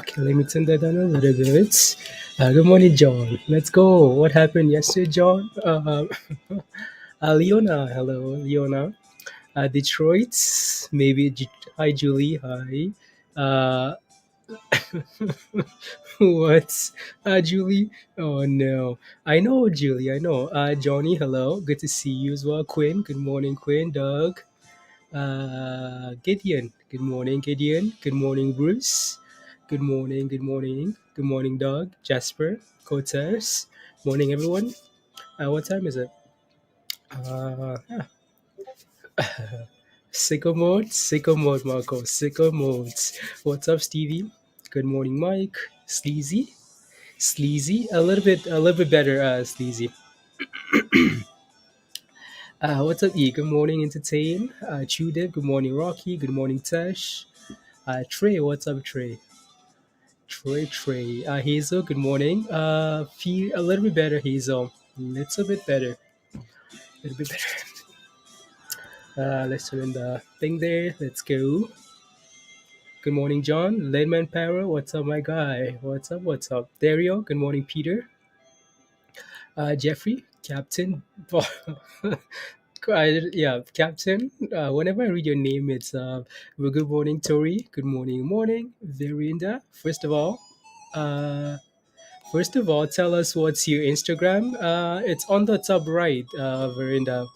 Okay, let me turn that down a little bit. Good morning, John. Let's go. What happened yesterday, John? Leona. Hello, Leona. Detroit. Maybe. Hi, Julie. Hi. Uh, what? Julie? Oh, no. I know, Julie. I know. Johnny, hello. Good to see you as well. Quinn. Good morning, Quinn. Doug. Gideon. Good morning, Gideon. Good morning, Bruce. Good morning, good morning. Good morning, Doug. Jasper. Cortez. Morning, everyone. What time is it? Yeah. Sicko mode. Sicko mode, Marco. Sicko mode. What's up, Stevie? Good morning, Mike. Sleazy. Sleazy. A little bit better, Sleazy. What's up, E? Good morning, Entertain. Judith. Good morning, Rocky. Good morning, Tesh. Trey. What's up, Trey? Trey. Hazel, good morning. Feel a little bit better, Hazel. Little bit better. A little bit better. Let's turn in the thing there. Let's go. Good morning, John. Landman Power, what's up, my guy? What's up? What's up? Dario, good morning, Peter. Jeffrey, Captain. Yeah, Captain. Whenever I read your name, it's well, good morning, Tori. Good morning, morning, Verinda. Uh, First of all, tell us what's your Instagram. It's on the top right, Verinda.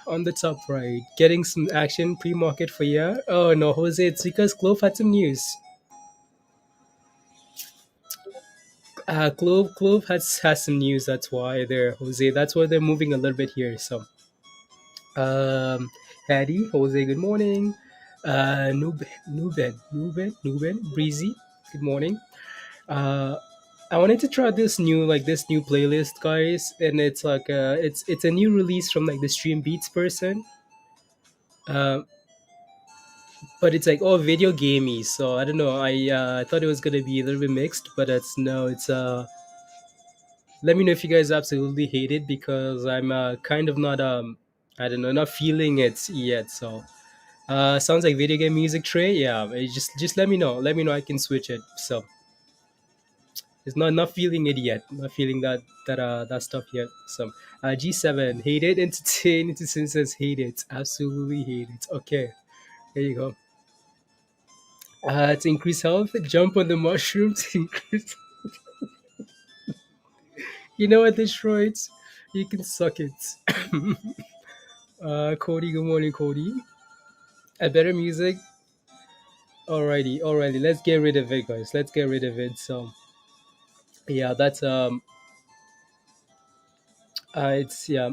On the top right. Getting some action pre-market for you. Oh no, Jose, it's because Clove had some news. Clove has some news. That's why they're Jose. That's why they're moving a little bit here. So, Hattie, Jose, good morning. Nuben, Breezy, good morning. Uh, I wanted to try this new playlist, guys, and it's like it's a new release from like the Stream Beats person, uh, but it's like all video gamey. So I don't know. I thought it was gonna be a little bit mixed, but it's no. It's Let me know if you guys absolutely hate it because I'm kind of not I don't know, not feeling it yet. So sounds like video game music tray. Yeah, just let me know. Let me know. I can switch it. So it's not feeling it yet. Not feeling that stuff yet. So G7 hate it. Entertain. Entertain says hate it. Absolutely hate it. Okay, there you go. To increase health, jump on the mushroom to increase. You know what, Detroit? You can suck it. Cody, good morning, Cody. A better music. Alrighty. Let's get rid of it, guys. Let's get rid of it. So yeah, that's it's yeah.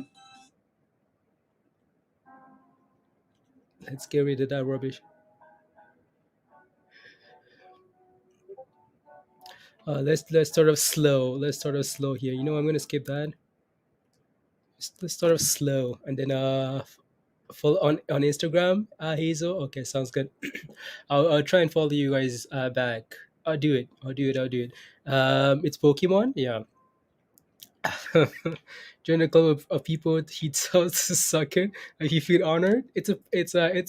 Let's get rid of that rubbish. Let's start off slow. Let's start off slow here. You know, I'm gonna skip that. Let's start off slow, and then follow on Instagram. Hazel. Okay, sounds good. I'll try and follow you guys back. I'll do it. It's Pokemon. Yeah. Join a club of people he tells to suck it. He feel honored. It's yeah.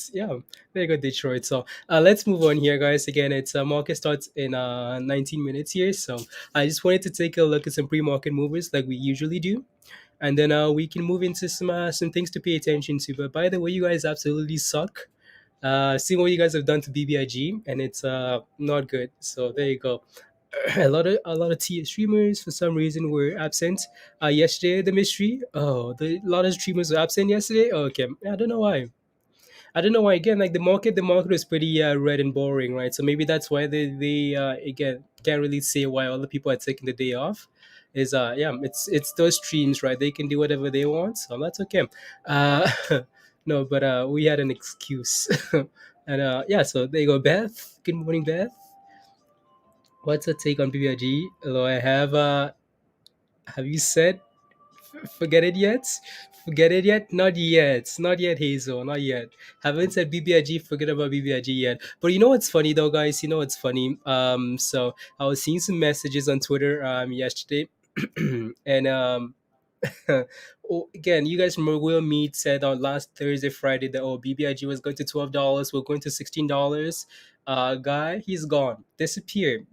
There you go, Detroit. So let's move on here, guys. Again, it's market starts in 19 minutes here. So I just wanted to take a look at some pre-market movers like we usually do, and then we can move into some things to pay attention to. But by the way, you guys absolutely suck. Seeing what you guys have done to BBIG, and it's not good. So there you go. A lot of TA streamers for some reason were absent. Yesterday, the mystery. Oh, a lot of streamers were absent yesterday. Okay, I don't know why. I don't know why. Again, like the market was pretty red and boring, right? So maybe that's why they again can't really say why all the people are taking the day off. Is yeah, it's those streams, right? They can do whatever they want, so that's okay. Uh, no, but we had an excuse, and yeah. So there you go, Beth. Good morning, Beth. What's your take on PBIG? Hello, I have you said forget it yet? Forget it yet? Not yet. Not yet, Hazel. Not yet. Haven't said BBIG, forget about BBIG yet. But you know what's funny though, guys? You know what's funny? So I was seeing some messages on Twitter yesterday and oh, again, you guys remember Will Mead said on last Thursday, Friday that oh BBIG was going to $12, we're going to $16. Guy, he's gone, disappeared.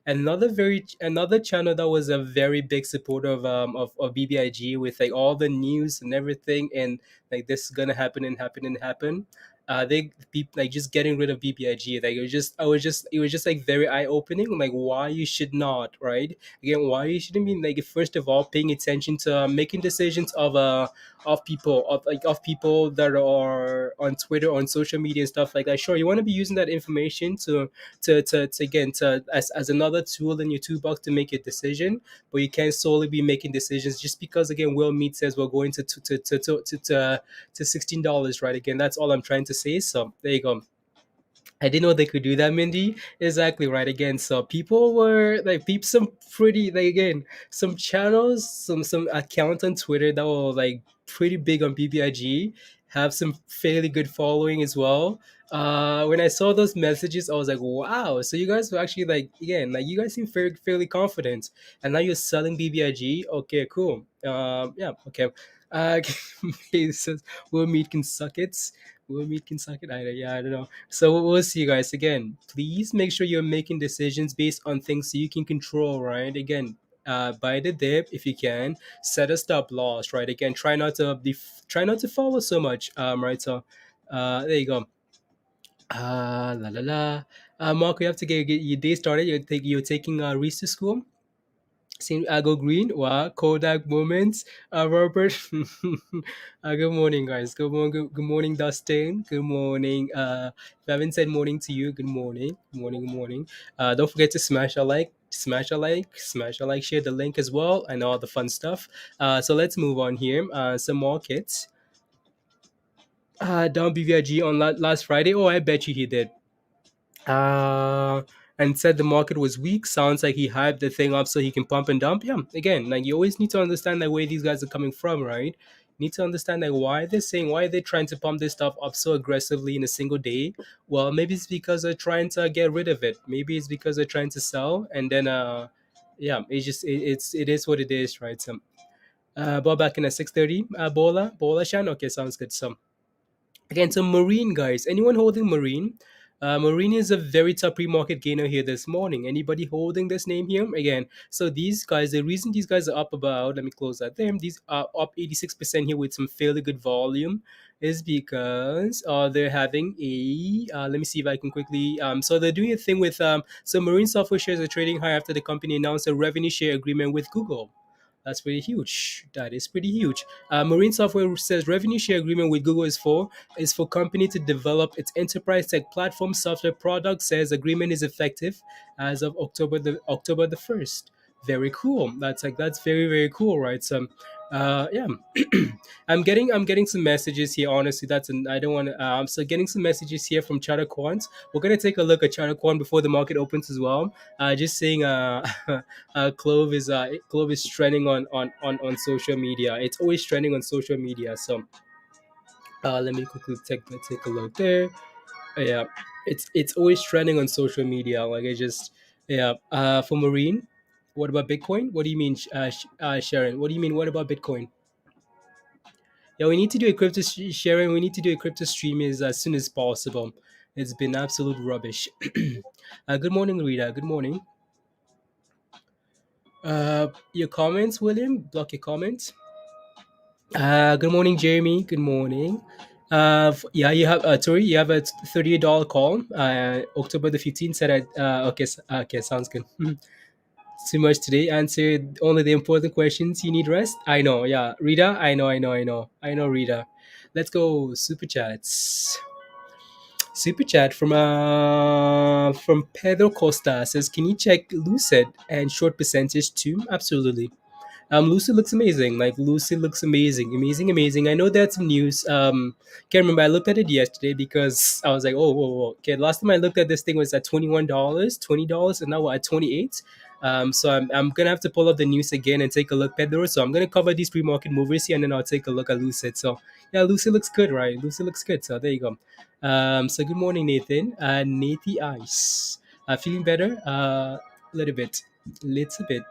Another channel that was a very big supporter of BBIG with like all the news and everything, and like this is gonna happen and happen and happen. They be like just getting rid of BBIG. Like it was just like very eye opening. Like why you should not, right? Again, why you shouldn't be like first of all paying attention to making decisions of people that are on Twitter, on social media and stuff like that. Sure, you want to be using that information to again to as another tool in your toolbox to make a decision, but you can't solely be making decisions just because again Will Mead says we're going to $16, right? Again, that's all I'm trying to say. So there you go. I didn't know they could do that, Mindy. Exactly right. Again, so people were like, some pretty like again, some channels, some accounts on Twitter that were like pretty big on BBIG, have some fairly good following as well. When I saw those messages, I was like, wow. So you guys were actually like again, like you guys seem fairly confident, and now you're selling BBIG. Okay, cool. Yeah, okay. Okay, so we'll meet can suck it. We'll meet can suck it. Yeah, I don't know. So we'll see you guys again. Please make sure you're making decisions based on things you can control, right? Again, buy the dip if you can. Set a stop loss, right? Again, try not to follow so much, right? So, there you go. La la la. Mark, you have to get your day started. You're taking Reese to school. St. Go Green, wow, Kodak Moments, Robert. Good morning, guys. Good morning, Dustin. Good morning. If I haven't said morning to you, good morning. Good morning, good morning. Don't forget to smash a like, share the link as well, and all the fun stuff. So let's move on here. Some markets. Down BVIG on last Friday. Oh, I bet you he did. uh, and said the market was weak. Sounds like he hyped the thing up so he can pump and dump. Yeah, again, like you always need to understand like where these guys are coming from, right? You need to understand like why they're trying to pump this stuff up so aggressively in a single day. Well, maybe it's because they're trying to get rid of it. Maybe it's because they're trying to sell, and then yeah, it is what it is, right? So, ball back in at 6:30. Bola Shan. Okay, sounds good. So again, so Marine guys, anyone holding Marine? Marine is a very top pre-market gainer here this morning. Anybody holding this name here? Again, so these guys, the reason these guys are up about, let me close that there. These are up 86% here with some fairly good volume is because they're having let me see if I can quickly, so they're doing a thing with, so Marine software shares are trading high after the company announced a revenue share agreement with Google. That's pretty huge. That is pretty huge. Marine Software says revenue share agreement with Google is for company to develop its enterprise tech platform software product. Says agreement is effective as of October the 1st. Very cool. That's very cool, right? So, yeah, I'm getting some messages here. Honestly, I don't want to. So getting some messages here from Charter Quant. We're gonna take a look at Charter Quant before the market opens as well. Just saying, Clove is trending on social media. It's always trending on social media. So let me quickly take a look there. Yeah, it's always trending on social media. Like I just yeah. For Marine, what about Bitcoin? What do you mean, Sharon? What do you mean? What about Bitcoin? Yeah, we need to do a Sharon. We need to do a crypto stream as soon as possible. It's been absolute rubbish. Good morning, Rita. Good morning. Your comments, William. Block your comments. Good morning, Jeremy. Good morning. Yeah, you have Tori. You have a $38 call. October the 15th. Said okay. Okay, sounds good. Too much today. Answered only the important questions. You need rest. I know. Yeah, Rita. I know, Rita. Let's go. Super chats. Super chat from Pedro Costa says, "Can you check Lucid and short percentage too?" Absolutely. Lucy looks amazing. Like Lucy looks amazing. I know that's some news. Can't remember. I looked at it yesterday because I was like, oh, whoa, whoa. Okay, last time I looked at this thing was at $21, $20, and now we're at 28. So I'm gonna have to pull up the news again and take a look, Pedro. So I'm gonna cover these pre-market movers here, and then I'll take a look at Lucid. So yeah, Lucy looks good, right? Lucy looks good. So there you go. So good morning, Nathan. Nathy Ice. Feeling better? A little bit. Little bit.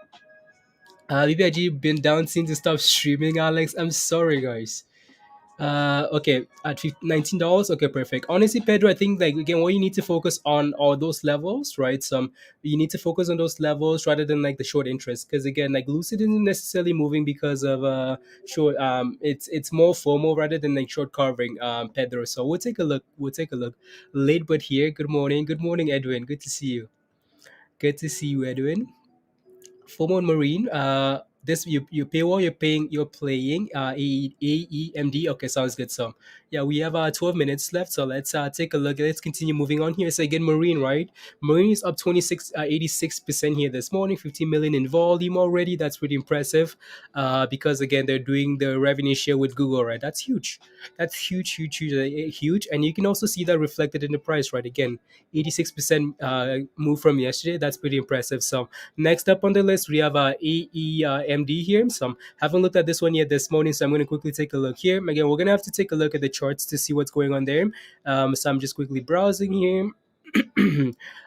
BBIG been down since to stop streaming, Alex. I'm sorry, guys. Okay, at $19. Okay, perfect. Honestly, Pedro, I think like again, what you need to focus on are those levels, right? Some you need to focus on those levels rather than like the short interest, because again, like Lucid isn't necessarily moving because of short. It's more FOMO rather than like short covering. Pedro. So we'll take a look. We'll take a look. Late but here. Good morning. Good morning, Edwin. Good to see you. Good to see you, Edwin. Full Marine. This you pay while you're playing. AEMD. Okay, sounds good. So yeah, we have 12 minutes left. So let's take a look. Let's continue moving on here. So again, Marine, right? Marine is up 86% here this morning. 15 million in volume already. That's pretty impressive. Because again, they're doing the revenue share with Google, right? That's huge. That's huge, huge, huge, huge. And you can also see that reflected in the price, right? Again, 86% move from yesterday. That's pretty impressive. So next up on the list, we have AEMD here. So I haven't looked at this one yet this morning, so I'm going to quickly take a look here. Again, we're going to have to take a look at the charts to see what's going on there. So I'm just quickly browsing here.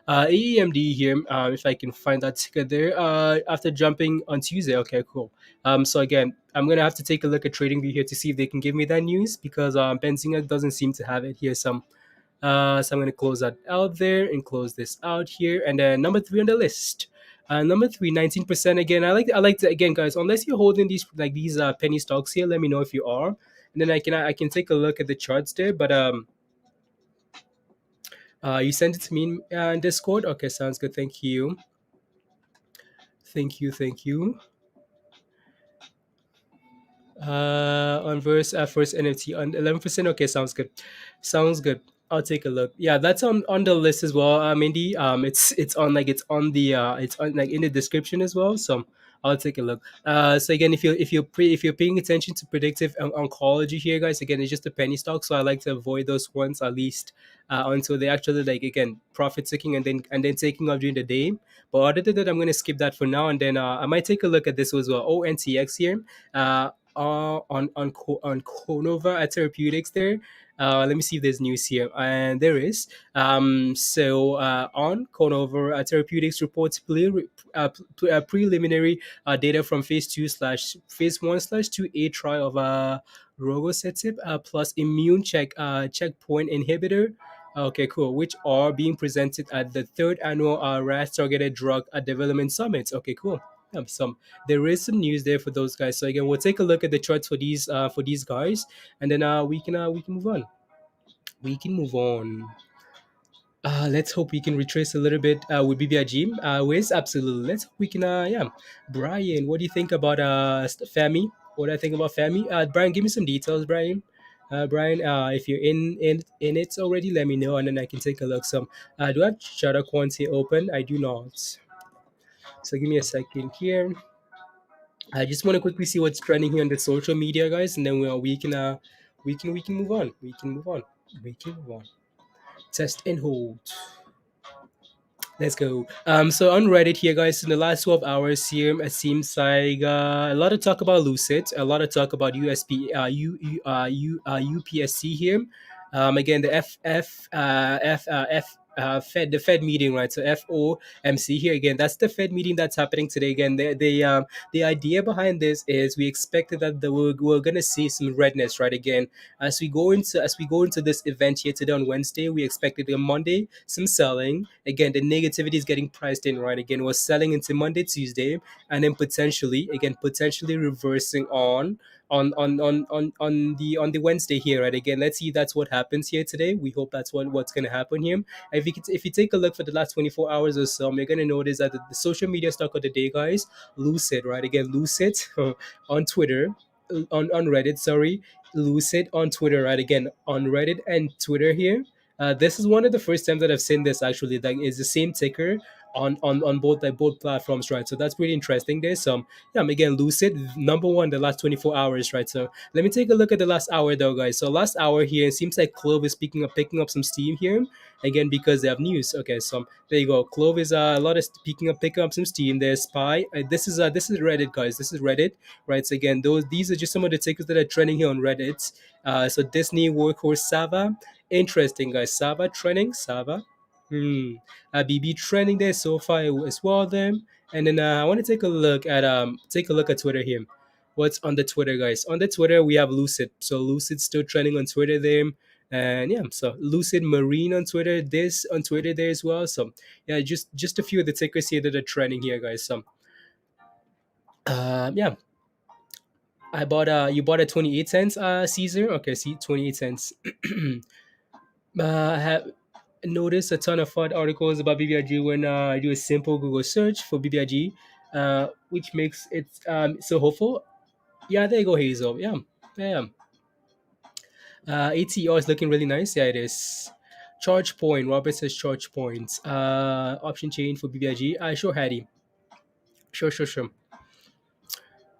AEMD here, if I can find that ticker there. After jumping on Tuesday, okay, cool. So again, I'm gonna have to take a look at TradingView here to see if they can give me that news because Benzinga doesn't seem to have it here. So I'm going to close that out there and close this out here. And then number three on the list. Number three, 19%. Again, I like to again, guys. Unless you're holding these penny stocks here, let me know if you are, and then I can take a look at the charts there. But you sent it to me in Discord. Okay, sounds good. Thank you, thank you. On first NFT on 11%. Okay, sounds good. Sounds good. I'll take a look. Yeah, that's on the list as well. Mindy. It's on like in the description as well. So I'll take a look. So again, if you're paying attention to predictive oncology here, guys, again, it's just a penny stock. So I like to avoid those ones at least until they actually like again profit taking and then taking off during the day. But other than that, I'm gonna skip that for now, and then I might take a look at this as well. ONTX here. On Onconova at Therapeutics there. Let me see if there's news here, and there is. On Onconova Therapeutics reports preliminary data from phase 1/2A trial of rogosetib plus immune checkpoint inhibitor. Okay, cool. Which are being presented at the third annual RAS Targeted Drug Development Summit. Okay, cool. There is some news there for those guys. So again, we'll take a look at the charts for these guys, and then we can move on. We can move on. Let's hope we can retrace a little bit with BBIG. Wiz, absolutely. Let's hope we can. Yeah, Brian, what do you think about Fami? What do I think about Fami? Brian, give me some details, Brian. Brian, if you're in it already, let me know, and then I can take a look. Do I have Shutter Quantity open? I do not. So give me a second here. I just want to quickly see what's trending here on the social media, guys, and then we can move on. We can move on. We can move on. Test and hold. Let's go. So on Reddit here, guys, in the last 12 hours here, it seems like a lot of talk about Lucid, a lot of talk about UPSC here. Again, the the Fed meeting, right? So FOMC here again. That's the Fed meeting that's happening today. Again, the idea behind this is we expected that we're gonna see some redness, right? Again, as we go into this event here today on Wednesday, we expected on Monday some selling. Again, the negativity is getting priced in, right? Again, we're selling into Monday, Tuesday, and then potentially reversing on the Wednesday here, right? Again, let's see if that's what happens here today. We hope that's what's gonna happen here. If you take a look for the last 24 hours or so, you're gonna notice that the social media stock of the day, guys, Lucid, right? Again, Lucid on Twitter, on Reddit, sorry, Lucid on Twitter, right? Again, on Reddit and Twitter here. This is one of the first times that I've seen this actually. Like, it's the same ticker on both platforms, right? So that's pretty interesting. There, so yeah, again, Lucid number one the last 24 hours, right? So let me take a look at the last hour though, guys. So last hour here, it seems like Clove is picking up some steam here again because they have news. Okay, so there you go. Clove is a lot of picking up some steam. There's Spy. This is Reddit, guys. This is Reddit, right? So again, these are just some of the tickers that are trending here on Reddit. So Disney Workhorse Sava, interesting, guys. Sava trending, Sava. BB trending there so far as well. Then And then I want to take a look at Twitter here. What's on the Twitter, guys? On the Twitter, we have Lucid. So Lucid's still trending on Twitter there. And yeah, so Lucid Marine on Twitter, this on Twitter there as well. So yeah, just a few of the tickers here that are trending here, guys. So yeah, I bought you bought a 28 cents Caesar. Okay, see 28 cents. I have noticed a ton of fun articles about BBIG when I do a simple Google search for BBIG, which makes it so hopeful. Yeah, there you go, Hazel. Yeah, yeah. ATR is looking really nice. Yeah, it is. Charge point. Robert says charge points. Option chain for BBIG. Sure, Hattie. Sure, sure, sure.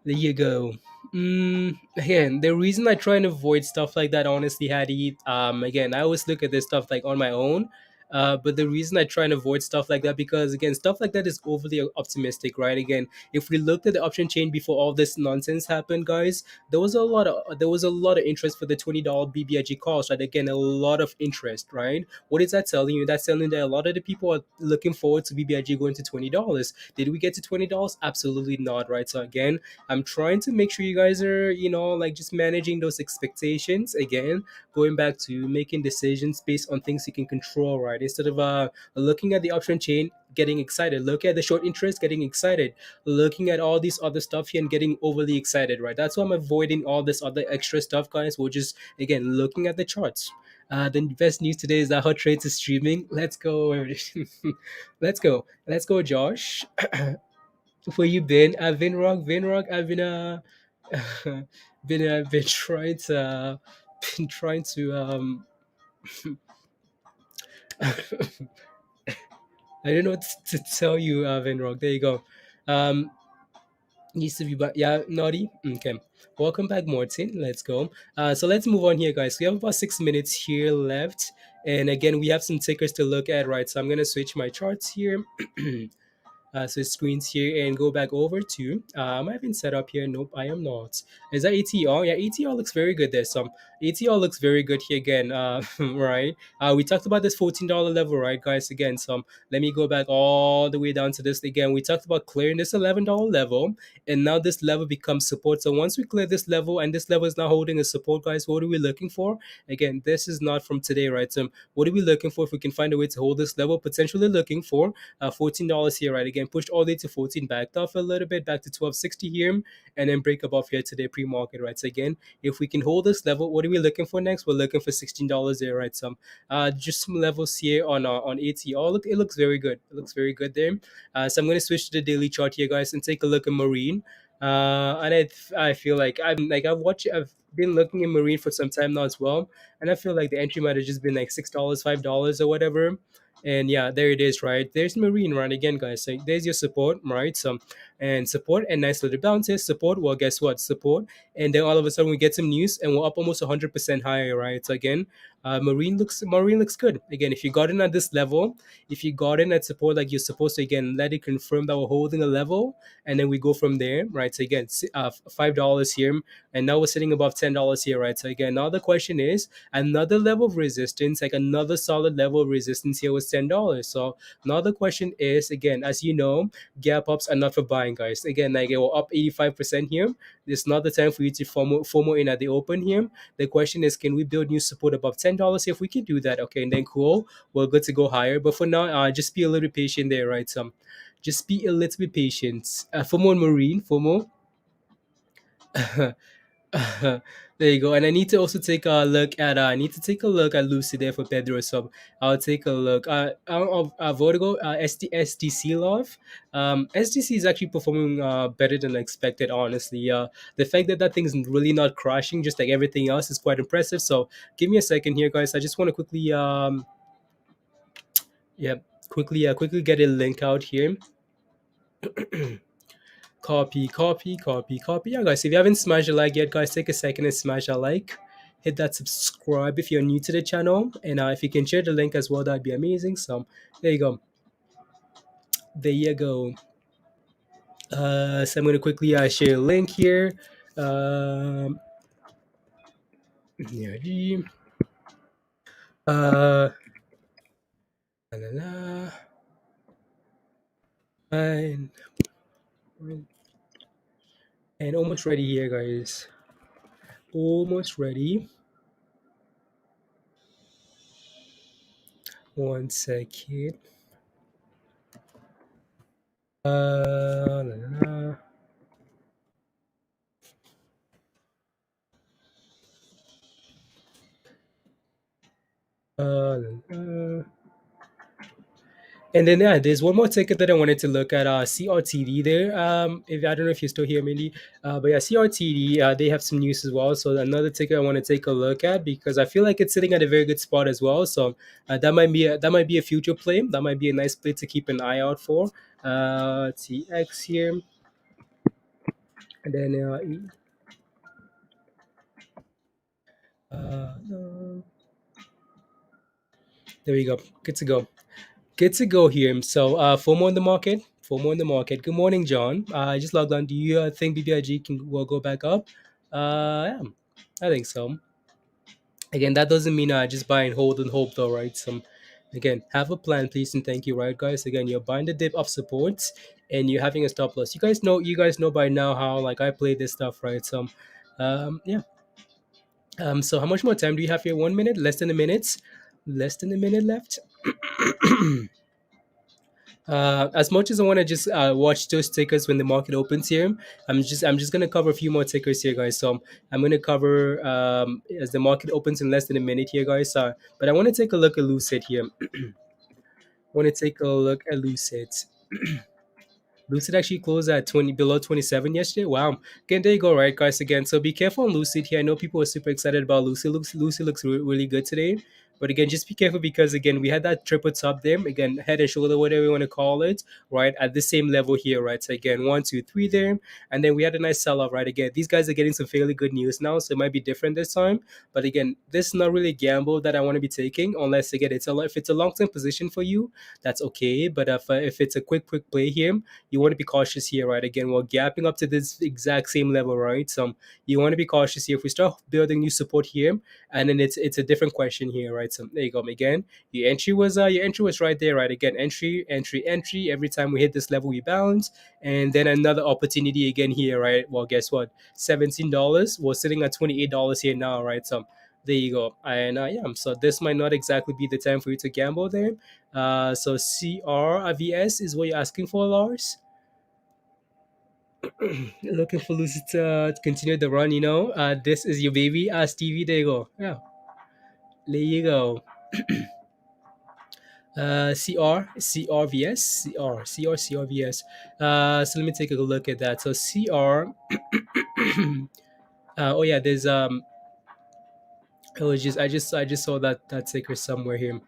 There you go. Again, the reason I try and avoid stuff like that, honestly, Hattie, again, I always look at this stuff like on my own. But the reason I try and avoid stuff like that because again, stuff like that is overly optimistic, right? Again, if we looked at the option chain before all this nonsense happened, guys, there was a lot of interest for the $20 BBIG calls, right? Again, a lot of interest, right? What is that telling you? That's telling you that a lot of the people are looking forward to BBIG going to $20. Did we get to $20? Absolutely not, right? So again, I'm trying to make sure you guys are, like just managing those expectations. Again, going back to making decisions based on things you can control, right? Instead of looking at the option chain, getting excited, look at the short interest, getting excited, looking at all these other stuff here and getting overly excited, right? That's why I'm avoiding all this other extra stuff, guys. We're just again looking at the charts. The best news today is that Hot Trades is streaming. Let's go. Let's go. Let's go, Josh. Where you been? I've been rock, been rock. I've been been trying to been trying to I don't know what to tell you, Vinrock. There you go. Um, needs to be back. Yeah, naughty. Okay. Welcome back, Morton. Let's go. So let's move on here, guys. We have about 6 minutes here left, and again, we have some tickers to look at, right? So I'm gonna switch my charts here. So screens here and go back over to am I even set up here? Nope, I am not. Is that ATR? Yeah, ATR looks very good there. Some ATR looks very good here again. Right. We talked about this $14 level, right, guys? Again, let me go back all the way down to this again. We talked about clearing this $11 level, and now this level becomes support. So once we clear this level, and this level is now holding a support, guys, what are we looking for? Again, this is not from today, right? So what are we looking for? If we can find a way to hold this level, potentially looking for $14 here, right? Again, pushed all the way to 14, backed off a little bit, back to 1260 here, and then break above here today pre-market, right? So again, if we can hold this level, what are we looking for next? We're looking for $16 there, right? Just some levels here on ATR. Look, it looks very good. It looks very good there. So I'm going to switch to the daily chart here, guys, and take a look at Marine. And I feel like I've been looking at Marine for some time now as well, and I feel like the entry might have just been like $6, $5 or whatever. And yeah, there it is, right? There's Marine, right? Again, guys, so there's your support, right? And support and nice little bounces. Support, well, guess what? Support. And then all of a sudden we get some news and we're up almost 100% higher, right? So again, Marine looks good. Again, if you got in at this level, if you got in at support like you're supposed to, again, let it confirm that we're holding a level, and then we go from there, right? So again, $5 here, and now we're sitting above $10 here, right? So again, now the question is another level of resistance, like another solid level of resistance here was $10. So now the question is, again, as you know, gap ups are not for buying, guys. Again, like we're up 85% here. It's not the time for you to FOMO in at the open here. The question is, can we build new support above $10? If we can do that, okay, and then cool, we're good to go higher. But for now, just be a little bit patient there, right? Just be a little bit patient. FOMO and Marine, FOMO. There you go. And I need to also take a look at I need to take a look at Lucy there for Pedro. So I'll take a look. Vertigo, SDC love. SDC is actually performing better than expected. Honestly, the fact that that thing's really not crashing, just like everything else, is quite impressive. So give me a second here, guys. I just want to quickly yeah, quickly get a link out here. Copy. Yeah, guys, if you haven't smashed a like yet, guys, take a second and smash a like. Hit that subscribe if you're new to the channel. And if you can share the link as well, that'd be amazing. So there you go. There you go. So I'm going to quickly share a link here. Yeah, uh, la, la, la. and almost ready here, guys. Almost ready. One second. La, la, la. La, la. And then yeah, there's one more ticket that I wanted to look at. CRTD there. If I don't know if you're still here, Mindy. But yeah, CRTD. They have some news as well. So another ticket I want to take a look at because I feel like it's sitting at a very good spot as well. So that might be a future play. That might be a nice play to keep an eye out for. TX here, and then no. There we go. Good to go. Good to go here. So, FOMO in the market. FOMO in the market. Good morning, John. I just logged on. Do you think BBIG will go back up? Yeah, I think so. Again, that doesn't mean just buy and hold and hope, though, right? So, again, have a plan, please, and thank you, right, guys? Again, you're buying the dip of supports and you're having a stop loss. You guys know by now how like I play this stuff, right? So, yeah. So how much more time do you have here? 1 minute, less than a minute, less than a minute left. As much as I want to just watch those tickers when the market opens here, I'm just gonna cover a few more tickers here, guys. So I'm gonna cover as the market opens in less than a minute here, guys. But I want to take a look at Lucid here. Want to take a look at Lucid. Lucid actually closed at 20 below 27 yesterday. Wow. Again, there you go, right, guys? Again, so be careful on Lucid here. I know people are super excited about Lucid. Lucid looks really good today. But again, just be careful because again, we had that triple top there. Again, head and shoulder, whatever you want to call it, right? At the same level here, right? So again, one, two, three there. And then we had a nice sell-off, right? Again, these guys are getting some fairly good news now, so it might be different this time. But again, this is not really a gamble that I want to be taking, unless again if it's a long-term position for you, that's okay. But if it's a quick play here, you want to be cautious here, right? Again, we're gapping up to this exact same level, right? So you want to be cautious here. If we start building new support here, and then it's a different question here, right? So there you go. Again, your entry was right there, right? Again, entry. Every time we hit this level, we bounce, and then another opportunity again here, right? Well, guess what? $17. We're sitting at $28 here now, right? So there you go. And yeah, so this might not exactly be the time for you to gamble there. So CRVS is what you're asking for, Lars. Looking for Lucy to continue the run, you know. This is your baby. Stevie, there you go. Yeah, there you go. CRVS. So let me take a look at that. So CR. Oh yeah, there's I just saw that ticker somewhere here.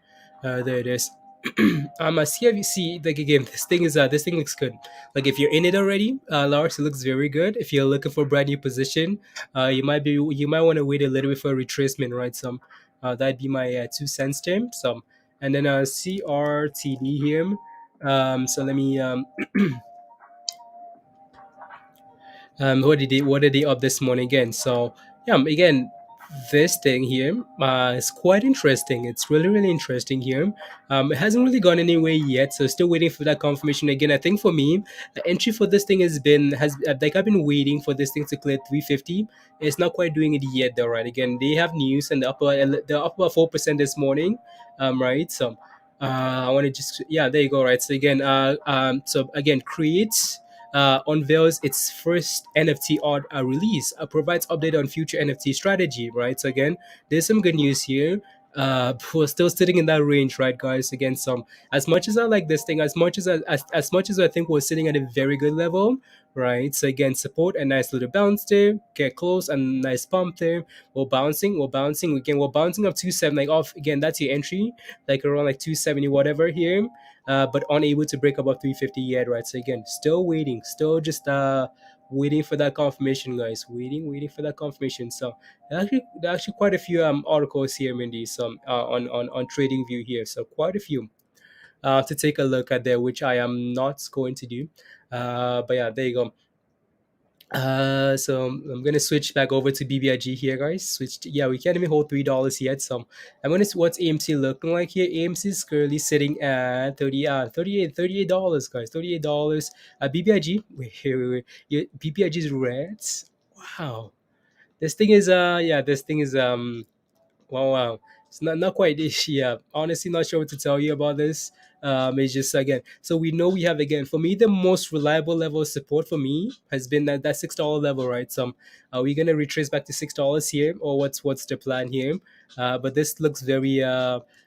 There it is. A CIVC, like again, this thing looks good. Like if you're in it already, Lars, it looks very good. If you're looking for a brand new position, you might want to wait a little bit for a retracement, right? So that'd be my 2 cents there. So and then CRTD here. So let me what did they up this morning again? So yeah, again, this thing here is quite interesting. It's really interesting here. It hasn't really gone anywhere yet, so still waiting for that confirmation. Again, I think for me, the entry for this thing has like I've been waiting for this thing to clear 350. It's not quite doing it yet, though, right? Again, they have news and the upper 4% this morning, right? So I want to just yeah, there you go, right? So again, so again, creates unveils its first NFT art release, provides update on future NFT strategy, right? So again, there's some good news here. We're still sitting in that range, right, guys? Again, some as much as I like this thing, as much as I think we're sitting at a very good level, right? So again, support a nice little bounce there, get close and nice pump there. We're bouncing again. We're bouncing up 270, like off again. That's your entry, like around like 270 whatever here, but unable to break above 350 yet, right? So again, still waiting, still just waiting for that confirmation, guys. Waiting for that confirmation. So there are actually quite a few articles here, Mindy, some on Trading View here. So quite a few to take a look at there, which I am not going to do. But yeah, there you go. So I'm gonna switch back over to BBIG here, guys. Yeah, we can't even hold $3 yet. So I'm gonna see what's AMC looking like here. AMC is currently sitting at 38 dollars, guys. $38. BBIG, wait. Yeah, BBIG is red. Wow, this thing is yeah, this thing is wow, wow. It's not quite ish. Yeah, honestly, not sure what to tell you about this. It's just again. So we know we have again. For me, the most reliable level of support for me has been that $6 level, right? So, are we gonna retrace back to $6 here, or what's the plan here? But this looks very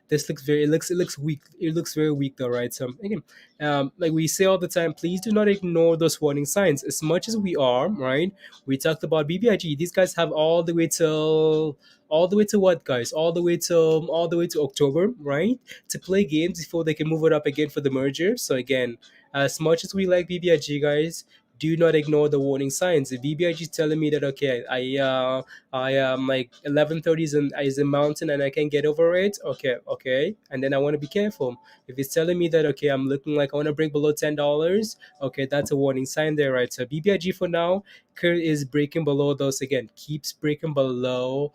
this looks very it looks weak. It looks very weak though, right? So again, like we say all the time, please do not ignore those warning signs. As much as we are, right? We talked about BBIG. These guys have all the way to what, guys, all the way to October, right, to play games before they can move it up again for the merger. So again, as much as we like BBIG, guys, do not ignore the warning signs. If BBIG is telling me that okay, I like 11:30 is a mountain and I can get over it, okay, and then I want to be careful. If it's telling me that okay, I'm looking like I want to break below $10, okay, that's a warning sign there, right? So BBIG for now is breaking below those again, keeps breaking below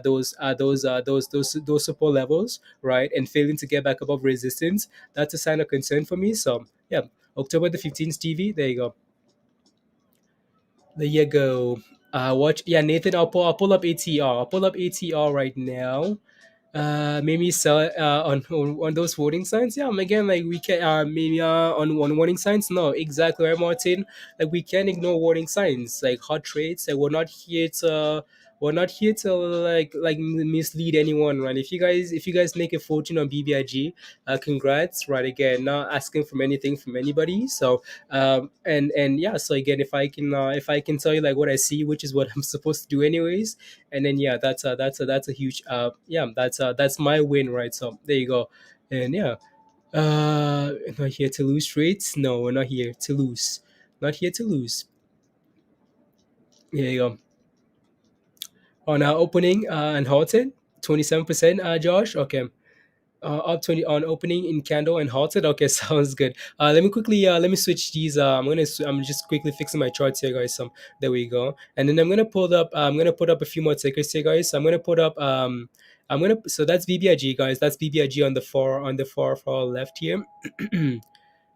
those support levels, right, and failing to get back above resistance. That's a sign of concern for me. So yeah, October the 15th, Stevie. There you go. There you go. Watch. Yeah, Nathan. I'll pull up ATR. I'll pull up ATR right now. Maybe sell it on those warning signs. Yeah, again, like we can maybe on warning signs. No, exactly right, Martin. Like we can't ignore warning signs, like hot trades. Like we're not here to mislead anyone, right? If you guys make a fortune on BBIG, congrats, right? Again, not asking from anything from anybody. So and yeah, so again, if I can tell you like what I see, which is what I'm supposed to do anyways, and then yeah, that's a huge yeah, that's my win, right? So there you go. And yeah, not here to lose trades. No, we're not here to lose. Not here to lose. There you go. On our opening and halted 27%, Josh. Okay. Up 20 on opening in candle and halted. Okay, sounds good. Let me switch these. I'm just quickly fixing my charts here, guys. There we go. And then I'm gonna put up a few more tickers here, guys. So I'm gonna put up so that's BBIG, guys. That's BBIG on the far left here.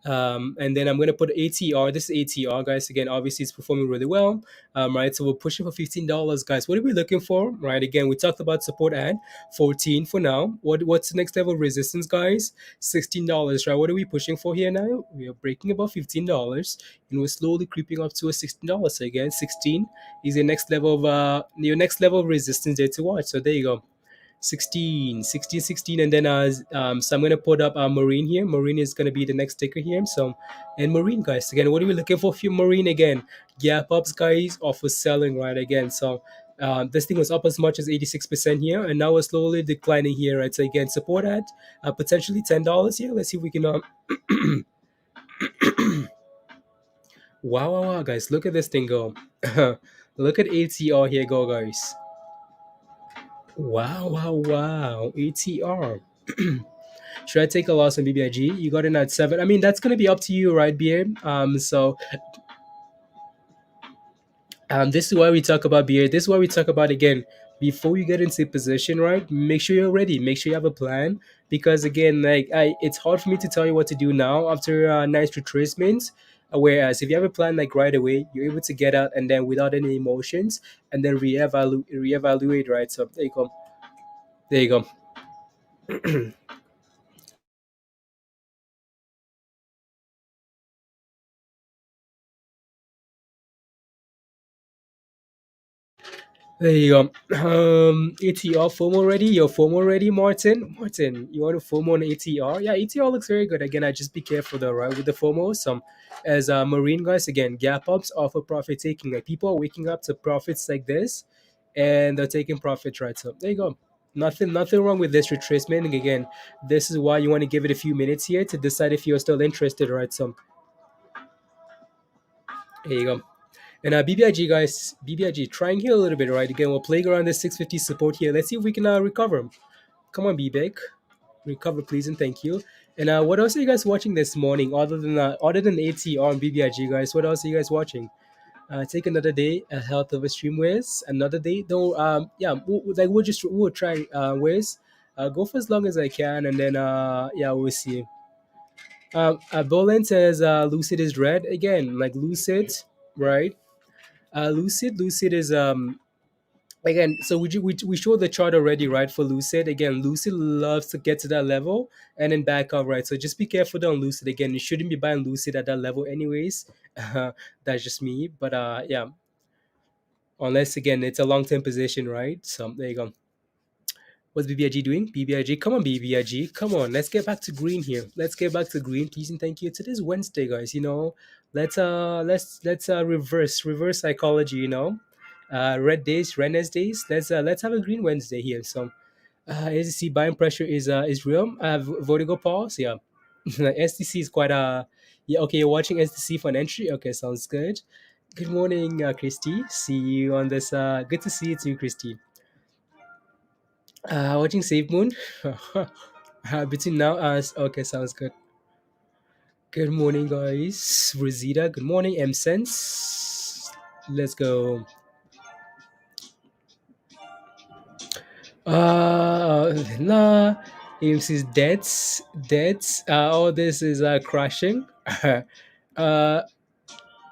And then I'm going to put ATR. This is ATR, guys. Again, obviously it's performing really well. Right. So we're pushing for $15, guys. What are we looking for? Right. Again, we talked about support at 14 for now. What's the next level of resistance, guys? $16. Right. What are we pushing for here now? We are breaking above $15 and we're slowly creeping up to a $16. So again, 16 is your next level of resistance there to watch. So there you go. 16, and then so I'm gonna put up Marin here. Marin is gonna be the next ticker here. So and Marin, guys, again, what are we looking for Marin? Again, gap ups, guys, off of selling, right? Again, so this thing was up as much as 86% here, and now we're slowly declining here, right? So again, support at potentially $10 here. Let's see if we can wow, guys, look at this thing go. Look at ATR here go, guys. Wow, ATR. Should I take a loss on BBIG? You got in at 7. I mean, that's gonna be up to you, right, BA? So this is why we talk about BA. This is why we talk about again before you get into position, right? Make sure you're ready. Make sure you have a plan, because again, it's hard for me to tell you what to do now after nice retracements. Whereas if you have a plan like right away, you're able to get out and then without any emotions, and then reevaluate, right? So there you go. There you go. There you go. ATR FOMO ready? Your FOMO ready, Martin? Martin, you want to FOMO on ATR? Yeah, ATR looks very good. Again, I just be careful though, right? With the FOMO, some as Marine guys, again, gap ups offer profit taking. Like people are waking up to profits like this, and they're taking profits, right? So there you go. Nothing wrong with this retracement. And again, this is why you want to give it a few minutes here to decide if you're still interested, right? So there you go. And BBIG, guys, BBIG, trying here a little bit, right? Again, we're playing around this 650 support here. Let's see if we can recover. Come on, BBIG. Recover, please, and thank you. And what else are you guys watching this morning other than ATR and BBIG, guys? What else are you guys watching? Take another day, health over stream ways. Another day, though. Yeah, like we'll try ways. Go for as long as I can, and then yeah, we'll see. Bolin says Lucid is red again, like Lucid, right? Lucid is again. So we showed the chart already, right? For Lucid, again, Lucid loves to get to that level and then back up, right? So just be careful on Lucid. Again, you shouldn't be buying Lucid at that level, anyways. That's just me, but yeah, unless again it's a long term position, right? So there you go. What's BBIG doing? BBIG, come on, BBIG, come on. Let's get back to green here. Let's get back to green, please and thank you. Today's Wednesday, guys. Let's reverse psychology. Red days, redness days. Let's have a green Wednesday here. So, as you see, buying pressure is real. Vertigo pause, yeah. STC is quite yeah. Okay, you're watching STC for an entry. Okay, sounds good. Good morning, Christy. See you on this. Good to see you too, Christy. Watching Save Moon. Between now and okay, sounds good. Good morning, guys. Rosita. Good morning, M Sense. Let's go. Nah. AMC's debts. All this is crashing. uh,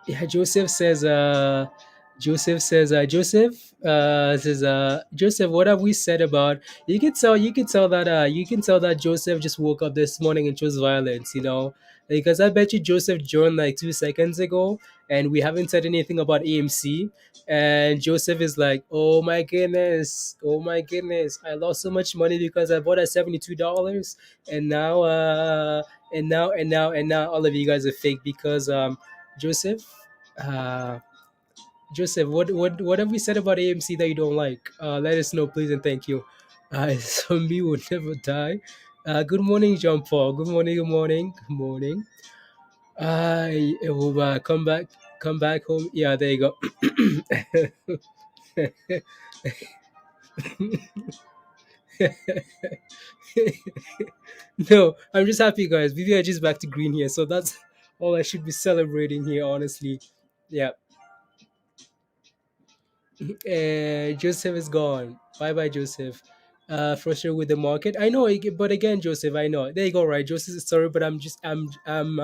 Yeah, Joseph, what have we said about you can tell that Joseph just woke up this morning and chose violence, because I bet you Joseph joined like 2 seconds ago and we haven't said anything about AMC, and Joseph is like, oh my goodness, I lost so much money because I bought at $72, and now and now all of you guys are fake because Joseph, uh, what have we said about AMC that you don't like? Let us know, please, and thank you. Zombie would never die. Good morning, Jean Paul. Good morning. Good morning. Good morning. It will come back home. Yeah, there you go. No, I'm just happy, guys. BBIG is back to green here, so that's all I should be celebrating here, honestly. Yeah. Joseph is gone. Bye bye, Joseph. Frustrated with the market. I know, but again, Joseph, I know. There you go, right? Joseph, sorry, but I'm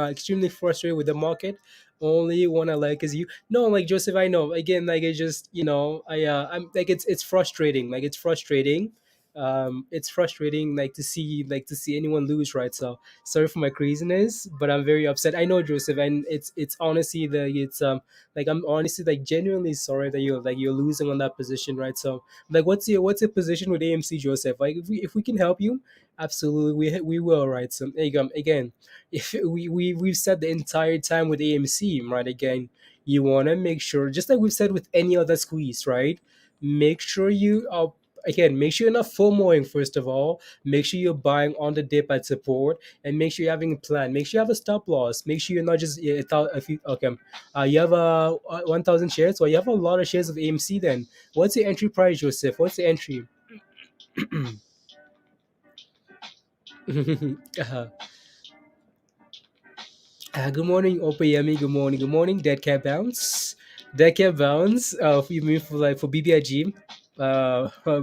extremely frustrated with the market. Only one I like is you. No, like Joseph, I know. Again, like it's just I'm like it's frustrating. Like it's frustrating. It's frustrating like to see anyone lose, right? So sorry for my craziness, but I'm very upset. I know, Joseph, and it's honestly the it's like I'm honestly like genuinely sorry that you're losing on that position, right? So like what's your position with AMC, Joseph? Like if we can help you, absolutely we will, right? So there you go. Again, if we've said the entire time with AMC, right? Again, you want to make sure, just like we've said with any other squeeze, right? Make sure you are, again, make sure you're not FOMOing, first of all. Make sure you're buying on the dip at support, and make sure you're having a plan. Make sure you have a stop loss. Make sure you're not just if you okay. You have 1,000 shares. Well, you have a lot of shares of AMC. Then, what's the entry price, Joseph? What's the entry? uh, Good morning, Opayemi. Good morning. Good morning, Dead Cat Bounce. Dead Cat Bounce. You mean for BBIG,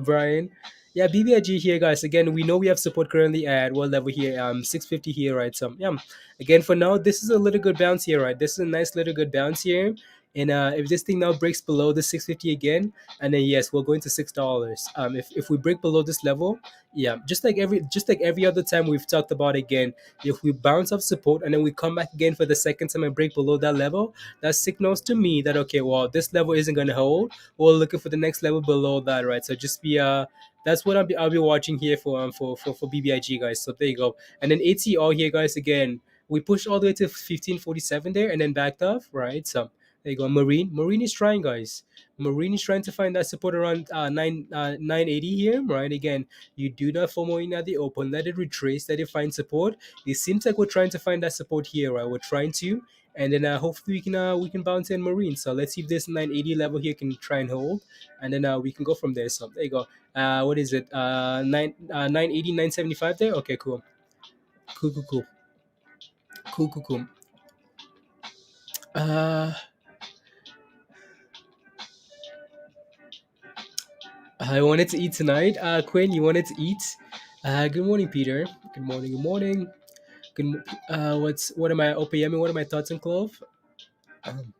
Brian? Yeah, BBIG here, guys. Again, we know we have support currently at what level here? 650 here, right? So yeah. Again, for now, this is a little good bounce here, right? This is a nice little good bounce here. And if this thing now breaks below the 650 again, and then yes, we'll go into $6. If we break below this level, yeah, just like every other time we've talked about, again, if we bounce off support and then we come back again for the second time and break below that level, that signals to me that okay, well, this level isn't gonna hold. We're looking for the next level below that, right? So just be that's what I'll be watching here for BBIG, guys. So there you go. And then ATR here, guys. Again, we pushed all the way to 1547 there and then backed off, right? So there you go. Marin is trying, guys. Marin is trying to find that support around 980 here, right? Again, you do not FOMO in at the open. Let it retrace. Let it find support. It seems like we're trying to find that support here, right? We're trying to, and then hopefully we can bounce in Marine. So let's see if this 980 level here can try and hold, and then we can go from there. So there you go. What is it? 980, 975 there. Okay, cool, cool, cool, cool, cool, cool, cool. Uh, I wanted to eat tonight. Quinn, you wanted to eat? Good morning, Peter. Good morning. Good morning. What am I? OPM? What are my thoughts on clove? Um,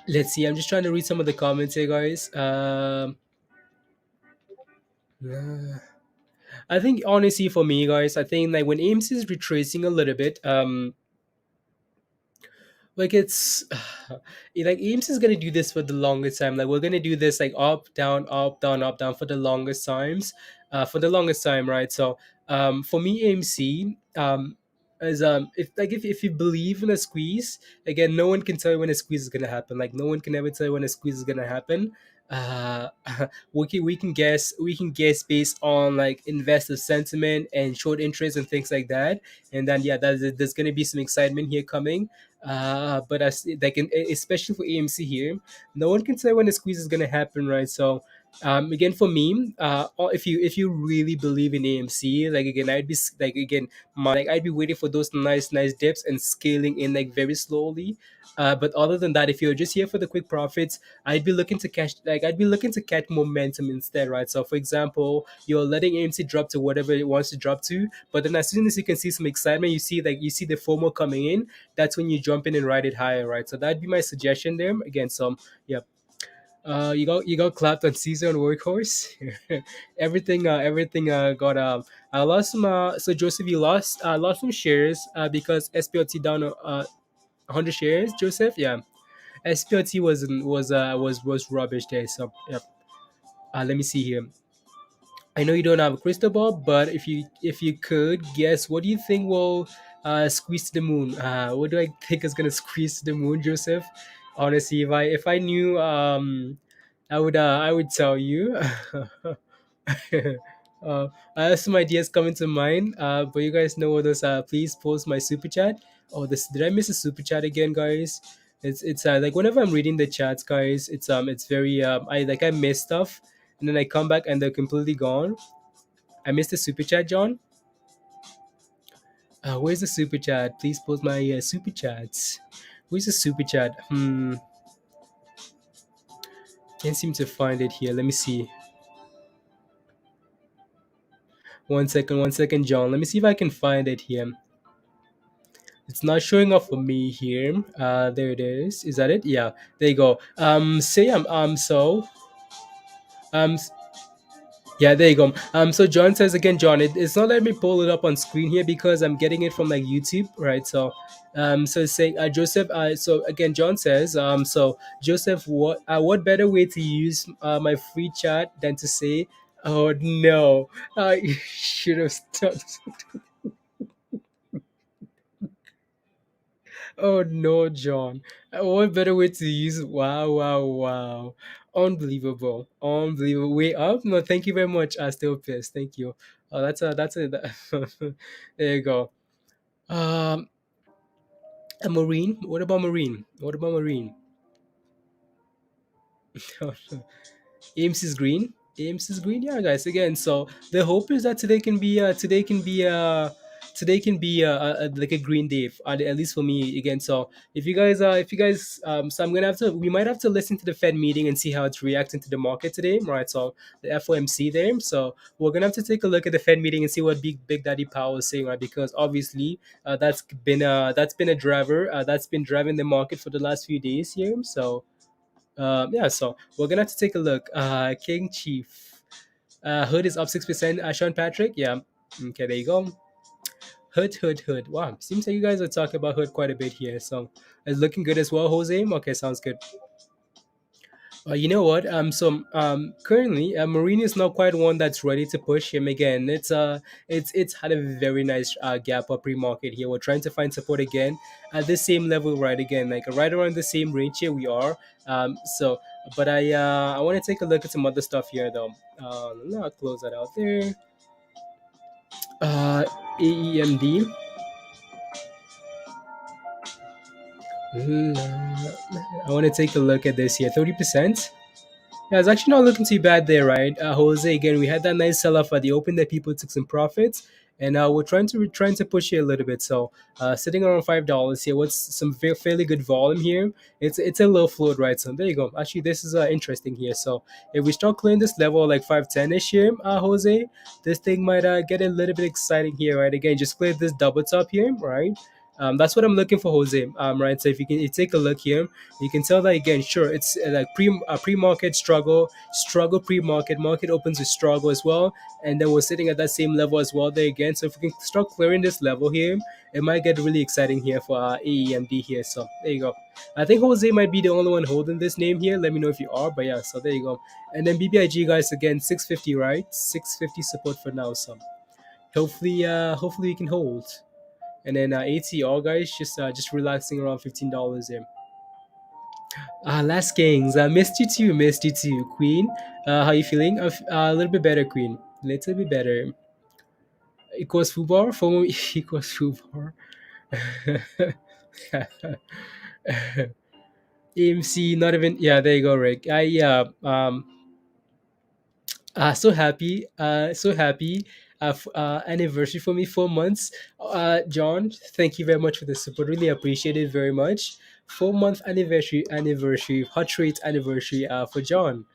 Let's see. I'm just trying to read some of the comments here, guys. Uh, I think honestly for me, guys, I think like when AIMS is retracing a little bit, like it's like Ames is gonna do this for the longest time. Like we're gonna do this like up, down, up, down, up, down for the longest times, for the longest time, right? So for me, AMC is if you believe in a squeeze, again, no one can tell you when a squeeze is gonna happen. Like no one can ever tell you when a squeeze is gonna happen. Uh, we can guess based on like investor sentiment and short interest and things like that. And then yeah, there's gonna be some excitement here coming, but as like especially for AMC here, no one can say when the squeeze is gonna happen, right? So, again for me, if you really believe in AMC, like again, I'd be waiting for those nice dips and scaling in like very slowly. But other than that, if you're just here for the quick profits, I'd be looking to catch momentum instead, right? So for example, you're letting AMC drop to whatever it wants to drop to, but then as soon as you can see some excitement, you see the FOMO coming in, that's when you jump in and ride it higher, right? So that'd be my suggestion there. Again, some yeah. You got clapped on Caesar and Workhorse. Everything got I lost some so Joseph, you lost some shares because SPLT down 100 shares, Joseph. Yeah. SPLT was rubbish there. So yeah. Let me see here. I know you don't have a crystal ball, but if you could guess, what do you think will squeeze to the moon? What do I think is gonna squeeze to the moon, Joseph? Honestly, if I knew, I would tell you. I have some ideas coming to mind, but you guys know what those are. Please post my super chat. Oh, this did I miss a super chat again, guys? It's like whenever I'm reading the chats, guys, it's very I miss stuff, and then I come back and they're completely gone. I missed the super chat, John. Where's the super chat? Please post my super chats. Where's the super chat? Can't seem to find it here. Let me see. One second, John. Let me see if I can find it here. It's not showing up for me here. There it is. Is that it? Yeah. There you go. Um, Yeah, there you go. So John says again, John, it's not letting me pull it up on screen here because I'm getting it from like YouTube, right? So it's saying, Joseph. So again, John says, so Joseph, what better way to use my free chat than to say, oh no, I should have stopped. Oh no, John. What better way to use? Wow, wow, wow. Unbelievable. Unbelievable. Way up? No, thank you very much. I still pissed. Thank you. Oh, that's a there you go. Um a Marine. What about Marine? What about Marine? Ames is green. Ames is green. Yeah, guys. Again, so the hope is that today can be like a green day, at least for me. Again, so so I'm gonna have to. We might have to listen to the Fed meeting and see how it's reacting to the market today, right? So the FOMC there. So we're gonna have to take a look at the Fed meeting and see what Big Daddy Powell is saying, right? Because obviously, that's been a driver that's been driving the market for the last few days here. So yeah, so we're gonna have to take a look. King Chief. Hood is up 6%. Sean Patrick, yeah. Okay, there you go. Hood. Wow, seems like you guys are talking about Hood quite a bit here. So it's looking good as well, Jose. Okay, sounds good. You know what? Currently, Marin is not quite one that's ready to push him again. It's had a very nice gap up pre-market here. We're trying to find support again at the same level, right? Again, like right around the same range here we are. But I want to take a look at some other stuff here though. I'll close that out there. Uh, AEMD. I want to take a look at this here. 30%. Yeah, it's actually not looking too bad there, right? Jose, again, we had that nice sell off at the open that people took some profits. and we're trying to push here a little bit. So sitting around $5 here. What's some fairly good volume here? It's a low float, right? So there you go. Actually, this is interesting here. So if we start clearing this level like 510 ish here, Jose, this thing might get a little bit exciting here, right? Again, just clear this double top here, right? That's what I'm looking for, Jose. Right. So if you take a look here, you can tell that again. Sure, it's like pre-market struggle pre-market, market opens with struggle as well, and then we're sitting at that same level as well there again. So if we can start clearing this level here, it might get really exciting here for AEMD here. So there you go. I think Jose might be the only one holding this name here. Let me know if you are, but yeah. So there you go. And then BBIG guys again 650, right? 650 support for now. So hopefully we can hold. And then ATR guys just relaxing around $15 there. Last Kings, missed you too, Queen. How you feeling? A little bit better, Queen. Little bit better. Equals Fubar, FOMO equals Fubar. AMC, not even. Yeah, there you go, Rick. So happy, so happy. Anniversary for me, 4 months. John, thank you very much for the support. Really appreciate it very much. 4 month anniversary, hot rate anniversary. For John.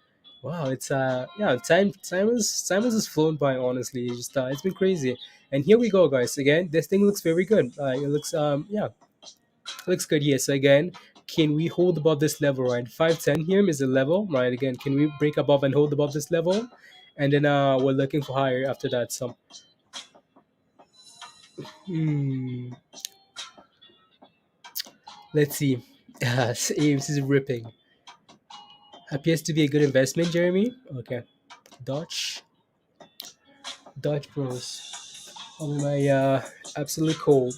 Wow, it's yeah, time has just flown by. Honestly, it's been crazy. And here we go, guys. Again, this thing looks very good. It looks yeah, looks good. Yes, again, can we hold above this level, right? 510 here is the level, right? Again, can we break above and hold above this level? And then we're looking for higher after that. So, hmm, let's see. Ames is ripping. Appears to be a good investment, Jeremy. Okay. Dodge. Dodge Bros. Oh my, absolute cold.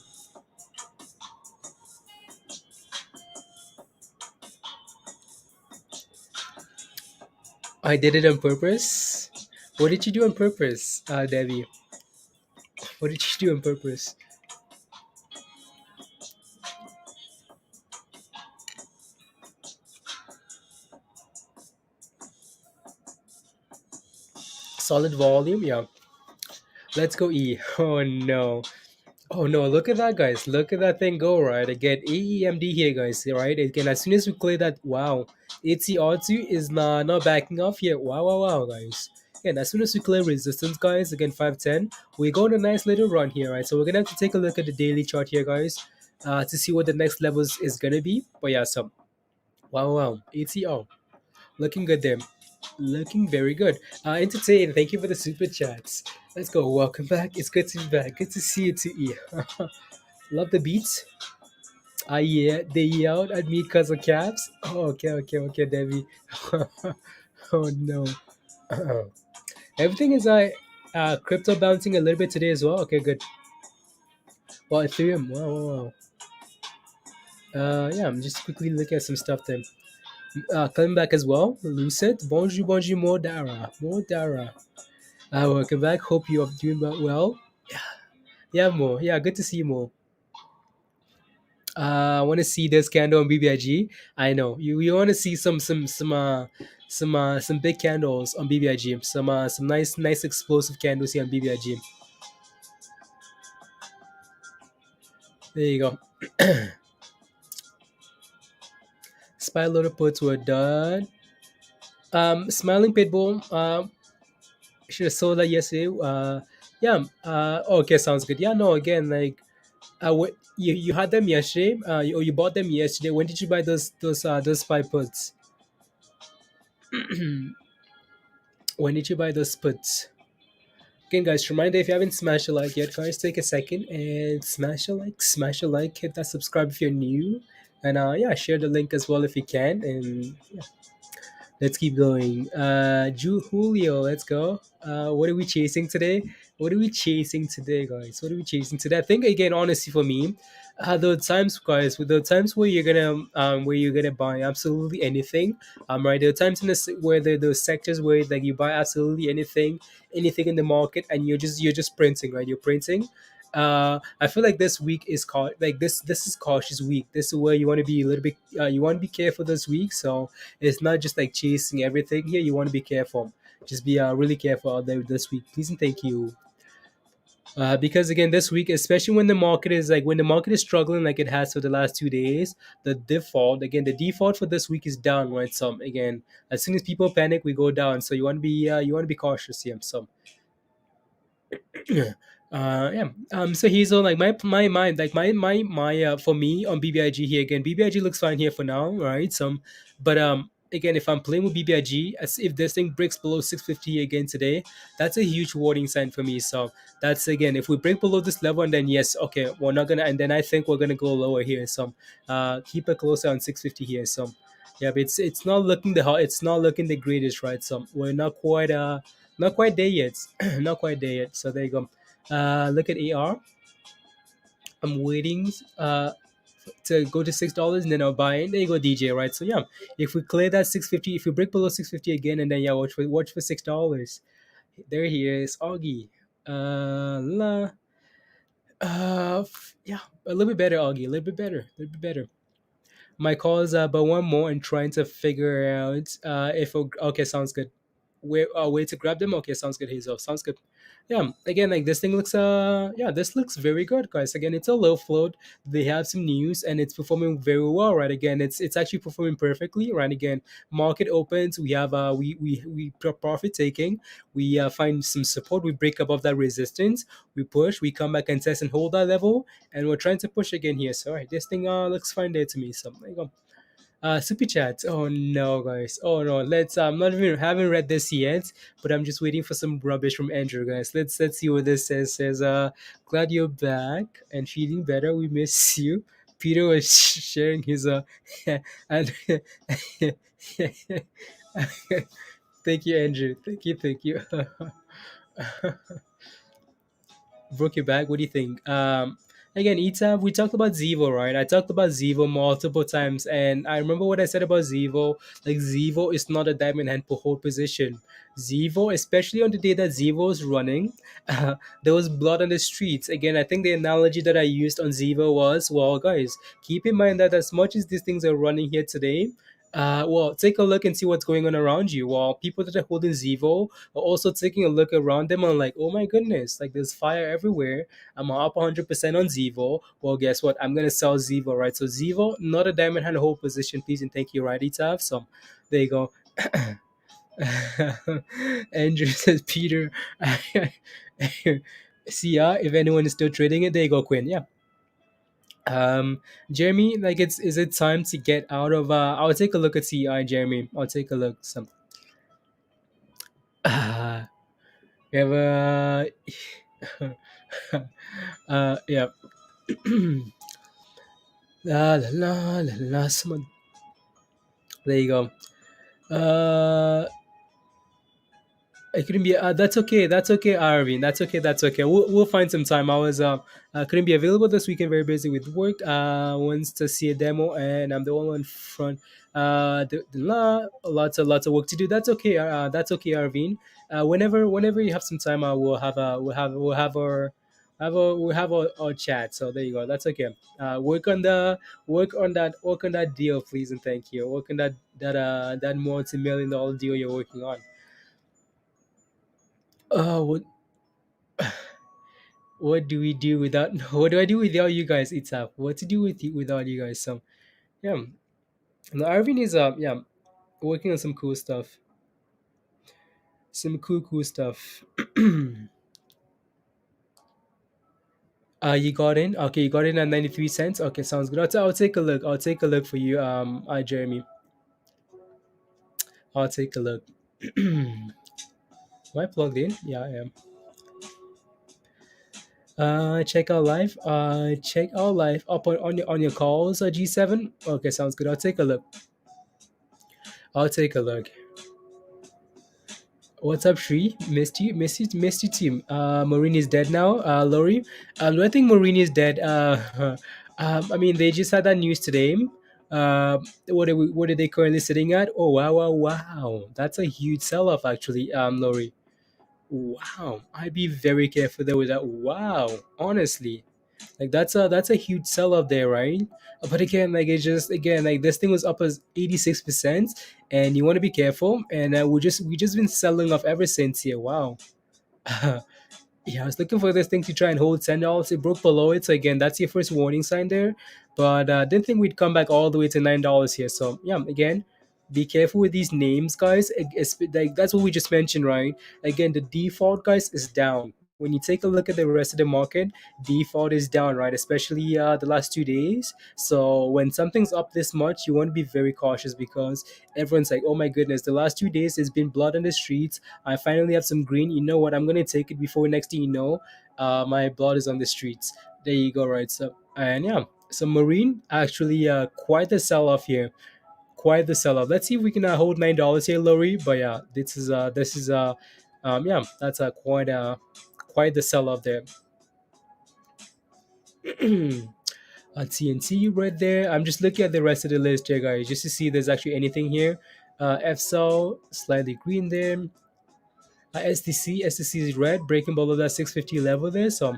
I did it on purpose. What did you do on purpose, Debbie? What did you do on purpose? Solid volume, yeah. Let's go E. Oh no. Oh no, look at that, guys. Look at that thing go, right? Again, AEMD here, guys, right? Again, as soon as we clear that, wow, ATR2 is not backing off yet. Wow, wow, wow, guys. Again, as soon as we clear resistance, guys, again, 510, we go on a nice little run here, right? So we're going to have to take a look at the daily chart here, guys, to see what the next levels is going to be. But yeah, so, wow, wow, ATR. Looking good there. Looking very good. Entertain, thank you for the super chats. Let's go. Welcome back. It's good to be back. Good to see you too. E. Love the beats. Yeah, they yelled at me because of caps. Oh, okay, Debbie. Oh no. Everything is crypto bouncing a little bit today as well. Okay, good. Well, Ethereum. Wow, wow, wow. Yeah, I'm just quickly looking at some stuff there. Coming back as well. Lucid. Bonjour, bonjour, Modara. Modara. Welcome back. Hope you are doing well. Yeah, Mo. Yeah, good to see you, Mo. I want to see this candle on BBIG. I know you want to see some big candles on BBIG. Some nice explosive candles here on BBIG. There you go. Spy loader puts were done. Smiling Pitbull. Should have sold that yesterday. Yeah. Okay, sounds good. Yeah, no. Again, like, you had them yesterday. Or you bought them yesterday. When did you buy those spy puts? When did you buy those puts? Again, guys, reminder if you haven't smashed a like yet, guys, take a second and smash a like, hit that subscribe if you're new, and yeah, share the link as well if you can, and yeah, let's keep going. Julio, let's go. What are we chasing today? What are we chasing today, guys? What are we chasing today? I think again, honestly, for me, the times, guys, with the times where you're gonna buy absolutely anything, right? There are times in this where there are those sectors where like you buy absolutely anything in the market, and you're just printing, right? You're printing. I feel like this week is called like this is cautious week. This is where you want to be a little bit. You want to be careful this week, so it's not just like chasing everything here. You want to be careful. Just be really careful out there this week, please and thank you. Because again, this week, especially when the market is struggling like it has for the last 2 days, the default for this week is down, right? Some again, as soon as people panic, we go down. So you want to be cautious here. So yeah. So he's on like my like my for me on BBIG here again. BBIG looks fine here for now, right? But again, if I'm playing with BBIG, as if this thing breaks below 650 again today, that's a huge warning sign for me. So that's again, if we break below this level, and then yes, okay, we're not gonna, and then I think we're gonna go lower here. So keep it closer on 650 here. So yeah, but it's not looking it's not looking the greatest, right? So we're not quite there yet. Not quite there yet. So there you go. Look at AR. I'm waiting to go to $6 and then I'll buy it. There you go, DJ. Right. So yeah, if we clear that 650, if we break below 650 again, and then yeah, watch for $6. There he is, Augie. La. Yeah, a little bit better, Augie. A little bit better. A little bit better. My call is but one more and trying to figure out if okay, sounds good. Way to grab them. Okay, sounds good, Hazel. Sounds good. Yeah, again, like this thing looks yeah, this looks very good, guys. Again, it's a low float. They have some news and it's performing very well, right? Again, it's actually performing perfectly, right? Again, market opens, we have profit taking, we find some support, we break above that resistance, we push, we come back and test and hold that level, and we're trying to push again here. So alright, this thing looks fine there to me. So there you go. Super chat. Oh no, guys. Oh no. Let's. I'm not even haven't read this yet, but I'm just waiting for some rubbish from Andrew, guys. Let's see what this says. Says, glad you're back and feeling better. We miss you. Peter was sharing his and thank you, Andrew. Thank you. Broke your back. What do you think? Again, ETAB, we talked about Zevo, right? I talked about Zevo multiple times, and I remember what I said about Zevo. Like Zevo is not a diamond hand per hold position. Zevo, especially on the day that Zevo is running, there was blood on the streets. Again, I think the analogy that I used on Zevo was, well, guys, keep in mind that as much as these things are running here today, well, take a look and see what's going on around you. While people that are holding Zevo are also taking a look around them and like, oh my goodness, like there's fire everywhere. I'm up 100% on Zevo. Well, guess what? I'm gonna sell Zevo, right? So Zevo, not a diamond hand hold position, please and thank you, right, Etav? So there you go. Andrew says, Peter. See ya. If anyone is still trading it, there you go, Quinn. Yeah. Jeremy, like is it time to get out of I'll take a look at CI, Jeremy. I'll take a look some we have yeah. La la la la la someone, there you go. It couldn't be. That's okay. That's okay, Arvin. That's okay. That's okay. We'll find some time. I was couldn't be available this weekend. Very busy with work. Wants to see a demo, and I'm the only one in front. Lots of work to do. That's okay. That's okay, Arvin. Whenever you have some time, we'll have our chat. So there you go. That's okay. Work on that deal, please and thank you. Work on that multi-million-dollar deal you're working on. What do we do without what do I do without you guys? It's up. What to do with you without you guys? So yeah, and Arvin is yeah, working on some cool stuff, some cool stuff. You got in. Okay, you got in at 93 cents. Okay, sounds good. I'll take a look. I'll take a look for you. Jeremy. I'll take a look. Am I plugged in? Yeah, I am. Check out live. Check out live up on your calls. G7. Okay, sounds good. I'll take a look. I'll take a look. What's up, Shri? Missed you, team. Marin is dead now. Lori, do I think Marin is dead? I mean, they just had that news today. What are they currently sitting at? Oh wow, wow, wow! That's a huge sell-off, actually. Lori. Wow, I'd be very careful there with that. Wow, honestly, like that's a huge sell off there, right? But again, like it's just again like this thing was up as 86%, and you want to be careful. And we just been selling off ever since here. Wow, Yeah, I was looking for this thing to try and hold $10. It broke below it, so again, that's your first warning sign there. But didn't think we'd come back all the way to $9 here. So yeah, again, be careful with these names, guys. Like that's what we just mentioned, right? Again, the default, guys, is down. When you take a look at the rest of the market, default is down, right? Especially the last 2 days. So when something's up this much, you want to be very cautious because everyone's like, "Oh my goodness, the last 2 days there's been blood on the streets. I finally have some green. You know what? I'm gonna take it before next thing you know, my blood is on the streets." There you go, right? So and yeah, so Marine actually quite the sell off here, quite the sell off. Let's see if we can hold $9 here, Lori. But yeah, yeah, that's quite the sell off there. TNT right there. I'm just looking at the rest of the list here, guys, just to see if there's actually anything here. FSL slightly green there. STC is red, breaking below that 650 level there. So,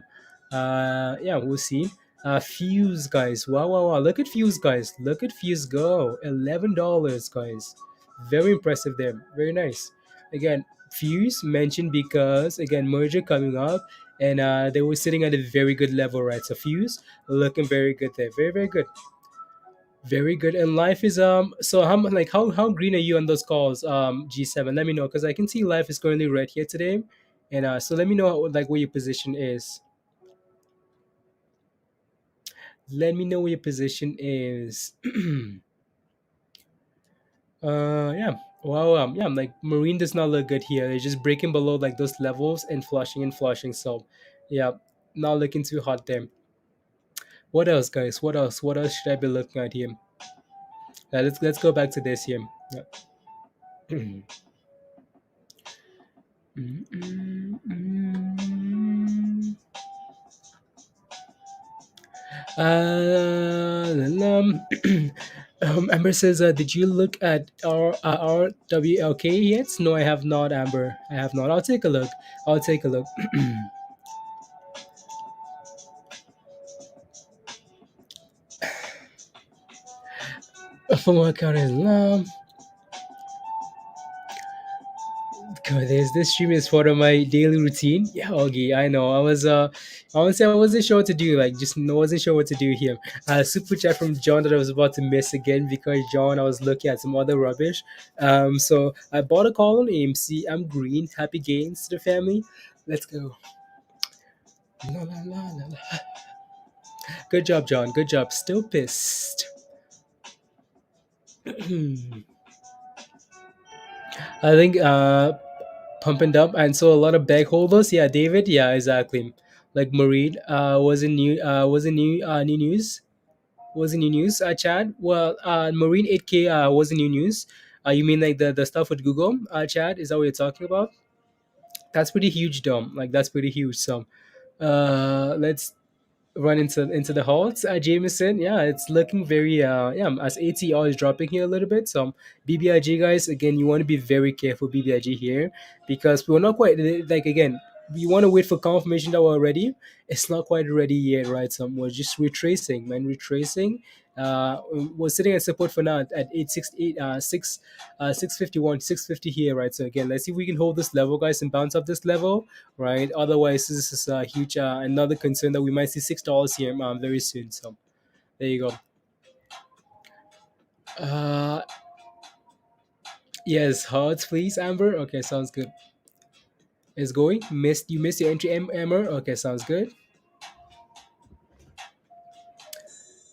yeah, we'll see. Fuse, guys. Wow, wow, wow. Look at Fuse, guys. Look at Fuse go. $11, guys. Very impressive there. Very nice. Again, Fuse mentioned because, again, merger coming up and they were sitting at a very good level, right? So, Fuse looking very good there. Very, very good. Very good. And life is so how green are you on those calls, G7? Let me know because I can see life is currently red here today. And so let me know like where your position is. Let me know where your position is. Yeah. Wow, yeah, like Marine does not look good here. They're just breaking below like those levels and flushing and flushing. So yeah, not looking too hot there. What else, guys? What else? What else should I be looking at here? Let's go back to this here. Yeah. Mm, mm, mm. Um, Amber says, "Did you look at our WLK yet?" No, I have not, Amber. I have not. I'll take a look. I'll take a look. From what account is God, this stream is part of my daily routine. Yeah, okay, I know. Honestly, I wasn't sure what to do. Like, just wasn't sure what to do here. Super chat from John that I was about to miss again because John, I was looking at some other rubbish. So I bought a call on AMC. I'm green. Happy gains to the family. Let's go. La, la, la, la, la. Good job, John. Good job. Still pissed. I think pump and dump, and so a lot of bag holders. Yeah, David. Yeah, exactly. Like Marie was in new news. Was in new news. Chad. Well, Marine 8K was in new news. You mean like the stuff with Google? Chad, is that what you're talking about? That's pretty huge, Dom. Like that's pretty huge. So, let's run into the halts. Jameson, yeah, it's looking very yeah, as ATR is dropping here a little bit. So BBIG guys, again, you want to be very careful BBIG here because we're not quite like again. We want to wait for confirmation that we're ready. It's not quite ready yet, right? So we're just retracing, man, retracing. We're sitting at support for now at 868 651 650 here, right? So again, let's see if we can hold this level, guys, and bounce up this level, right? Otherwise, this is a huge another concern that we might see $6 here very soon. So there you go. Uh, yes, hearts, please, Amber. Okay, sounds good. It's going. Missed you missed your entry, Amber. Okay, sounds good.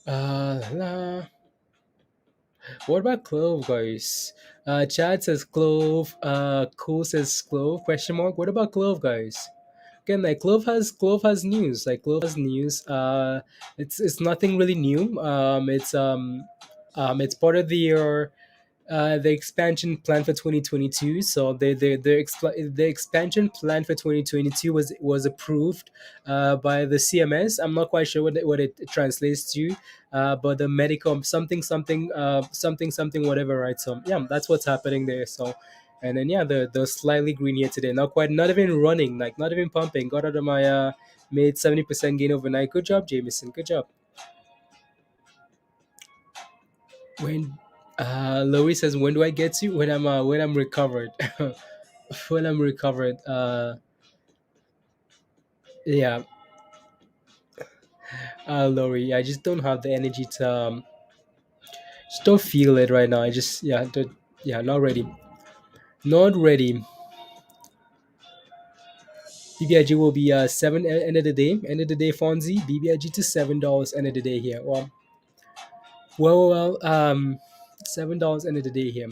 La. What about clove, guys? Chad says clove. Cool says clove. Question mark. What about clove, guys? Again, like clove has news. Like clove has news. It's nothing really new. It's part of the expansion plan for 2022. So the expansion plan for 2022 was approved by the CMS. I'm not quite sure what it translates to, but the medical something whatever, right? So yeah, that's what's happening there. So. And then yeah, the slightly green here today. Not even running, like not even pumping. Got out of my made 70% gain overnight. Good job, Jameson. Good job. When Louis says, "When do I get to?" When I'm recovered. When I'm recovered. Yeah, Lori, I just don't have the energy to just don't feel it right now. I just yeah, not ready. Not ready. BBIG will be 7 end of the day. End of the day, Fonzie. BBIG to $7 end of the day here. Well, $7 end of the day here.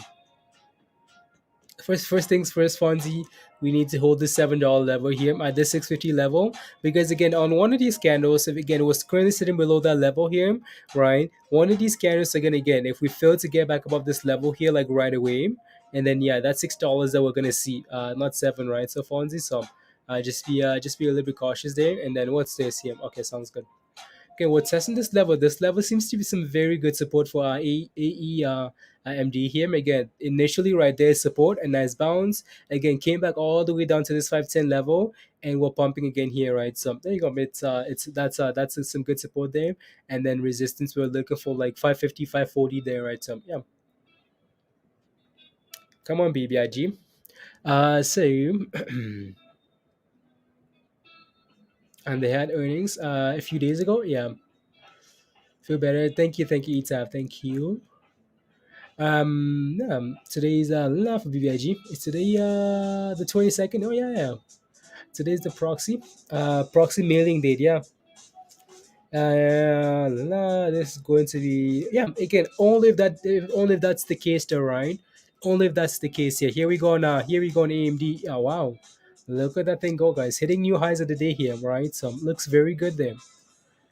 First things first, Fonzie. We need to hold the $7 level here at the 650 level, because again on one of these candles, if again it was currently sitting below that level here, right? One of these candles again, if we fail to get back above this level here like right away, and then yeah, that's $6 that we're gonna see, not seven, right? So Fonzie, so just be a little bit cautious there. And then what's this here? Okay, sounds good. Okay, we're testing this level. This level seems to be some very good support for our AEMD here. Again, initially right there, support, a nice bounce. Again, came back all the way down to this 510 level, and we're pumping again here, right? So there you go. It's that's some good support there, and then resistance we're looking for like 550, 540 there, right? So yeah, come on, BBIG. So and they had earnings a few days ago. Yeah, feel better. Thank you, Etaf. Thank you. Today's not for BBIG. It's today the 22nd. Oh yeah, yeah. Today's the proxy mailing date. Yeah. This is going to be yeah. Again, only if that's the case, though, right? Only if that's the case. Yeah. Here we go now. Here we go on AMD. Oh wow. Look at that thing go, guys. Hitting new highs of the day here, right? So looks very good there.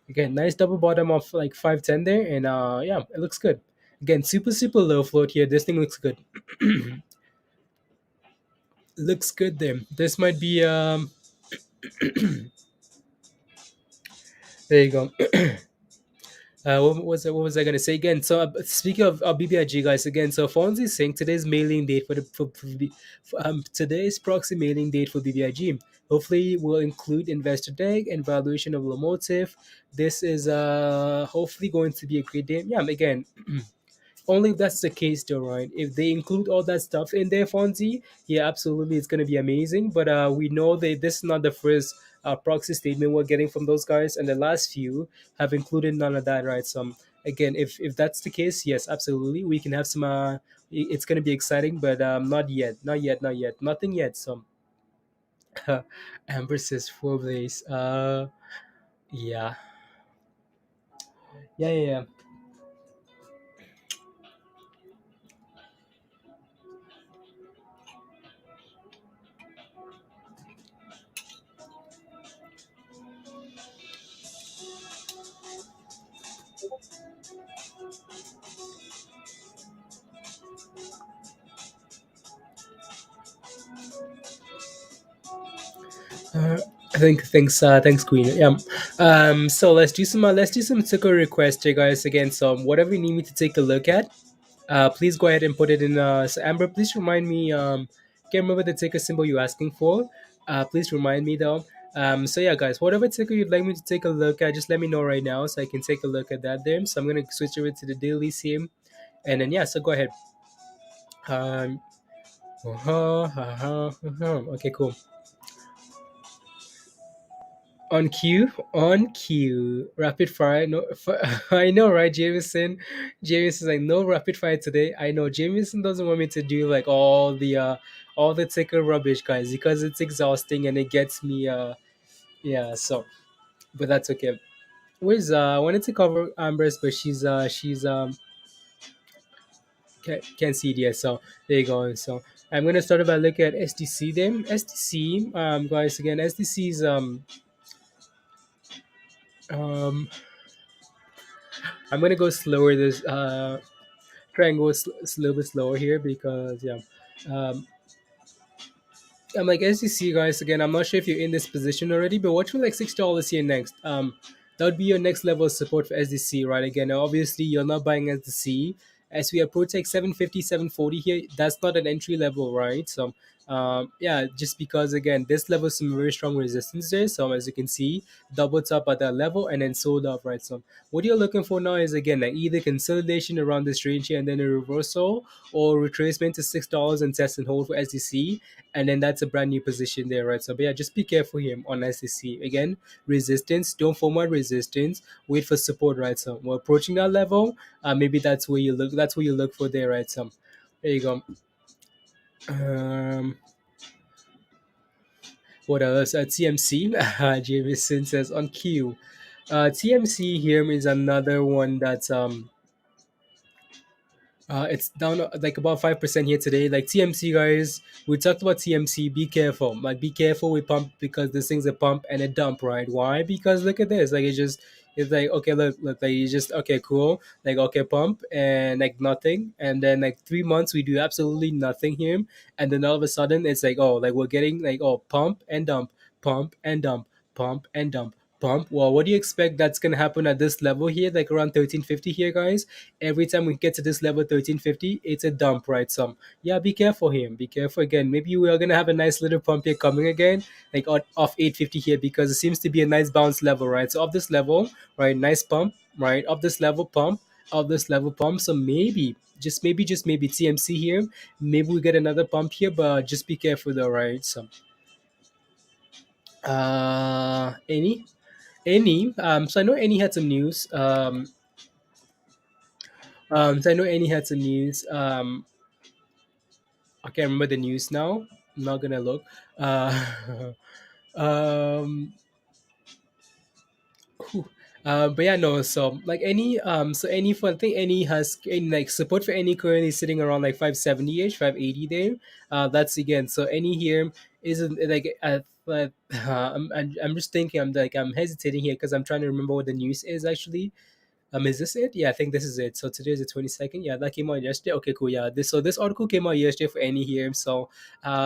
Again, nice double bottom of like 510 there, and yeah, it looks good. Again, super low float here. This thing looks good. Looks good there. This might be there you go. What was I gonna say again? So speaking of BBIG guys again, so Fonzie is saying today's mailing date for today's proxy mailing date for BBIG. Hopefully will include investor deck and valuation of Lomotive. This is hopefully going to be a great day. Yeah, again, only if that's the case, though, right? If they include all that stuff in there, Fonzie, yeah, absolutely, it's gonna be amazing. But we know that this is not the first proxy statement we're getting from those guys, and the last few have included none of that, right? So again, if that's the case, yes, absolutely, we can have some. It's gonna be exciting, but not yet, nothing yet. So Amber says 4 days. Yeah, yeah. Uh, I think thanks Queen. Yeah. So let's do some ticker requests here, guys. Again, so whatever you need me to take a look at, please go ahead and put it in. So Amber, please remind me. Can't remember the ticker symbol you're asking for. Please remind me though. So yeah, guys, whatever ticker you'd like me to take a look at, just let me know right now so I can take a look at that there. So I'm gonna switch over to the daily sim, and then yeah, so go ahead. Um, okay, cool. On cue, rapid fire. No, I know, right, Jameson? Jameson's like no rapid fire today. I know Jameson doesn't want me to do like all the ticker rubbish, guys, because it's exhausting and it gets me. Yeah. So, but that's okay. Where's I wanted to cover Amber's, but she's can't see it yet. So there you go. So I'm gonna start by looking at SDC then. SDC, guys, again, SDC's um I'm gonna go slower this try and go a little bit slower here because yeah. Um, I'm like SEC guys again. I'm not sure if you're in this position already, but watch for like $6 here next. That would be your next level of support for SDC, right? Again, obviously you're not buying SDC. As we approach like 750, 740 here, that's not an entry level, right? So Yeah, just because again this level is some very strong resistance there. So as you can see, doubled up at that level and then sold off, right? So what you're looking for now is again like either consolidation around this range here and then a reversal, or retracement to $6 and test and hold for SDC, and then that's a brand new position there, right? So but yeah, just be careful here on SDC. Again, resistance, don't format resistance, wait for support, right? So we're approaching that level. Maybe that's where you look. That's where you look for there, right? So there you go. Um, what else? TMC. Jameson says on Q. TMC here is another one that's it's down like about 5% here today. Like TMC guys, we talked about TMC. Be careful, like be careful with pump because this thing's a pump and a dump, right? Why? Because look at this. Like it's like okay, look, like you just okay, cool. Like okay, pump and like nothing, and then like 3 months we do absolutely nothing here, and then all of a sudden it's like oh, like we're getting like oh, pump and dump, pump and dump, pump and dump. Pump. Well, what do you expect that's gonna happen at this level here, like around 1350 here, guys? Every time we get to this level 1350, it's a dump, right? So yeah, be careful here. Be careful again. Maybe we are gonna have a nice little pump here coming again, like off 850 here, because it seems to be a nice bounce level, right? So off this level, right, nice pump, right? Off this level pump, off this level pump. So maybe, just maybe TMC here. Maybe we get another pump here, but just be careful though, right? So any so I know any had some news. So I know any had some news. I can't remember the news now. I'm not gonna look. Um, whew. But yeah, no. So like any so any for I think any has any like support for any currently sitting around like 570 ish, 580 there. That's again. So any here isn't like I'm just thinking. I'm hesitating here because I'm trying to remember what the news is actually. Is this it? Yeah, I think this is it. So today is the 22nd. Yeah, that came out yesterday. Okay, cool. Yeah, this article came out yesterday for any here. So,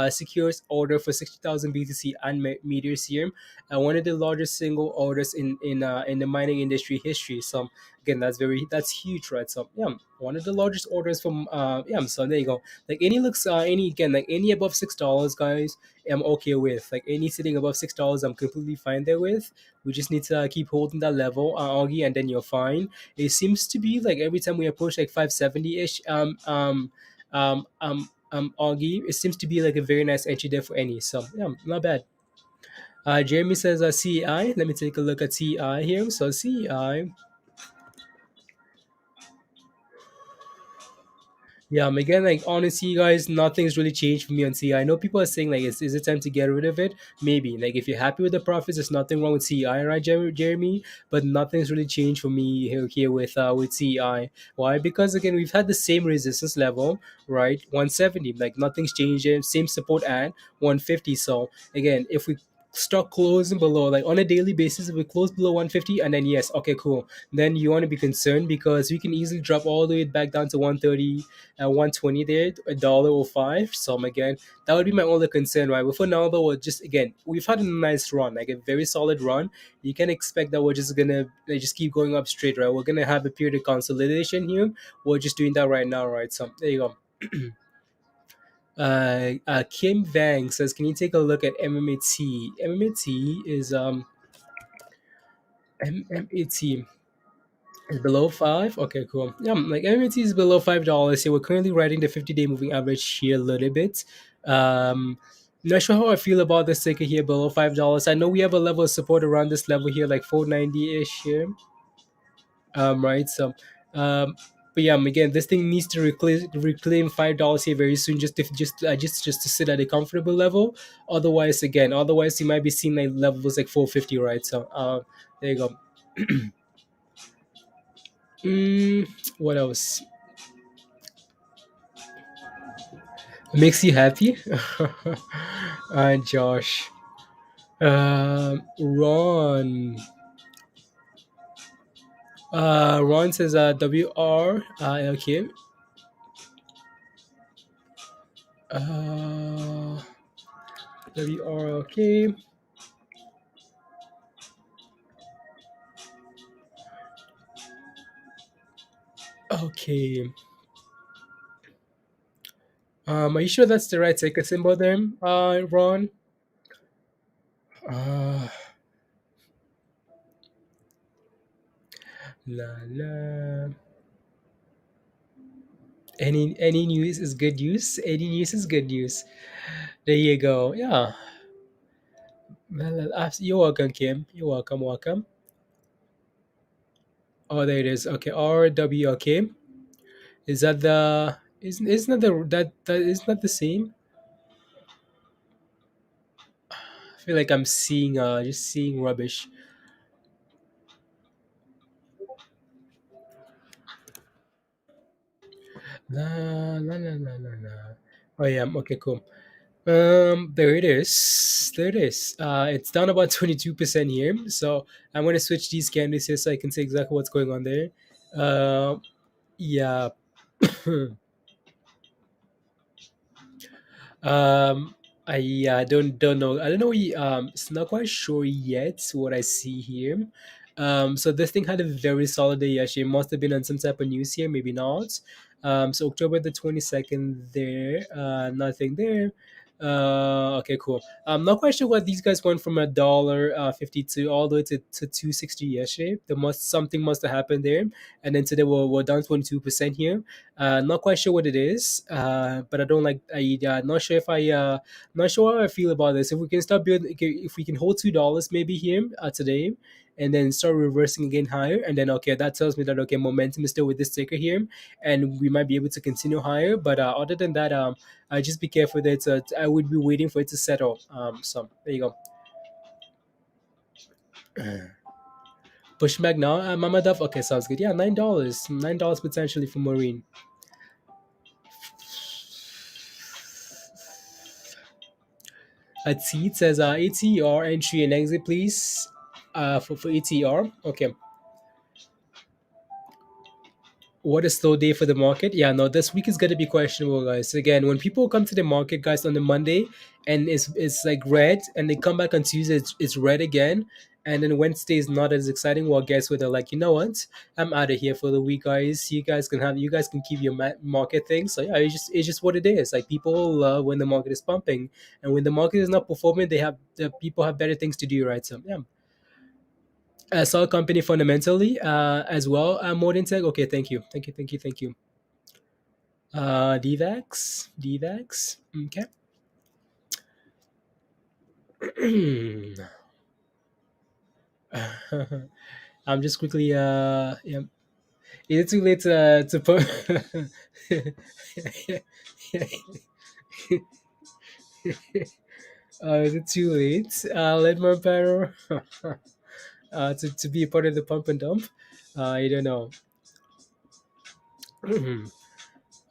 secures order for 60,000 BTC and meters here, one of the largest single orders in the mining industry history. So again, that's huge, right? So yeah, one of the largest orders from yeah. So there you go. Like any looks any again like any above $6, guys. I'm okay with like any sitting above $6. I'm completely fine there with. We just need to keep holding that level, Augie, and then you're fine. It seems to be like every time we approach like 570 ish, Augie, it seems to be like a very nice entry there for any. So yeah, not bad. Jeremy says CEI. Let me take a look at CEI here. So CEI. Yeah, again, like honestly, guys, nothing's really changed for me on CI. I know people are saying like, is it time to get rid of it? Maybe. Like, if you're happy with the profits, there's nothing wrong with CI, right, Jeremy? But nothing's really changed for me here with CI. Why? Because again, we've had the same resistance level, right? 170. Like nothing's changed. Same support at 150. So again, if we stock closing below like on a daily basis if we close below 150 and then yes okay cool then you want to be concerned because we can easily drop all the way back down to 130 at 120 there, $1.05. So again, that would be my only concern, right? But for now, though, we're just again, we've had a nice run, like a very solid run. You can expect that we're just gonna like, just keep going up straight, right? We're gonna have a period of consolidation here. We're just doing that right now, right? So there you go. Kim Vang says, "Can you take a look at MMAT? MMAT is MMAT. It's below five. Okay, cool. Yeah, like MMT is below $5. So we're currently riding the 50-day moving average here a little bit. Not sure how I feel about this ticker here below $5. I know we have a level of support around this level here, like 490 ish here. Right. So, um, but yeah, again, this thing needs to reclaim $5 here very soon, just to sit at a comfortable level. Otherwise, you might be seeing like levels like 450, right? So, there you go. What else makes you happy? Josh. Ron. Ron says WR. Okay. Uh, WR. Okay. Okay. Are you sure that's the right ticker symbol there, Ron? Uh, la la. Any news is good news. Any news is good news. There you go. Yeah. Well, you're welcome, Kim. You're welcome. Welcome. Oh, there it is. Okay. RW. Okay. Is that the? Isn't that the that isn't that the same? I feel like I'm seeing just seeing rubbish. La la la la la la. Oh yeah. Okay. Cool. There it is. There it is. It's down about 22% here. So I'm gonna switch these candles here so I can see exactly what's going on there. Yeah. Um, I don't know. I don't know. It's not quite sure yet what I see here. So this thing had a very solid day yesterday. It must have been on some type of news here, maybe not. So October the 22nd there, nothing there. Okay, cool. I'm not quite sure what these guys went from a dollar 52 all the way to 260 yesterday. The must something must have happened there, and then today we're down 22% here. Not quite sure what it is, but I don't like. Not sure if not sure how I feel about this. If we can start building, if we can hold $2 maybe here today, and then start reversing again higher, and then okay, that tells me that okay, momentum is still with this ticker here, and we might be able to continue higher. But other than that, I just be careful that I would be waiting for it to settle. So there you go. Push back now, Mama Duff. Okay, sounds good. Yeah, $9 potentially for Marin. Let's see. It says ATR entry and exit, please. For ATR. Okay. What a slow day for the market. Yeah, no, this week is gonna be questionable, guys. Again, when people come to the market, guys, on the Monday, and it's like red, and they come back on Tuesday, it's red again, and then Wednesday is not as exciting. Well, guess what? They're like, you know what? I'm out of here for the week, guys. You guys can keep your market thing. So yeah, it's just what it is. Like people love when the market is pumping, and when the market is not performing, the people have better things to do, right? So yeah, solid company fundamentally as well. More than tech. Okay, thank you. DVAX. Okay. I'm just quickly. Yeah. Is it too late to put? Is it too late? Let more better to be a part of the pump and dump. I don't know.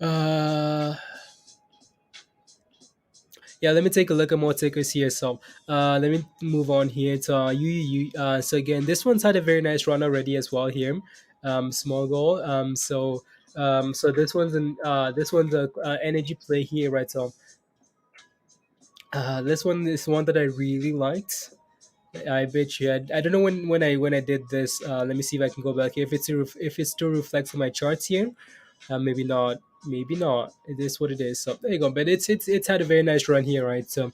uh, yeah, let me take a look at more tickers here. So let me move on here to so again, this one's had a very nice run already as well here. Small goal. So this one's a energy play here, right? So this one is one that I really liked. I bet you. I don't know when I did this. Let me see if I can go back here. If it still reflects in my charts here, maybe not. Maybe not. It is what it is. So there you go. But it's had a very nice run here, right? So,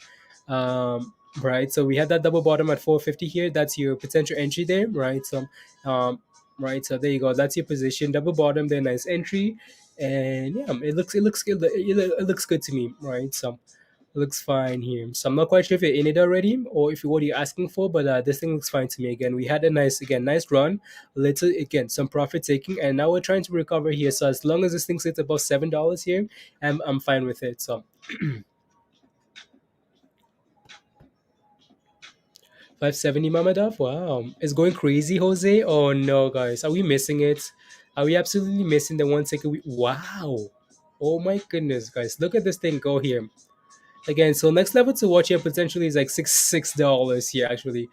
right. So we had that double bottom at 450 here. That's your potential entry there, right? So, um, right. So there you go. That's your position. Double bottom there, nice entry, and yeah, it looks good. It looks good to me, right? So looks fine here. So I'm not quite sure if you're in it already or if what you're asking for, but this thing looks fine to me. Again, we had a nice run, little again some profit taking, and now we're trying to recover here. So as long as this thing sits above $7 here, I'm fine with it. So 570 Mamadov, wow, it's going crazy, Jose. Oh no, guys, are we missing it? Are we absolutely missing the one second? Wow, oh my goodness, guys, look at this thing go here. Again, so next level to watch here potentially is like $6 here actually.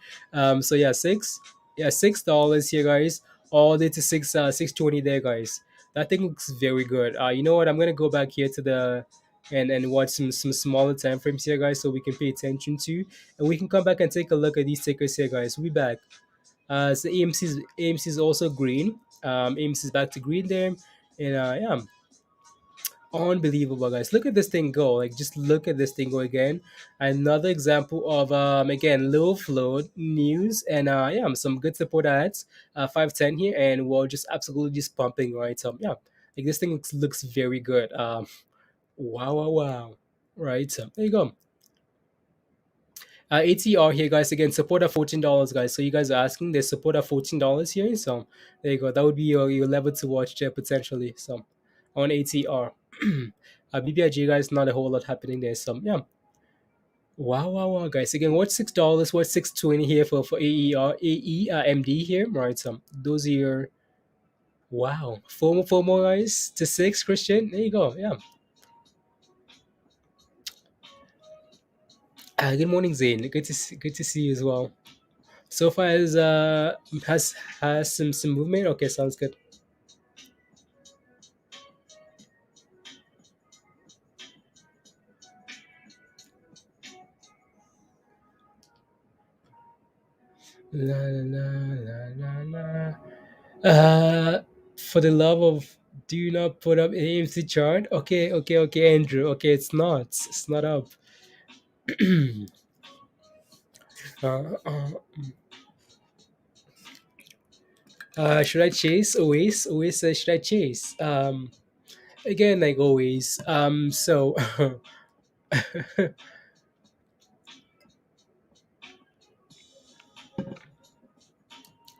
So yeah, $6 here, guys, all the way to 620 there, guys. That thing looks very good. You know what, I'm gonna go back here to the and watch some smaller time frames here, guys, so we can pay attention to, and we can come back and take a look at these tickers here, guys. We'll be back. So AMC is also green. AMC is back to green there, and yeah, Unbelievable, guys. Look at this thing go. Like, just look at this thing go again. Another example of, again, low float news and, yeah, some good support ads, 510 here, and we're just absolutely just pumping, right? So, yeah, like this thing looks very good. Wow, wow, wow. Right. So, there you go. ATR here, guys. Again, support at $14, guys. So you guys are asking, they support at $14 here. So there you go. That would be your level to watch there potentially. So on ATR, BBIG, guys, not a whole lot happening there. So yeah, wow, wow, wow, guys. Again, what's $6? What's 620 here for AER AEMD here? Right. So those are your, wow, four more guys to six. Christian, there you go. Yeah. Good morning, Zane. Good to see you as well. So far as has some movement. Okay, sounds good. La la la la la. For the love of, do not put up AMC chart. Okay, okay, okay, Andrew. Okay, it's not. It's not up. uh, uh, should I chase? Always says, should I chase? Again, like always. So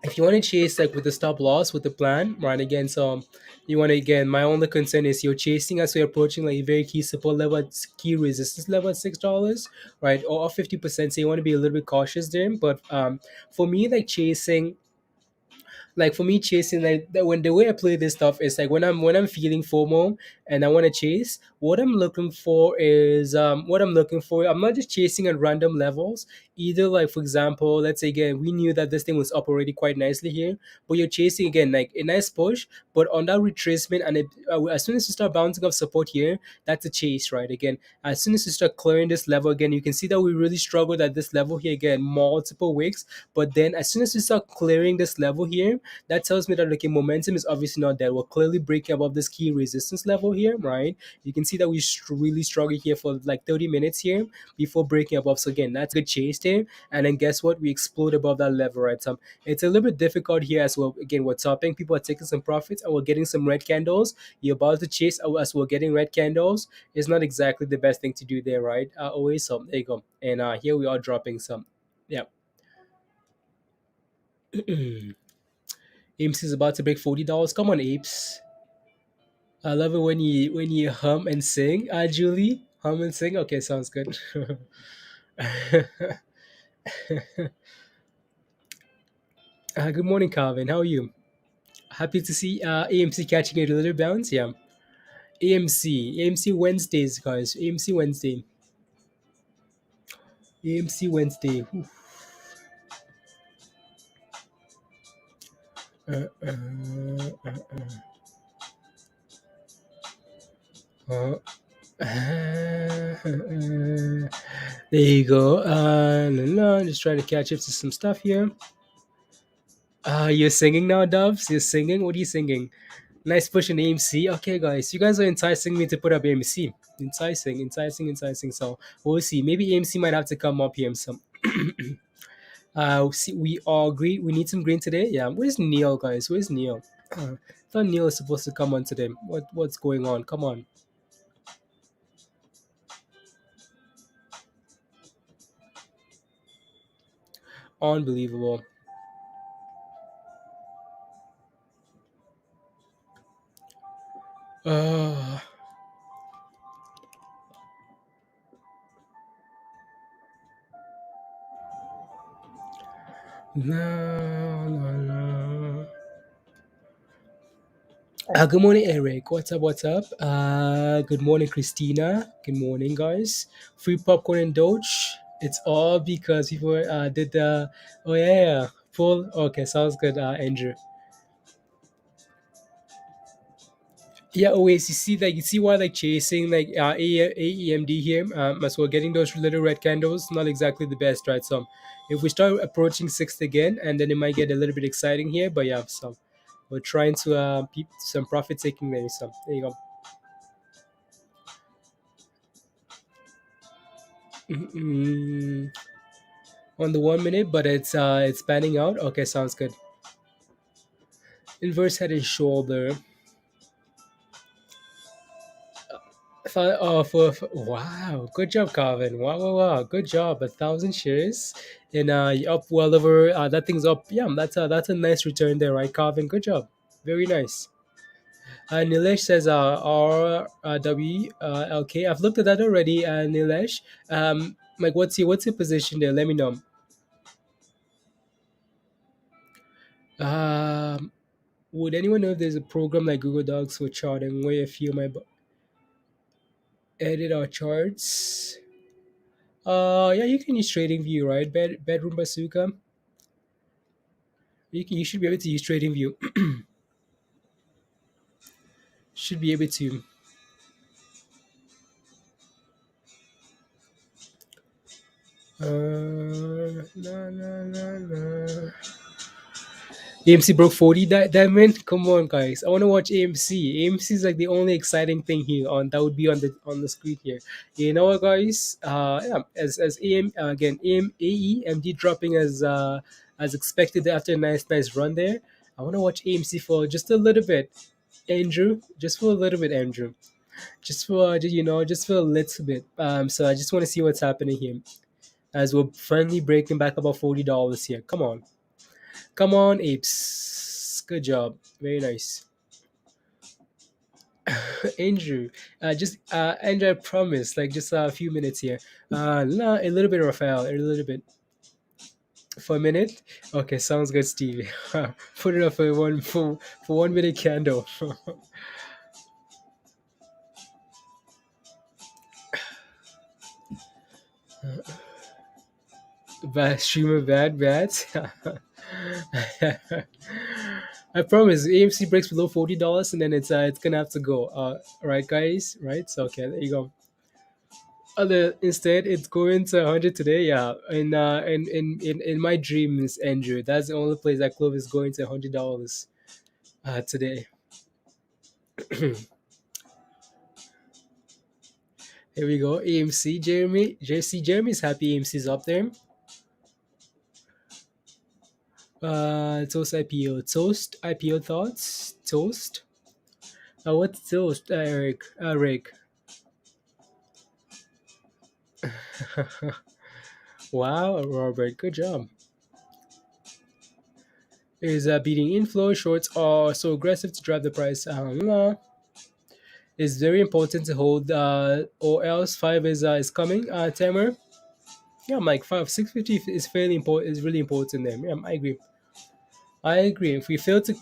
if you want to chase like with the stop loss with the plan, right? Again, so you want to, again, my only concern is you're chasing as we're approaching like a very key support level, key resistance level at $6, right? Or 50%. So you want to be a little bit cautious there. But for me, like chasing, like for me chasing, like when the way I play this stuff is like when I'm feeling FOMO and I want to chase, what I'm looking for is, I'm not just chasing at random levels either. Like for example, let's say again, we knew that this thing was up already quite nicely here, but you're chasing again like a nice push, but on that retracement, and as soon as you start bouncing off support here, that's a chase, right? Again, as soon as you start clearing this level again, you can see that we really struggled at this level here again, multiple weeks. But then as soon as we start clearing this level here, that tells me that okay, momentum is obviously not there. We're clearly breaking above this key resistance level here, right? You can see that we really struggle here for like 30 minutes here before breaking above. So again, that's a good chase there. And then guess what? We explode above that level, right? So it's a little bit difficult here as well. Again, we're topping, people are taking some profits, and we're getting some red candles. You're about to chase as we're getting red candles. It's not exactly the best thing to do there, right? Always. So there you go. And here we are dropping some. Yeah. Apes is about to break $40. Come on, Apes. I love it when you hum and sing. Julie, hum and sing. Okay, sounds good. Good morning, Calvin. How are you? Happy to see AMC catching a little bounce. Yeah, AMC Wednesdays, guys. AMC Wednesday. AMC Wednesday. Whew. Uh, uh, uh, uh, there you go. Just trying to catch up to some stuff here. You're singing now, Dubs? You're singing? What are you singing? Nice push in AMC. Okay, guys, you guys are enticing me to put up AMC. Enticing, enticing, enticing. So we'll see. Maybe AMC might have to come up here. Some. See, we all agree. We need some green today. Yeah. Where's Neil, guys? Where's Neil? I thought Neil is supposed to come on today. What's going on? Come on. Unbelievable. Uh, no, no, no. Good morning, Eric. What's up? What's up? Good morning, Christina. Good morning, guys. Free popcorn and Doge. It's all because people did the. Oh yeah, full. Okay, sounds good, Andrew. Yeah, always you see like you see why like chasing like AEMD here, as well getting those little red candles, not exactly the best, right? So if we start approaching sixth again, and then it might get a little bit exciting here, but yeah, so we're trying to some profit taking there. So there you go. Mm, on the 1 minute, but it's panning out. Okay, sounds good. Inverse head and shoulder. Wow, good job, Calvin. Wow, wow, wow, good job. 1,000 shares, and you're up well over. That thing's up. Yeah, that's a nice return there, right, Calvin? Good job. Very nice. Nilesh says RWLK. I've looked at that already. Nilesh, like what's your position there? Let me know. Um, would anyone know if there's a program like Google Docs for charting where a few might edit our charts? Yeah, you can use TradingView, right? Bedroom Bazooka. You should be able to use TradingView. Should be able to. Na, na, na, na. AMC broke 40 diamond. Come on, guys. I want to watch AMC. AMC is like the only exciting thing here on that would be on the screen here. You know what, guys? Yeah, as AM again, AEMD dropping as expected after a nice run there. I want to watch AMC for just a little bit, Andrew. Just for a little bit, Andrew. Just for just for a little bit. So I just want to see what's happening here as we're finally breaking back about $40 here. Come on, apes. Good job. Very nice. Andrew, Andrew, I promise, like just a few minutes here. Nah, a little bit, Raphael, a little bit for a minute. Okay, sounds good, Stevie. Put it up for 1 minute candle. Bad streamer, bad. I promise. AMC breaks below $40, and then it's gonna have to go. Right, guys. Right. So okay, there you go. Instead, it's going to 100 today. Yeah, in my dreams, Andrew, that's the only place that club is going to $100 today. Here we go. AMC, Jeremy, JC, Jeremy's happy. AMC's up there. Toast IPO, toast IPO thoughts, toast. What's toast, Eric? Rick. Wow, Robert, good job. Is beating inflow shorts are so aggressive to drive the price. It's very important to hold or else five is coming. Timer. Yeah, I'm like 650 is fairly important. Is really important there. Yeah, I agree. I agree. If we fail to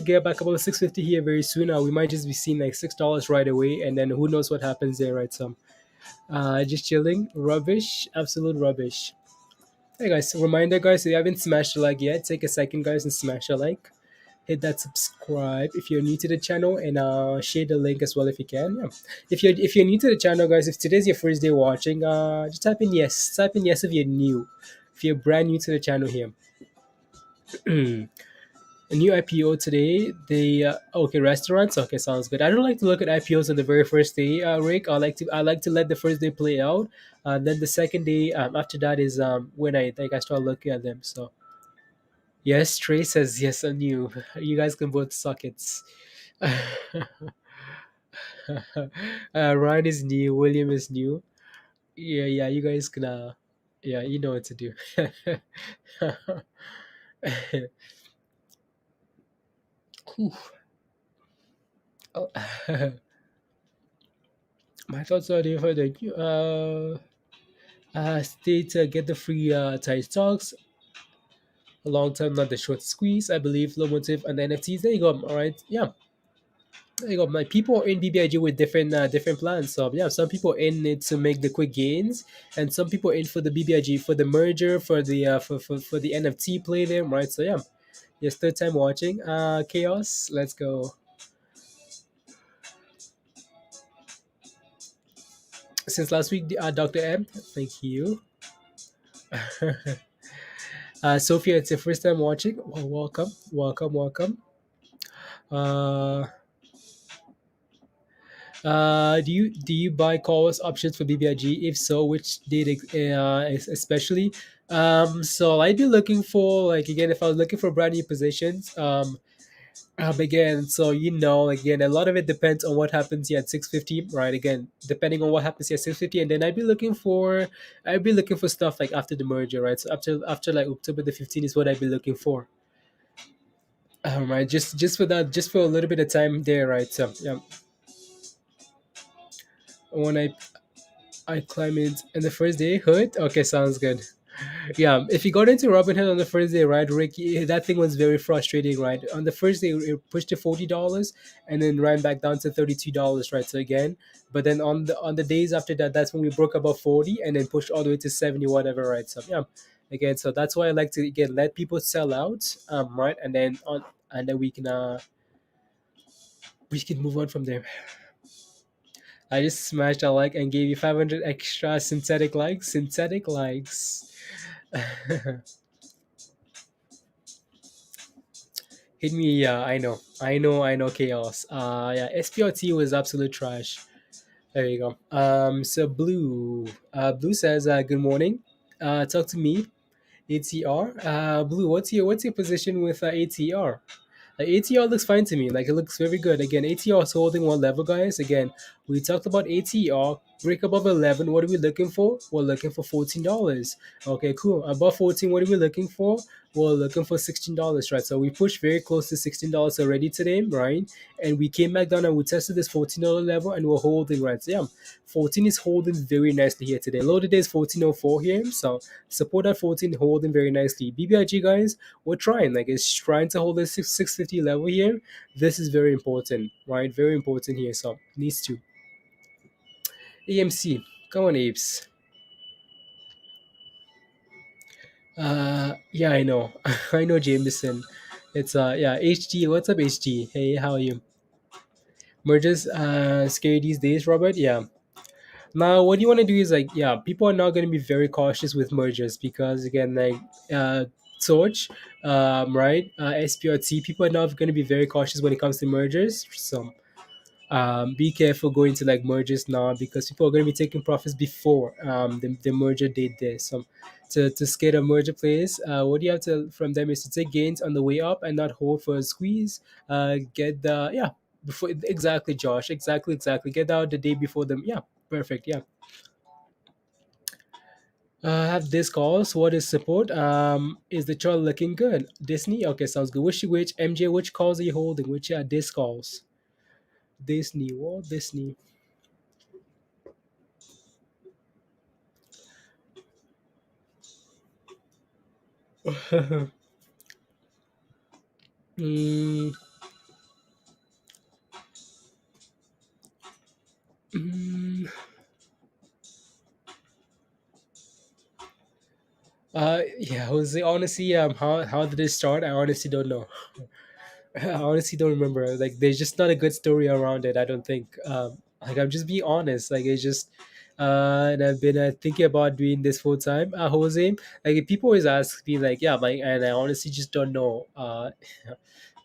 get back above 650 here very soon, we might just be seeing like $6 right away, and then who knows what happens there, right? So, just chilling. Rubbish, absolute rubbish. Hey guys, reminder guys, if you haven't smashed a like yet, take a second guys and smash a like. Hit that subscribe if you're new to the channel, and share the link as well if you can. Yeah. If you're new to the channel, guys, if today's your first day watching, just type in yes. Type in yes if you're new. If you're brand new to the channel here. A new IPO today. Okay, restaurants. Okay, sounds good. I don't like to look at IPOs on the very first day, Rick. I like to let the first day play out. Then the second day after that is when I think I start looking at them. So yes, Trey says yes. I'm new. You guys can both suck it. Ryan is new. William is new. Yeah, yeah. You guys can. Yeah, you know what to do. Whew. Oh. My thoughts are different. State get the free tight stocks, a long term, not the short squeeze. I believe low motive and the NFTs. There you go. All right, yeah, there you go. My people are in BBIG with different plans. So yeah, some people are in it to make the quick gains, and some people are in for the BBIG for the merger for the NFT play there. Right. So yeah, yes, third time watching. Chaos. Let's go. Since last week, Dr. M. Thank you. Sophia, it's your first time watching. Well, welcome. Uh, Do you buy calls options for BBIG? If so, which date especially? So I'd be looking for, like, again, if I was looking for brand new positions. Again, so again, a lot of it depends on what happens here at 6:50, right? Again, depending on what happens here at 6:50, and then I'd be looking for stuff like after the merger, right? So after like October the 15th is what I'd be looking for. Right, just for that, just for a little bit of time there, right? So yeah, when I climb in the first day, hood. Okay, sounds good. Yeah, if you got into Robinhood on the first day, right, Rick, that thing was very frustrating, right? On the first day, it pushed to $40, and then ran back down to $32, right? So again, but then on the days after that, that's when we broke above 40, and then pushed all the way to 70, whatever, right? So yeah, again, so that's why I like to again let people sell out, right, and then we can move on from there. I just smashed a like and gave you 500 extra synthetic likes. Synthetic likes. Hit me, yeah, I know, chaos. Yeah, SPRT was absolute trash. There you go. So Blue says, good morning. Talk to me, ATR. Blue, what's your position with ATR? ATR looks fine to me. Like, it looks very good. Again, ATR is holding one level, guys. Again, we talked about ATR. Break above 11. What are we looking for? We're looking for $14. Okay, cool. Above 14, what are we looking for? We're looking for $16, right? So we pushed very close to $16 already today, right? And we came back down and we tested this $14 level and we're holding, right? So yeah, 14 is holding very nicely here today. Low today is 14.04 here. So support at 14 holding very nicely. BBIG, guys, we're trying. Like, it's trying to hold this 650 level here. This is very important, right? Very important here. So needs to. AMC, come on, apes. Yeah, I know. I know, Jameson. It's yeah, HG. What's up, HG? Hey, how are you? Mergers scary these days, Robert. Yeah. Now, what you want to do is, like, yeah, people are now going to be very cautious with mergers because, again, like, Torch, right, SPRT, people are now going to be very cautious when it comes to mergers. So be careful going to like mergers now because people are going to be taking profits before the merger date there. So to scare a merger place, what you have to from them is to take gains on the way up and not hold for a squeeze. Get the yeah before exactly, Josh, exactly get out the day before them. Yeah, perfect. Yeah. Have this calls. What is support? Is the chart looking good? Disney. Okay, sounds good. Which MJ? Which calls are you holding? Which disc calls? Disney. What Disney? Mm, mm, yeah, Jose. Honestly, how did it start? I honestly don't know. I honestly don't remember. Like, there's just not a good story around it. I don't think. Like, I'm just being honest. Like, it's just. And I've been thinking about doing this full time. Jose, like, if people always ask me, like, yeah, like, and I honestly just don't know.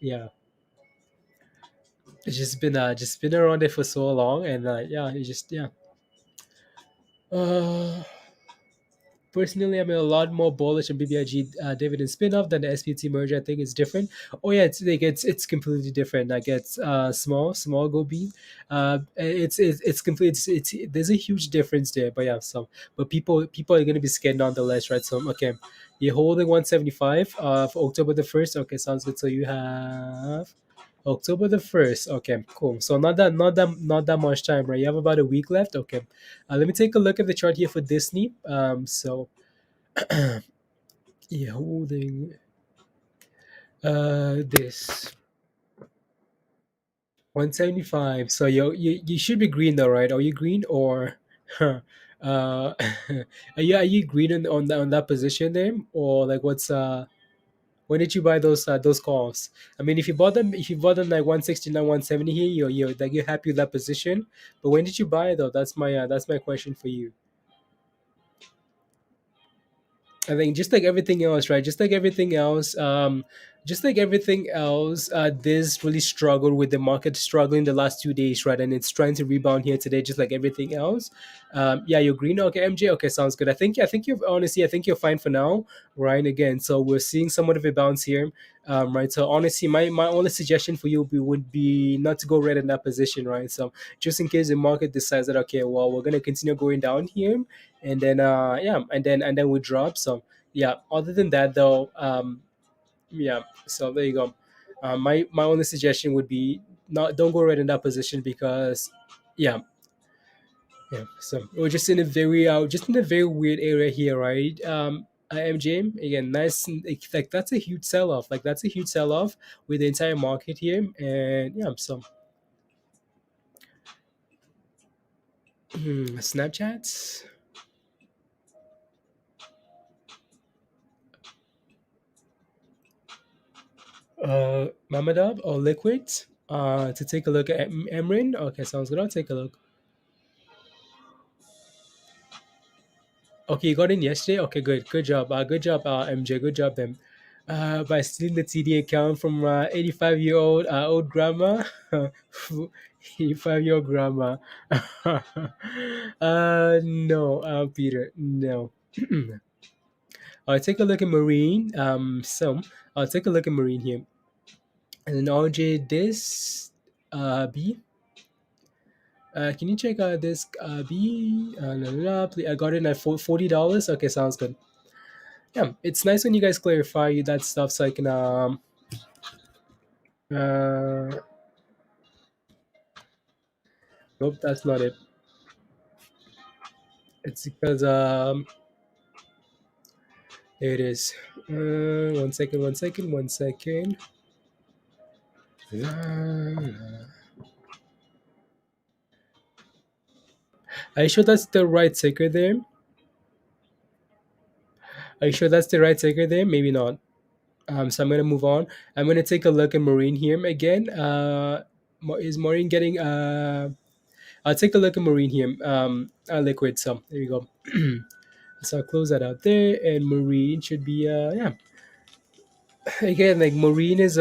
Yeah, it's just been around it for so long, and yeah, it's just yeah. Uh, Personally, I'm a lot more bullish on BBIG dividend spin-off than the SPT merger. I think it's different. Oh yeah, it's completely different. Like, it's small go B. It's complete. There's a huge difference there. But yeah, but people are gonna be scared nonetheless, right? So okay, you're holding 175 for October the 1st. Okay, sounds good. So you have October the 1st. Okay, cool. So not that much time, right? You have about a week left. Okay. Let me take a look at the chart here for Disney. So yeah, holding this 175. So you should be green though, right? Are you green or are you green on that position there, or like what's when did you buy those calls? I mean, if you bought them like 169, 170 here, you're happy with that position. But when did you buy though? That's my question for you. I think just like everything else, right? Just like everything else, just like everything else, this really struggled with the market struggling the last 2 days, right? And it's trying to rebound here today, just like everything else. Yeah, you're green. Okay, MJ. Okay, sounds good. I think you're honestly, I think you're fine for now, right? Again, so we're seeing somewhat of a bounce here, right? So honestly, my only suggestion for you would be not to go red in that position, right? So just in case the market decides that okay, well, we're gonna continue going down here, and then yeah, and then we drop. So yeah. Other than that, though, yeah, so there you go. My only suggestion would be not don't go right in that position because yeah, yeah. So we're just in a very weird area here, right? MJ again, nice. Like that's a huge sell off. Like that's a huge sell off with the entire market here, and yeah. So Snapchats, Mamadub or Liquid. To take a look at MRIN. Okay, sounds good. I'll take a look. Okay, you got in yesterday. Okay, good, good job. Good job, MJ. Good job, them. By stealing the TD account from 85-year-old old grandma, 85-year-old grandma. No, Peter, no. I'll take a look at Marine. I'll take a look at Marine here, and then RJ this B. Can you check out this B? La, la, la, I got it at $40. Okay, sounds good. Yeah, it's nice when you guys clarify that stuff so I can uh nope, that's not it. It's because there it is. One second, one second, one second. Are you sure that's the right ticker there? Are you sure that's the right ticker there? Maybe not. So I'm gonna move on. I'm gonna take a look at Marine here again. Is Marine getting I'll take a look at Marine here. Liquid. So there you go. So I'll close that out there, and Marine should be yeah. Again, like Marine is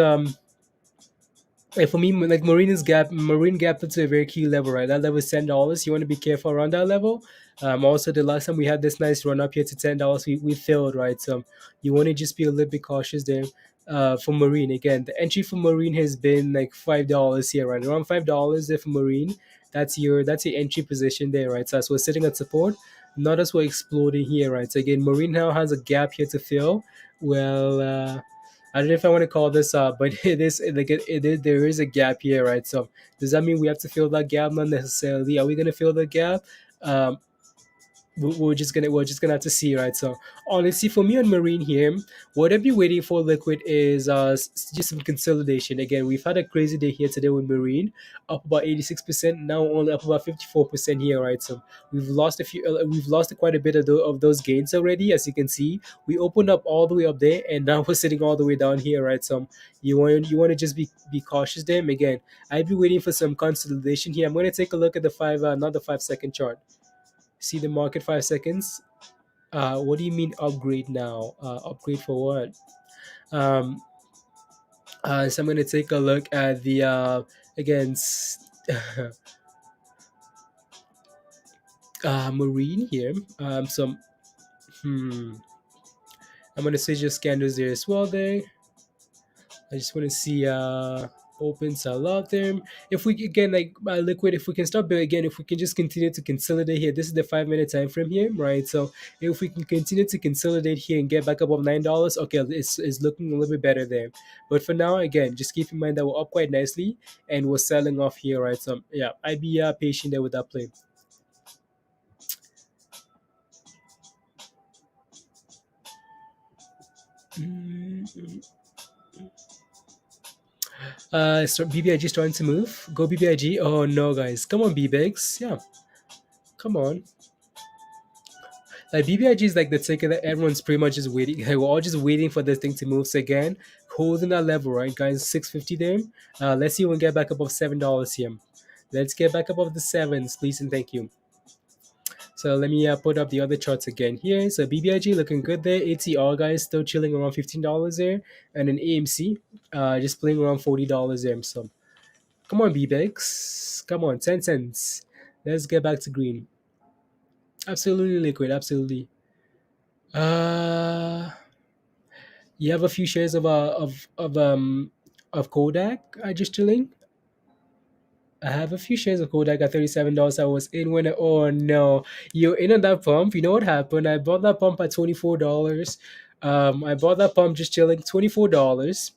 like for me, like Marine gap to a very key level, right? That level is $10. You want to be careful around that level. Also, the last time we had this nice run up here to $10, we failed, right? So you want to just be a little bit cautious there. For Marine, again, the entry for Marine has been like $5 here, right? Around $5 there for Marine. That's your entry position there, right? So as we're sitting at support, not as we're exploding here, right? So again, Marine now has a gap here to fill. Well, I don't know if I want to call this but it is like there is a gap here, right? So does that mean we have to fill that gap? Not necessarily. Are we gonna fill the gap? Um, we're just gonna have to see, right? So honestly, for me on Marine here, what I'd be waiting for Liquid is just some consolidation. Again, we've had a crazy day here today with Marine, up about 86%, now only up about 54% here, right? So we've lost quite a bit of those gains already, as you can see. We opened up all the way up there, and now we're sitting all the way down here, right? So you want to just be cautious there. Again, I'd be waiting for some consolidation here. I'm going to take a look at the not the 5 second chart. See the market 5 seconds. What do you mean upgrade now? Upgrade for what? Um, so I'm gonna take a look at the again Marine here. Hmm, I'm gonna say just candles there as well. There. I just want to see open sell out there. If we again like Liquid, if we can start building again, if we can just continue to consolidate here. This is the 5 minute time frame here, right? So if we can continue to consolidate here and get back above $9, okay, it's looking a little bit better there. But for now, again, just keep in mind that we're up quite nicely and we're selling off here, right? So yeah, I'd be patient there with that play. Mm. So BBIG starting to move. Go BBIG. Oh no, guys, come on, BBIGs. Yeah, come on. Like BBIG is like the ticket that everyone's pretty much just waiting. Like, we're all just waiting for this thing to move. So again, holding that level, right, guys? 650 there. Let's see if we can get back above $7 here. Let's get back above the sevens, please and thank you. So let me put up the other charts again here. So BBIG looking good there. ATR guys still chilling around $15 there, and then AMC just playing around $40 there. So come on, BBIGs, come on, 10 cents. Let's get back to green. Absolutely liquid, absolutely. Uh, you have a few shares of Kodak just chilling. I have a few shares of Kodak at $37. I was in when oh no, you're in on that pump. You know what happened? I bought that pump at $24. I bought that pump just chilling, $24.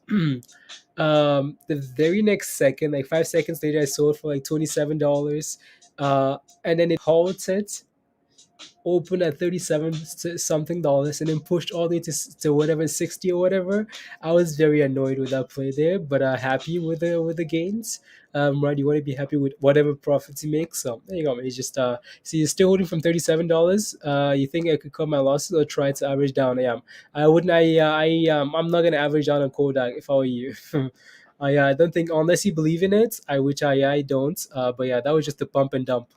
The very next second, like 5 seconds later, I sold for like $27. And then it halted, opened at 37 something dollars, and then pushed all the way to whatever 60 or whatever. I was very annoyed with that play there, but happy with the gains. Right, you want to be happy with whatever profits you make. So there you go. It's just so you're still holding from $37. You think I could cut my losses or try to average down? I wouldn't. I'm not gonna average down on Kodak if I were you. I don't think, unless you believe in it, which I don't. But yeah, that was just a pump and dump.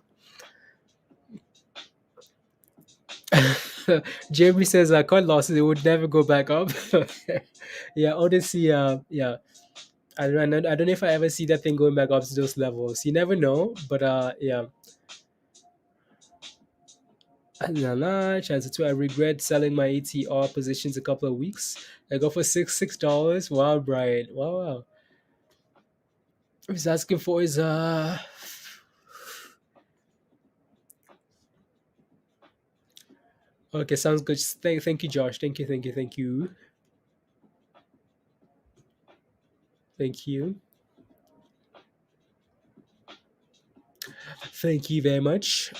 Jeremy says cut losses, it would never go back up. Yeah, Odyssey, yeah. I don't know if I ever see that thing going back up to those levels. You never know, but yeah. La la, chance to I regret selling my ATR positions a couple of weeks. I go for $6. Wow, Brian. Wow, wow. He's asking for his okay, sounds good. Thank you, Josh. Thank you. Thank you. Thank you very much.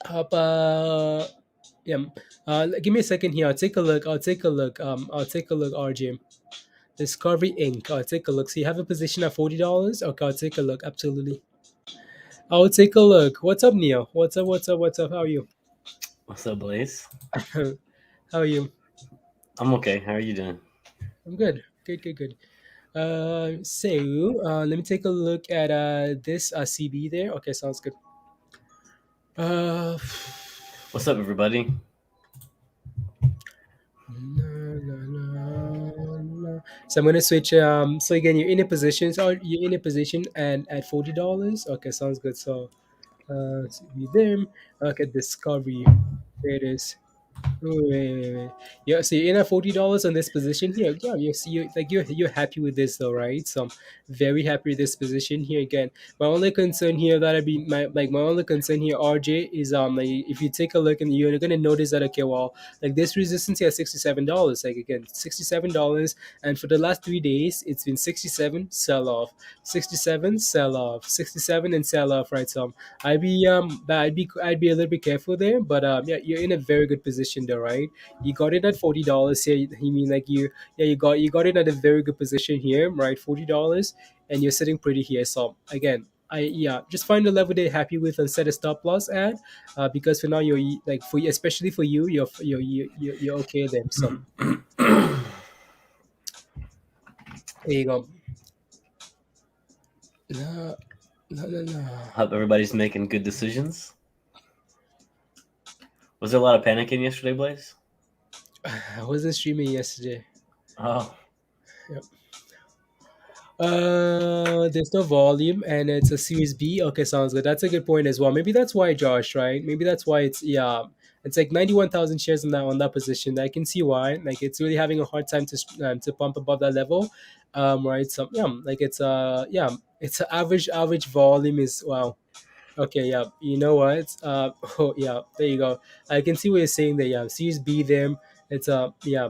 Up, yeah. Give me a second here. I'll take a look. I'll take a look. RJ. Discovery Inc. I'll take a look. So you have a position at $40. Okay, I'll take a look. Absolutely. I'll take a look. What's up, Neil? What's up? What's up? What's up? How are you? What's up, Blaze? How are you? I'm okay. How are you doing? I'm good. Good. Let me take a look at this CB there. Okay, sounds good. Uh, What's up, everybody? So I'm gonna switch. So again, you're in a position. So you're in a position and at $40. Okay, sounds good. So CB there. Okay, discovery. There it is. Wait. Yeah, so you're in at $40 on this position here. Yeah, you're happy with this though, right? So I'm very happy with this position here. Again, my only concern here that I be my only concern here, RJ, is like if you take a look and you're gonna notice that okay, well, like this resistance here at $67. Like again, $67, and for the last 3 days, it's been 67 sell off, 67 sell off, 67 and sell off, right? So I'd be a little bit careful there, but yeah, you're in a very good position there, right? You got it at $40 here. You mean like you got it at a very good position here, right? $40, and you're sitting pretty here. So again, just find a level that you're happy with and set a stop loss at, because for now like for you, especially for you, you're okay then. So there you go. No, no. Hope everybody's making good decisions. Was there a lot of panicking yesterday, Blaze? I wasn't streaming yesterday. Oh, Yep. There's no volume and it's a Series B. Okay, sounds good. That's a good point as well. Maybe that's why, Josh, right? Maybe that's why it's like 91,000 shares on that position. I can see why. Like it's really having a hard time to pump above that level. Right. So yeah, like it's a average volume is wow. Okay, yeah. You know what? Oh yeah, there you go. I can see what you're saying there. Yeah, Series B there. It's yeah.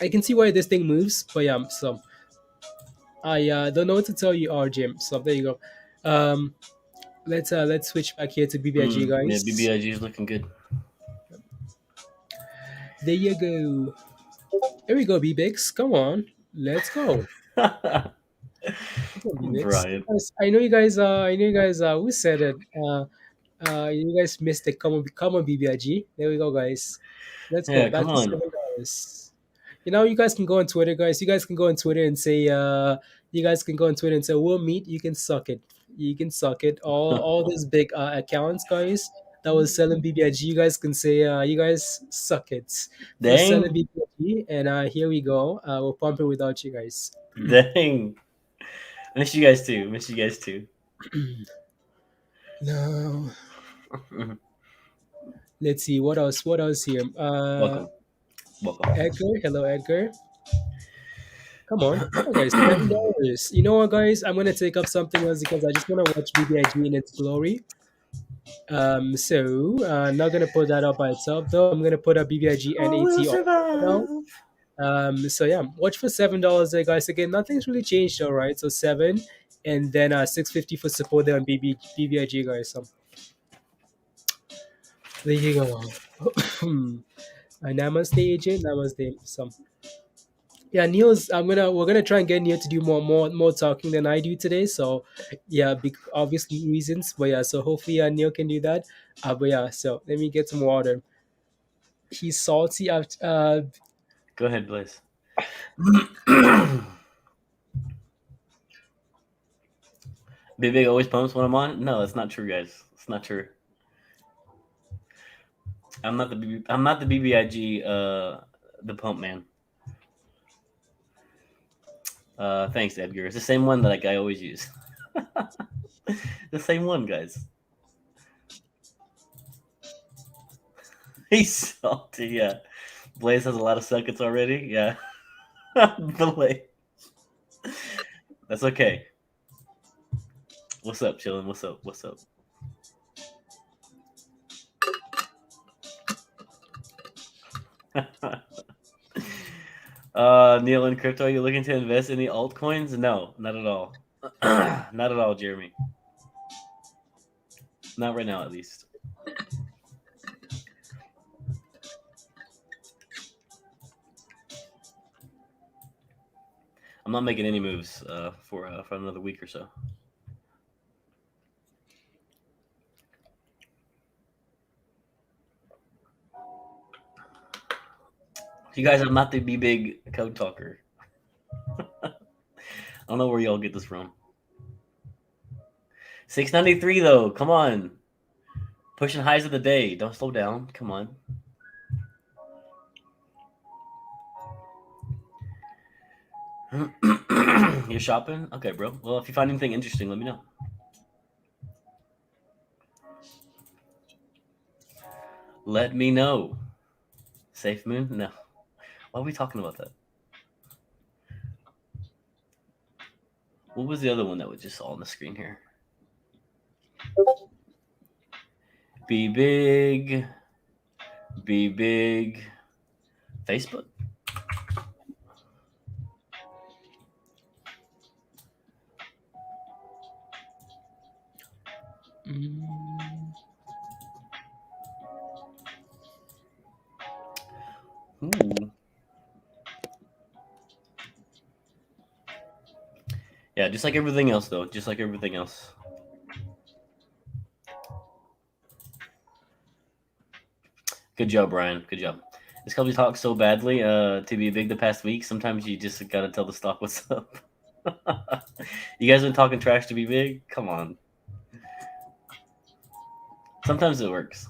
I can see why this thing moves, but yeah. So I don't know what to tell you, Jim. So there you go. Um, let's switch back here to BBIG, yeah, guys. BBIG is looking good. There you go. Here we go, BBix. Come on, let's go. Come on, BBix. Brian. I know you guys. I know you guys. Who said it? You guys missed it. Come on, BBIG. There we go, guys. Let's go Yeah, back come to on. $7. You guys can go on Twitter, guys. You guys can go on Twitter and say, you guys can go on Twitter and say, we'll meet. You can suck it. You can suck it. All those big accounts, guys. that was selling BBIG. You guys can say you guys suck it for selling Dang. BBIG. And here we go. We're pumping without you guys. Dang. Miss you guys too. Miss you guys too. No. Let's see what else. What else here? Welcome. Welcome. Edgar. Hello, Edgar. Come on, guys. $7. You know what, guys? I'm gonna take up something else because I just wanna watch BBIG in its glory. Not gonna put that up by itself though. I'm gonna put up BBIG and Oh, we'll AT on now. survive. Watch for $7 there, guys. Again, nothing's really changed, all right. So 7, and then 650 for support there on BBIG, guys. So there you go. Namaste, AJ. Namaste. So yeah, Neil's. We're gonna try and get Neil to do more talking than I do today. So yeah, obviously reasons. But yeah, so hopefully Neil can do that. But yeah, so let me get some water. He's salty after. Go ahead, Blaze. BB always pumps when I'm on. No, that's not true, guys. It's not true. I'm not the BBIG the pump man. Thanks, Edgar. It's the same one that I always use. The same one, guys. He's salty. Yeah, Blaze has a lot of seconds already. Yeah, Blaze. That's okay. What's up, chillin'? What's up? What's up? Neil, in crypto, are you looking to invest in the altcoins? No, not at all. Not at all, Jeremy. Not right now, at least. I'm not making any moves for another week or so. You guys, I'm not the Be Big code talker. I don't know where y'all get this from. 693 though. Come on. Pushing highs of the day. Don't slow down. Come on. You're shopping? Okay, bro. Well, if you find anything interesting, let me know. Let me know. Safe Moon? No. Why are we talking about that? What was the other one that was just all on the screen here? Be big. Be big. Facebook? Ooh. Yeah, just like everything else, though. Just like everything else. Good job, Brian. Good job. This company talks so badly to be big the past week. Sometimes you just gotta tell the stock what's up. You guys been talking trash to be big? Come on. Sometimes it works.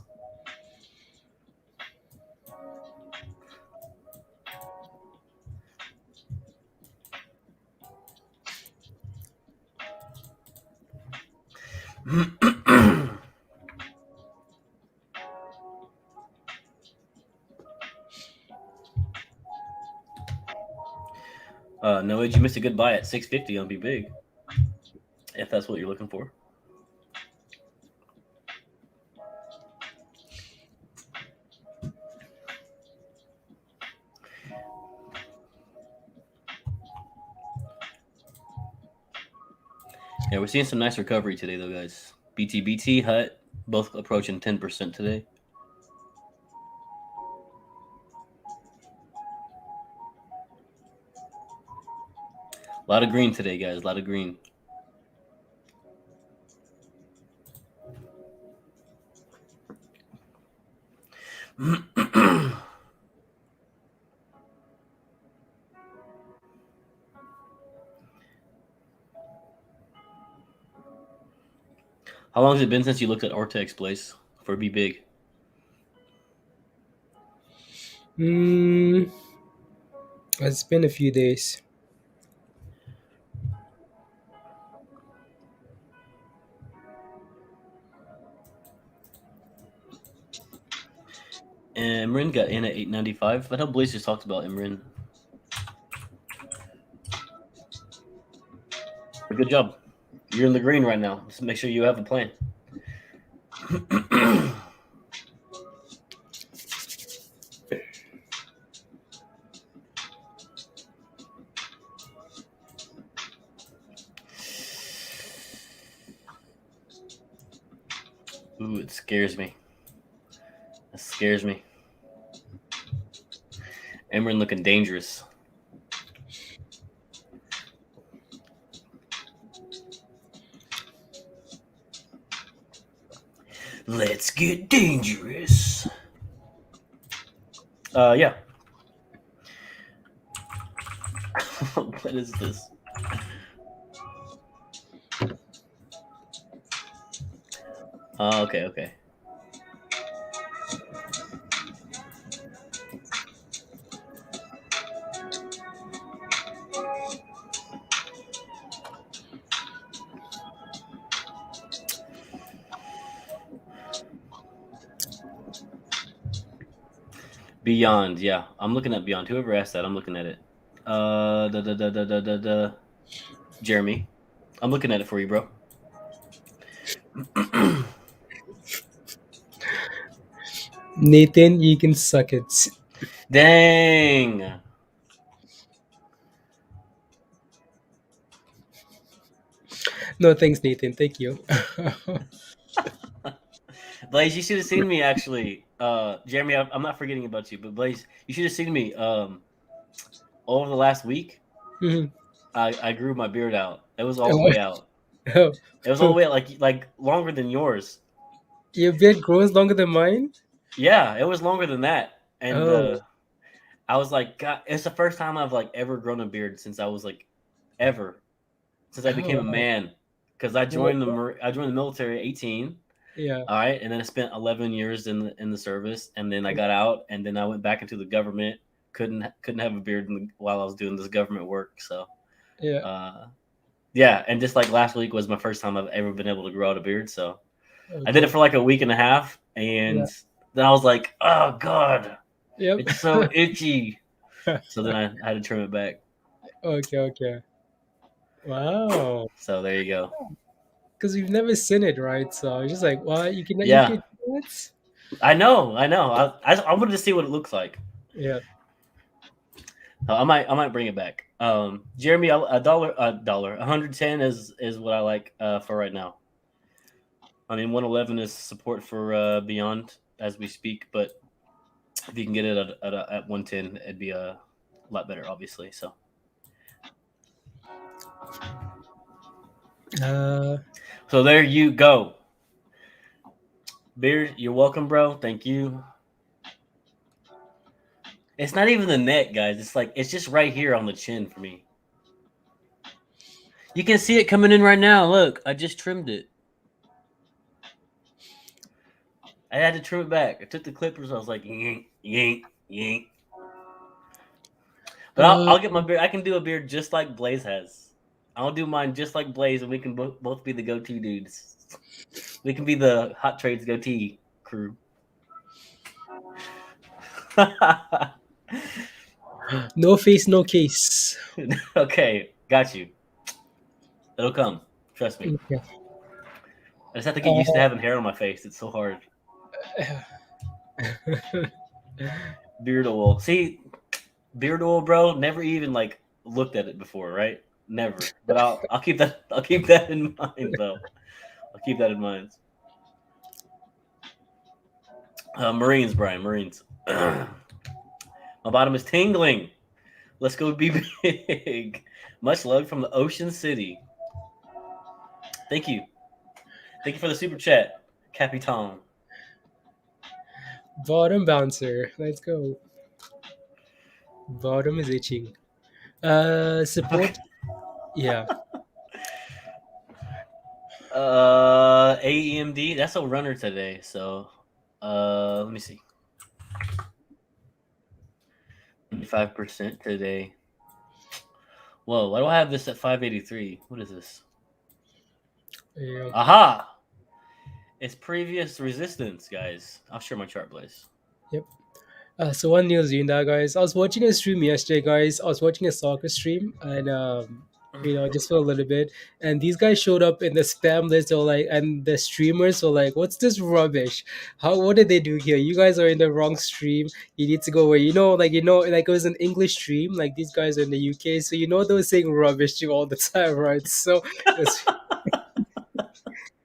No, you missed a good buy at 650 on Be Big. If that's what you're looking for. Yeah, we're seeing some nice recovery today, though, guys. BT, Hut, both approaching 10% today. A lot of green today, guys. A lot of green. How long has it been since you looked at ONTX, Blaze? for Be Big? Hmm. It's been a few days. And MRIN got in at 895. I know Blaze just talked about MRIN. Good job. You're in the green right now. Just make sure you have a plan. Ooh, it scares me. That scares me. MRIN looking dangerous. Let's get dangerous. Yeah. What is this? Okay. Beyond, yeah. I'm looking at Beyond. Whoever asked that, I'm looking at it. Jeremy. I'm looking at it for you, bro. Nathan, you can suck it. Dang. No thanks, Nathan. Thank you. Blaze, you should have seen me actually. Jeremy, I'm not forgetting about you, but Blaze, you should have seen me. Over the last week, Mhm. I grew my beard out. It was all the Oh, way out. oh, It was all the way out, like longer than yours. your beard grows longer than mine. Yeah, it was longer than that. And Oh, I was like, God, it's the first time I've like ever grown a beard since I was like ever since I became oh, a wow. man. Because I joined the military at 18. Yeah, All right, and then I spent 11 years in the service, and then I got out, and then I went back into the government. Couldn't have a beard while I was doing this government work. So, yeah. uh, yeah, and just like last week was my first time I've ever been able to grow out a beard. So I did it Okay. for like a week and a half, Yeah. and then I was like, oh God, Yep. it's so itchy. So then I had to trim it back. Okay. Okay. Wow. So there you go. Because we've never seen it, right? So I was just like, what? You Yeah, can do it? I know. I wanted to see what it looks like. Yeah. I might bring it back. Jeremy, a dollar, 110 is what I like for right now. I mean, 111 is support for Beyond as we speak, but if you can get it at 110, it'd be a lot better, obviously. Uh, So there you go. Beard, you're welcome, bro. Thank you. It's not even the neck, guys. It's like it's just right here on the chin for me. You can see it coming in right now. Look, I just trimmed it. I had to trim it back. I took the clippers. I was like, yank, yank, yank. But uh, I'll get my beard. I can do a beard just like Blaze has. I'll do mine just like Blaze, and we can both be the goatee dudes. We can be the Hot Trades goatee crew. no face, no case. Okay, got you. It'll come. Trust me. Okay. I just have to get used to Uh, having hair on my face. It's so hard. Beard oil. See, beard oil, bro. Never even like looked at it before, right? Never. But I'll keep that in mind though. I'll keep that in mind. Marines, Brian. Marines. My bottom is tingling. Let's go be big. Much love from the Ocean City. Thank you. Thank you for the super chat, Capitan. bottom bouncer. Let's go. Bottom is itching. Okay. Support. Yeah. AEMD, that's a runner today. So, let me see. 5% today. Whoa, why do I have this at 583? What is this? Yeah. Aha! It's previous resistance, guys. I'll share my chart, please. Yep. So one news doing that, guys. I was watching a stream yesterday, guys. I was watching a soccer stream, and just for a little bit, and these guys showed up in the spam list, or like, and the streamers were like, "What's this rubbish? How? What did they do here? You guys are in the wrong stream. You need to go away." Like it was an English stream. Like these guys are in the UK, so they were saying rubbish to you all the time, right? So it was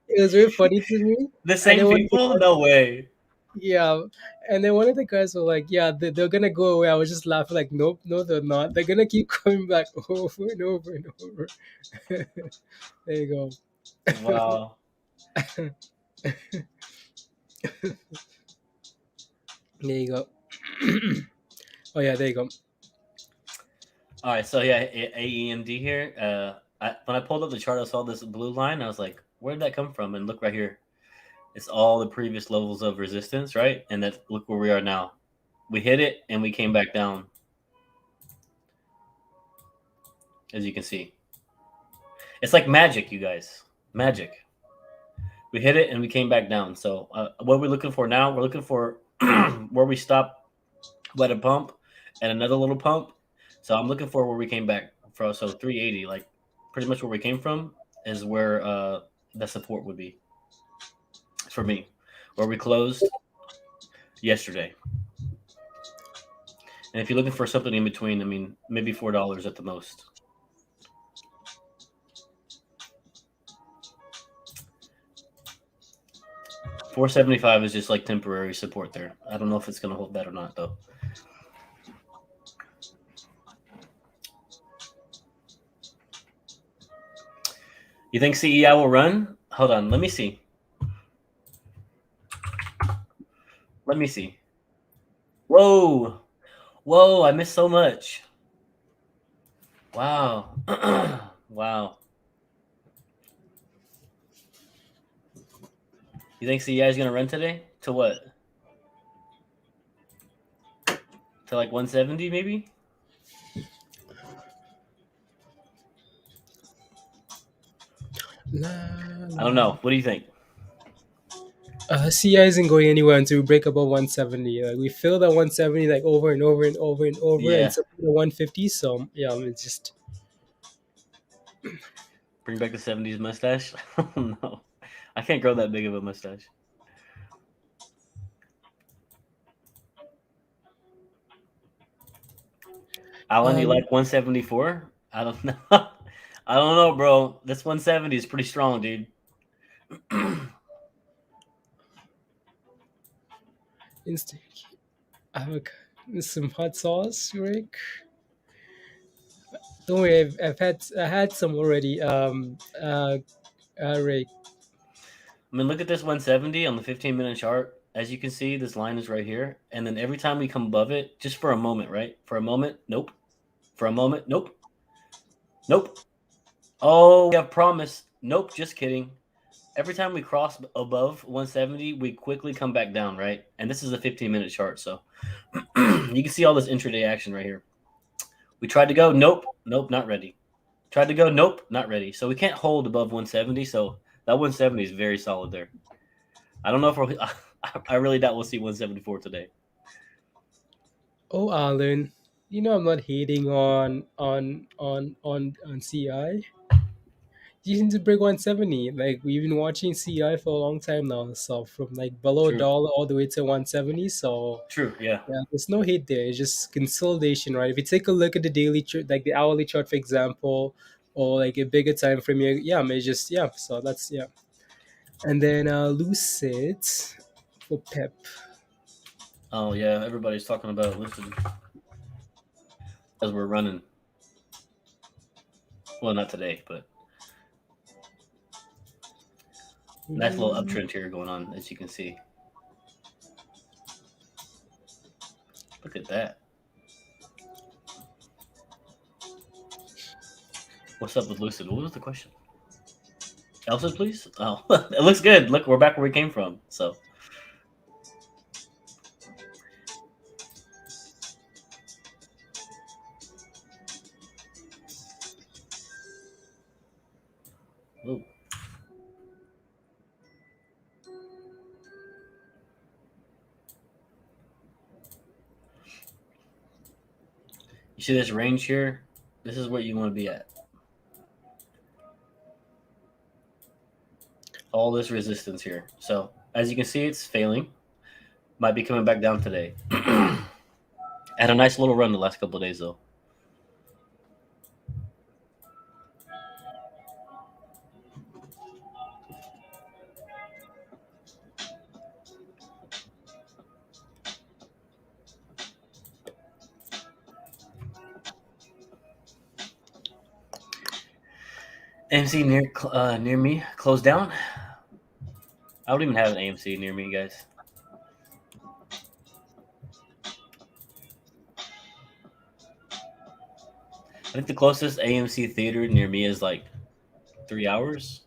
it was very funny to me. The And same then one of the people? No way. yeah, and then one of the guys were like, "Yeah, they're gonna go away." I was just laughing, like, "Nope, no, they're not. They're gonna keep coming back over and over and over." There you go. Wow. There you go. Oh yeah, there you go. All right, so yeah, AEMD here. When I pulled up the chart, I saw this blue line. I was like, where did that come from? And look right here. It's all the previous levels of resistance, right? And that look where we are now. We hit it and we came back down, as you can see. It's like magic, you guys. Magic. We hit it and we came back down. So what we're looking for now, we're looking for where we stop, let it pump, and another little pump. So I'm looking for where we came back from. So 380, like pretty much where we came from, is where the support would be for me, where we closed yesterday. And if you're looking for something in between, I mean, maybe $4 at the most. $4.75 is just like temporary support there. I don't know if it's going to hold that or not, though. You think CEI will run? Hold on, let me see. Let me see. Whoa. Whoa, I missed so much. Wow. Wow. You think CEI is going to run today? To what? To like 170 maybe? I don't know. What do you think? CI isn't going anywhere until we break above 170. Like we filled that 170 like over and over and over and over, and Yeah. so the 150. So yeah, it's just Bring back the 70s mustache? Oh, no. I can't grow that big of a mustache. Alan, you um like 174? I don't know. I don't know, bro. This 170 is pretty strong, dude. instant. I have some hot sauce, Rick. Don't worry, I had some already. Rick. I mean, look at this 170 on the 15-minute chart. As you can see, this line is right here. And then every time we come above it, just for a moment, right? For a moment, nope. For a moment, nope. Nope. Oh, we have promise. Nope, just kidding. Every time we cross above 170, we quickly come back down, right? And this is a 15-minute chart, so you can see all this intraday action right here. We tried to go, nope, nope, not ready. Tried to go, nope, not ready. So we can't hold above 170. So that 170 is very solid there. I don't know if we're, I really doubt we'll see 174 today. Oh, Alan, I'm not hating on CI. You need to break 170. Like we've been watching CI for a long time now. So from like below a True. dollar all the way to 170. So True. Yeah. yeah, there's no hate there. It's just consolidation, right? If you take a look at the daily chart, like the hourly chart, for example, or like a bigger time frame, yeah, it's just yeah. So that's yeah. And then Lucid for Pep. Oh yeah, everybody's talking about Lucid as we're running. Well, not today, but nice little uptrend here going on, as you can see. Look at that. What's up with Lucid? What was the question? Elsa, please. Oh, it looks good. Look, we're back where we came from. So, ooh. You see this range here? This is where you want to be at. All this resistance here. So, as you can see, it's failing. Might be coming back down today. Had a nice little run the last couple of days, though. AMC near me closed down. I don't even have an AMC near me, guys. I think the closest AMC theater near me is like 3 hours.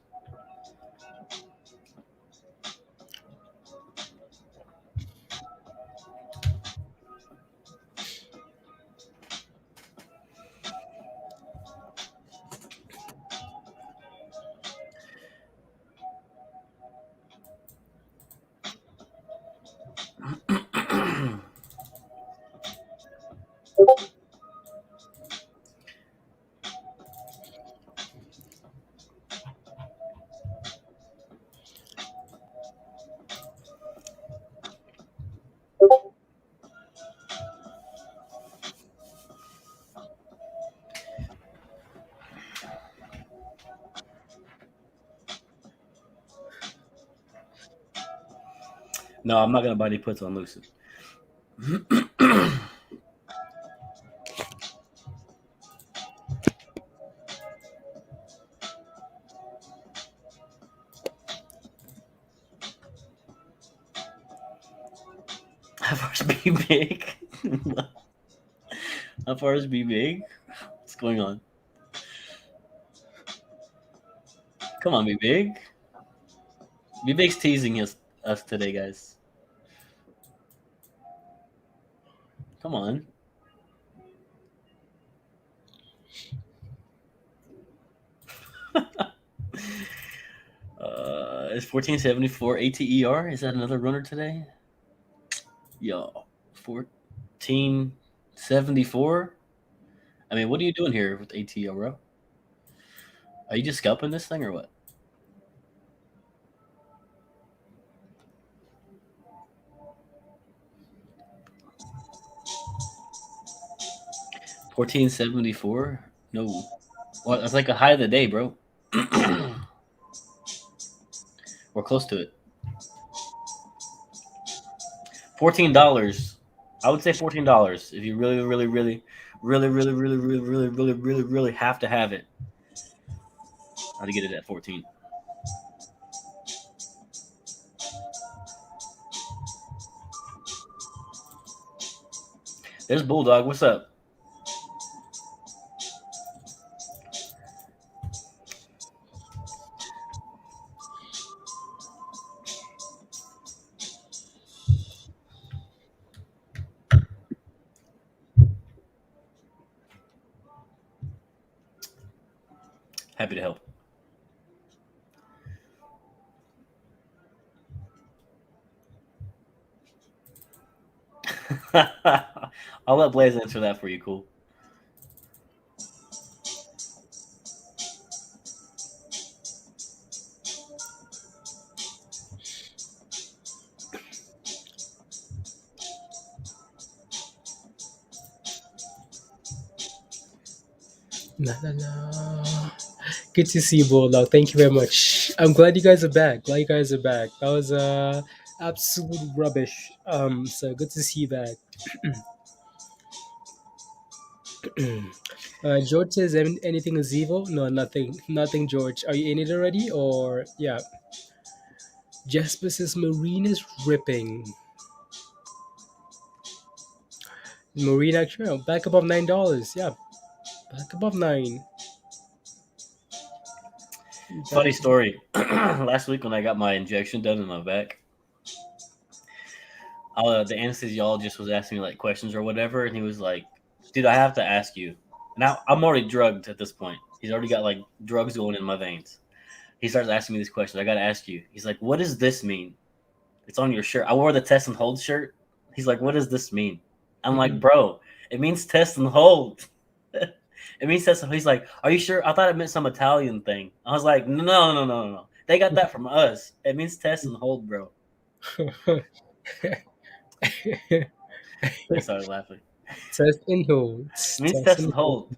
No, I'm not gonna buy any puts on Lucid. How far is be big? How far is be big? What's going on? Come on, be big. Be big's teasing us today, guys. Come on. Is 1474 ATER? Is that another runner today? Yo, 1474. I mean, what are you doing here with ATER, bro? Are you just scalping this thing or what? $14.74? No. Well, that's like a high of the day, bro. We're close to it. $14. I would say $14 if you really have to have it. How to get it at 14? There's Bulldog. What's up? Happy to help. I'll let Blaze answer that for you. Cool. La, la, la. Good to see you, Bulldog. Thank you very much. I'm glad you guys are back. Glad you guys are back. That was absolute rubbish. So good to see you back. George says anything is evil? No, nothing. Nothing, George. Are you in it already? Or yeah. Jesper says Marine is ripping. Marine actually back above $9. Yeah. Back above 9. Funny That, story. Last week when I got my injection done in my back, the anesthesiologist was asking me like questions or whatever, and he was like, "Dude, I have to ask you." Now I'm already drugged at this point. He's already got like drugs going in my veins. He starts asking me these questions. I got to ask you. He's like, "What does this mean? It's on your shirt." I wore the test and hold shirt. He's like, "What does this mean?" I'm like, mhm. "Bro, it means test and hold." It means test and hold. He's like, "Are you sure?" I thought it meant some Italian thing. I was like, "No, no, no, no, no. They got that from us. It means test and hold, bro." I started laughing. Test and It holds. means Test test and and holds. hold.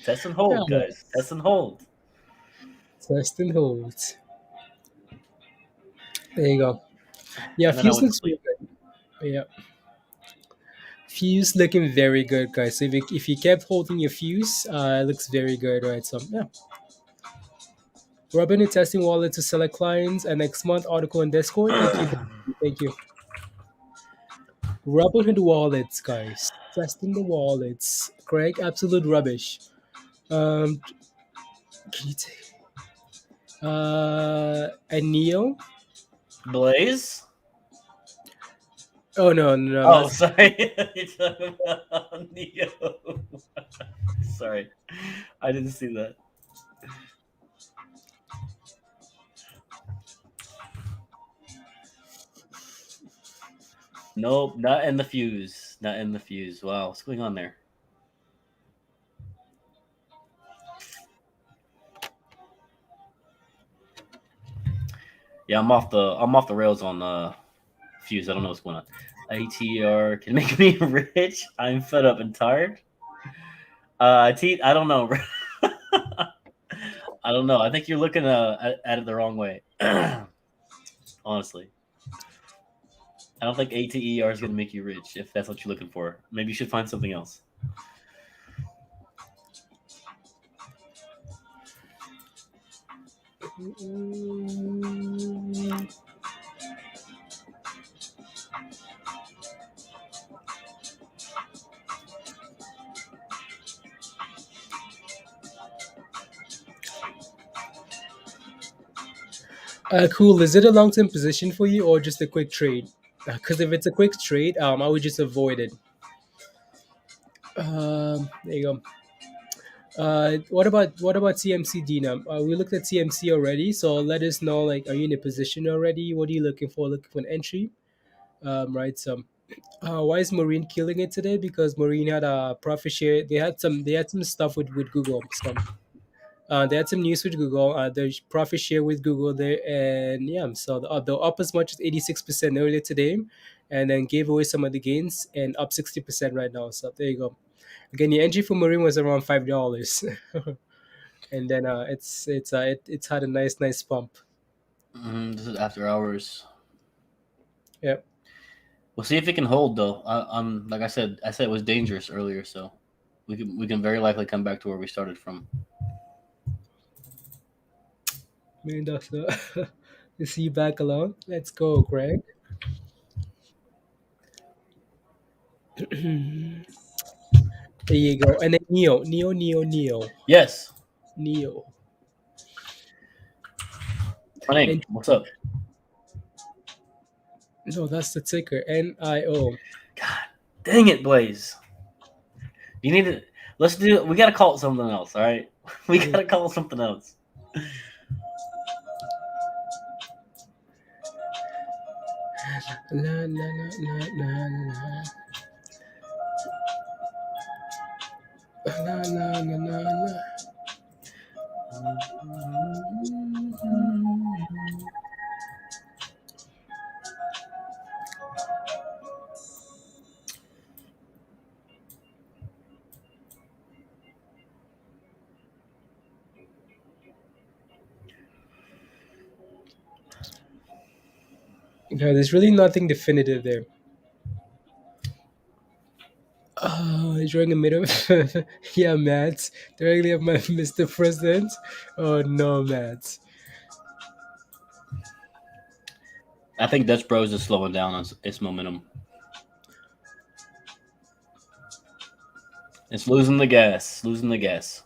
Test and Yeah, hold, guys. Test and hold. test and holds. There you go. Yeah, And then I Fuse went to looks really sleep. good. Yeah, Fuse looking very good, guys. So if you kept holding your Fuse, it looks very good, right? So yeah, Robin is testing wallet to select clients, and next month article in Discord. Thank you, thank you. Robinhood wallets, guys. Testing the wallets. Craig, absolute rubbish. Um, can you take, and Neo? Blaze? Oh no, no, no, Oh, that's sorry. You're talking about Neo. Sorry. I didn't see that. Nope, not in the fuse. Not in the fuse. Wow, what's going on there? Yeah, I'm off the rails on fuse. I don't know what's going on. ATR can make me rich. I'm fed up and tired. I don't know. Bro. I don't know. I think you're looking at it the wrong way. Honestly, I don't think ATER is going to make you rich if that's what you're looking for. Maybe you should find something else. cool. Is it a long term position for you or just a quick trade? Because if it's a quick trade, I would just avoid it. There you go. What about CMC Dina? We looked at CMC already, so let us know. Like, are you in a position already? What are you looking for? Looking for an entry, right? So, why is Marin killing it today? Because Marin had a profit share. They had some stuff with Google. So, they had some news with Google. There's profit share with Google there, and yeah, so they're up as much as 86% earlier today, and then gave away some of the gains and up 60% right now. So there you go. Again, the entry for Marine was around $5, and then it's had a nice pump. This is after hours. Yeah, We'll see if it can hold though. I'm like I said it was dangerous earlier, so we can very likely come back to where we started from. Marine does. You see you back alone. Let's go, Greg. There you go. And then Yes, Neo. Running. And What's up? no, that's the ticker. NIO. God dang it, Blaze. You need to let's do. We got to call it something else. All right, we got to call it something else. La la la la la la. La la la la la. No, there's really nothing definitive there. During the middle, yeah, Matt. Directly of my Mr. President. Oh no, Matt. I think Dutch Bros is slowing down on its momentum. It's losing the gas. Losing the gas.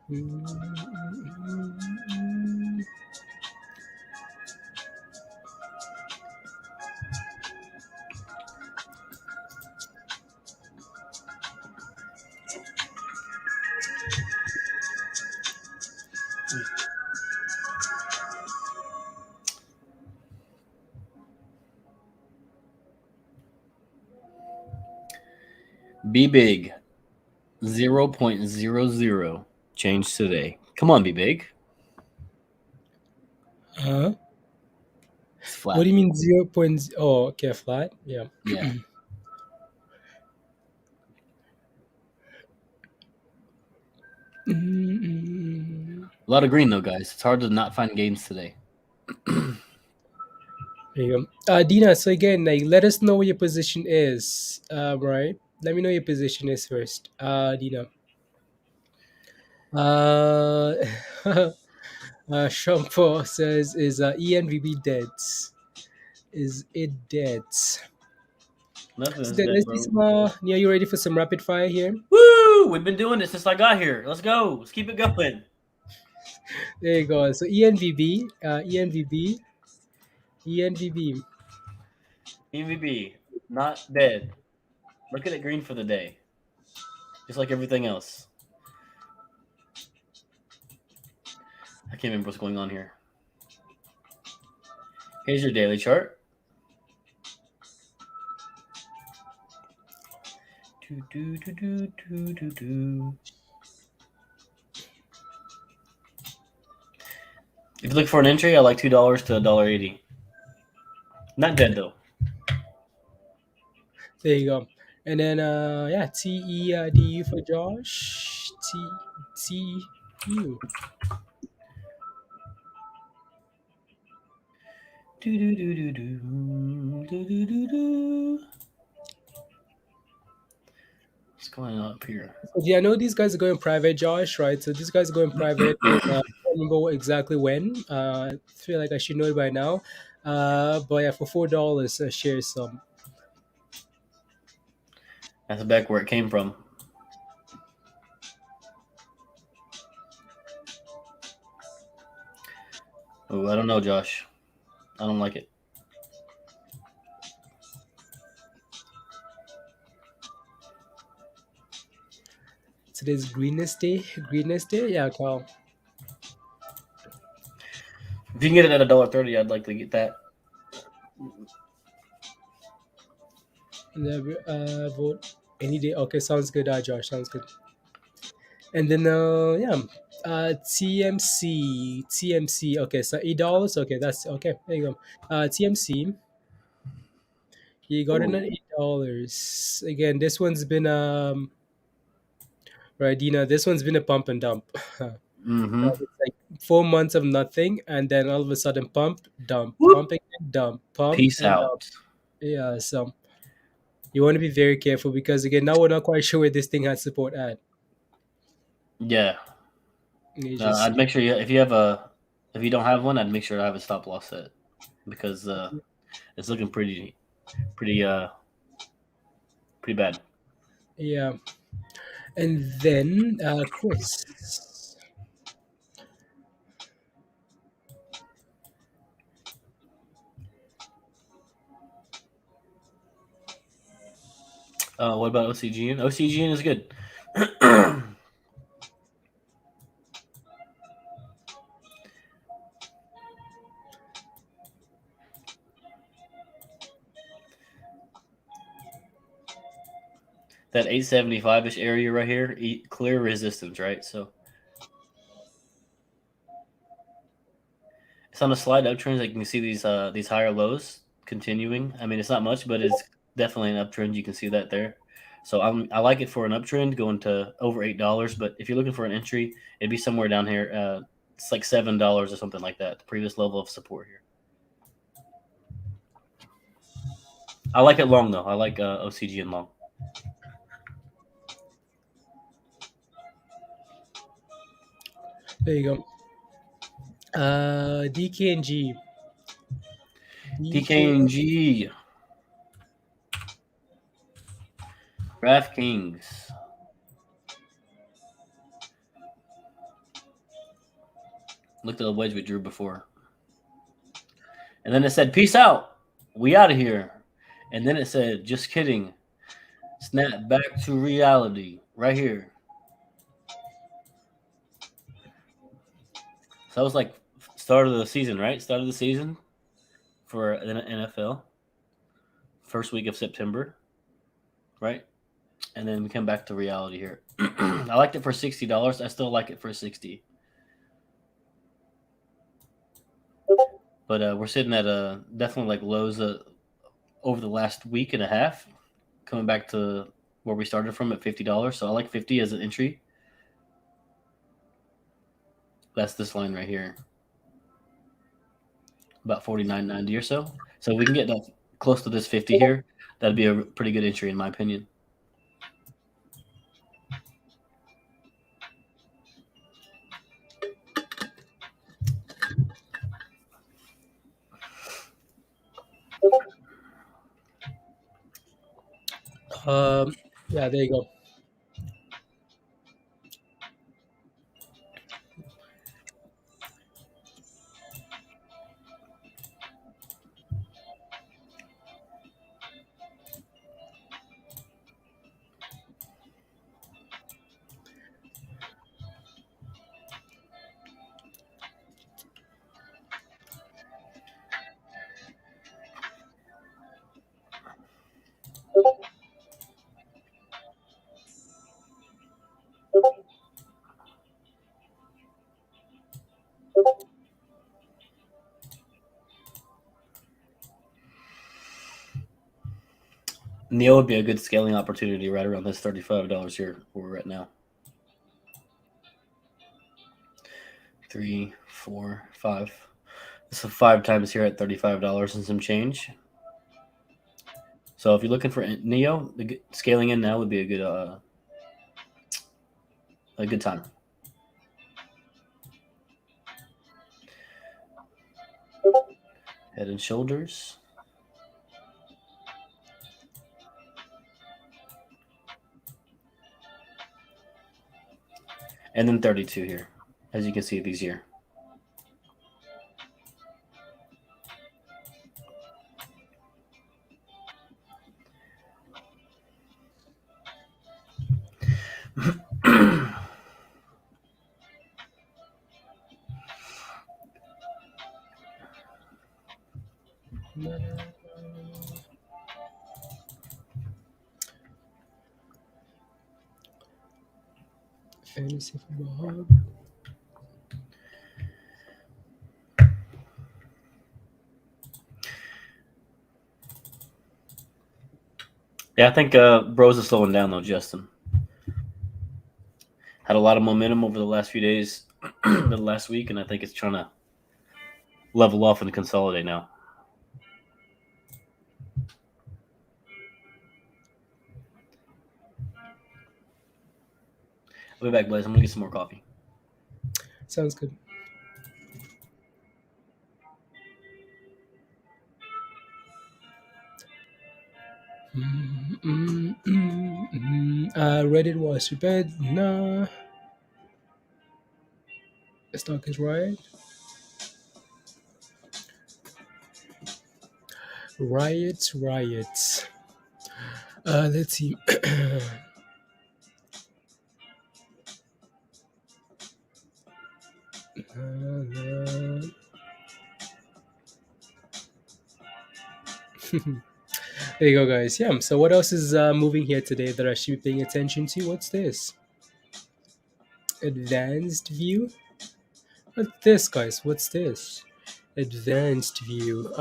Be big. 0.00 change today. Come on, be big. Huh? It's What flat. do you mean 0. Oh, okay, flat. Yeah. Yeah. Mm-mm. A lot of green though, guys. It's hard to not find gains today. There you go. Dina, so again, like, let us know what your position is. Right? Let me know your position is first. Dina. Uh, Sean Paul says, is ENVB dead? Is it dead? Nothing So is dead, let's do bro. some. Nia, you ready for some rapid fire here? Woo! We've been doing this since I got here. Let's go. Let's keep it going. There you go. So ENVB, ENVB. EVB, not dead. Look at it green for the day, just like everything else. I can't remember what's going on here. Here's your daily chart. Do, do, do, do, do, do, do. If you look for an entry, I like $2 to $1.80. Not dead though. There you go. And then yeah, TEDU for Josh. TU. Do, do, do, do, do, do, do, do, do. What's going on up here? Yeah, I know these guys are going private, Josh, right? So these guys are going private. I don't remember exactly when. I feel like I should know it by now. But yeah, for $4 a share some. That's back where it came from. Oh, I don't know, Josh. I don't like it. Today's greenest day. Greenest day? Yeah, Carl. If you can get it at $1.30, I'd like to get that. And then, vote any day. Okay, sounds good, Josh. Sounds good. And then yeah, TMC. Okay, so $8. Okay, that's okay. There you go. TMC. You got it at Oh. $8. Again, this one's been right, Dina. This one's been a pump and dump. Mm-hmm. It's like 4 months of nothing, and then all of a sudden, pump, dump, Whoop. pump again, dump, pump Peace and dump. out. Yeah, so you want to be very careful because again, now we're not quite sure where this thing has support at. Yeah. You just I'd make sure if you don't have one, I'd make sure I have a stop loss set because it's looking pretty pretty bad. yeah, and then Chris. What about OCGN? OCGN is good. That 875-ish area right here, clear resistance, right? So it's on a slight uptrend. Like you can see these higher lows continuing. I mean, it's not much, but it's definitely an uptrend. You can see that there. So I like it for an uptrend going to over $8. But if you're looking for an entry, it'd be somewhere down here. It's like $7 or something like that. The previous level of support here. I like it long though. I like OCG and long. There you go. DK and G. DK. DKNG, DraftKings. Looked at the wedge we drew before. And then it said, peace out. We out of here. And then it said, just kidding. Snap back to reality right here. So that was like start of the season, right? Start of the season for the NFL. First week of September, right? And then we come back to reality here. I liked it for $60. I still like it for 60. But we're sitting at definitely like lows over the last week and a half, coming back to where we started from at $50. So I like 50 as an entry. That's this line right here, about 49.90 or so. So we can get that close to this 50 here. That'd be a pretty good entry in my opinion. Yeah, there you go. Neo would be a good scaling opportunity right around this $35 here where we're at now. 3, 4, 5. So 5 times here at $35 and some change. So if you're looking for Neo, scaling in now would be a good time. Head and shoulders. And then 32 here, as you can see these here. Fantasy football hub. Yeah, I think Bros is slowing down though, Justin. Had a lot of momentum over the last few days, the last week, and I think it's trying to level off and consolidate now. I'll be back, Blaze. I'm gonna get some more coffee. Sounds good. Reddit was prepared. Nah. The stock is right. Riots. Let's see. There you go, guys. Yeah. So, what else is moving here today that I should be paying attention to? What's this? Advanced view. What's this, guys? What's this? Advanced view.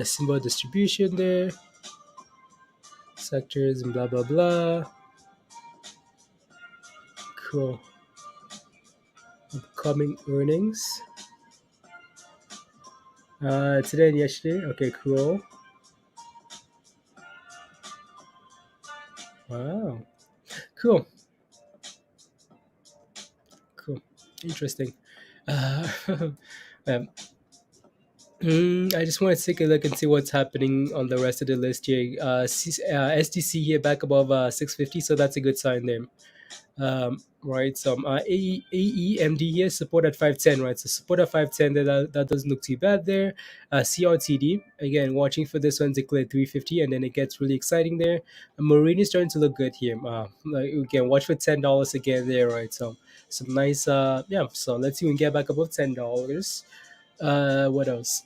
Symbol distribution there. Sectors and blah blah blah. Cool. Upcoming earnings. Today and yesterday. Okay, cool. Wow. Cool. Interesting. Uh, um, I just want to take a look and see what's happening on the rest of the list here. SDC here back above 650, so that's a good sign there. Right. Some AEMD here support at 510, right? So support at 510, that doesn't look too bad there. CRTD again, watching for this one to clear 350, and then it gets really exciting there. Marin is starting to look good here. Like, again, watch for $10 again there, right? So some nice yeah. So let's see if we can get back above $10. What else?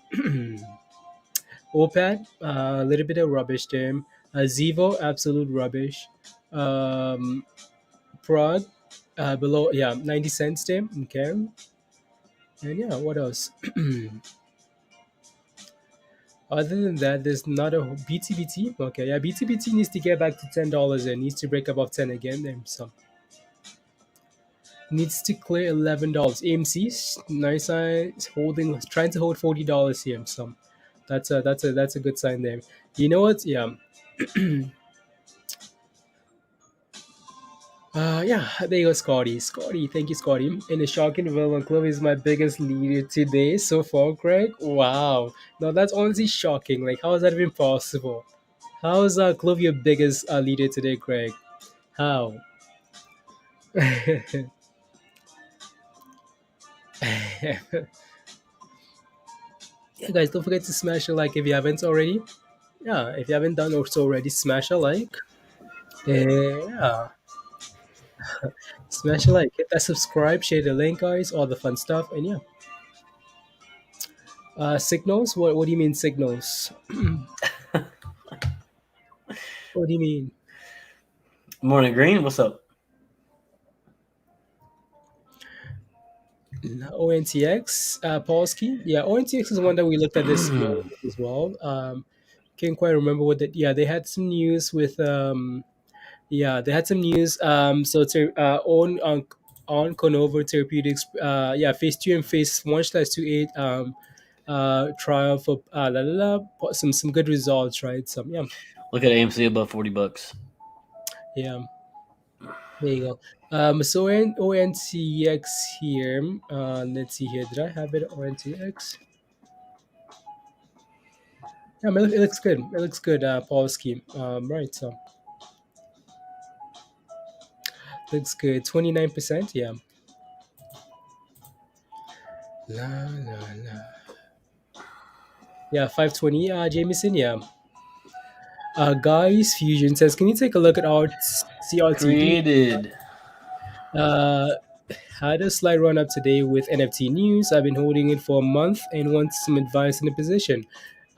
OPAD, a little bit of rubbish there. Zivo, absolute rubbish. Um, Prod, below, yeah, 90 cents there. Okay. And yeah, what else? Other than that, there's not a BTBT. Okay, yeah, BTBT needs to get back to $10 and needs to break above 10 again. Then so needs to clear $11. AMC, nice sign, holding, trying to hold $40 here. So that's a good sign there. You know what? Yeah. Yeah, there you go, Scotty. Scotty, thank you, Scotty. In a shocking development, Clove is my biggest leader today so far, Craig. Wow. No, that's honestly shocking. Like, how is that even possible? How is Clove your biggest leader today, Craig? How? Yeah, guys, don't forget to smash a like if you haven't already. Yeah, if you haven't done so already, smash a like. Yeah, smash a like, hit that subscribe, share the link, guys, all the fun stuff, and yeah. Signals? What do you mean signals? What do you mean? Morning, Green. What's up? ONTX, Polsky. Yeah, ONTX is one that we looked at this morning as well. Can't quite remember what that. Yeah, they had some news with. Yeah, they had some news. On Onconova Therapeutics. Yeah, phase 2 and phase 1/28. Trial for some good results, right? Some yeah, Look at AMC above $40. yeah. There you go. So in ONTX here. Let's see here. Did I have it ONTX? Yeah, it looks good. It looks good, Paul scheme. Right, so looks good. 29%. Yeah. La la la. Yeah, 520. Jameson. Yeah. Guys, Fusion says, can you take a look at our CRTD? Created. Uh, Had a slight run up today with NFT news. I've been holding it for a month and want some advice in the position.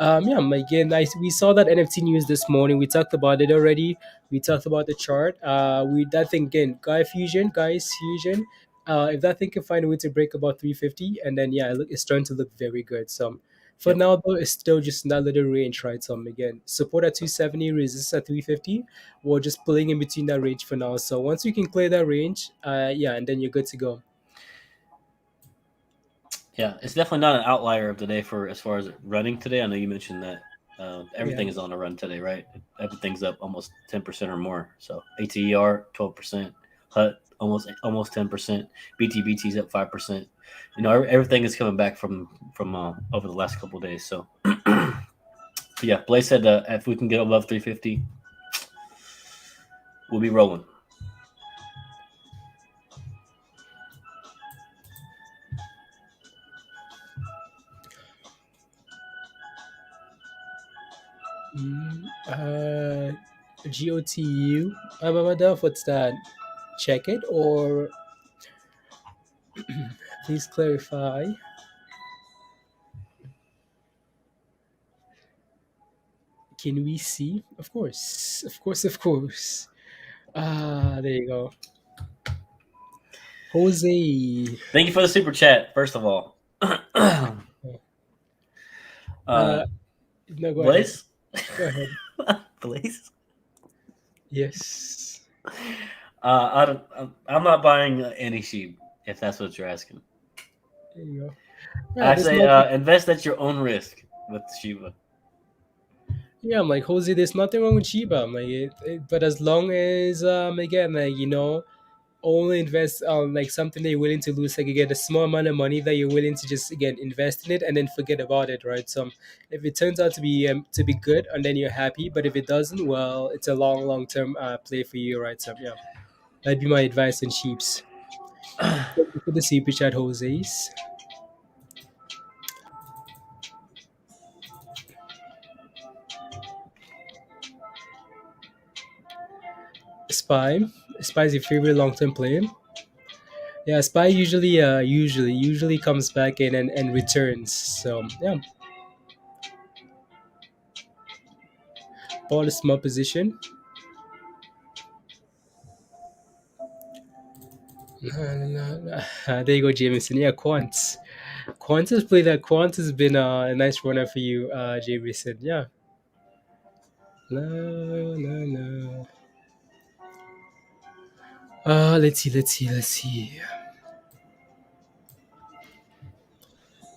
Yeah, again, we saw that NFT news this morning. We talked about it already. We talked about the chart. We that thing again, Guys Fusion. If that thing can find a way to break about 350, and then yeah, it's starting to look very good. So for Yep. now though, it's still just in that little range, right? So again, support at 270, resist at 350. We're just pulling in between that range for now. So once you can clear that range, yeah, and then you're good to go. Yeah, it's definitely not an outlier of the day for as far as running today. I know you mentioned that Yeah. everything is on a run today, right? Everything's up almost 10% or more. So ATER 12%, HUT almost 10%, BTBT's up 5%. You know, everything is coming back from over the last couple of days. So yeah, Blaze said if we can get above 350, we'll be rolling. Mm, GOTU. Amadov, what's that? Check it or please clarify. Can we see? Of course. Of course, of course. There you go. Jose. Thank you for the super chat, first of all. Uh, uh, no, go ahead. Blaze? Go ahead. Blaze? Yes. I'm not buying any sheep, if that's what you're asking. There you go. Yeah, I there's say nothing. invest at your own risk with Shiba. Yeah, I'm like Jose. There's nothing wrong with Shiba. I'm like, but as long as again, like only invest on like something that you're willing to lose, like you get a small amount of money that you're willing to just again invest in it and then forget about it, right? So if it turns out to be good, and then you're happy, but if it doesn't, well, it's a long term play for you, right? So yeah. That'd be my advice on sheeps. Look at the super chat, Jose's. Spy. Spy is your favorite long term player. Yeah, Spy usually comes back in and returns. So yeah, bought a small position. There you go, Jameson. Yeah, Quants. Quants has played that. Quants has been a nice runner for you, Jameson. Yeah. La, la, la. Let's see.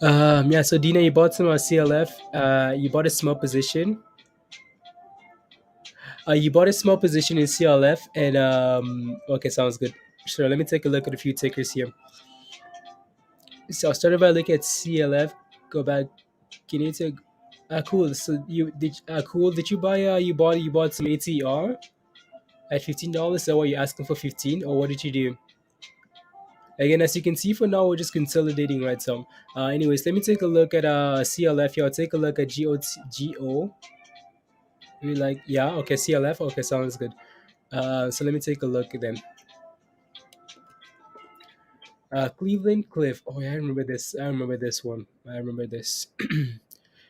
Yeah. So Dina, you bought some CLF. You bought a small position. You bought a small position in CLF, and okay, sounds good. Sure. Let me take a look at a few tickers here. So I'll start by looking at CLF. Go back. Can you take? Cool. So you did. Cool. Did you buy? You bought some ATR at $15. So what you asking for 15, or what did you do? Again, as you can see, for now we're just consolidating, right? So, anyways, let me take a look at CLF here. I'll take a look at GO. We like, yeah, okay, CLF. Okay, sounds good. So let me take a look at them. Cleveland Cliff. Oh yeah, I remember this. I remember this one. I remember this. I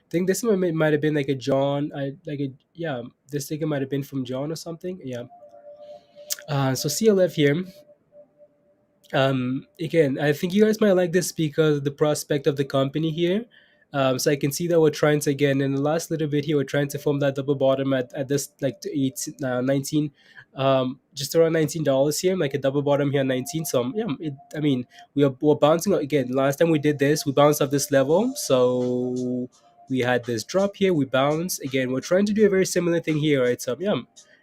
think this one might have been like a John. I like a yeah. This ticket might have been from John or something. Yeah. So CLF here. Again, I think you guys might like this because of the prospect of the company here. So I can see that we're trying to, again, in the last little bit here, we're trying to form that double bottom at this like to 19, just around $19 here, like a double bottom here at 19. So yeah, I mean, we're bouncing again. Last time we did this, we bounced off this level. So we had this drop here, we bounced again. We're trying to do a very similar thing here, right? So yeah,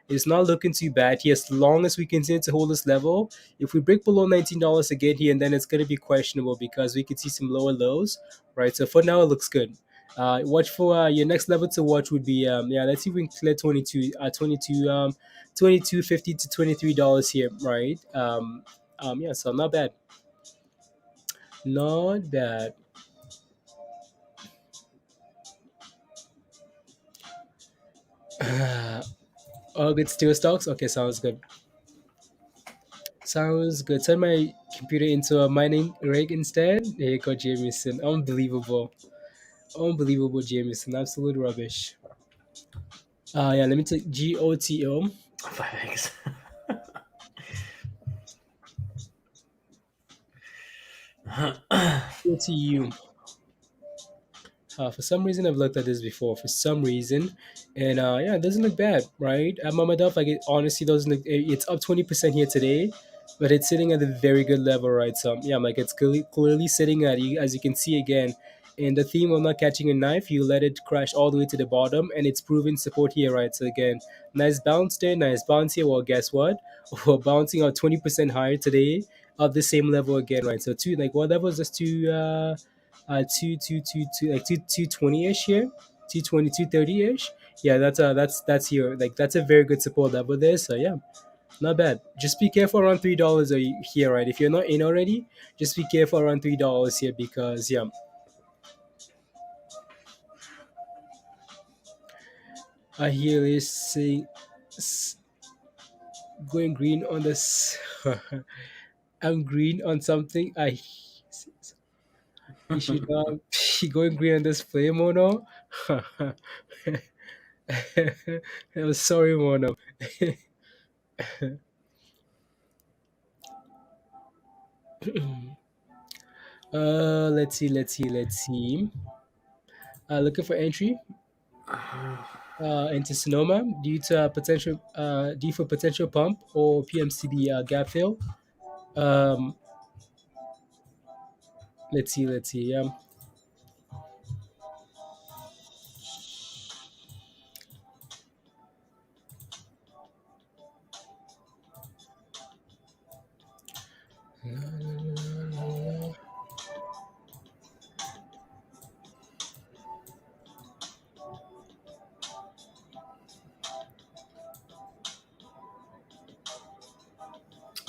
it's not looking too bad here as long as we continue to hold this level. If we break below $19 again here, and then it's going to be questionable because we could see some lower lows, right? So for now, it looks good. Watch for your next level to watch would be yeah. Let's see if we can clear 22.50 to $23 here, right? Yeah. So not bad, not bad. All good steel stocks. Okay, sounds good. Sounds good. Turn my computer into a mining rig instead. Here you go, Jameson. Unbelievable. Unbelievable, Jameson. Absolute rubbish. Yeah, let me take GOTO. 5x. GOTU. For some reason, I've looked at this before. For some reason, and yeah, it doesn't look bad, right? At Mamadov, like it honestly doesn't look. It's up 20% here today, but it's sitting at a very good level, right? So yeah, like it's clearly sitting at you, as you can see again. In the theme of not catching a knife, you let it crash all the way to the bottom, and it's proven support here, right? So again, nice bounce there, nice bounce here. Well, guess what? We're bouncing out 20% higher today, of the same level again, right? So two, like what level is this? Two like 220 ish here, 220 230 ish. Yeah, that's here, like that's a very good support level there. So yeah, not bad. Just be careful around $3 here, right? If you're not in already, just be careful around $3 here because yeah, I hear this saying going green on this. I'm green on something. You should not be going green on this flame mono. I'm sorry, mono. Let's see. Looking for entry into Sonoma due for potential pump or PMCD gap fill. Um, let's see.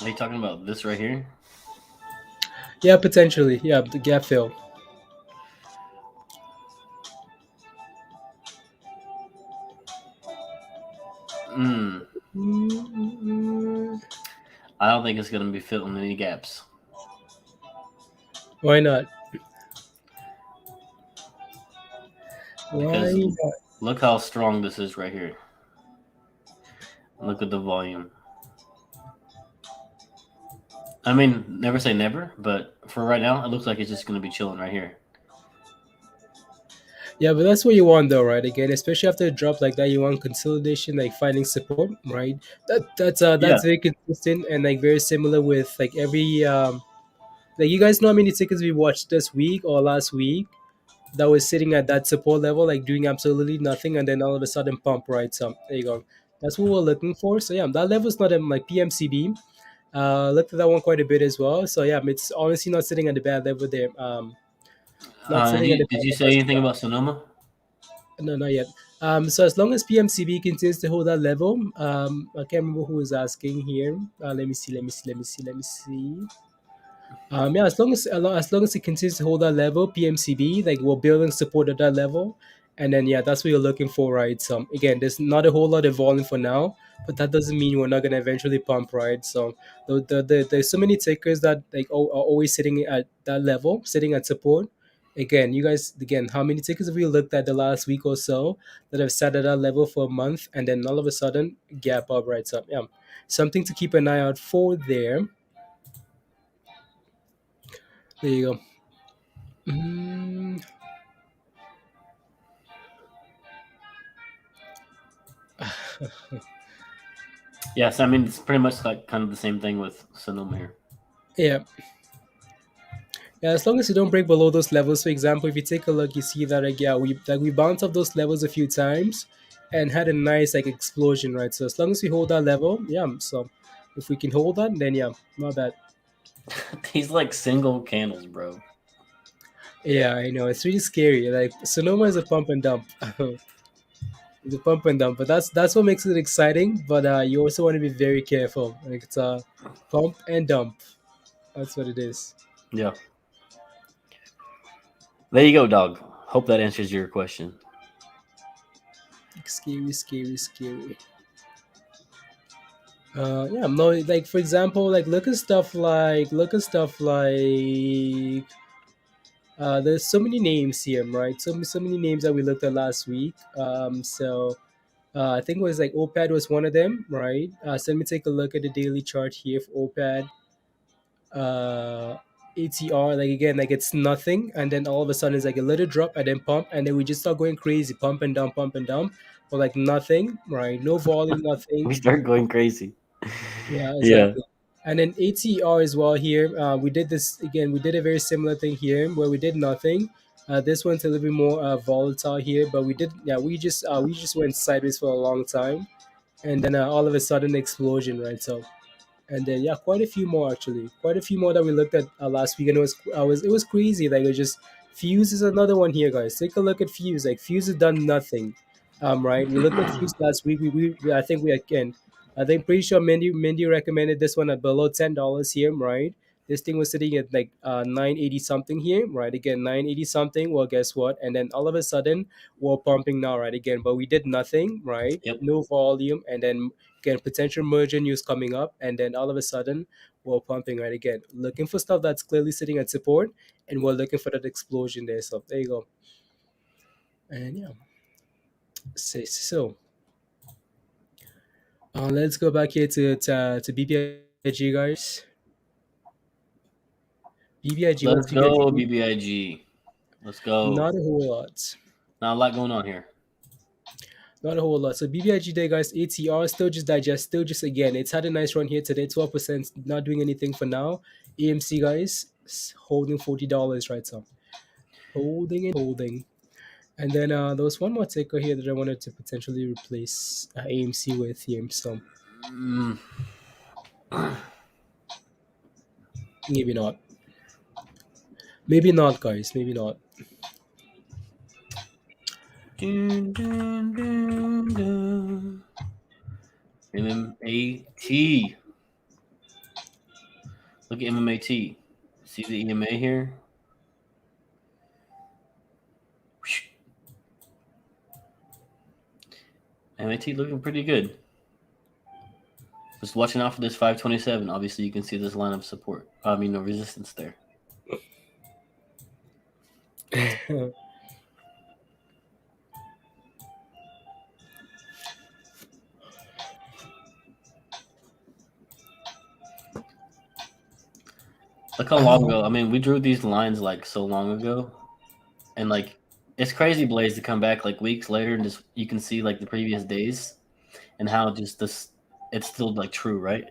Are you talking about this right here? Yeah, potentially. Yeah, the gap fill. Hmm. Mm, I don't think it's going to be filling any gaps why not? Why because not? look how strong this is right here. Look at the volume. I mean, never say never, but for right now, it looks like it's just going to be chilling right here. Yeah, but that's what you want though, right? Again, especially after a drop like that, you want consolidation, like finding support, right? Yeah. That's very consistent and like very similar with like every like you guys know how many tickets we watched this week or last week that was sitting at that support level, like doing absolutely nothing, and then all of a sudden pump, right? So there you go. That's what we're looking for. So yeah, that level's not in like PMCB. Looked at that one quite a bit as well. So yeah, it's honestly not sitting at the bad level there. Not Did sitting at you the did bad you level say as anything well. about Sonoma? No, not yet. So as long as PMCB continues to hold that level, I can't remember who is asking here. Let me see. Let me see. Let me see. Let me see. Yeah, as long as it continues to hold that level, PMCB, like we're building support at that level, and then yeah, that's what you're looking for, right? So again, there's not a whole lot of volume for now, but that doesn't mean we're not gonna eventually pump, right? So there's so many takers that like are always sitting at that level, sitting at support. Again, you guys, again, how many takers have we looked at the last week or so that have sat at that level for a month, and then all of a sudden gap up, right? So yeah, something to keep an eye out for there. There you go. Mm, Yes, I mean it's pretty much like kind of the same thing with Sonoma here. yeah, yeah. As long as you don't break below those levels. For example, if you take a look, you see that like yeah, we bounced off those levels a few times, and had a nice like explosion, right? So as long as we hold that level, yeah. So if we can hold that, then yeah, not bad. These like single candles, bro. Yeah, I know it's really scary. Like Sonoma is a pump and dump. It's a pump and dump, but that's what makes it exciting. But you also want to be very careful. Like it's a pump and dump. That's what it is. Yeah. There you go, dog. Hope that answers your question. Scary, scary, scary. Yeah, no, like for example, like look at stuff like there's so many names here, right? So many names that we looked at last week. I think it was like OPAD was one of them, right? So let me take a look at the daily chart here for OPAD. Uh, ATR, like again, like it's nothing, and then all of a sudden it's like a little drop and then pump, and then we just start going crazy, pump and dump, or like nothing, right? No volume, We nothing. start going crazy. Yeah, Yeah. exactly. And then ATR as well here. We did this again. We did a very similar thing here where we did nothing. This one's a little bit more volatile here, but we did. Yeah, we just went sideways for a long time, and then all of a sudden explosion, right? So and then yeah, quite a few more actually, quite a few more that we looked at last week, and it was crazy. Like it was just Fuse is another one here, guys. Take a look at Fuse. Like Fuse has done nothing, right? We looked at Fuse last week. I think we again, I think pretty sure Mindy recommended this one at below $10 here, right? This thing was sitting at like 980 something here, right? Again, 980 something. Well, guess what? And then all of a sudden, we're pumping now, right? Again, but we did nothing, right? Yep. No volume, and then again potential merger news coming up, and then all of a sudden we're pumping, right? Again, looking for stuff that's clearly sitting at support, and we're looking for that explosion there. So there you go. And yeah, so let's go back here to BBIG, guys. BBIG, what's Let's go, BBIG? BBIG. Let's go. Not a whole lot. Not a lot going on here. Not a whole lot. So BBIG there, guys. ATR still just digest, still just again. It's had a nice run here today, 12%. Not doing anything for now. AMC guys holding $40, right? So holding and holding. And then there was one more ticker here that I wanted to potentially replace AMC with here. So Mm. maybe not. Maybe not, guys. Maybe not. Dun, dun, dun, dun. MMAT. Look at MMAT. See the EMA here? MAT looking pretty good. Just watching out for this 527. Obviously, you can see this line of support. Resistance there. Look how long ago. I mean, we drew these lines like so long ago, and like it's crazy, Blaze, to come back like weeks later and just you can see like the previous days and how just this it's still like true, right?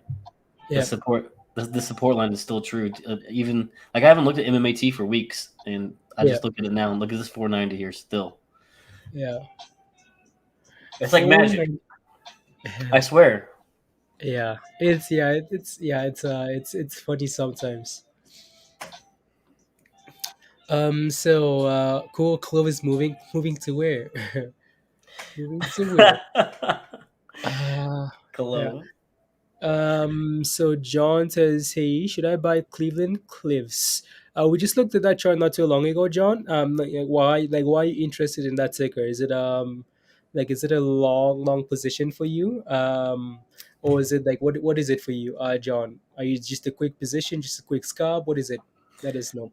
The Yeah, support the support line is still true. Even like I haven't looked at MMAT for weeks, and I yeah, just look at it now and look at this 490 here still. yeah. It's like Four magic. nine. I swear. Yeah, it's funny sometimes. Cool. Clove is moving to where? Moving to where? Uh, yeah. Cologne. So John says, "Hey, should I buy Cleveland Cliffs?" We just looked at that chart not too long ago, John. Why are you interested in that ticker? Is it a long position for you? Or is it like what is it for you, John? Are you just a quick position, just a quick scalp? What is it? Let us know.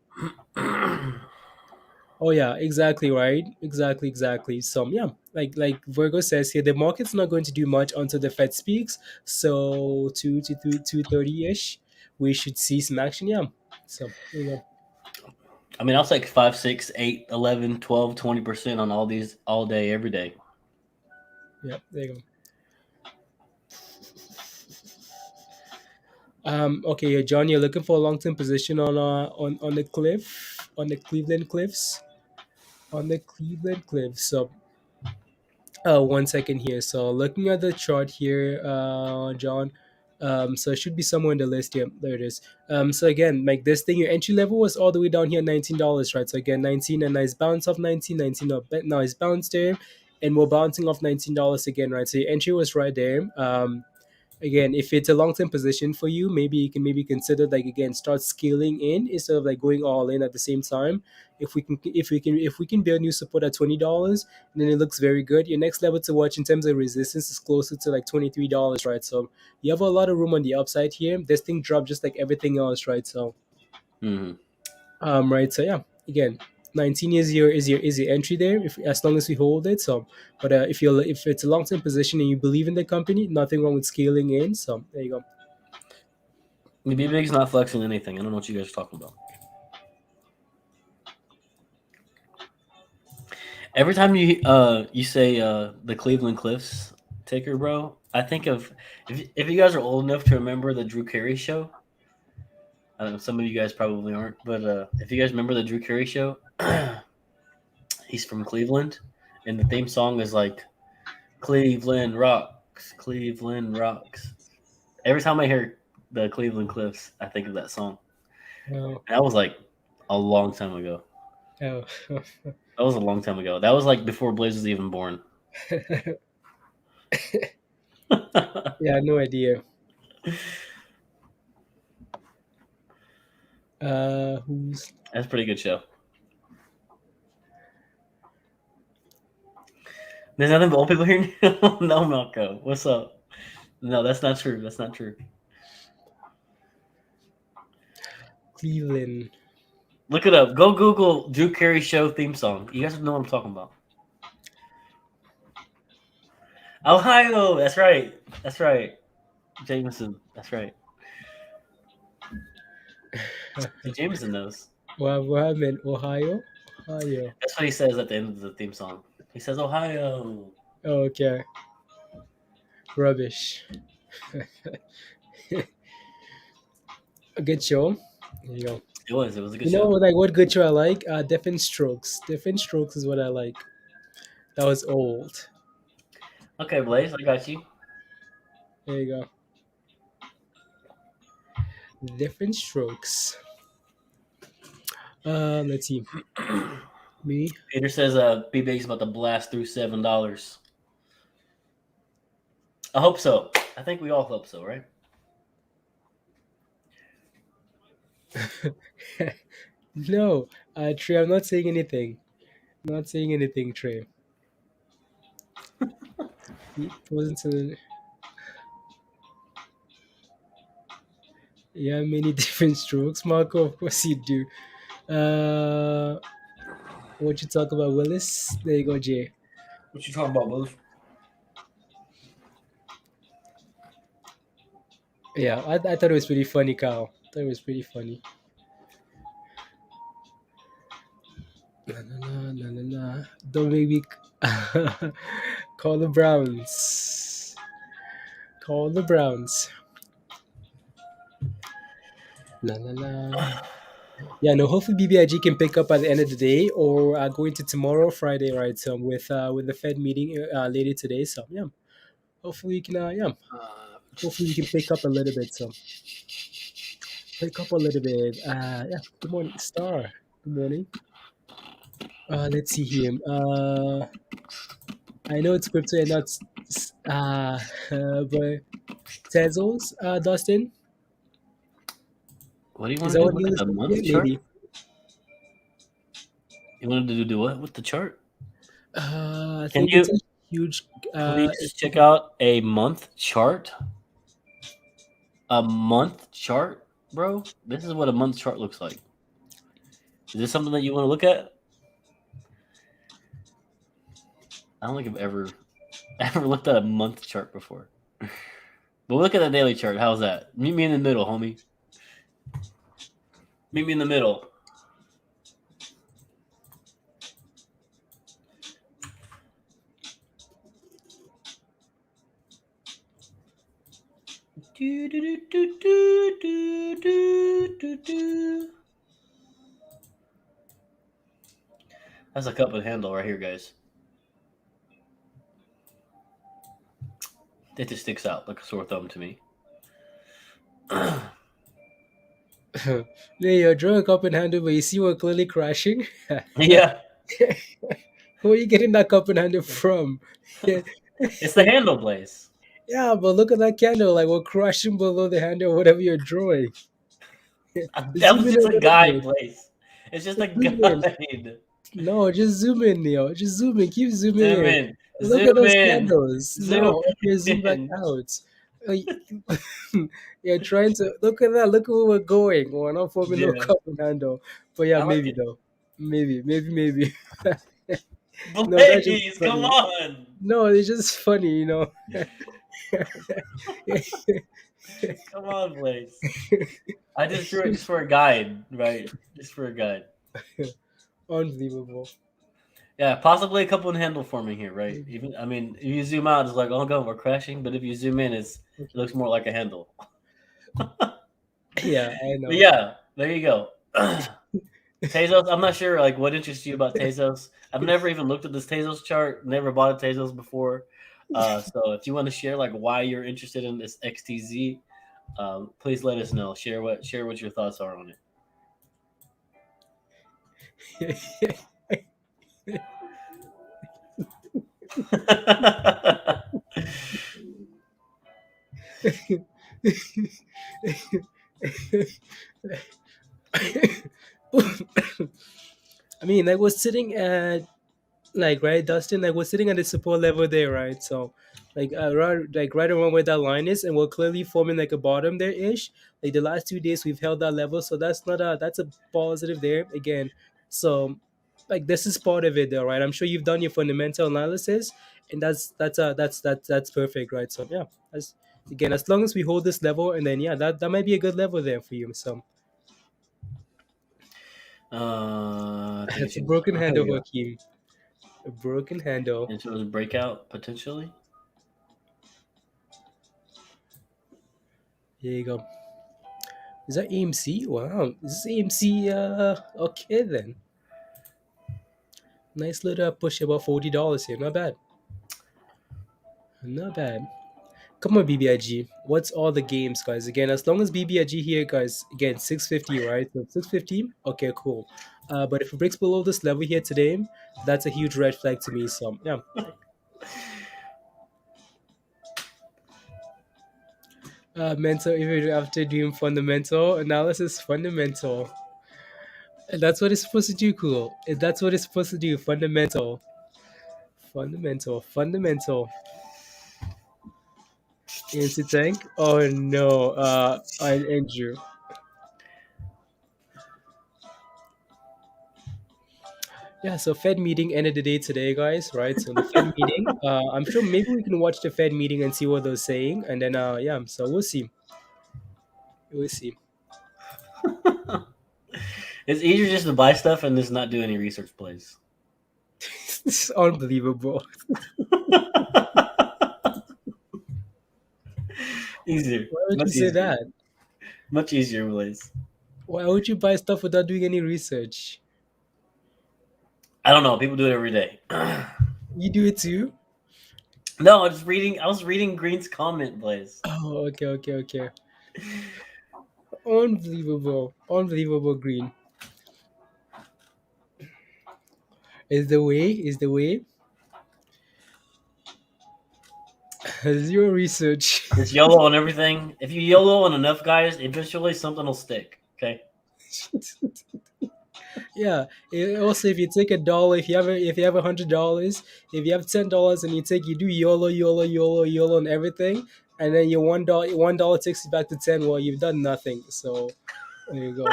Oh yeah, exactly right. Exactly. So yeah, like Virgo says here, the market's not going to do much until the Fed speaks. So 2 to 2:30 ish, we should see some action. Yeah. So there you go. I mean, I'll take 5, 6, 8, 11, 12, 20% on all these all day, every day. Yeah, there you go. Okay, yeah, John, you're looking for a long term position on the cliff on the Cleveland Cliffs on the Cleveland Cliffs. So 1 second here. So looking at the chart here, John. So it should be somewhere in the list here. There it is. So again, like this thing, your entry level was all the way down here, $19, right? So again, 19, a nice bounce off 19, 19 up, nice bounce there, and we're bouncing off $19 again, right? So your entry was right there. Again, if it's a long-term position for you, maybe you can maybe consider like again start scaling in instead of like going all in at the same time. If we can build new support at $20, then it looks very good. Your next level to watch in terms of resistance is closer to like $23, right? So you have a lot of room on the upside here. This thing dropped just like everything else, right? So Mm-hmm. right. So yeah, again, 19 is your entry there if as long as we hold it. So but if it's a long-term position and you believe in the company, nothing wrong with scaling in. So there you go. BBIG's not flexing anything. I don't know what you guys are talking about. Every time you say the Cleveland Cliffs ticker, bro, I think of if you guys are old enough to remember the Drew Carey show. I don't know, some of you guys probably aren't, but if you guys remember the Drew Carey show, he's from Cleveland, and the theme song is like Cleveland rocks, Cleveland rocks. Every time I hear the Cleveland Cliffs, I think of that song. Oh, That was like a long time ago. oh. That was a long time ago. That was like before Blaze was even born. Yeah, no idea. Who's That's a pretty good show. There's nothing but old people here. No, Malco. What's up? No, that's not true. That's not true. Cleveland? Look it up. Go Google Drew Carey show theme song. You guys know what I'm talking about. Ohio. That's right. That's right. Jameson. That's right. See, Jameson knows. What happened? Ohio? Ohio. That's what he says at the end of the theme song. He says Ohio. Oh, okay. Rubbish. A good show. There you go. It was. It was a good You know show. like what good show I like? Different Strokes. Different Strokes is what I like. That was old. Okay, Blaze, I got you. There you go. Different Strokes. Let's see. Me. Peter says BBIG's about to blast through $7. I hope so. I think we all hope so, right? No, Trey, I'm not saying anything. Not saying anything, Trey. It wasn't. Yeah, many different strokes, Marco. Of course you do. What you talk about, Willis? There you go, Jay. What you talking about, Booth? Yeah, I thought it was pretty funny, Kyle. I thought it was pretty funny. La, la, la, la, la, la. Don't make me call the Browns. Call the Browns. La la la. Yeah, no. Hopefully, BBIG can pick up at the end of the day, or going to tomorrow, Friday, right? So with the Fed meeting later today. So yeah, hopefully we can. Yeah, hopefully we can pick up a little bit. So pick up a little bit. Yeah. Good morning, Star. Good morning. Let's see here. I know it's crypto and not but Tezos, Dustin. What do you Is want that to do? what Look you're at the listening to? month chart. Maybe. You wanted to do what with the chart? I Can think it's you a huge. please check out a month chart? A month chart, bro. This is what a month chart looks like. Is this something that you want to look at? I don't think I've ever ever looked at a month chart before. But look at the daily chart. How's that? Meet me in the middle, homie. Meet me in the middle. Do, do, do, do, do, do, do, do. That's a cup and handle right here, guys. It just sticks out like a sore thumb to me. Yeah, you're drawing a cup and handle, but you see we're clearly crashing. Yeah, Where are you getting that cup and handle from? Yeah, it's the handle place. yeah, but look at that candle. Like we're crashing below the handle, whatever you're drawing. That Zoom was in a just a little guide bit. place. It's just a Zoom in. guide. No, just zoom in, Neo. Just zoom in. Keep zooming Zoom in. in. Look at Zoom those in. candles. Zoom No, okay, zoom back in. out. Like, you're trying to look at that. Look at where we're going. We're not forming no Yeah. cup and handle. But yeah, I like maybe it. though. Maybe. No, that's just Blaze, come funny. on. No, it's just funny, Come on, Blaze. I just drew it just for a guide, right? Just for a guide. Unbelievable. Yeah, possibly a couple in handle forming here, right? Even I mean, if you zoom out, it's like, oh god, we're crashing. But if you zoom in, it Okay. looks more like a handle. Yeah, I But know. yeah, there you go. Tezos, I'm not sure like what interests you about Tezos. I've never even looked at this Tezos chart. Never bought a Tezos before. So if you want to share like why you're interested in this XTZ, please let us know. Share what your thoughts are on it. I mean, I was sitting at like right, Dustin. Like we're sitting at the support level there, right? So, right around where that line is, and we're clearly forming like a bottom there ish. Like the last 2 days, we've held that level, so that's a positive there again. So, like this is part of it, though, right? I'm sure you've done your fundamental analysis, and that's perfect, right? So yeah, again, as long as we hold this level, and then yeah, that might be a good level there for you. So I think it it's a should. broken Oh, there handle, we go. Hakeem. A broken handle. And so it was a breakout potentially. There you go. Is that AMC? Wow. Is this AMC? Okay then. Nice little push about $40 here. Not bad. Not bad. Come on, BBIG. What's all the games, guys? Again, as long as BBIG here, guys, again, 650, right? So 650? Okay, cool. But if it breaks below this level here today, that's a huge red flag to me. So, yeah. Mental, even after doing fundamental analysis, fundamental. And that's what it's supposed to do, cool. And that's what it's supposed to do, fundamental. Fundamental, fundamental. AMC tank? Oh no, Andrew. Yeah, so Fed meeting ended the day today, guys, right? So the Fed meeting, I'm sure maybe we can watch the Fed meeting and see what they're saying. And then, yeah, so we'll see. We'll see. It's easier just to buy stuff and just not do any research plays. It's unbelievable. Easier, Why would you much say easier, that? much easier plays. Why would you buy stuff without doing any research? I don't know. People do it every day. You do it too? No, I was reading. I was reading Green's comment, Blaze. Oh, okay, okay, okay. Unbelievable. Unbelievable, Green. Is the way, is the way. Zero research. It's YOLO on everything. If you YOLO on enough, guys, eventually something will stick. Okay. Yeah. Also, if you take $1, if you have $100, if you have $10, and you do YOLO, YOLO, YOLO, YOLO, and everything, and then your $1 takes you back to 10. Well, you've done nothing. So there you go.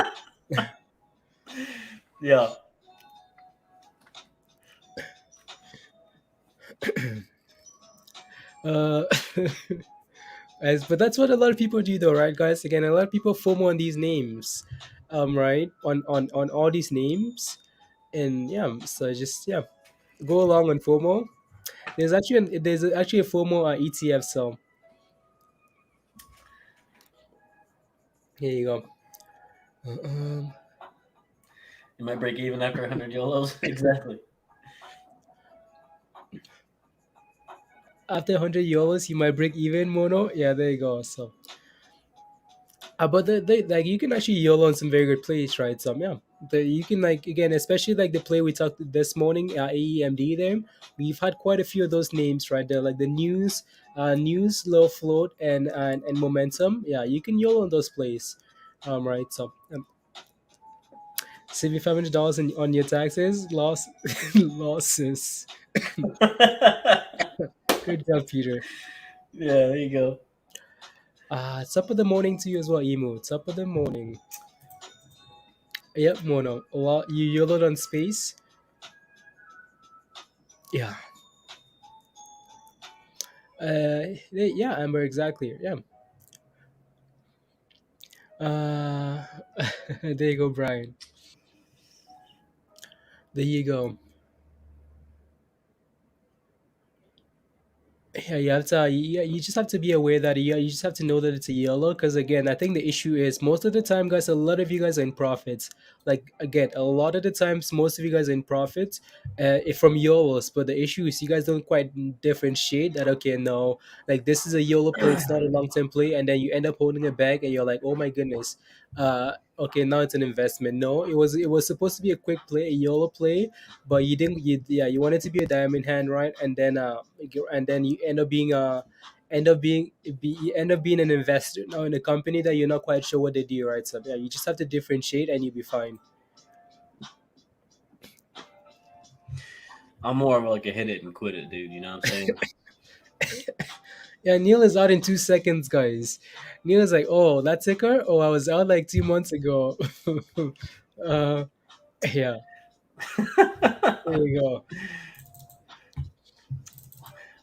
Yeah. Uh, but that's what a lot of people do, though, right, guys? Again, a lot of people FOMO on these names, right? On all these names, and yeah. So just yeah, go along on FOMO. There's actually a FOMO ETF. So here you go. Um, You might break even after 100 YOLOs. Exactly. After 100 euros, you might break even, Mono. Yeah, there you go. So, but like you can actually YOLO on some very good plays, right? So yeah, you can like again, especially like the play we talked this morning, AEMD. There, we've had quite a few of those names, right? They're like the news, low float, and momentum. Yeah, you can YOLO on those plays, right? So save you $500 on your taxes, losses. Good job, Peter. Yeah, there you go. Top of the morning to you as well, Emo. Top of the morning. Yep, Mono. A lot. You YOLO'd on space. Yeah. Yeah, Amber. Exactly. Yeah. Uh, there you go, Brian. There you go. Yeah, you just have to be aware that you just have to know that it's a yellow. Because again, I think the issue is most of the time, guys, a lot of you guys are in profits. Like again, a lot of the times, most of you guys are in profits, if from YOLOs. But the issue is you guys don't quite differentiate that. Okay, no, like this is a YOLO play, it's not a long term play, and then you end up holding it back, and you're like, oh my goodness, okay, now it's an investment. No, it was supposed to be a quick play, a YOLO play, but you didn't. You wanted to be a diamond hand, right? And then you end up being an investor now in a company that you're not quite sure what they do, right? So yeah, you just have to differentiate, and you'll be fine. I'm more of like a hit it and quit it dude. You know what I'm saying? Yeah, Neil is out in 2 seconds, guys. Neil is like, oh, that ticker. Oh, I was out like 2 months ago. uh, yeah, there you go.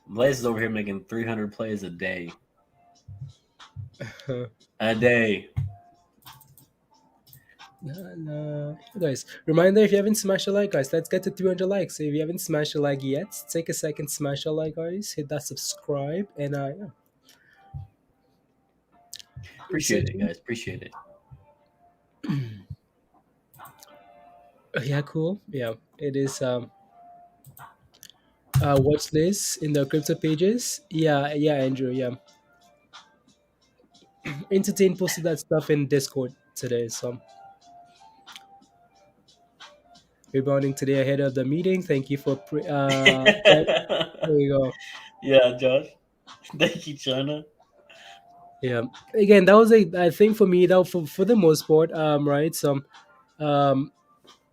Blaze is over here making 300 plays a day. A day. Guys, reminder, if you haven't smashed a like, guys, let's get to 300 likes. So if you haven't smashed a like yet, take a second, smash a like, guys. Hit that subscribe, and yeah. Appreciate it, guys. Appreciate it. Yeah, cool. Yeah, it is. Watch this in the crypto pages. Yeah, yeah, Andrew. Yeah, Entertain posted that stuff in Discord today. So rebounding today ahead of the meeting. Thank you for there you go. Yeah, Josh. Thank you, China. Yeah. Again, that was I think for me that for the most part, right. So, um,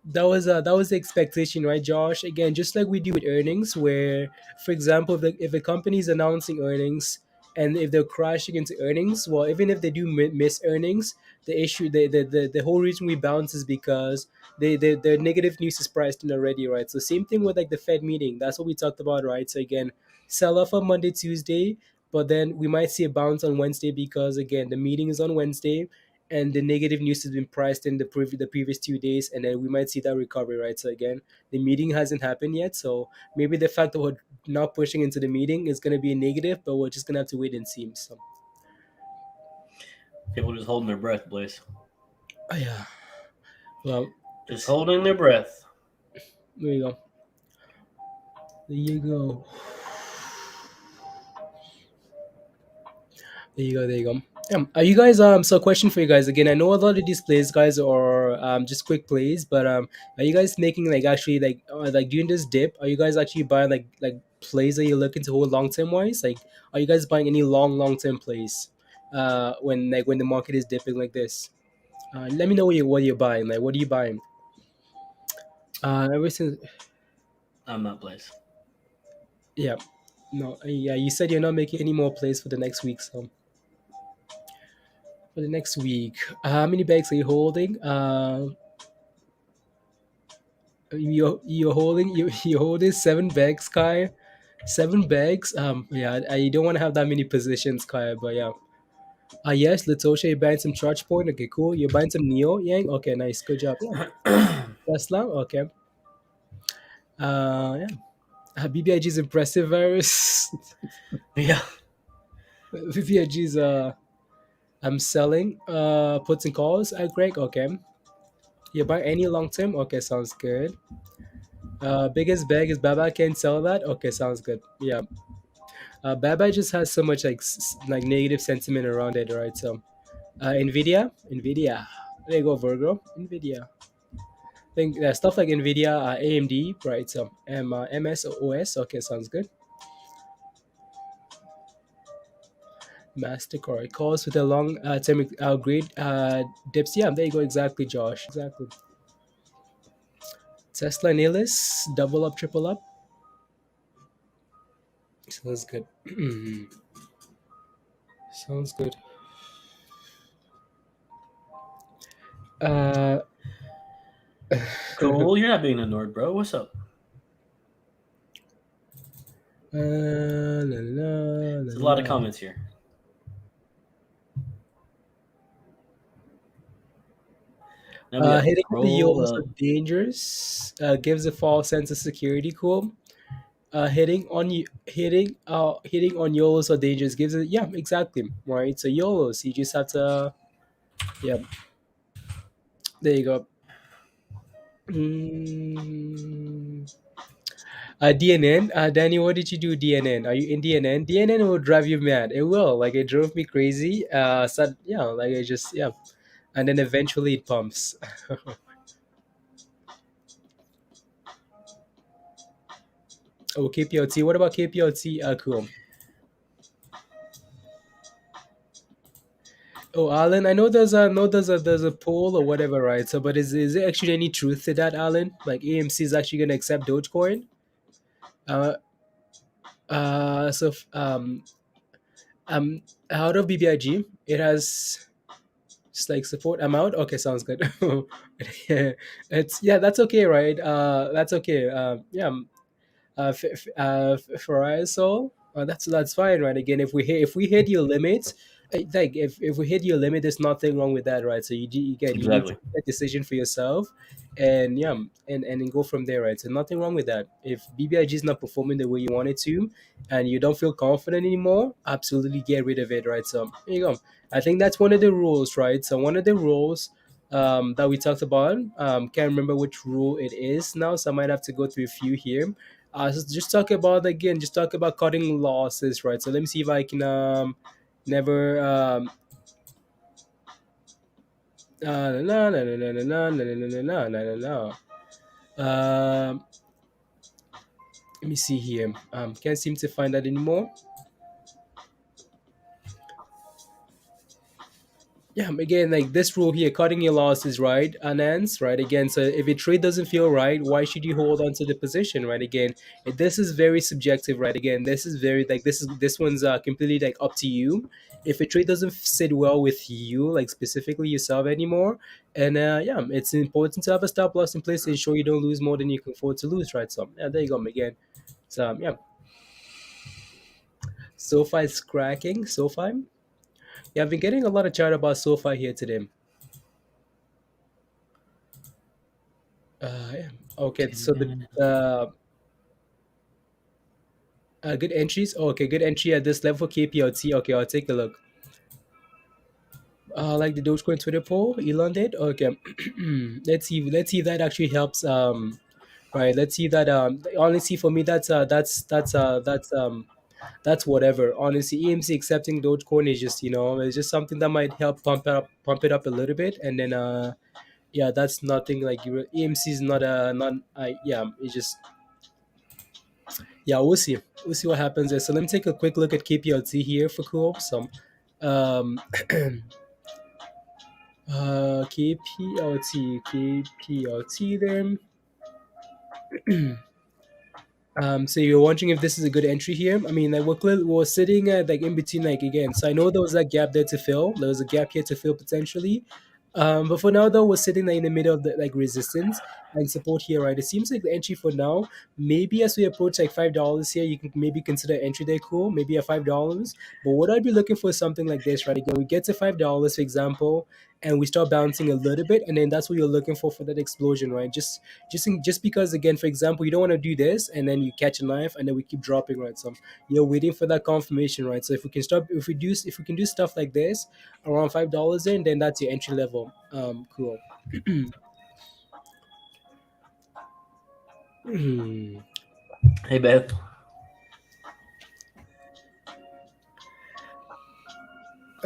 that was the expectation, right, Josh? Again, just like we do with earnings, where, for example, if a company is announcing earnings and if they're crashing into earnings, well, even if they do miss earnings, the issue, the whole reason we bounce is because the negative news is priced in already, right? So same thing with like the Fed meeting. That's what we talked about, right? So again, sell off on Monday, Tuesday, but then we might see a bounce on Wednesday because again the meeting is on Wednesday and the negative news has been priced in the previous 2 days, and then we might see that recovery, right? So again, the meeting hasn't happened yet, so maybe the fact that we're not pushing into the meeting is going to be a negative, but we're just going to have to wait and see. So, People just holding their breath, Blaze. oh, yeah, well, Just holding their breath. there you go. There you go. There you go. There you go. Are you guys so question for you guys again? I know a lot of these plays, guys, are just quick plays, but are you guys making like actually like during this dip? Are you guys actually buying like plays that you're looking to hold long term wise? Like, are you guys buying any long term plays? When the market is dipping like this, let me know what you're buying. Like, what are you buying? Ever since I'm not Blaze. yeah, no, yeah, you said you're not making any more plays for the next week, so for the next week, how many bags are you holding? You're holding you're holding 7 bags, Kai. 7 bags. Yeah, I don't want to have that many positions, Kai. But yeah. Yes, Latosha, you're buying some charge point. Okay, cool. You're buying some Neo Yang. Okay, nice, good job. Yeah, Tesla. Okay. Yeah. BBIG is impressive virus. Yeah. BBIG is I'm selling puts and calls. Greg. Okay. You buy any long term? Okay, sounds good. Biggest bag is Baba can sell that. Okay, sounds good. Yeah. Baba just has so much like like negative sentiment around it, right? So, Nvidia, there you go, Virgo, Nvidia. I think stuff like Nvidia, AMD, right? So, MSOS, okay, sounds good. Mastercard calls with a long term grade dips. Yeah, there you go, exactly, Josh, exactly. Tesla Nilis, double up, triple up. Sounds good. Sounds good. Uh, Cool. You're not being ignored, bro. What's up? la, la, la, There's a lot of la. comments here. Now we got Hitting on the roll yolos up. are dangerous. Gives a false sense of security. Cool. Hitting on yolos are dangerous. Gives it, yeah, exactly, right. So yolos, you just have to, yeah. There you go. Mm. DNN. Danny, what did you do? DNN. Are you in DNN? DNN will drive you mad. It will. Like it drove me crazy. So yeah, like it just yeah, and then eventually it pumps. Oh, KPLT. What about KPLT? Cool. Oh, Alan, I know there's a poll or whatever, right? So, but is there actually any truth to that, Alan? Like AMC is actually gonna accept Dogecoin? Uh, so um, out of BBIG, it has just like support amount. Okay, sounds good. Yeah, it's yeah, that's okay, right? That's okay. Yeah, for ISO, that's fine, right? Again, if we hit your limit, like if we hit your limit, there's nothing wrong with that, right? So again, you need to Exactly. make that decision for yourself, and yeah, and then go from there, right? So nothing wrong with that. If BBIG is not performing the way you want it to, and you don't feel confident anymore, absolutely get rid of it, right? So there you go. I think that's one of the rules, right? So one of the rules that we talked about. Can't remember which rule it is now, so I might have to go through a few here. So just talk about again, just talk about cutting losses, right? So let me see if I can never no no no no no no no no no no no no no. Um, let me see here. Can't seem to find that anymore. yeah, again, like this rule here, cutting your losses, right? Anans, right? Again, so if a trade doesn't feel right, why should you hold on to the position, right? Again, this is very subjective, right? Again, this is very like this one's completely like up to you. If a trade doesn't sit well with you, like specifically yourself anymore, and yeah, it's important to have a stop loss in place to ensure you don't lose more than you can afford to lose, right? So yeah, there you go, again. So yeah, SoFi is cracking. SoFi. Yeah, I've been getting a lot of chat about SoFi here today. Yeah. Okay, so the Okay. uh, good entries. Oh, okay, good entry at this level kplt. Okay, I'll take a look. Like the Dogecoin Twitter poll, Elon did. Okay, let's see. Let's see if that actually helps. Right. Let's see that. Honestly, for me, that's whatever. Honestly, EMC accepting Dogecoin is just it's just something that might help pump it up a little bit, and then yeah, that's nothing like EMC is not a not yeah. It's just yeah, we'll see. We'll see what happens there. So let me take a quick look at KPLT here for cool. Some um KPLT there. So you're wondering if this is a good entry here? I mean, like we're sitting at like in between, like again. So I know there was that gap there to fill. There was a gap here to fill potentially. But for now though, we're sitting like in the middle of the like resistance and support here, right? It seems like the entry for now. Maybe as we approach like $5 here, you can maybe consider entry there cool, maybe at $5. But what I'd be looking for is something like this, right? Again, we get to $5, for example, and we start bouncing a little bit, and then that's what you're looking for that explosion, right? Just because again, for example, you don't want to do this and then you catch a knife and then we keep dropping, right? So you're waiting for that confirmation, right? So if we can do stuff like this around $5 in, then that's your entry level. Cool. and Hey, Beth.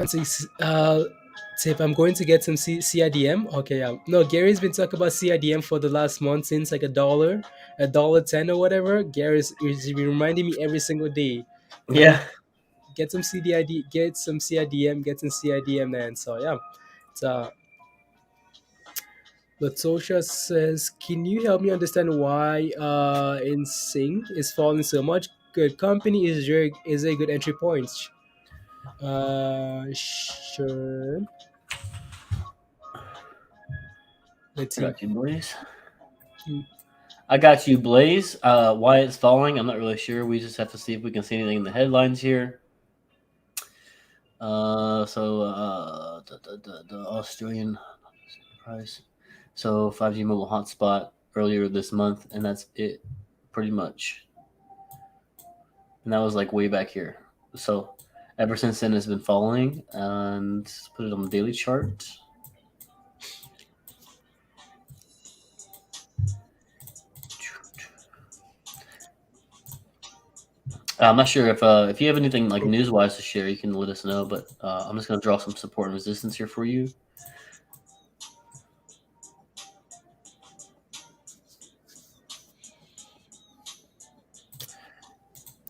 so so if I'm going to get some CIDM, okay, yeah. No, Gary's been talking about CIDM for the last month since like a dollar 10 or whatever. Gary's been reminding me every single day. Yeah. Get some CDID, get some CIDM, get some CIDM, man. So yeah, it's Latosha says, can you help me understand why in Sync is falling so much? Good company is a good entry point. Sure. Let's I see. got you, Blaze. Hmm. I got you, Blaze. Why it's falling, I'm not really sure. We just have to see if we can see anything in the headlines here. The Australian price. So 5G mobile hotspot earlier this month, and that's it, pretty much. And that was like way back here. So ever since then, it's been falling. And let's put it on the daily chart. I'm not sure if you have anything like news wise to share, you can let us know. But I'm just gonna draw some support and resistance here for you.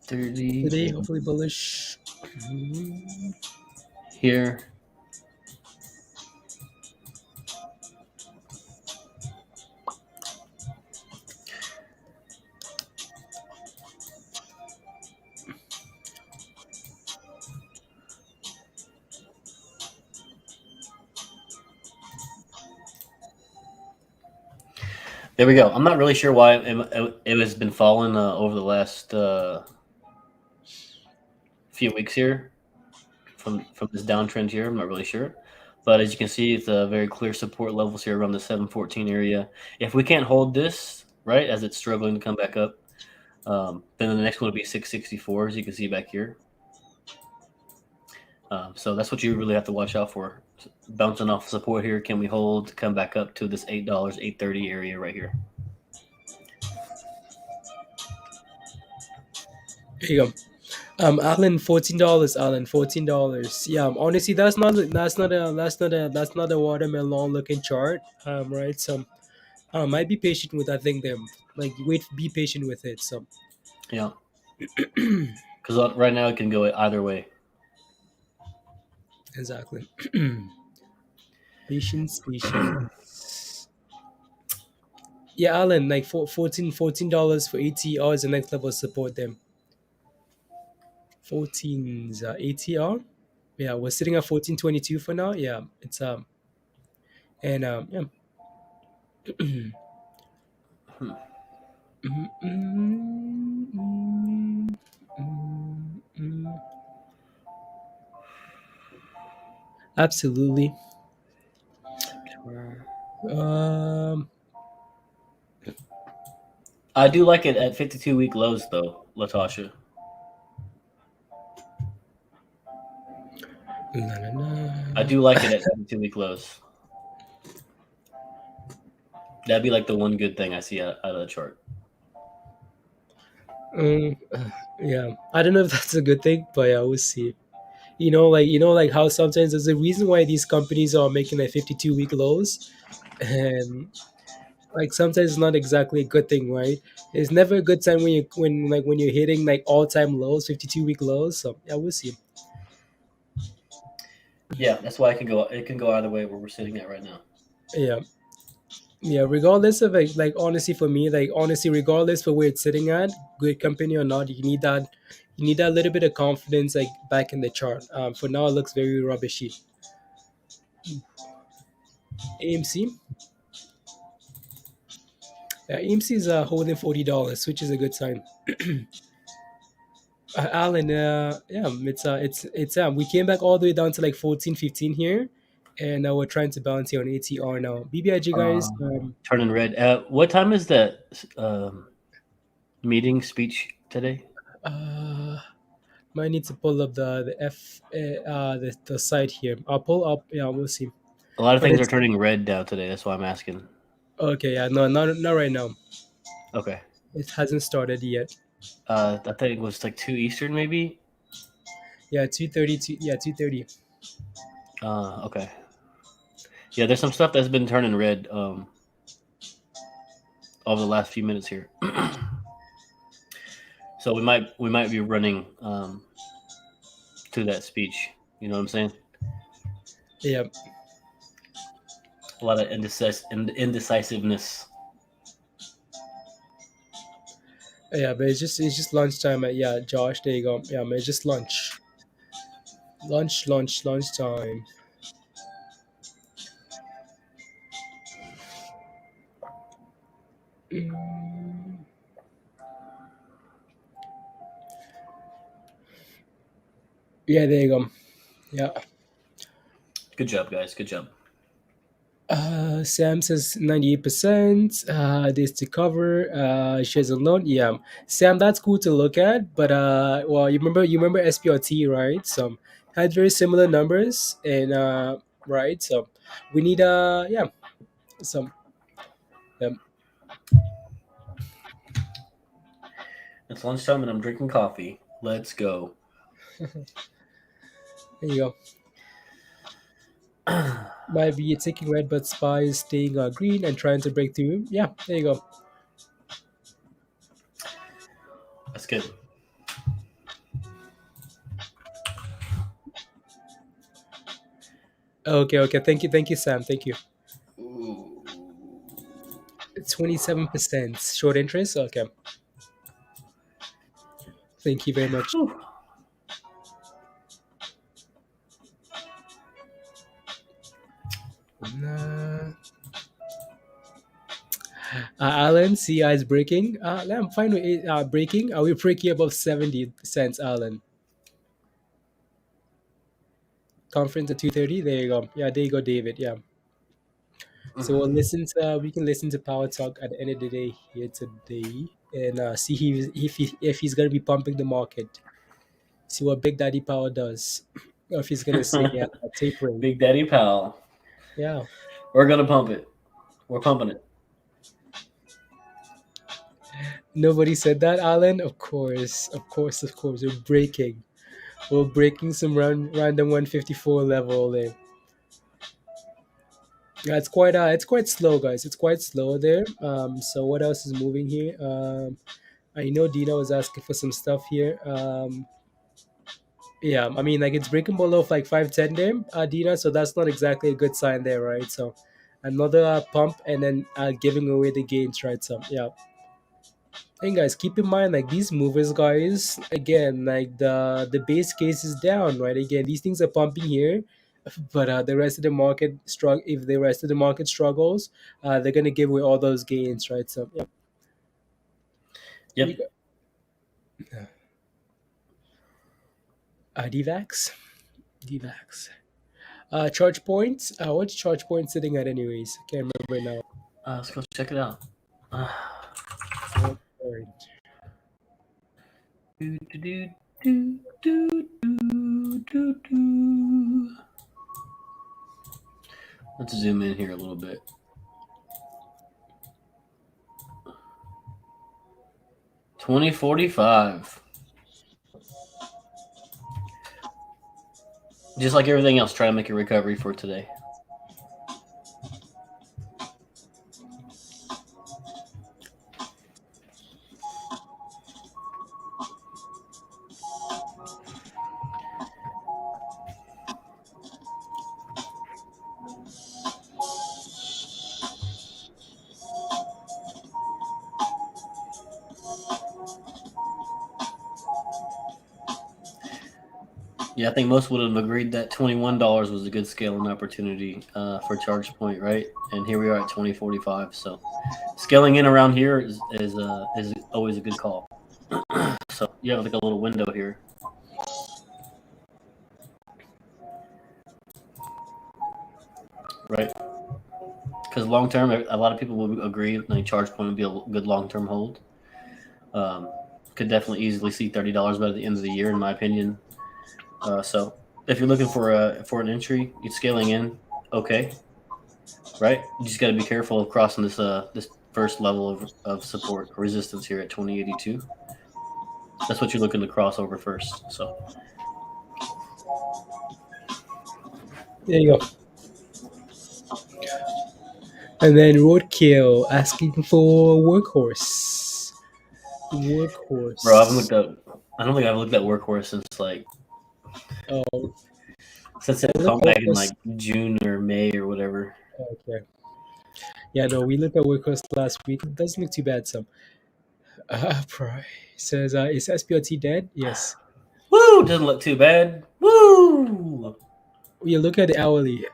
30 Today, hopefully bullish. Hmm. here. There we go. I'm not really sure why it has been falling over the last few weeks here from this downtrend here. I'm not really sure, but as you can see, it's a very clear support levels here around the 714 area. If we can't hold this right as it's struggling to come back up, then the next one would be 664, as you can see back here. So that's what you really have to watch out for. Bouncing off support here, can we hold? Come back up to this $8, 830 area right here. Here you go. Alan, $14. Alan, $14. Yeah, honestly, that's not a watermelon looking chart. Right. So, might be patient with that thing. Them like wait, be patient with it. So, Yeah, because right now it can go either way. exactly. Patience, patience. Yeah, Alan, like $14 for ATR is the next level of support them. 14's ATR. Yeah, we're sitting at 14.22 for now. Yeah, it's and yeah. Hmm. Mm, mm, mm, mm, mm. Absolutely. Um, I do like it at 52-week lows, though, Latasha. na, na, I na. do like it at 52-week lows. That'd be like the one good thing I see out of the chart. Yeah, I don't know if that's a good thing, but yeah, we'll see. Like how sometimes there's a reason why these companies are making like 52-week lows, and like sometimes it's not exactly a good thing, right? It's never a good time when you're hitting like all time lows, 52-week lows. So yeah, we'll see. Yeah, that's why it can go either way where we're sitting at right now. Yeah, yeah. Regardless of like honestly for me, like honestly, regardless for where it's sitting at, good company or not, you need that little bit of confidence like back in the chart. For now, it looks very rubbishy. AMC, yeah, AMC is holding $40, which is a good sign. Alan, yeah, it's we came back all the way down to like 14, 15 here, and now we're trying to balance here on ATR now. BBIG guys, Turning red. What time is that meeting speech today? uh, might need to pull up the site here. I'll pull up. Yeah, we'll see. A lot of But things are it's turning red now today. That's why I'm asking. okay. Yeah, no, not right now. Okay. It hasn't started yet. I think it was like 2 Eastern, maybe. Yeah, 2:30. Yeah, 2:30. Okay. Yeah, there's some stuff that's been turning red over the last few minutes here. So we might be running to that speech. You know what I'm saying? Yeah, A lot of indecisiveness. yeah, but it's just lunchtime. Yeah, Josh, there you go. Yeah, man, it's just lunchtime. Mm, yeah, there you go. Yeah. Good job, guys. Good job. Sam says 98%. This to cover. Shares alone. Yeah, Sam, that's cool to look at. But well, you remember SPRT, right? So had very similar numbers, and right. So we need yeah, some It's lunchtime and I'm drinking coffee. Let's go. there you go. Might be taking red, but Spy is staying green and trying to break through. Yeah, there you go. That's good. Okay, okay. Thank you, Sam. Thank you. Ooh. 27% short interest. Okay, thank you very much. Whew. Nah. Alan, CI is breaking. I'm fine with it, breaking. Are we breaking above 70 cents, Alan? Conference at 2:30. There you go. Yeah, there you go, David. Yeah. So we can listen to Power Talk at the end of the day here today, and see if he's gonna be pumping the market. See what Big Daddy Power does, or if he's gonna say yeah, tapering. Big Daddy Powell. Yeah. We're gonna pump it. We're pumping it. Nobody said that, Alan. Of course, of course, of course. We're breaking. We're breaking some random 154 level there. Yeah, it's quite slow, guys. It's quite slow there. So what else is moving here? I know Dina was asking for some stuff here. Yeah, I mean, like it's breaking below of like 510 there, Dina. So that's not exactly a good sign there, right? So another pump and then giving away the gains, right? So yeah. And guys, keep in mind like these movers, guys. Again, like the base case is down, right? Again, these things are pumping here, but the rest of the market struggle. If the rest of the market struggles, they're gonna give away all those gains, right? So yeah, we Yep. got DVAX, DVAX. Charge points. What's charge point sitting at, anyways? I can't remember now. Let's go check it out. Uh, Charge point. do, do, do, do, do, do, do, do. Let's zoom in here a little bit. 2045. Just like everything else, try to make a recovery for today. Yeah, I think most would have agreed that $21 was a good scaling opportunity for charge point, right? And here we are at 2045. So scaling in around here is always a good call. So you have like a little window here, right? Because long term, a lot of people would agree like charge point would be a good long term hold. Um, could definitely easily see $30 by the end of the year, in my opinion. So if you're looking for an entry, you're scaling in, okay, right? You just got to be careful of crossing this first level of support or resistance here at 2082. That's what you're looking to cross over first. So There you go. And then Roadkill asking for workhorse. bro, I haven't Workhorse. looked up. I don't think I've looked at workhorse Oh, since it look pumped at back in workhorse. like June or May or whatever. Okay. Yeah, no, we looked at workhorse last week. It doesn't look too bad. Some Pri says, is SPLT dead? Yes. Woo! Doesn't look too bad. Woo! You look at the hourly,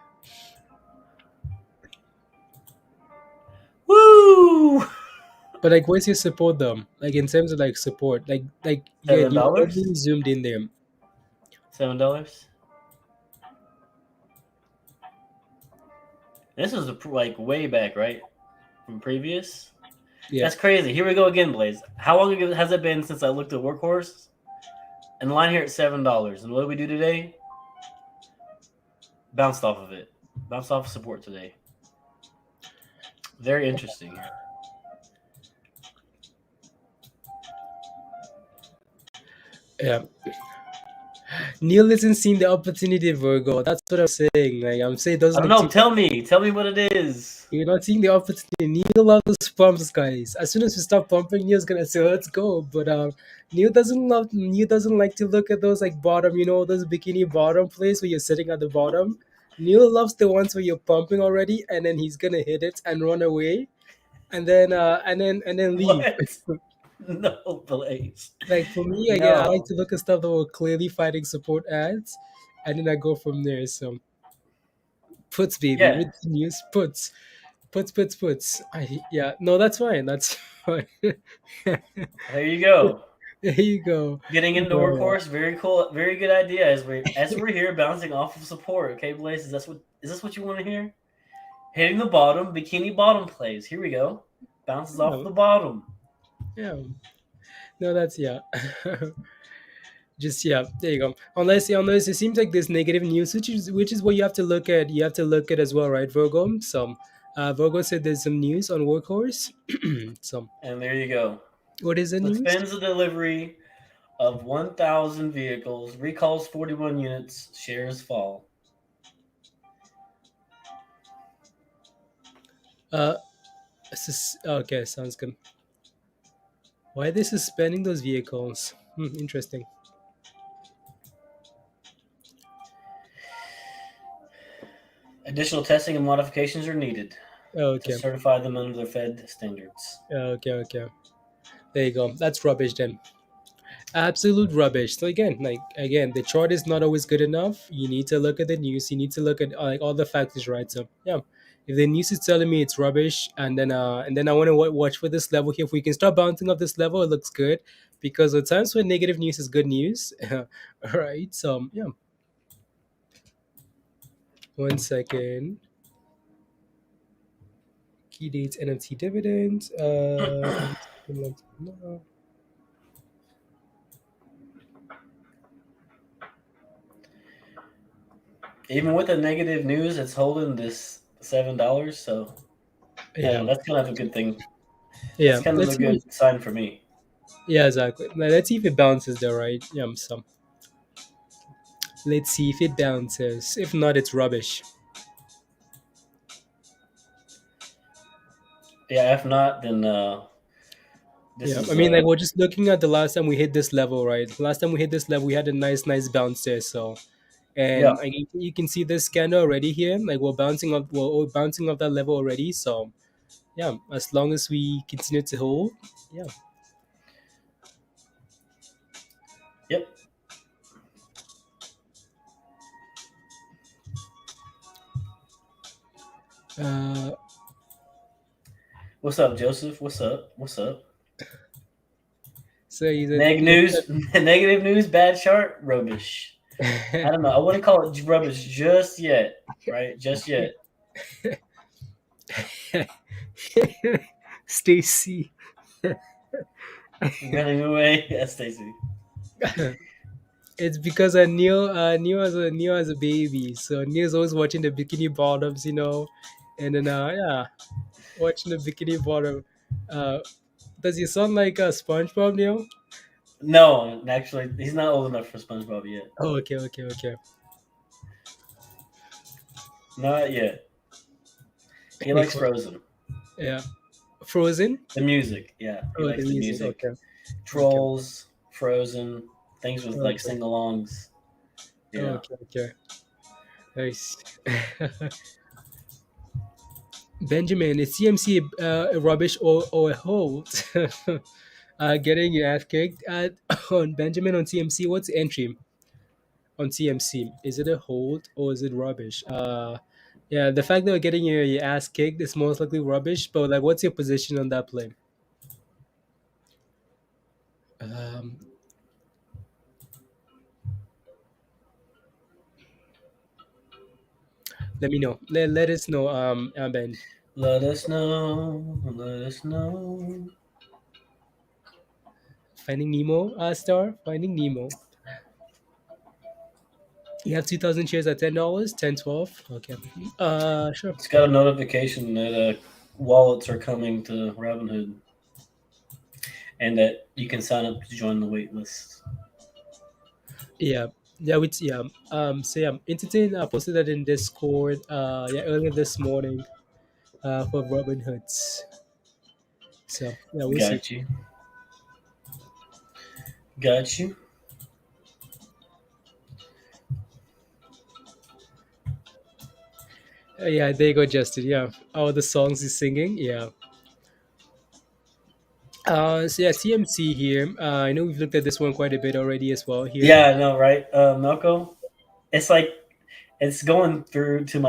Woo! but like, where's your support though? Like in terms of like support, like yeah, Seven you dollars. only zoomed in there. $7. This is like way back, right? From previous. Yeah. That's crazy. Here we go again, Blaze. How long ago has it been since I looked at Workhorse? And the line here at $7. And what do we do today? Bounced off of it. Bounced off support today. Very interesting. Yeah. Neil isn't seeing the opportunity, Virgo. That's what I'm saying. Like I'm saying, it I doesn't don't look know. too. Tell me. Tell me what it is. You're not seeing the opportunity. Neil loves those pumps, guys. As soon as we stop pumping, Neil's gonna say, "Let's go." But Neil doesn't like to look at those like bottom, those bikini bottom plays where you're sitting at the bottom. Neil loves the ones where you're pumping already, and then he's gonna hit it and run away, and then leave. What? No, Blaze. Like for me, again, I like No. to look at stuff that were clearly fighting support ads, and then I go from there. So puts, baby, Yeah. with the news, puts. Yeah, no, that's fine. That's fine. There There you go. you go. Getting into But, Workhorse, very cool, very good idea. As we're here bouncing off of support. Okay, Blaze, is this what you want to hear? Hitting the bottom, bikini bottom plays. Here we go. Bounces off yeah, the bottom. yeah. No, that's yeah. Just yeah, there you go. Unless it seems like there's negative news, which is what you have to look at. You have to look at as well, right, Virgo? So, Virgo said there's some news on Workhorse. So, And there you go. what is the news? Suspends the delivery of 1,000 vehicles. Recalls 41 units. Shares fall. Uh, okay, sounds good. Why are they suspending those vehicles? Interesting. Additional testing and modifications are needed to Okay, certify them under the Fed standards. okay. There you go. That's rubbish then. Absolute rubbish. So again, the chart is not always good enough. You need to look at the news. You need to look at like all the factors, right? So yeah, if the news is telling me it's rubbish, and then I want to watch for this level here. If we can start bouncing up this level, it looks good, because at times when negative news is good news, all right. So yeah, 1 second. Key dates NFT dividends. Even with the negative news, it's holding this $7. So Yeah, that's kind of a good thing. That's yeah. kind of a Let's see. good sign for me. Yeah, exactly. Now, let's see if it bounces there, right? Yeah. So let's see if it bounces. If not, it's rubbish. Yeah, if not, then this Yeah, is I mean, like we're just looking at the last time we hit this level, right? Last time we hit this level, we had a nice bounce there. So, yeah, and like, you can see this scanner already here. Like we're bouncing off that level already. So, yeah, as long as we continue to hold, yeah. yep. Uh, What's up, Joseph? What's up? What's up? so he's Negative news, negative news, bad chart, rubbish. I a don't know. I wouldn't call it rubbish just yet, right? Just yet. Stacy. Running away, yes, Stacy. It's because I knew as a baby, so Neil's always watching the bikini bottoms, and then yeah, watching the bikini bottom. Uh, does he sound like a SpongeBob, Neil? No, actually, he's not old enough for SpongeBob yet. Oh, okay. Not yet. He Hey, likes cool. Frozen. Yeah, Frozen. The music, yeah. He Oh, the likes the music. music. Okay, Trolls, Frozen, things with like okay, sing-alongs. Yeah. okay. Nice. Benjamin, is CMC a rubbish or a hold? Getting your ass kicked at on Benjamin on CMC. What's the entry on CMC? Is it a hold or is it rubbish? Yeah, the fact that we're getting your ass kicked is most likely rubbish. But like, what's your position on that play? Um, let me know. Let us know. Ben. Let us know. Let us know. Finding Nemo, star. Finding Nemo. You have 2,000 shares at $10, 10, 12. Okay. Sure. It's got a notification that wallets are coming to Robinhood and that you can sign up to join the wait list. Yeah. Yeah, which yeah. So yeah, Entertain posted that in Discord. Yeah, earlier this morning. For Robin Hoods. So yeah, we'll see. Got you. Got you. Yeah, there you go, Justin. Yeah, all the songs he's singing. Yeah. So yeah, TMC here. I know we've looked at this one quite a bit already as well here. Yeah, I know, right? Melko? It's like it's going through to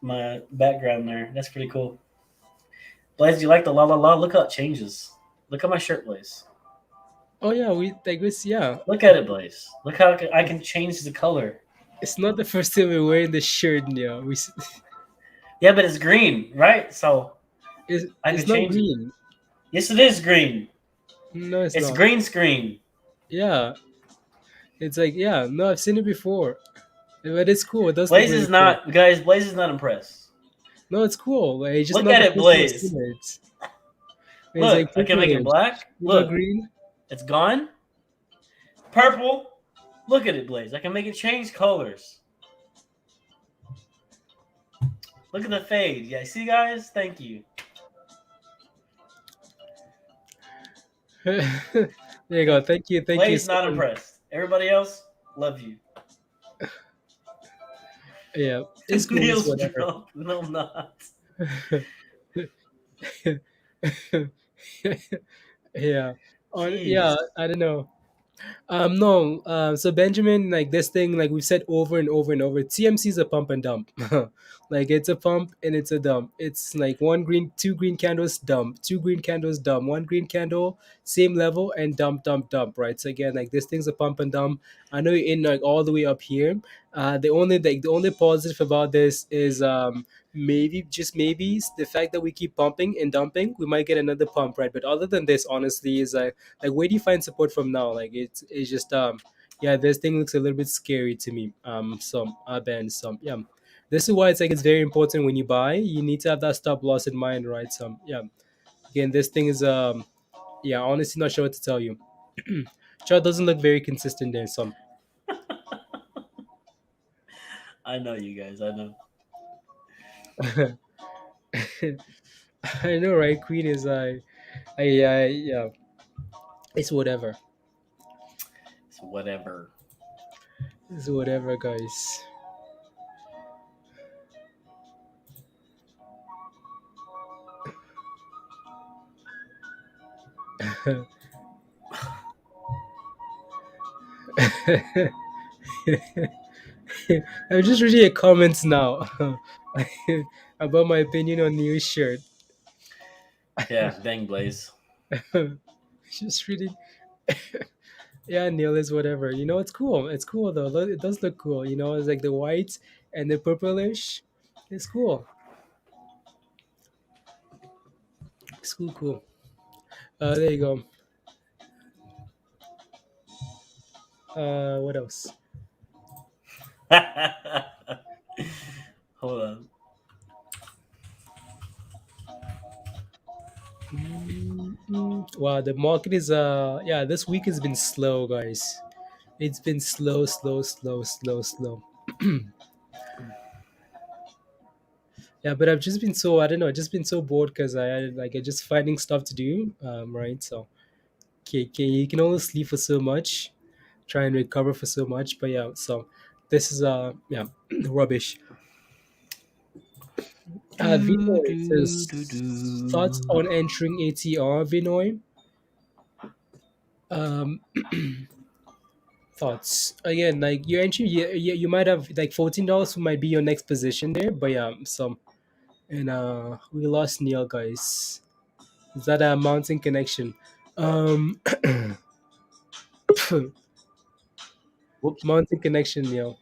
my background there. That's pretty cool. Blaze, do you like the la la la? Look how it changes. Look at my shirt, Blaze. Oh yeah, we like this. Yeah, Look at it, Blaze. Look how I can change the color. it's not the first time we're wearing the shirt. Yeah, Yeah, but it's green, right? So I it's can not change it. green. Yes, it is green. No, it's It's not. green screen. Yeah, it's like yeah. No, I've seen it before, but it's cool. It does look Blaze really is cool. not, guys. Blaze is not impressed. No, it's cool. Like, it's just Look not at the it, first time I've Blaze. seen it. It's Look, like I can make it purplish, black. silver Look, green. it's gone. Purple. Look at it, Blaze. I can make it change colors. Look at the fade. Yeah, see, guys? Thank you. There you go. Thank you Blaze so not much. impressed. Everybody else, love you. Yeah, it's cool. It's Neil's whatever. drunk. No, I'm not. Yeah. Yeah, Jeez. I don't know. No. So Benjamin, like this thing, like we've said over and over and over, TMC is a pump and dump. Like it's a pump and it's a dump. It's like two green candles, dump, two green candles, dump, one green candle, same level, and dump, dump, dump. Right. So again, like this thing's a pump and dump. I know you're in like all the way up here. The only positive about this is maybe just maybe the fact that we keep pumping and dumping, we might get another pump, right? But other than this, honestly, is like where do you find support from now? Like it's just yeah, this thing looks a little bit scary to me. Some Ben, some yeah. This is why it's like it's very important when you buy, you need to have that stop loss in mind, right? Some yeah. Again, this thing is yeah, honestly not sure what to tell you. Chart doesn't look very consistent there. Some I know you guys. I know. I know, right? Queen is I yeah, it's whatever. It's whatever. It's whatever, guys. I'm just reading your comments now about my opinion on new shirt. Yeah, dang Blaze. Just reading. Yeah, Neil is whatever. You know, it's cool. It's cool though. It does look cool. You know, it's like the white and the purplish. It's cool. It's cool, cool. There you go. What else? Hold on. Wow, the market is yeah. This week has been slow, guys. It's been slow, slow, slow, slow, slow. Yeah, but I've just been so I don't know. I've just been so bored because I just finding stuff to do. Right. So you can only sleep for so much, try and recover for so much. But yeah, so this is yeah rubbish. Do, Vinoy do, do, says thoughts do. on entering ATR. Vinoy, um, thoughts again. Like your entry, you might have like $14 might be your next position there. But yeah, so and we lost Neil, guys. Is that a mountain connection? Um, Whoops. mountain connection, Neil.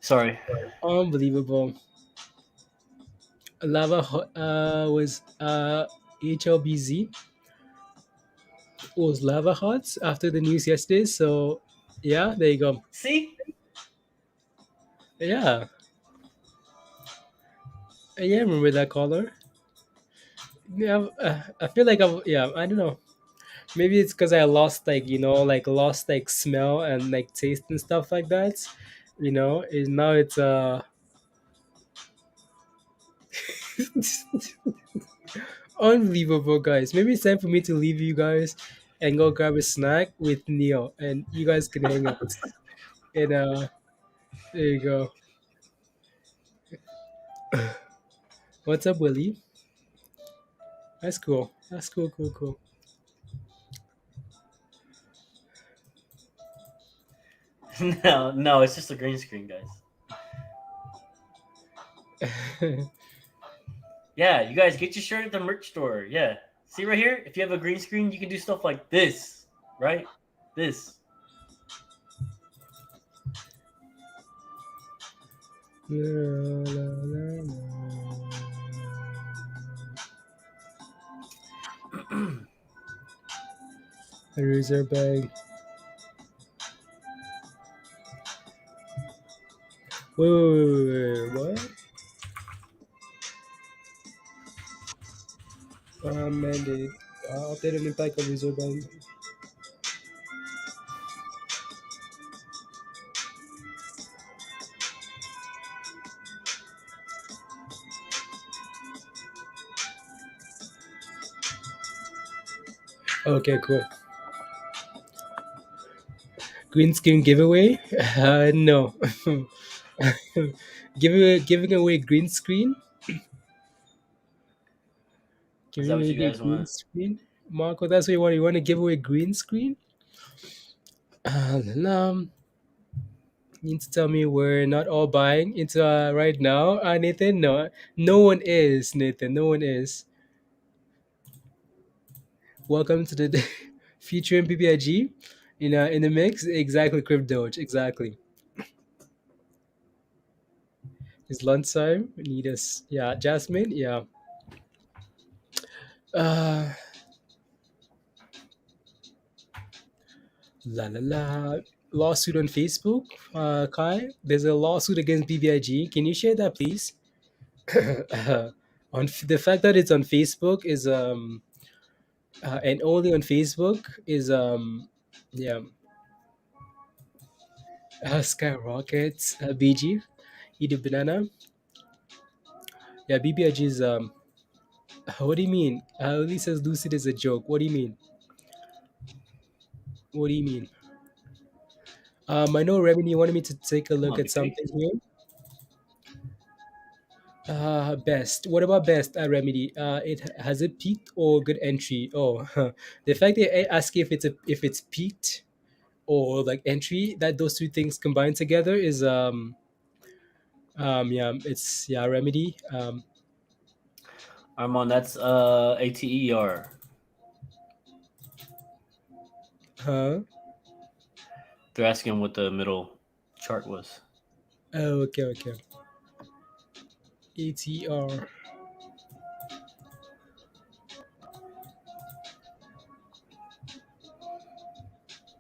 Sorry. Unbelievable. Was HLBZ was lava hot after the news yesterday. So yeah, there you go. See? Yeah, yeah, remember that caller? Yeah, I feel like yeah, I don't know. Maybe it's because I lost like lost like smell and like taste and stuff like that. Now it's unbelievable, guys. Maybe it's time for me to leave you guys and go grab a snack with Neil, and you guys can hang out. And there you go. What's up, Willie? That's cool. That's cool, cool, cool. No, no, it's just a green screen, guys. Yeah, you guys get your shirt at the merch store. Yeah. See right here? If you have a green screen, you can do stuff like this, right? This. A razor bag. Wait, what? Mandate. Update an impact of razor bag. Okay, cool. Green screen giveaway? No. Giving away green screen. Is that Giving what away you the guys green want? screen. Marco, that's what you want. You want to give away green screen? No, you need to tell me we're not all buying into right now, Nathan. No, no one is, Nathan. No one is. Welcome to the featuring BBIG in the mix. Exactly, Crib Doge. Exactly. It's lunchtime. We need us. Yeah, Jasmine. Yeah. Uh, la la la. Lawsuit on Facebook. Kai, there's a lawsuit against BBIG. Can you share that, please? The fact that it's on Facebook is and only on Facebook is yeah skyrockets. BG, eat a banana. Yeah, BBIG is what do you mean? Only says Lucid is a joke. What do you mean? What do you mean? I know Remedy wanted me to take a Come look on, at BK. something here. Best. What about best Remedy? It has it peaked or good entry? Oh, the fact they ask if it's peaked or like entry, that those two things combined together is yeah, it's yeah Remedy. Armand, that's ATER. Huh? They're asking what the middle chart was. Oh, okay, okay. ATR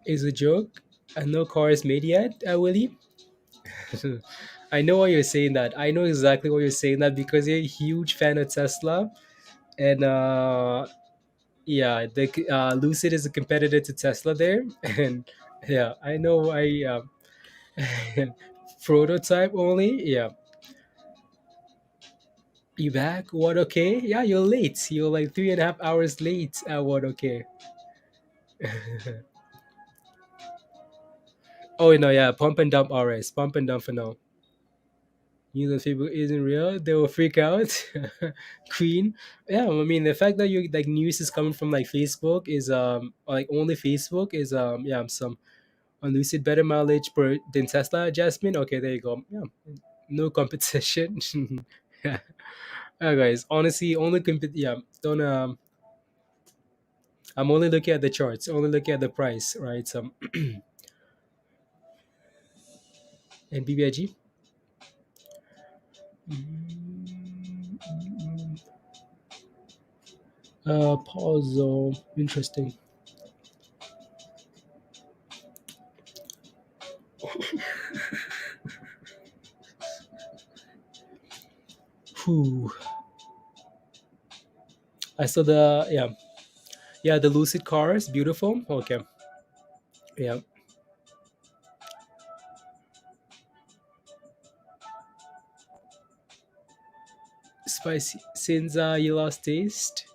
is a joke. And no car is made yet, Willie. I know why you're saying that. I know exactly why you're saying that because you're a huge fan of Tesla, and yeah, the Lucid is a competitor to Tesla there, and yeah, I know. Prototype only. Yeah, you back? What? Okay? Yeah, you're late. You're like 3.5 hours late. What? Okay? Oh no, yeah, pump and dump RS, pump and dump for now. News on Facebook isn't real. They will freak out. Queen. Yeah, I mean the fact that you like news is coming from like Facebook is like only Facebook is yeah some on Lucid better mileage per than Tesla Jasmine. Okay, there you go. Yeah, no competition. Yeah. Guys, honestly, only yeah. Don't I'm only looking at the charts, only looking at the price, right? And BBIG. Pause. Interesting. Whew. I saw the yeah the Lucid cars, beautiful. Okay, yeah. Spicy since you lost taste.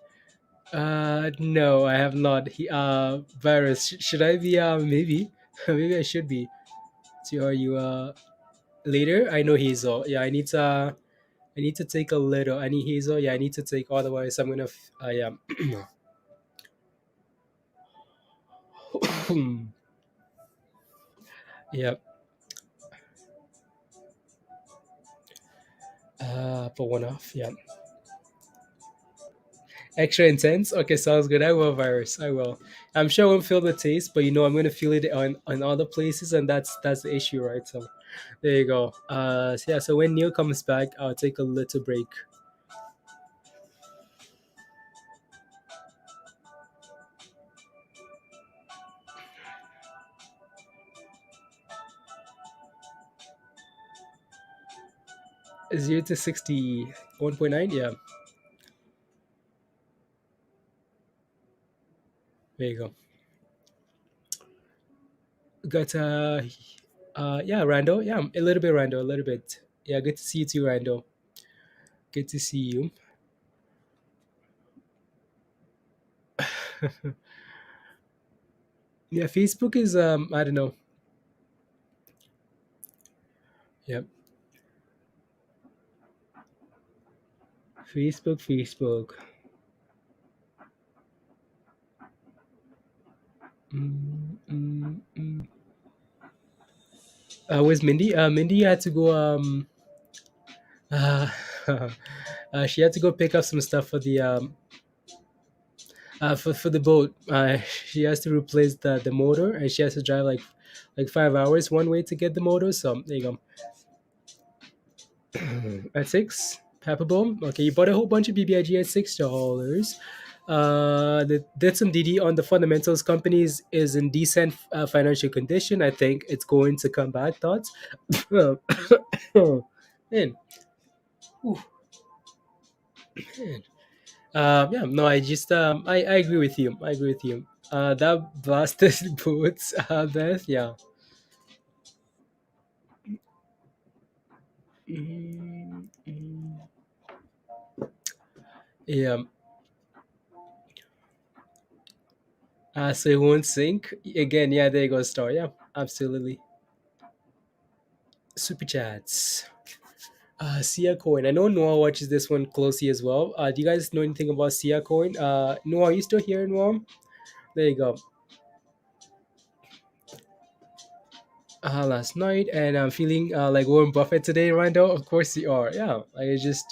No, I have not. Virus. Should I be? Maybe, maybe I should be. So are you later? I know Hazel. Yeah, I need to take a little. I need Hazel. Yeah, I need to take. Otherwise, I'm gonna. Yeah. Yeah. For one off. Yeah. Extra intense. Okay, sounds good. I will virus. I will. I'm sure I won't feel the taste, but I'm gonna feel it on other places, and that's the issue, right? So there you go. So yeah. So when Neil comes back, I'll take a little break. Zero to 61.9. Yeah. There you go. Got yeah, Rando. Yeah, a little bit Rando, a little bit. Yeah, good to see you too, Rando. Good to see you. Yeah, Facebook is I don't know. Yeah. Facebook, Facebook. Mm, mm, mm. Where's Mindy? Mindy had to go. Uh, she had to go pick up some stuff for the for the boat. She has to replace the motor, and she has to drive like 5 hours one way to get the motor. So there you go. At six, Pepper Boom. Okay, you bought a whole bunch of BBIG at $6. Did some DD on the fundamentals. Companies is in decent financial condition. I think it's going to come back. Thoughts? Man, ooh, man. Yeah, no, I agree with you. I agree with you. That blasted boots, Beth, yeah. Mm, mm. Yeah. So it won't sync again. Yeah, there you go, Star. Yeah, absolutely. Super chats. Sia Coin. I know Noah watches this one closely as well. Do you guys know anything about Sia Coin? Noah, are you still here, Noah? There you go. Last night, and I'm feeling like Warren Buffett today, Rando. Of course you are. Yeah, I just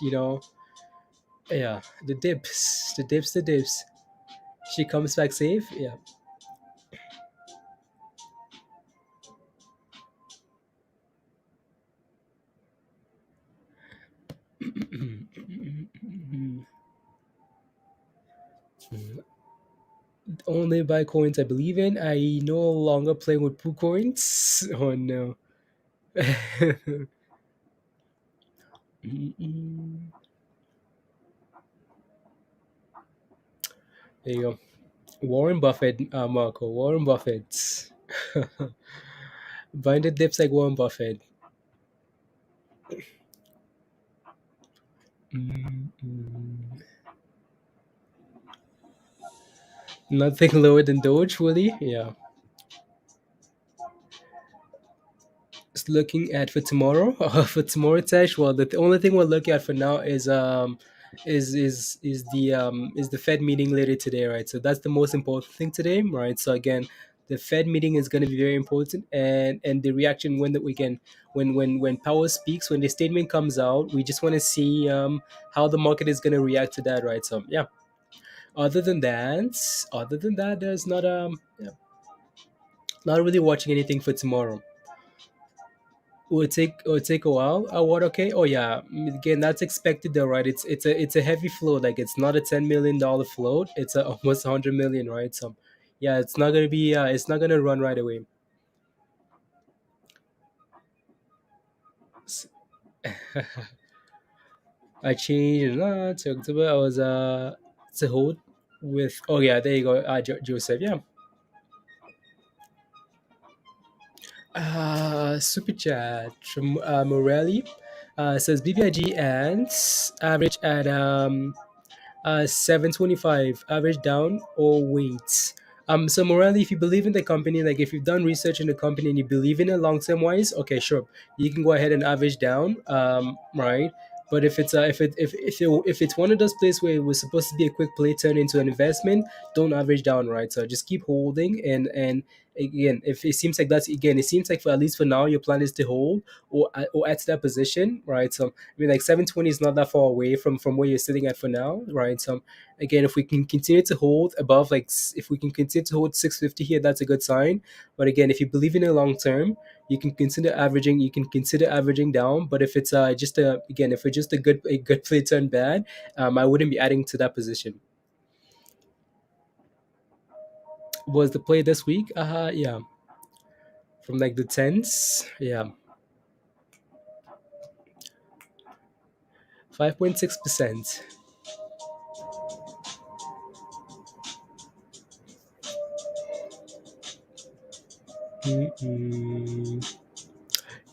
yeah, the dips, the dips, the dips. She comes back safe. Yeah. Only buy coins I believe in. I no longer play with poo coins. Oh no. There you go. Warren Buffett, Marco. Warren Buffett. Buying the dips like Warren Buffett. Mm. Nothing lower than Doge, Willie. Yeah. Just looking at for tomorrow. For tomorrow, Tash. Well, the only thing we're looking at for now is the Fed meeting later today, right? So that's the most important thing today, right? So again, the Fed meeting is going to be very important, and the reaction when that we can when Powell speaks, when the statement comes out, we just want to see how the market is going to react to that, right? So yeah. Other than that, there's not yeah, not really watching anything for tomorrow. Will it take a while? What? Okay. Oh yeah. Again, that's expected though, right? It's a heavy float. Like it's not a $10 million float. It's a almost 100 million, right? So yeah, it's not gonna be. It's not gonna run right away. S- I changed to October. I was to hold with. Oh yeah, there you go. Joseph. Yeah. Super chat from Morelli says BBIG ants average at 725 average down or wait. So morally, if you believe in the company, like if you've done research in the company and you believe in it long term wise, okay, sure, you can go ahead and average down, right? But if it's if it's one of those places where it was supposed to be a quick play turn into an investment, don't average down, right? So just keep holding, and again, if it seems like that's again, it seems like for at least for now, your plan is to hold or add to that position, right? So I mean, like 720 is not that far away from where you're sitting at for now, right? So again, if we can continue to hold above, like if we can continue to hold 650 here, that's a good sign. But again, if you believe in it long term, you can consider averaging. You can consider averaging down. But if it's just a again, if it's just a good play turn bad, I wouldn't be adding to that position. Was the play this week? Yeah, from like the tens. Yeah, 5.6%.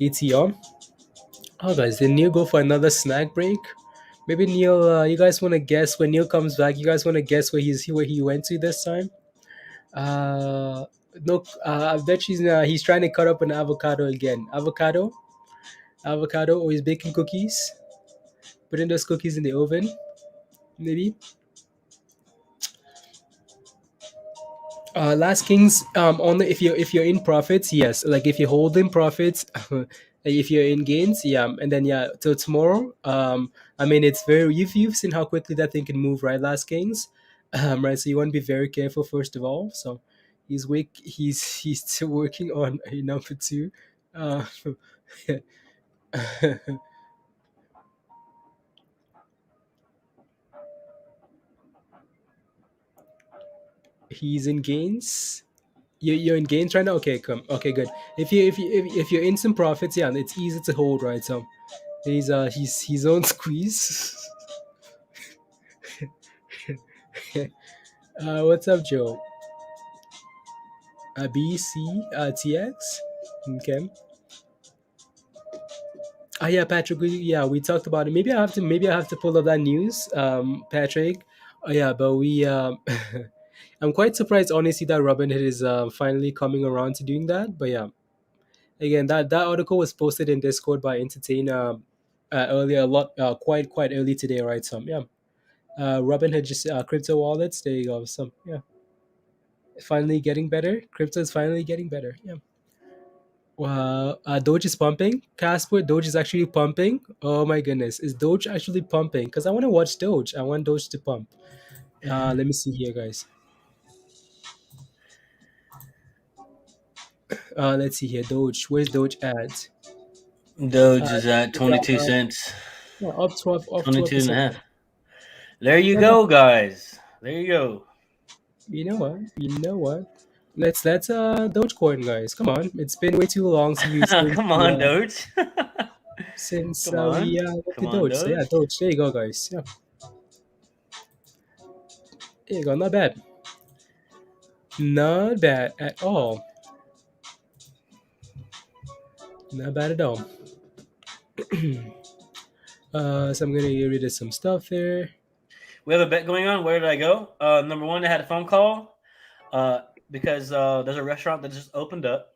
ETR. Oh, guys, did Neil go for another snack break? Maybe Neil, you guys want to guess when Neil comes back? You guys want to guess where he went to this time? Uh, no, I bet he's trying to cut up an avocado again. Avocado, or he's baking cookies. Putting those cookies in the oven. maybe. Last Kings, only if you're in profits, yes. Like if you're holding profits, if you're in gains, yeah. And then yeah, till tomorrow. I mean, it's very you've seen how quickly that thing can move, right? Last Kings, right. So you want to be very careful first of all. So he's still working on a number two. Uh, he's in gains. You're in gains right now. Okay, come. Okay, good. If you're in some profits, yeah, it's easy to hold, right? So he's his own squeeze. What's up, Joe? BCTX. Okay. Yeah, Patrick. Yeah, we talked about it. Maybe I have to pull up that news, Patrick. Yeah, but we. I'm quite surprised, honestly, that Robinhood is finally coming around to doing that. But yeah, again, that article was posted in Discord by Entertain earlier, a lot, quite early today, right? So yeah, Robinhood just crypto wallets. There you go. So yeah, finally getting better. Crypto is finally getting better. Yeah. Doge is pumping. Casper, Doge is actually pumping. Oh my goodness, is Doge actually pumping? Because I want to watch Doge. I want Doge to pump. Let me see here, guys. Let's see here. Doge. Where's Doge at? Doge is at It's, 22 cents, yeah, up 12, off 22 and a 12%. half. There you Not bad. go, guys. There you go. You know what? You know what? Let's Dogecoin, guys. Come on. It's been way too long Come on, Doge. since Come on. we went to Come on, Doge. So yeah, Doge. Doge. There you go, guys. Yeah, there you go. Not bad. Not bad at all. Not bad at all. So I'm gonna get rid of some stuff there. We have a bet going on. Where did I go? Number one, I had a phone call uh, because there's a restaurant that just opened up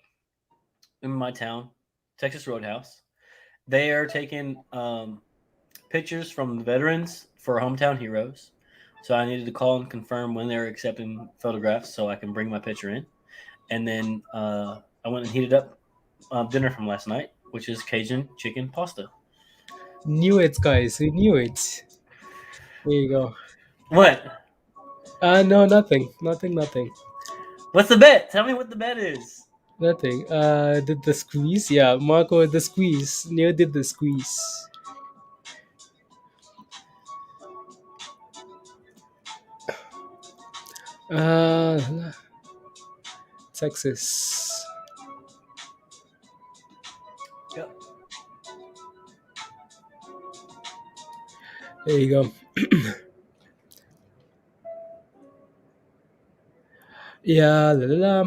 in my town, Texas Roadhouse. They are taking pictures from the veterans for hometown heroes. So I needed to call and confirm when they're accepting photographs so I can bring my picture in. And then I went and heated up dinner from last night, which is Cajun chicken pasta. Knew it, guys. We knew it. There you go. What? No, nothing. Nothing. Nothing. What's the bet? Tell me what the bet is. Nothing. Did the squeeze? Yeah, Marco did the squeeze. Neil did the squeeze. Uh, Texas. Yep. There you go. Yeah. La, la, la.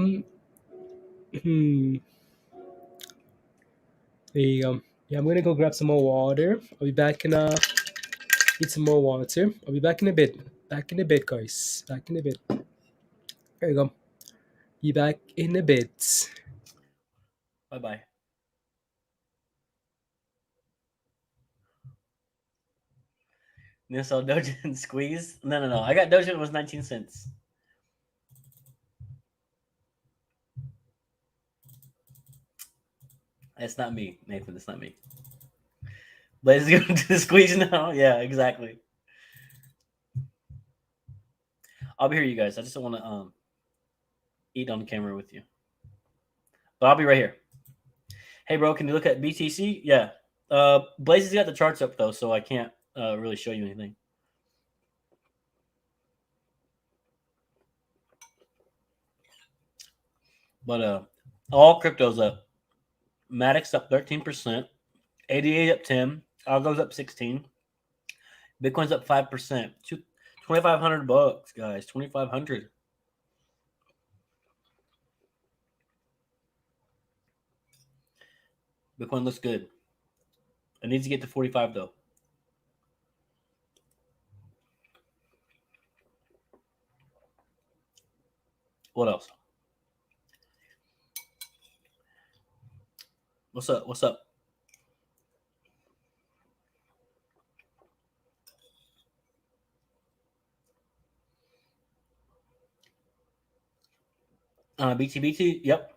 Hmm. There you go. Yeah, I'm gonna go grab some more water. I'll be back in need some more water. I'll be back in a bit. Back in a bit, guys. Back in a bit. There you go. Be back in a bit. Bye bye. You saw Doja and Squeeze? No. I got Doja. It was 19 cents. It's not me, Nathan. It's not me. Blaze is going to the squeeze now. Yeah, exactly. I'll be here, you guys. I just don't want to eat on camera with you, but I'll be right here. Hey, bro, can you look at BTC? Yeah. Blaze has got the charts up though, so I can't really show you anything. But all cryptos up. Matic up 13%. ADA up 10. Algo's up 16. Bitcoin's up 5%. $2,500, guys. 2,500. Bitcoin looks good. It needs to get to 45 though. What else? What's up? What's up? BTBT, yep.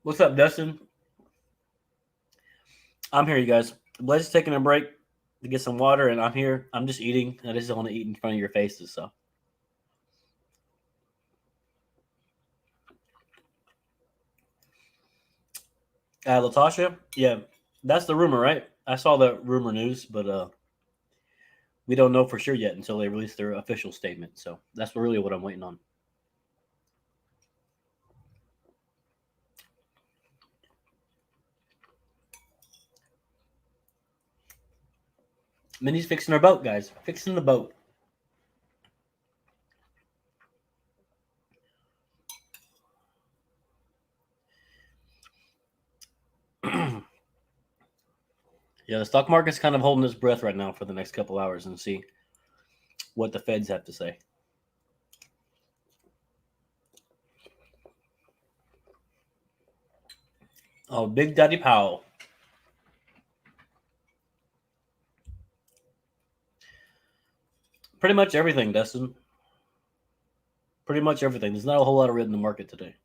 What's up, Dustin? I'm here, you guys. Blaze is taking a break to get some water, and I'm here. I'm just eating. I just don't want to eat in front of your faces, so. Latasha, yeah, that's the rumor, right? I saw the rumor news, but we don't know for sure yet until they release their official statement. So that's really what I'm waiting on. Minnie's fixing her boat, guys. Fixing the boat. Yeah, the stock market's kind of holding its breath right now for the next couple hours and see what the Feds have to say. Oh, Big Daddy Powell. Pretty much everything, Dustin. Pretty much everything. There's not a whole lot of red in the market today.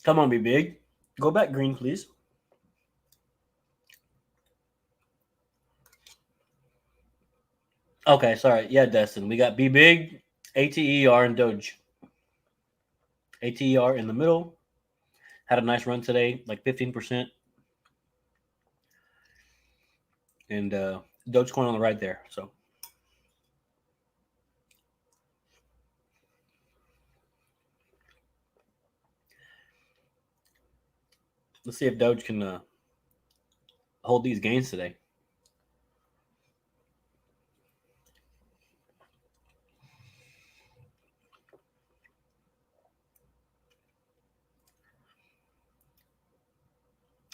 Come on, be big. Go back green, please. Okay, sorry. Yeah, Dustin. We got Be Big, ATER, and Doge. ATER in the middle. Had a nice run today, like 15%. And Dogecoin on the right there. So let's see if Doge can hold these gains today.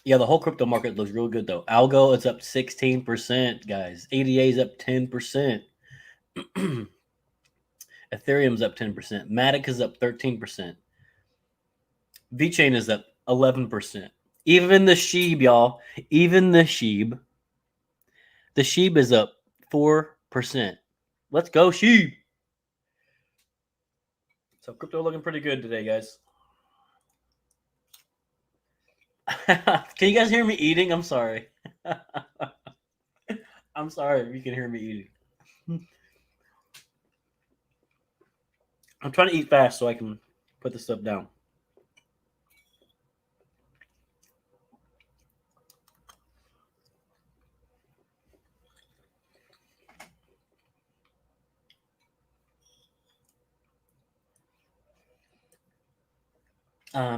Yeah, the whole crypto market looks real good though. Algo is up 16%, guys. ADA is up 10%. Ethereum's up 10%. Matic is up 13%. VeChain is up 11%. Even the Sheeb, y'all. Even the Sheeb. The Sheeb is up 4%. Let's go, Sheeb. So crypto looking pretty good today, guys. Can you guys hear me eating? I'm sorry. I'm sorry if you can hear me eating. I'm trying to eat fast so I can put this stuff down.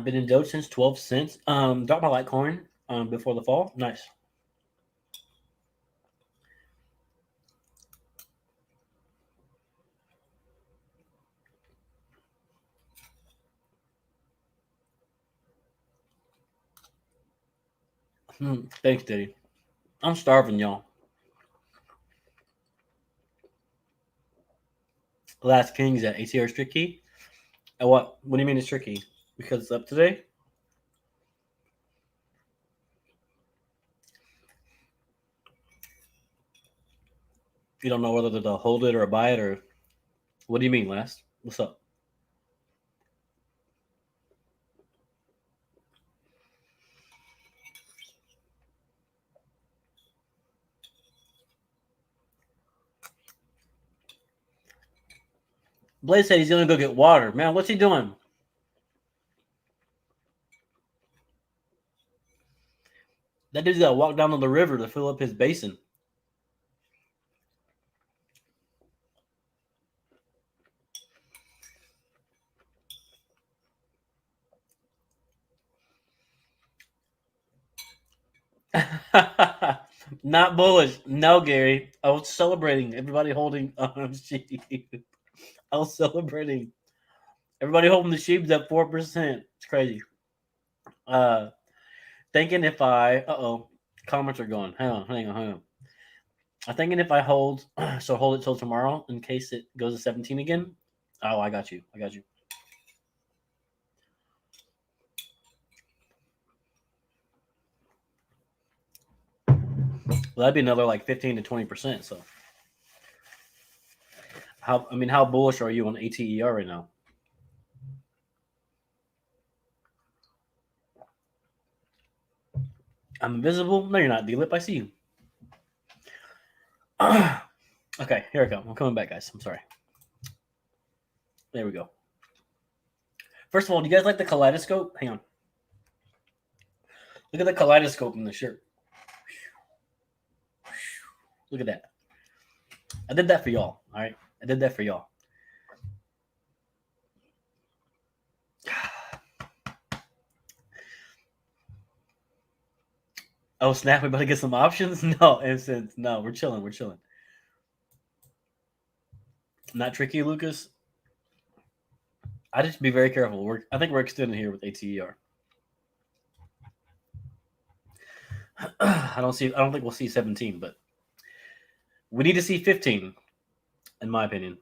Been in Doge since 12 cents. Dropped my Litecoin before the fall. Nice. Thanks, Diddy. I'm starving, y'all. Last King's at ATR strict key. What? What do you mean it's tricky? Because it's up today? You don't know whether to hold it or buy it, or what do you mean, Last? What's up? Blaze said he's gonna go get water. Man, what's he doing? That dude's gotta walk down to the river to fill up his basin. Not bullish. No, Gary. I was celebrating. Everybody holding. I was celebrating. Everybody hoping the sheep's at 4%. It's crazy. Thinking if I comments are going. Hang on. I'm thinking if I hold, so hold it till tomorrow in case it goes to 17 again. Oh, I got you. Well, that'd be another like 15 to 20%. So, how bullish are you on ATER right now? I'm invisible. No, you're not, D-Lip. I see you. Okay, here I go. I'm coming back, guys. I'm sorry. There we go. First of all, do you guys like the kaleidoscope? Hang on. Look at the kaleidoscope in the shirt. Look at that. I did that for y'all. All right. I did that for y'all. Oh, snap. We about to get some options? No, instance. No, we're chilling. Not tricky, Lucas. I just be very careful. I think we're extending here with ATER. I don't think we'll see 17, but we need to see 15, in my opinion.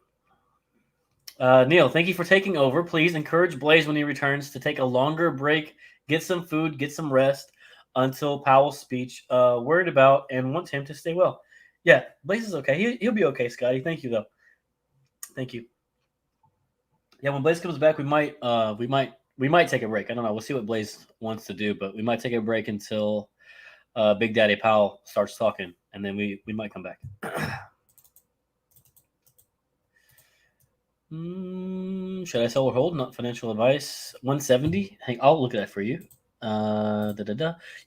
Neil, thank you for taking over. Please encourage Blaze when he returns to take a longer break, get some food, get some rest until Powell's speech. Worried about and want him to stay well. Yeah, Blaze is okay. He'll be okay, Scotty. Thank you, though. Thank you. Yeah, when Blaze comes back, we might take a break. I don't know. We'll see what Blaze wants to do, but we might take a break until Big Daddy Powell starts talking, and then we might come back. Should I sell or hold? Not financial advice. 170. I'll look at that for you. You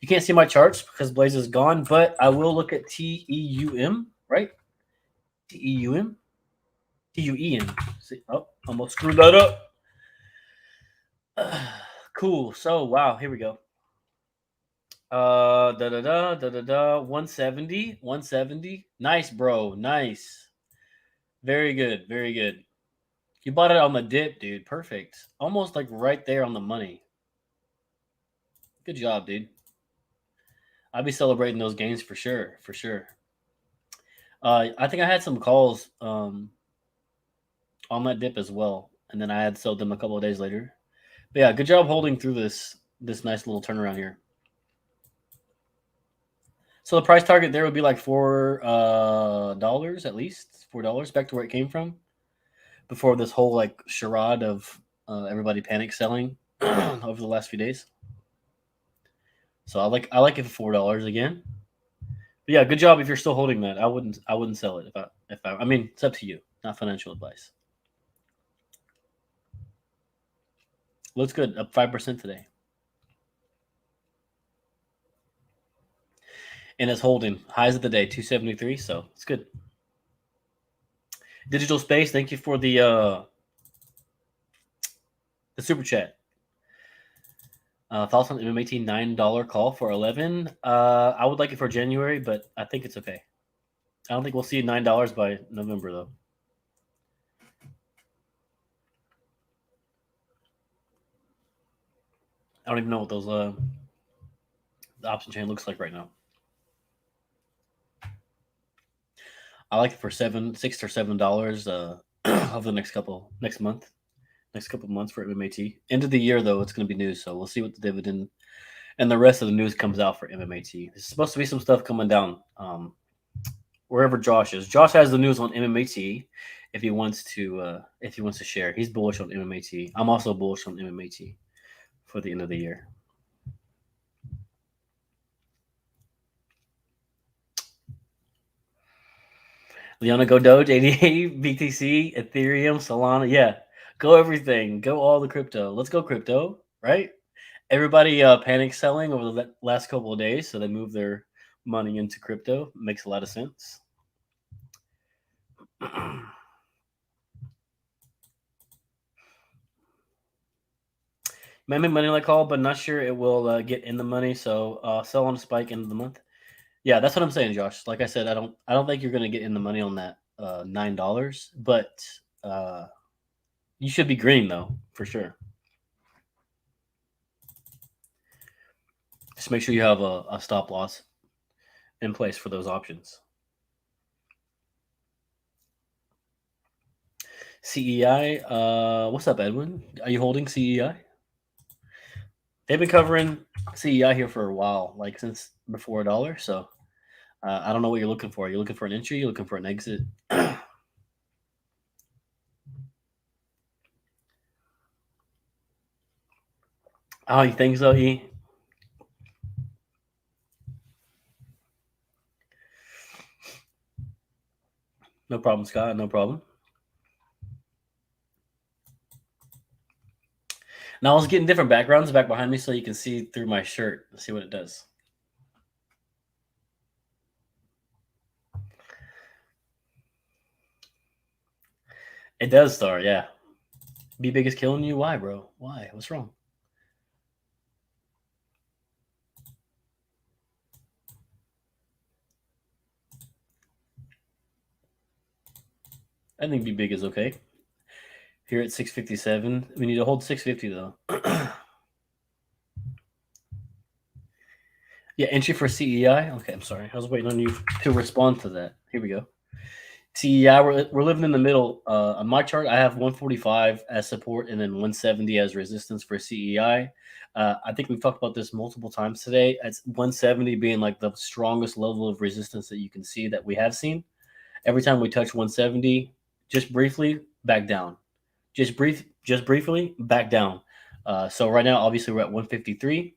can't see my charts because Blaze is gone, but I will look at TEUM, right? TEUM. TUEM. See, almost screwed that up. Cool. So wow, here we go. 170. 170. Nice, bro. Nice. Very good. You bought it on the dip, dude. Perfect. Almost like right there on the money. Good job, dude. I'll be celebrating those gains for sure. I think I had some calls on that dip as well, and then I had sold them a couple of days later. But yeah, good job holding through this nice little turnaround here. So the price target there would be like $4 at least, $4 back to where it came from before this whole like charade of everybody panic selling over the last few days. So I like it for $4 again. But yeah, good job if you're still holding that. I wouldn't sell it if I mean, it's up to you. Not financial advice. Looks good. Up 5% today. And it's holding highs of the day, 273. So it's good. Digital Space, thank you for the super chat. Thoughts on MMAT $9 call for 11? I would like it for January, but I think it's okay. I don't think we'll see $9 by November though. I don't even know what those the option chain looks like right now. I like it for $6 or $7 over the next couple months for MMAT. End of the year though, it's going to be news, so we'll see what the dividend and the rest of the news comes out for MMAT. There's supposed to be some stuff coming down wherever Josh is. Josh has the news on MMAT if he wants to share. He's bullish on MMAT. I'm also bullish on MMAT for the end of the year. Leona, go Doge, ADA, BTC, Ethereum, Solana. Yeah, go everything. Go all the crypto. Let's go crypto, right? Everybody panic selling over the last couple of days, so they move their money into crypto. Makes a lot of sense. Might make money like call, but not sure it will get in the money. So sell on a spike end of the month. Yeah, that's what I'm saying, Josh. Like I said, I don't think you're going to get in the money on that $9, but You should be green though, for sure. Just make sure you have a stop loss in place for those options. CEI, what's up, Edwin? Are you holding CEI? They've been covering CEI here for a while, like since before $1. So I don't know what you're looking for. You're looking for an entry. You're looking for an exit. Oh, you think so, E? No problem, Scott. No problem. Now I was getting different backgrounds back behind me so you can see through my shirt. Let's see what it does. It does start, yeah. BBIG is killing you? Why, bro? Why? What's wrong? I think BBIG is okay. Here at 657. We need to hold 650 though. Yeah, entry for CEI. Okay, I'm sorry. I was waiting on you to respond to that. Here we go. CEI, we're living in the middle. On my chart, I have 145 as support and then 170 as resistance for CEI. I think we've talked about this multiple times today. It's 170 being like the strongest level of resistance that you can see that we have seen. Every time we touch 170, just briefly back down. Just briefly back down. So right now, obviously, we're at 153.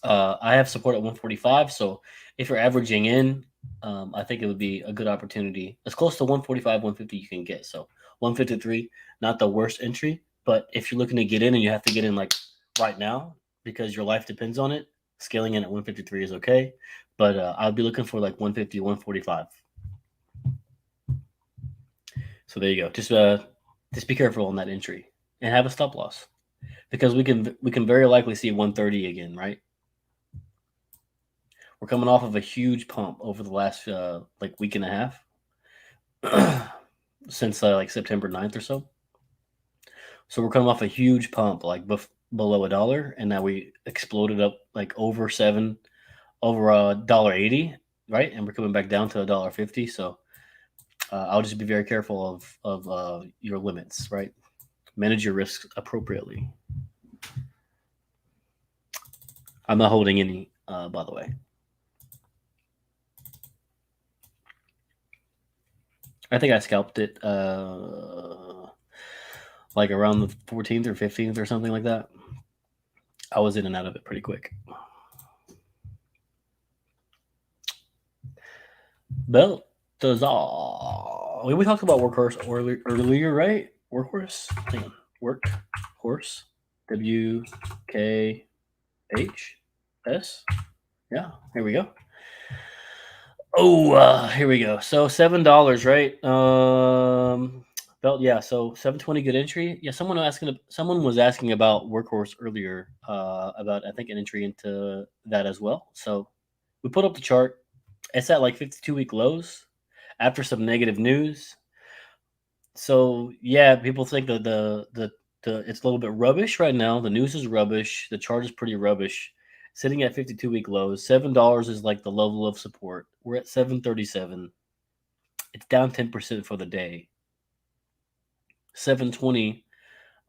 I have support at 145. So if you're averaging in, I think it would be a good opportunity. As close to 145, 150 you can get. So 153, not the worst entry. But if you're looking to get in and you have to get in like right now because your life depends on it, scaling in at 153 is okay. But I'll be looking for like 150, 145. So there you go. Just be careful on that entry and have a stop loss because we can very likely see 130 again, right? We're coming off of a huge pump over the last like week and a half since like September 9th or so. So we're coming off a huge pump like below $1, and now we exploded up like over $1.80, right? And we're coming back down to $1.50. So I'll just be very careful of your limits, right? Manage your risks appropriately. I'm not holding any, by the way. I think I scalped it like around the 14th or 15th or something like that. I was in and out of it pretty quick. Balthazar. We talked about workhorse earlier, right? Workhorse? Hang on. Workhorse. WKHS. Yeah, here we go. Oh, here we go. So $7, right? Yeah. So 720 good entry. Yeah, someone was asking about workhorse earlier. About I think an entry into that as well. So we put up the chart. It's at like 52-week lows after some negative news. So yeah, people think that the it's a little bit rubbish right now. The news is rubbish. The chart is pretty rubbish. Sitting at 52-week lows. $7 is like the level of support. We're at 737. It's down 10% for the day. 720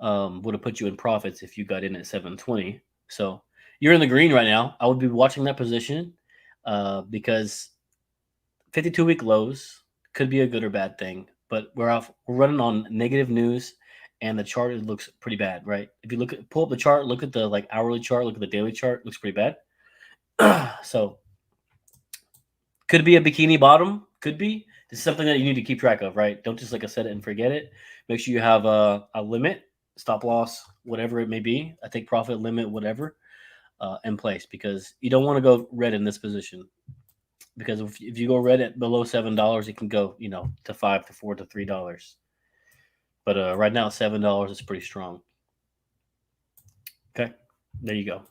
would have put you in profits if you got in at 720. So you're in the green right now. I would be watching that position because 52-week lows could be a good or bad thing, but we're running on negative news, and the chart looks pretty bad, right? If you pull up the chart, look at the like hourly chart, look at the daily chart, looks pretty bad. So could be a bikini bottom, could be. This is something that you need to keep track of, right? Don't just like I said it and forget it. Make sure you have a limit, stop loss, whatever it may be, a take profit limit, whatever, in place because you don't want to go red in this position. Because if you go red at below $7, it can go to $5 to $4 to $3. But right now $7 is pretty strong. Okay, there you go.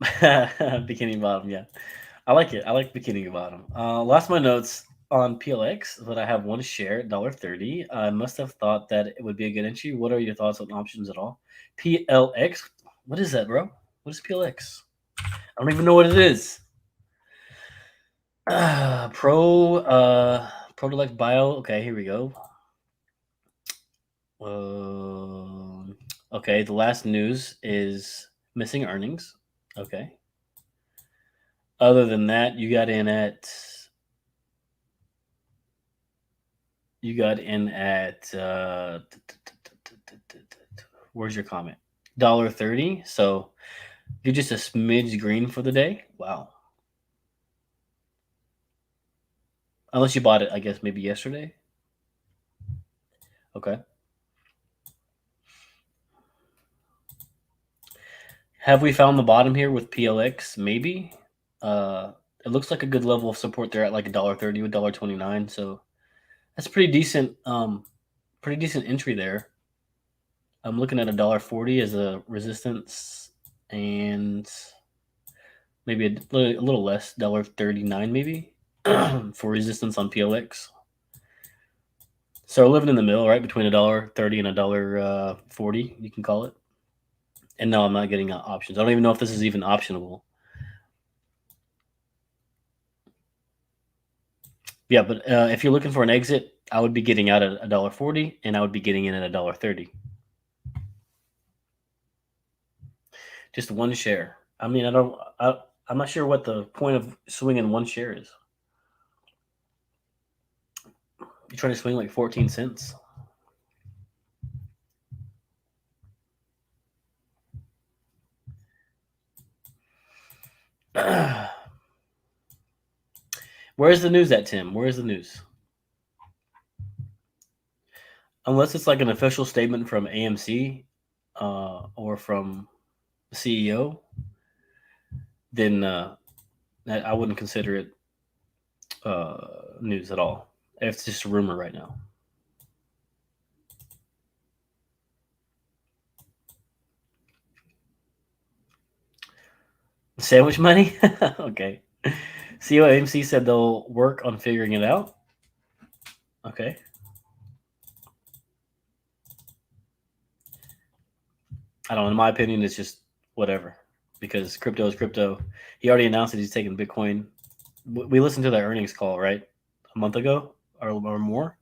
Bikini bottom, yeah. I like it. I like bikini bottom. Lost my notes on PLX, but I have one share, $1.30. I must have thought that it would be a good entry. What are your thoughts on options at all? PLX? What is that, bro? What is PLX? I don't even know what it is. Protolect Bio. Okay, here we go. Okay, the last news is missing earnings. Okay. Other than that, you got in at where's your comment? $1.30. So you're just a smidge green for the day. Wow. Unless you bought it, I guess maybe yesterday. Okay. Have we found the bottom here with PLX? Maybe. It looks like a good level of support there at like $1.30 with $1.29. So that's pretty decent. Pretty decent entry there. I'm looking at $1.40 as a resistance, and maybe a little less, $1.39 maybe for resistance on PLX. So we're living in the middle, right, between $1.30 and $1.40, you can call it. And no, I'm not getting options. I don't even know if this is even optionable. Yeah, but if you're looking for an exit, I would be getting out at $1.40, and I would be getting in at $1.30. Just one share. I mean, I'm not sure what the point of swinging one share is. You're trying to swing like 14 cents. Where's the news at, Tim? Where's the news? Unless it's like an official statement from AMC or from the CEO, then I wouldn't consider it news at all. It's just a rumor right now. Sandwich money? Okay. CEO AMC said they'll work on figuring it out. Okay. I don't know. In my opinion, it's just whatever because crypto is crypto. He already announced that he's taking Bitcoin. We listened to that earnings call, right? A month ago or more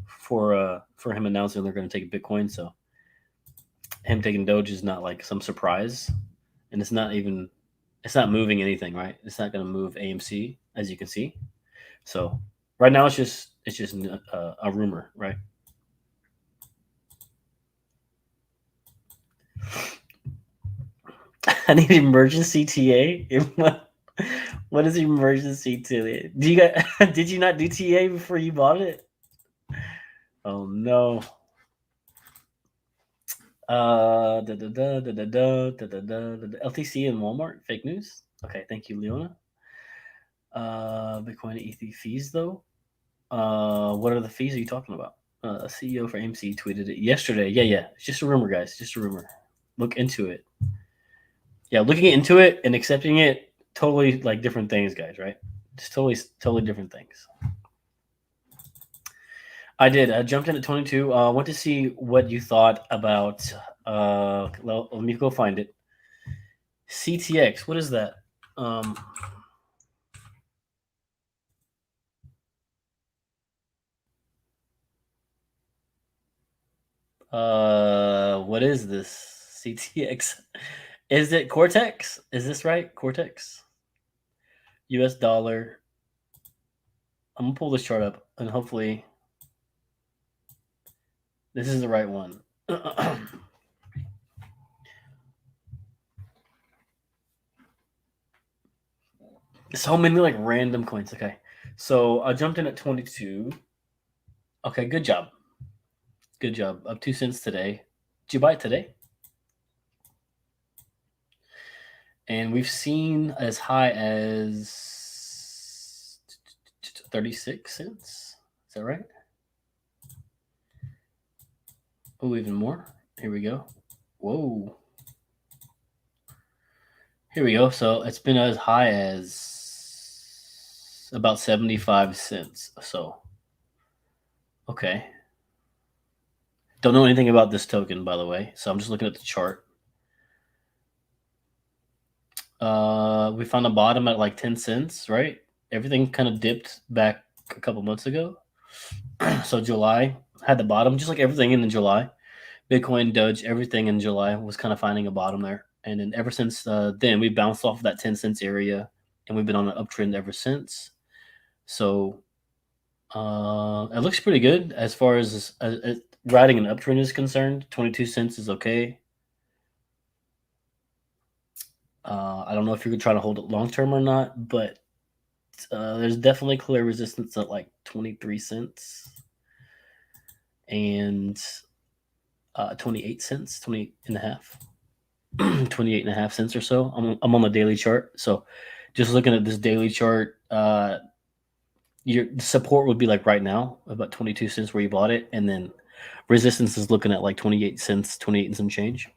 for him announcing they're going to take Bitcoin. So him taking Doge is not like some surprise, and it's not moving anything, right? It's not going to move AMC as you can see. So right now it's just a rumor, right? I need emergency TA. What is emergency TA? Do you got? Did you not do TA before you bought it? Oh no. LTC and Walmart fake news. Okay, thank you, Leona. Bitcoin ETH fees though. What are the fees are you talking about? A CEO for AMC tweeted it yesterday. Yeah. It's just a rumor, guys. Just a rumor. Look into it. Yeah, looking into it and accepting it, totally like different things, guys. Right? Just totally different things. I did. I jumped in at 22. I want to see what you thought about. Let me go find it. CTX. What is that? Um, what is this? CTX. Is it Cortex? Is this right? Cortex. US dollar. I'm gonna pull this chart up and hopefully this is the right one. So many like random coins. Okay. So I jumped in at 22. Okay, good job. Good job. Up 2 cents today. Did you buy it today? And we've seen as high as 36 cents. Is that right? Oh, even more. Here we go. Whoa. Here we go. So it's been as high as about 75 cents. So, okay. Don't know anything about this token, by the way. So I'm just looking at the chart. We found a bottom at like 10 cents, right? Everything kind of dipped back a couple months ago. So July had the bottom, just like everything in July. Bitcoin, Doge, everything in July was kind of finding a bottom there. And then ever since then, we bounced off of that 10 cents area, and we've been on an uptrend ever since. So it looks pretty good as far as riding an uptrend is concerned. 22 cents is okay. I don't know if you're trying to hold it long term or not, but there's definitely clear resistance at like 23 cents and 28 cents, 28 and a half. 28 and a half cents or so. I'm on the daily chart. So just looking at this daily chart, your support would be like right now, about 22 cents where you bought it. And then resistance is looking at like 28 cents, 28 and some change.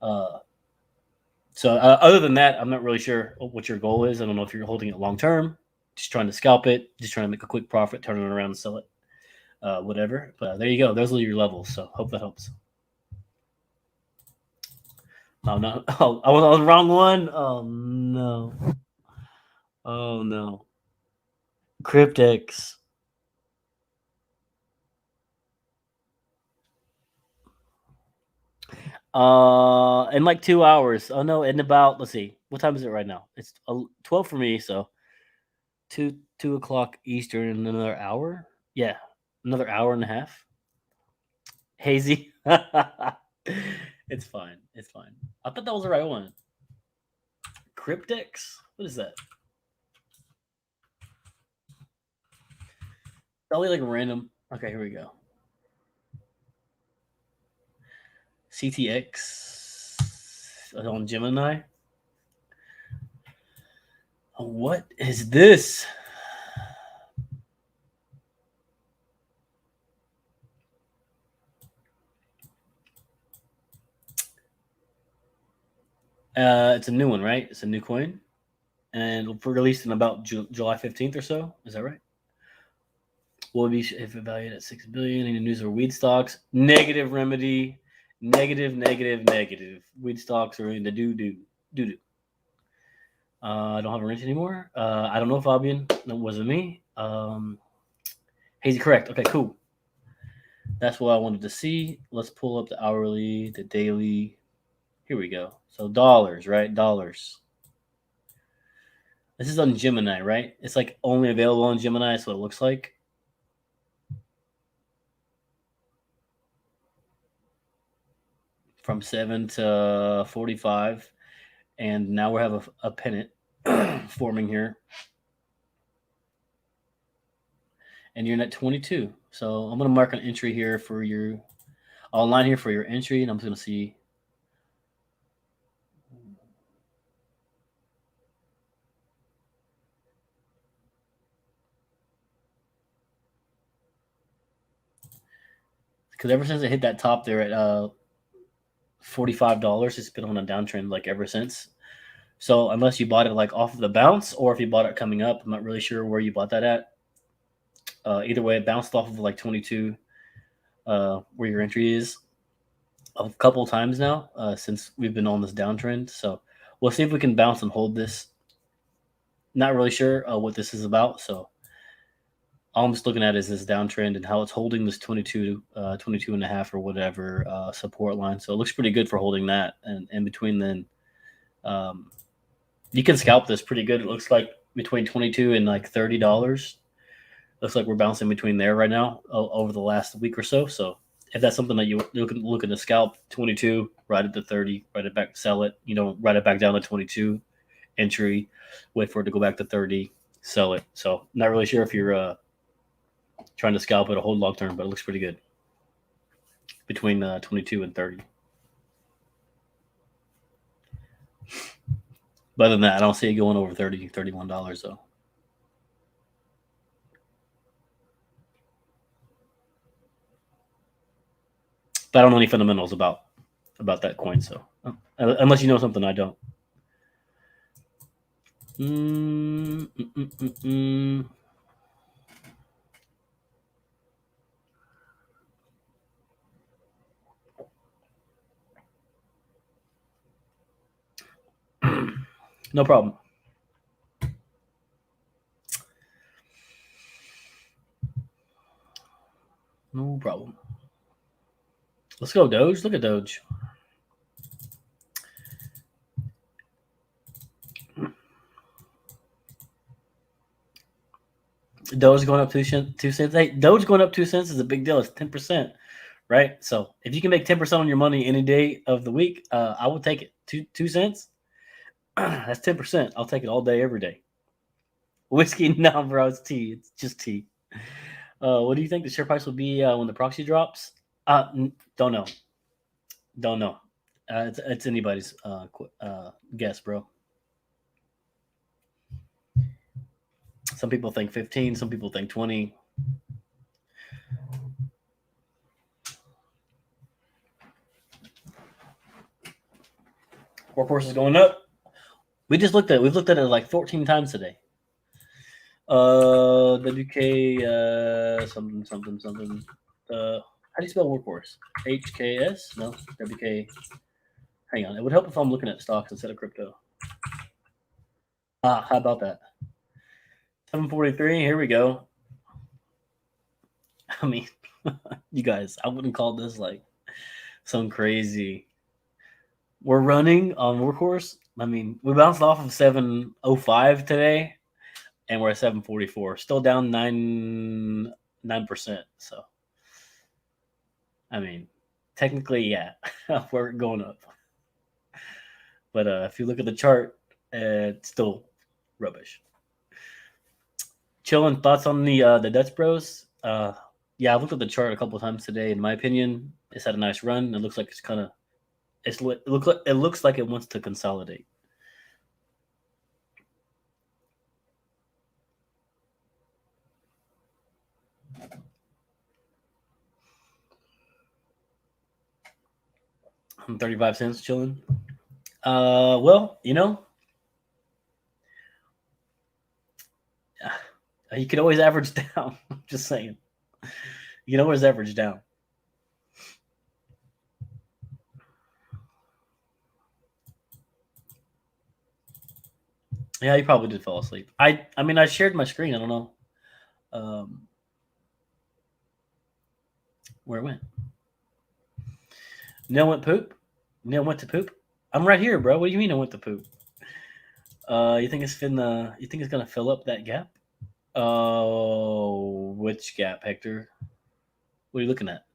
So other than that, I'm not really sure what your goal is. I don't know if you're holding it long term, just trying to scalp it, just trying to make a quick profit, turn it around and sell it, whatever. But there you go. Those are your levels. So hope that helps. Oh no! Oh, I was on the wrong one. Oh no! Oh no! Cryptex. In like 2 hours. Oh no! In about, let's see, what time is it right now? It's 12 for me. So 2 o'clock Eastern in another hour. Yeah, another hour and a half. Hazy. It's fine. It's fine. I thought that was the right one. Cryptex. What is that? Probably like random. Okay, here we go. CTX on Gemini. What is this? It's a new one, right? It's a new coin, and it'll be released in about July 15th or so. Is that right? Will be if valued at 6 billion. Any news of weed stocks? Negative remedy. Negative, negative, negative. Weed stocks are in the doo doo. Doo doo. I don't have a wrench anymore. I don't know, Fabian. That wasn't me. Hazy, correct. Okay, cool. That's what I wanted to see. Let's pull up the hourly, the daily. Here we go. So dollars, right? Dollars. This is on Gemini, right? It's like only available on Gemini. That's what it looks like. From 7 to 45. And now we have a pennant forming here. And you're at 22. So I'm going to mark an entry here for your, online here for your entry. And I'm just going to see. Because ever since it hit that top there at $45, it's been on a downtrend like ever since. So unless you bought it like off of the bounce, or if you bought it coming up, I'm not really sure where you bought that at. Either way, it bounced off of like 22, where your entry is, a couple of times now since we've been on this downtrend. So we'll see if we can bounce and hold this. Not really sure what this is about. So all I'm just looking at is this downtrend and how it's holding this 22, 22 and a half or whatever support line. So it looks pretty good for holding that. And in between then, you can scalp this pretty good. It looks like between 22 and like $30. Looks like we're bouncing between there right now over the last week or so. So if that's something that you're looking to scalp, 22, ride it to 30, ride it back, sell it, ride it back down to 22, entry, wait for it to go back to 30, sell it. So not really sure if you're trying to scalp it or hold long term, but it looks pretty good between 22 and 30. But other than that, I don't see it going over $30, $31 though. But I don't know any fundamentals about that coin, so unless you know something I don't. Mm, mm, mm, mm, mm. No problem. No problem. Let's go, Doge. Look at Doge. Doge going up 2 cents. Hey, Doge going up 2 cents is a big deal. It's 10%, right? So if you can make 10% on your money any day of the week, I would take it. 2 cents. That's 10%. I'll take it all day, every day. Whiskey, no, bro. It's tea. It's just tea. What do you think the share price will be when the proxy drops? Don't know. Don't know. It's anybody's guess, bro. Some people think 15. Some people think 20. Workhorse is going up. We've looked at it like 14 times today. WK something something something. How do you spell workhorse? HKS? No, WK. Hang on. It would help if I'm looking at stocks instead of crypto. How about that? 743. Here we go. I mean, you guys, I wouldn't call this like some crazy. We're running on workhorse. I mean, we bounced off of 705 today, and we're at 744. Still down 9%. So, I mean, technically, yeah, we're going up. But if you look at the chart, it's still rubbish. Chilling thoughts on the Dutch Bros. Yeah, I've looked at the chart a couple of times today. In my opinion, it's had a nice run. It looks like it's kind of it looks like it wants to consolidate. I'm 35 cents chilling. Well, you could always average down. Just saying. You can always average down. Yeah, you probably did fall asleep. I mean, I shared my screen. I don't know where it went. Neil went poop. Neil went to poop. I'm right here, bro. What do you mean I went to poop? You think it's gonna fill up that gap? Oh, which gap, Hector? What are you looking at?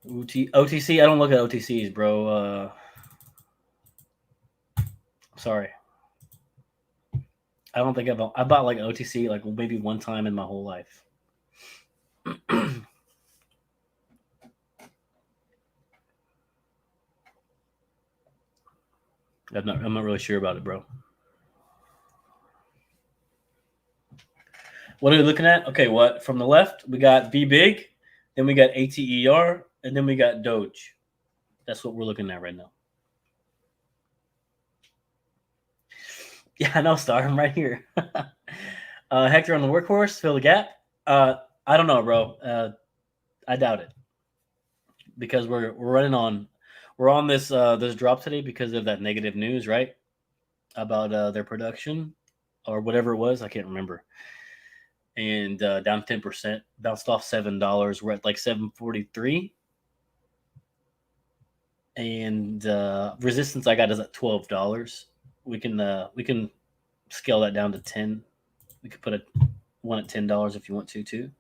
OTC? I don't look at OTCs, bro. Sorry. I don't think I bought like OTC like maybe one time in my whole life. I'm not really sure about it, bro. What are we looking at? Okay, what from the left we got BBIG, then we got ATER, and then we got Doge. That's what we're looking at right now. Yeah, I know, Star. I'm right here. Hector on the workhorse, fill the gap. I don't know, bro. I doubt it because we're on this this drop today because of that negative news, right? About their production or whatever it was. I can't remember. And down 10%, bounced off $7. We're at like 743. And resistance I got is at $12. We can scale that down to 10. We could put one at $10 if you want to too.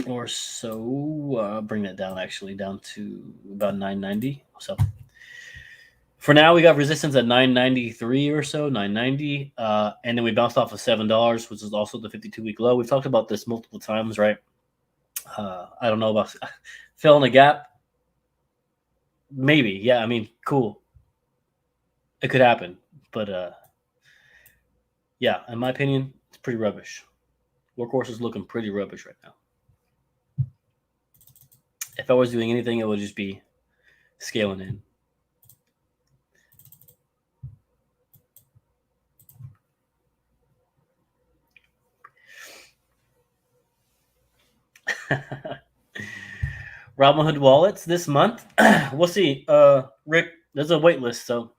Or so. Bring that down down to about 990. So for now, we got resistance at 993 or so, 990, and then we bounced off of $7, which is also the 52-week low. We've talked about this multiple times, right? I don't know about filling a gap. Maybe, yeah. I mean, cool. It could happen, but yeah, in my opinion, it's pretty rubbish. Workhorse is looking pretty rubbish right now. If I was doing anything, it would just be scaling in. Robinhood wallets this month. We'll see. Rick, there's a wait list, so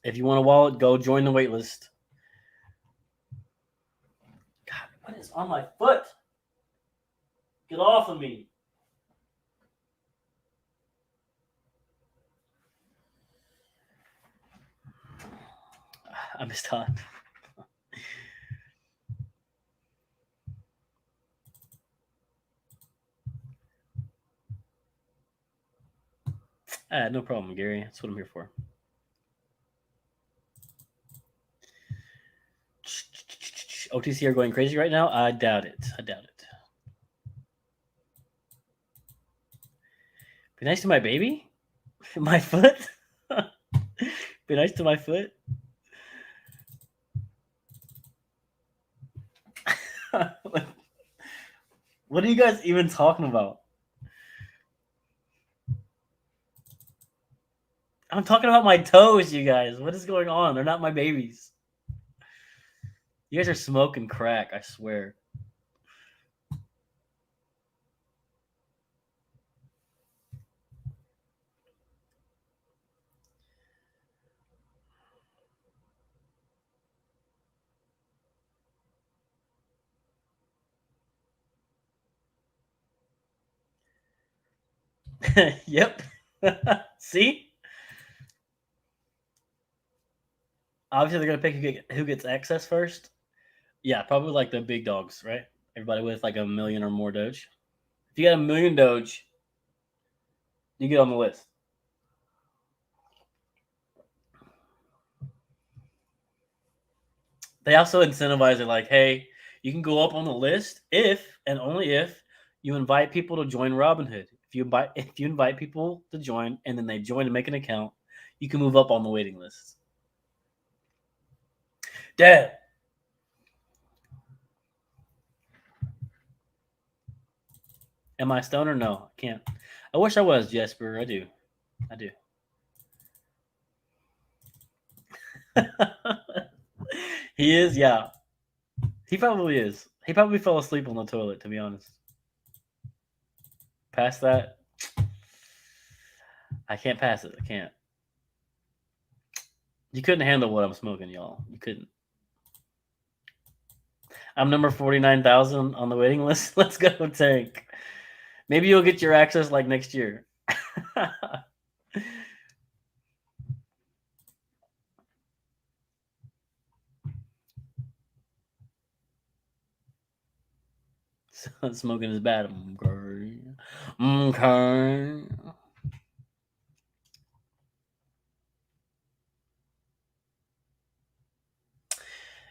if you want a wallet, go join the wait list. God, what is on my foot? Get off of me. I missed time. No problem, Gary. That's what I'm here for. OTC are going crazy right now? I doubt it. Be nice to my baby? My foot? Be nice to my foot? What are you guys even talking about? I'm talking about my toes, you guys. What is going on? They're not my babies. You guys are smoking crack, I swear. Yep. See? Obviously, they're gonna pick who gets access first. Yeah, probably like the big dogs, right? Everybody with like 1 million or more Doge. If you got 1 million Doge, you get on the list. They also incentivize it like, hey, you can go up on the list if and only if you invite people to join Robinhood. If you invite people to join and then they join and make an account, you can move up on the waiting list. Dad. Am I stoned or no? I can't. I wish I was, Jesper. I do. He is, yeah. He probably is. He probably fell asleep on the toilet, to be honest. Past that, I can't pass it. I can't. You couldn't handle what I'm smoking, y'all. You couldn't. I'm number 49,000 on the waiting list. Let's go, Tank. Maybe you'll get your access like next year. Smoking is bad. Okay.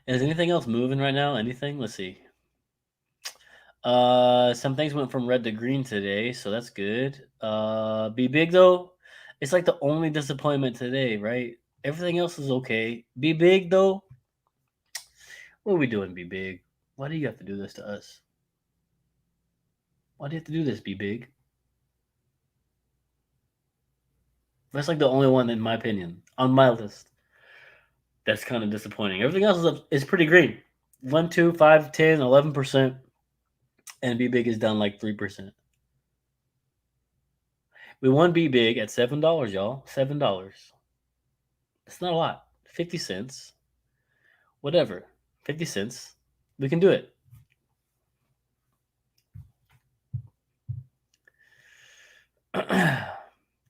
Is anything else moving right now? Anything? Let's see. Some things went from red to green today, so that's good. Be big though. It's like the only disappointment today, right? Everything else is okay. Be big though. What are we doing, Be Big? Why do you have to do this to us? Why do you have to do this, Be Big? That's like the only one, in my opinion, on my list. That's kind of disappointing. Everything else is pretty green. 1, 2, 5, 10, 11%. And Be Big is down like 3%. We won Be Big at $7, y'all. $7. It's not a lot. 50 cents. Whatever. 50 cents. We can do it.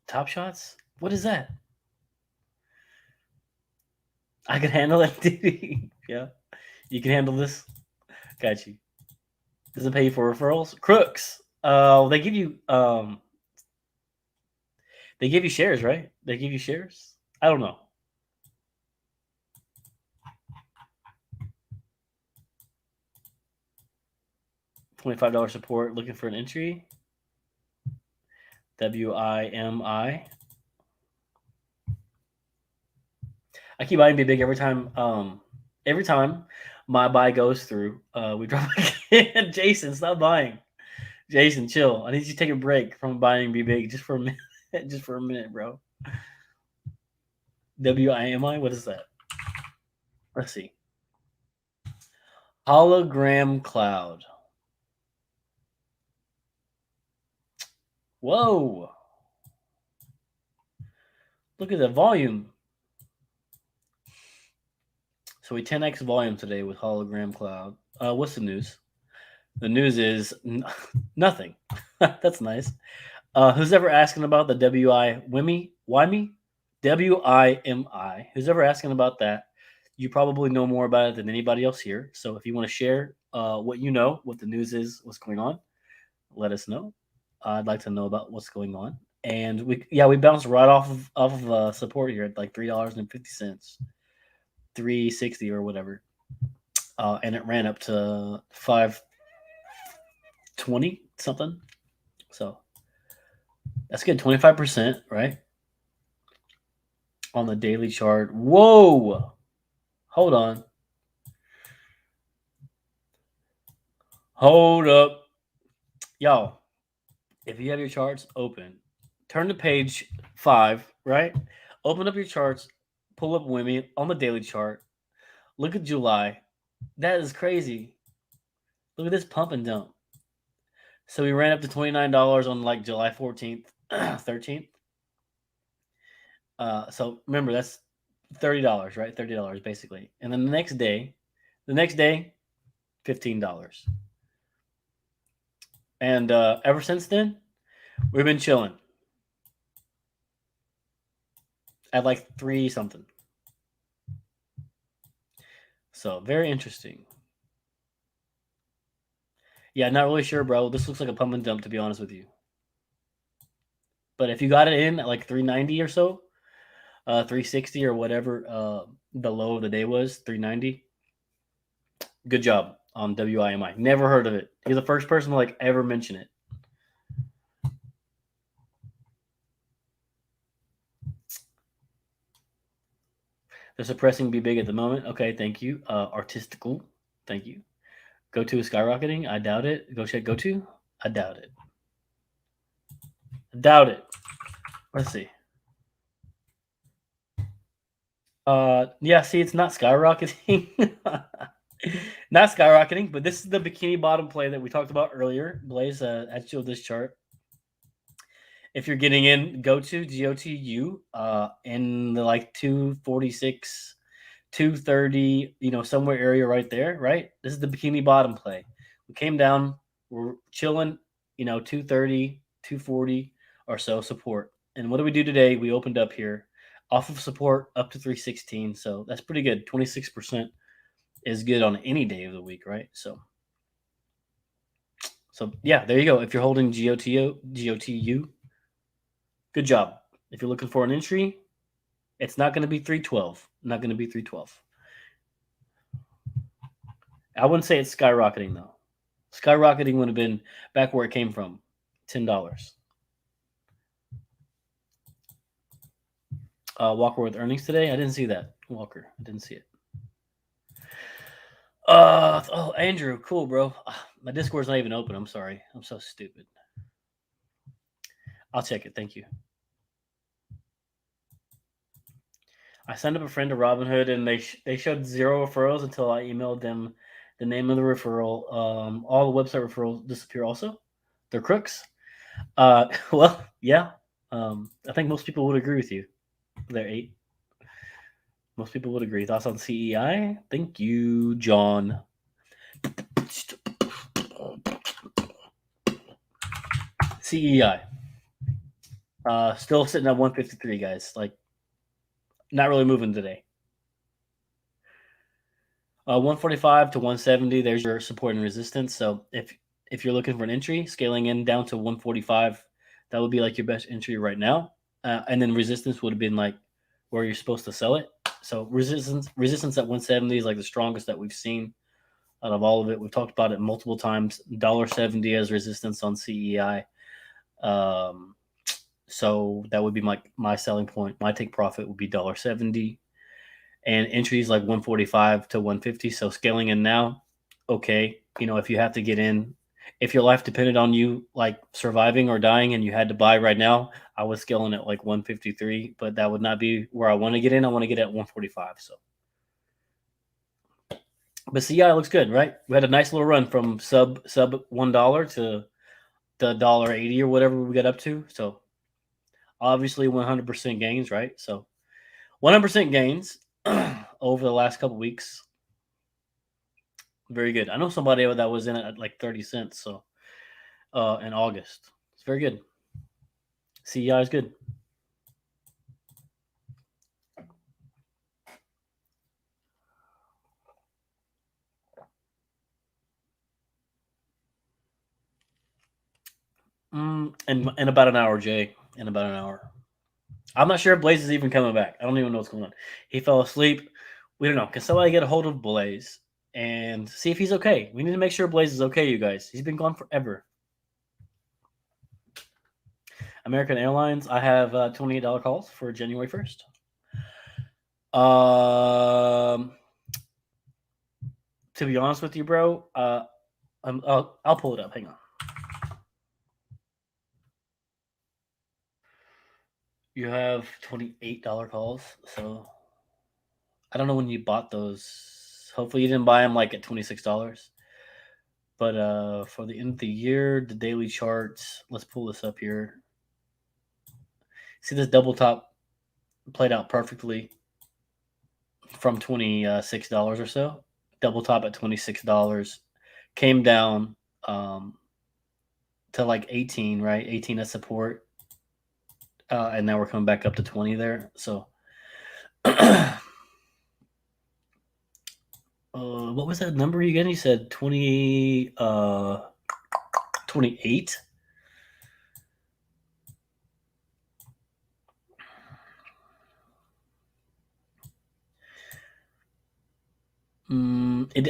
Top Shots? What is that? I can handle that, dude. Yeah. You can handle this? Got you. Does it pay you for referrals? Crooks. They give you shares, right? They give you shares? I don't know. $25 support, looking for an entry. WIMI. I keep buying Be Big every time my buy goes through. We drop again. Jason, stop buying. Jason, chill. I need you to take a break from buying BBIG just for a minute. Just for a minute, bro. WIMI? What is that? Let's see. Hologram cloud. Whoa. Look at the volume. So we 10x volume today with hologram cloud. What's the news? The news is nothing. That's nice. Who's ever asking about the WIMI? WIMI? Who's ever asking about that? You probably know more about it than anybody else here. So if you want to share what you know, what the news is, what's going on, let us know. I'd like to know about what's going on. And we bounced right off of support here at like $3.50, $3.60 or whatever, and it ran up to $5.20 something. So that's good, 25%, right? On the daily chart. Whoa! Hold on. Hold up. Y'all, if you have your charts open, turn to page 5, right? Open up your charts, pull up WIMI on the daily chart. Look at July. That is crazy. Look at this pump and dump. So we ran up to $29 on like July 14th, 13th. So remember, that's $30, right? $30 basically. And then the next day, $15. And ever since then, we've been chilling at like 3 something. So very interesting. Yeah, not really sure, bro. This looks like a pump and dump, to be honest with you. But if you got it in at like 390 or so, 360 or whatever the low of the day was, 390. Good job on WIMI. Never heard of it. You're the first person to like ever mention it. They're suppressing BBIG at the moment. Okay, thank you. Artistical, thank you. GoTo is skyrocketing. I doubt it. Go check GoTo. I doubt it. Doubt it. Let's see. Yeah, see, it's not skyrocketing. Not skyrocketing, but this is the bikini bottom play that we talked about earlier. Blaze, I showed this chart. If you're getting in, go to GOTU in the like 246, 230, somewhere area right there, right? This is the bikini bottom play. We came down, we're chilling, 230, 240 or so support. And what do we do today? We opened up here off of support up to 316. So that's pretty good. 26% is good on any day of the week, right? So yeah, there you go. If you're holding GOTU, good job. If you're looking for an entry, it's not going to be 312. Not going to be 312. I wouldn't say it's skyrocketing, though. Skyrocketing would have been back where it came from, $10. Walker with earnings today? I didn't see that. Walker, I didn't see it. Oh, Andrew, cool, bro. My Discord's not even open. I'm sorry. I'm so stupid. I'll check it. Thank you. I signed up a friend to Robinhood, and they showed 0 referrals until I emailed them the name of the referral. All the website referrals disappear also. They're crooks. Well, yeah. I think most people would agree with you. They're 8. Most people would agree. Thoughts on CEI? Thank you, John. CEI. Still sitting at 153, guys. Like, not really moving today. 145 to 170, there's your support and resistance. So if you're looking for an entry, scaling in down to 145, that would be like your best entry right now. And then resistance would have been like where you're supposed to sell it. So resistance at 170 is like the strongest that we've seen out of all of it. We've talked about it multiple times. $1.70 as resistance on CEI. So that would be my selling point. My take profit would be $1.70. And entries like 145 to 150. So scaling in now, okay. If you have to get in, if your life depended on you like surviving or dying and you had to buy right now, I would scale in at like 153, but that would not be where I want to get in. I want to get at 145. So, but CI looks good, right? We had a nice little run from sub $1 to the $1.80 or whatever we got up to. So obviously 100% gains, right? So 100% gains over the last couple weeks. Very good. I know somebody that was in it at like 30 cents. So in August, it's very good. CEI is good. In about an hour, Jay. In about an hour. I'm not sure if Blaze is even coming back. I don't even know what's going on. He fell asleep. We don't know. Can somebody get a hold of Blaze and see if he's okay? We need to make sure Blaze is okay, you guys. He's been gone forever. American Airlines, I have $28 calls for January 1st. To be honest with you, bro, I'll pull it up. Hang on. You have $28 calls, so I don't know when you bought those. Hopefully, you didn't buy them like at $26. But for the end of the year, the daily charts. Let's pull this up here. See this double top played out perfectly from $26 or so. Double top at $26, came down to like 18, right? 18 as support, and now we're coming back up to 20 there. So, what was that number again? You said 28.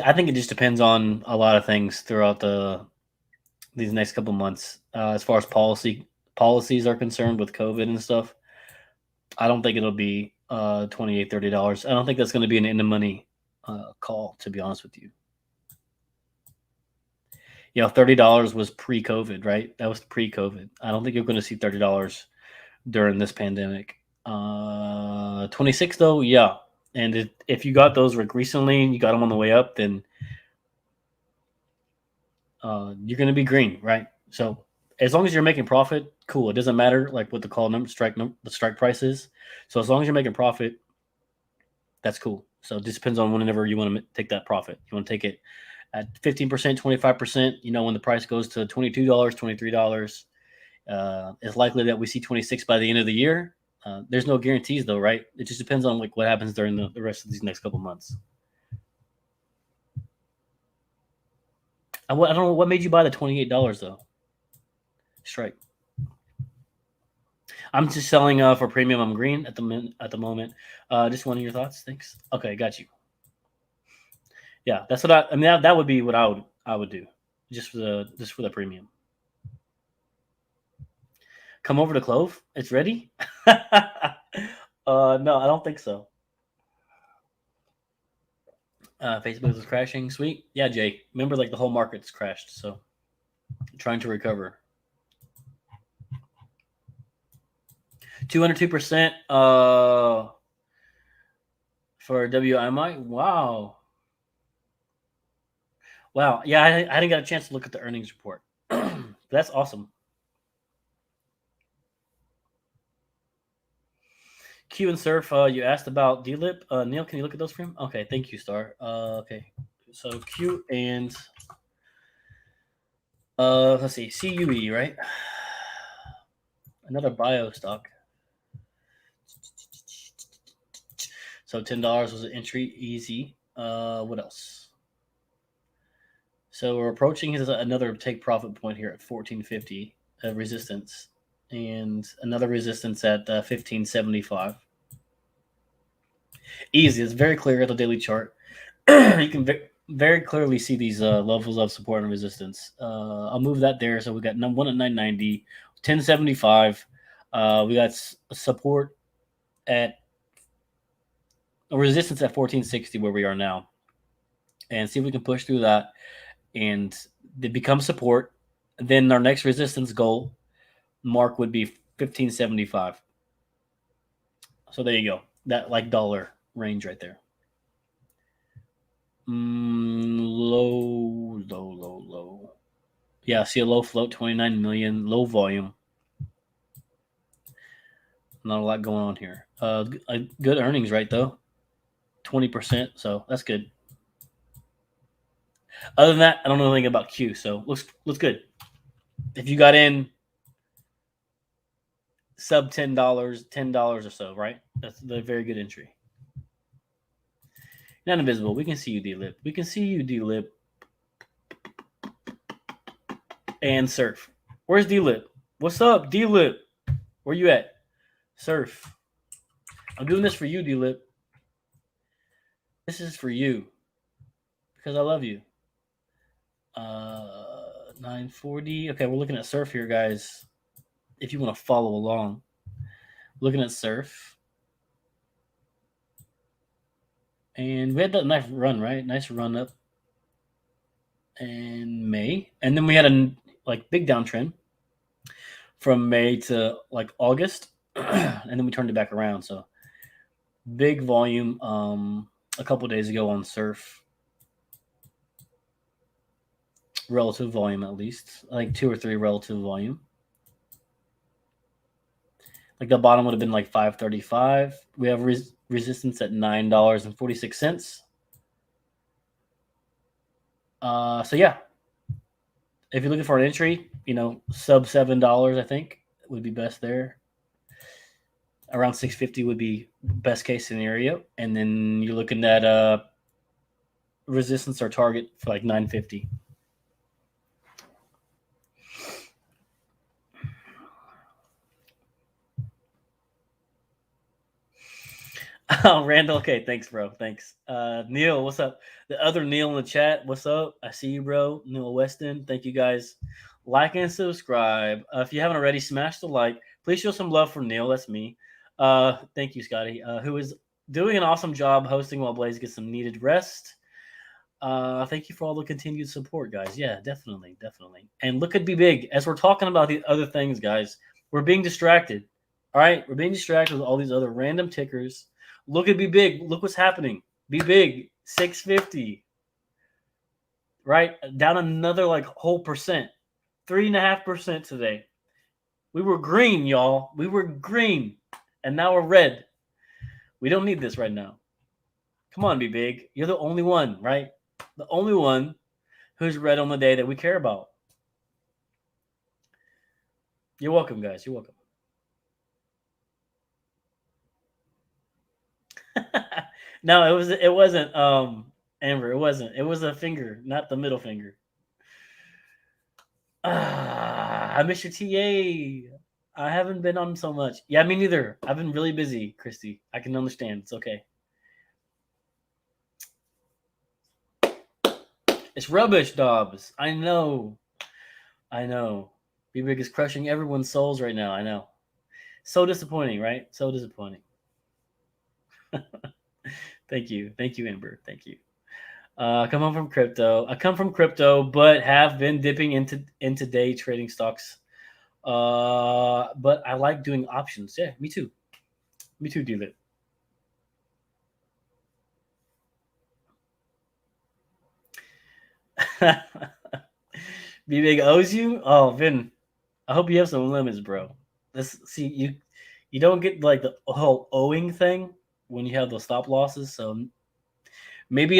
I think it just depends on a lot of things throughout these next couple months. As far as policies are concerned with COVID and stuff, I don't think it'll be $28, $30. I don't think that's going to be an in the money call, to be honest with you. You know, $30 was pre-COVID, right? That was pre-COVID. I don't think you're going to see $30 during this pandemic. 26 though, yeah. And if you got those recently and you got them on the way up, then you're going to be green, right? So as long as you're making profit, cool. It doesn't matter like what the call number, the strike price is. So as long as you're making profit, that's cool. So it just depends on whenever you want to take that profit. You want to take it at 15%, 25%. You know, when the price goes to $22, $23, it's likely that we see 26 by the end of the year. There's no guarantees though, right? It just depends on like what happens during the rest of these next couple months. I don't know what made you buy the $28 though. Strike. I'm just selling for premium. I'm green at the moment. Just one of your thoughts. Thanks. Okay, got you. Yeah, that's what I mean. That would be what I would do, just for the premium. Come over to Clove. It's ready. No, I don't think so. Facebook is crashing. Sweet. Yeah, Jake. Remember, like the whole market's crashed, so trying to recover. 202% for WMI. Wow. Wow. Yeah, I didn't get a chance to look at the earnings report. That's awesome. Q and Surf, you asked about DLIP. Neil, can you look at those for him? Okay, thank you, Star. Okay, so Q and let's see, CUE, right? Another bio stock. So $10 was an entry, easy. What else? So we're approaching another take profit point here at 1450 resistance, and another resistance at 1575. Easy. It's very clear at the daily chart. You can very clearly see these levels of support and resistance. I'll move that there. So we got one at 990, 1075. We got support at a resistance at 1460 where we are now, and see if we can push through that. And They become support. Then our next resistance goal mark would be 1575. So there you go. That like dollar range right there. Low. Yeah, see a low float, 29 million, low volume. Not a lot going on here. Good earnings, right, though? 20%, so that's good. Other than that, I don't know anything about Q, so looks good. If you got in sub $10 or so, right? That's a very good entry. Not invisible. We can see you, D-Lip. We can see you, D-Lip. And Surf. Where's D-Lip? What's up, D-Lip? Where you at? Surf. I'm doing this for you, D-Lip. This is for you. Because I love you. 940. Okay, we're looking at Surf here, guys. If you want to follow along. Looking at Surf. And we had that nice run, right? Nice run up in May. And then we had a big downtrend from May to like August. And then we turned it back around. So big volume a couple days ago on Surf. Relative volume, at least. Like 2 or 3 relative volume. Like the bottom would have been like 535. We have resistance at $9.46. So yeah, if you're looking for an entry, sub $7, I think would be best there. Around 650 would be best case scenario, and then you're looking at resistance or target for like 950. Oh, Randall. Okay, thanks, bro. Thanks. Neil, what's up? The other Neil in the chat, what's up? I see you, bro. Neil Weston. Thank you, guys. Like and subscribe. If you haven't already, smash the like. Please show some love for Neil. That's me. Thank you, Scotty, who is doing an awesome job hosting while Blaze gets some needed rest. Thank you for all the continued support, guys. Yeah, definitely. And look at Be Big. As we're talking about the other things, guys, we're being distracted. All right? We're being distracted with all these other random tickers. Look at Be Big. Look what's happening. Be Big, 650. Right? Down another whole percent. 3.5% today. We were green, y'all. We were green. And now we're red. We don't need this right now. Come on, Be Big. You're the only one, right? The only one who's red on the day that we care about. You're welcome, guys. You're welcome. No, it wasn't Amber. It wasn't. It was a finger, not the middle finger. I miss your TA. I haven't been on so much. Yeah, me neither. I've been really busy, Christy. I can understand. It's okay. It's rubbish, Dobbs. I know. Be Big is crushing everyone's souls right now. I know. So disappointing, right? So disappointing. Thank you, Amber. Thank you. I come home from crypto. I come from crypto, but have been dipping into day trading stocks. But I like doing options. Yeah, me too. Me too, D-Lit. Be Big owes you? Oh, Vin, I hope you have some limits, bro. You don't get the whole owing thing when you have those stop losses. So maybe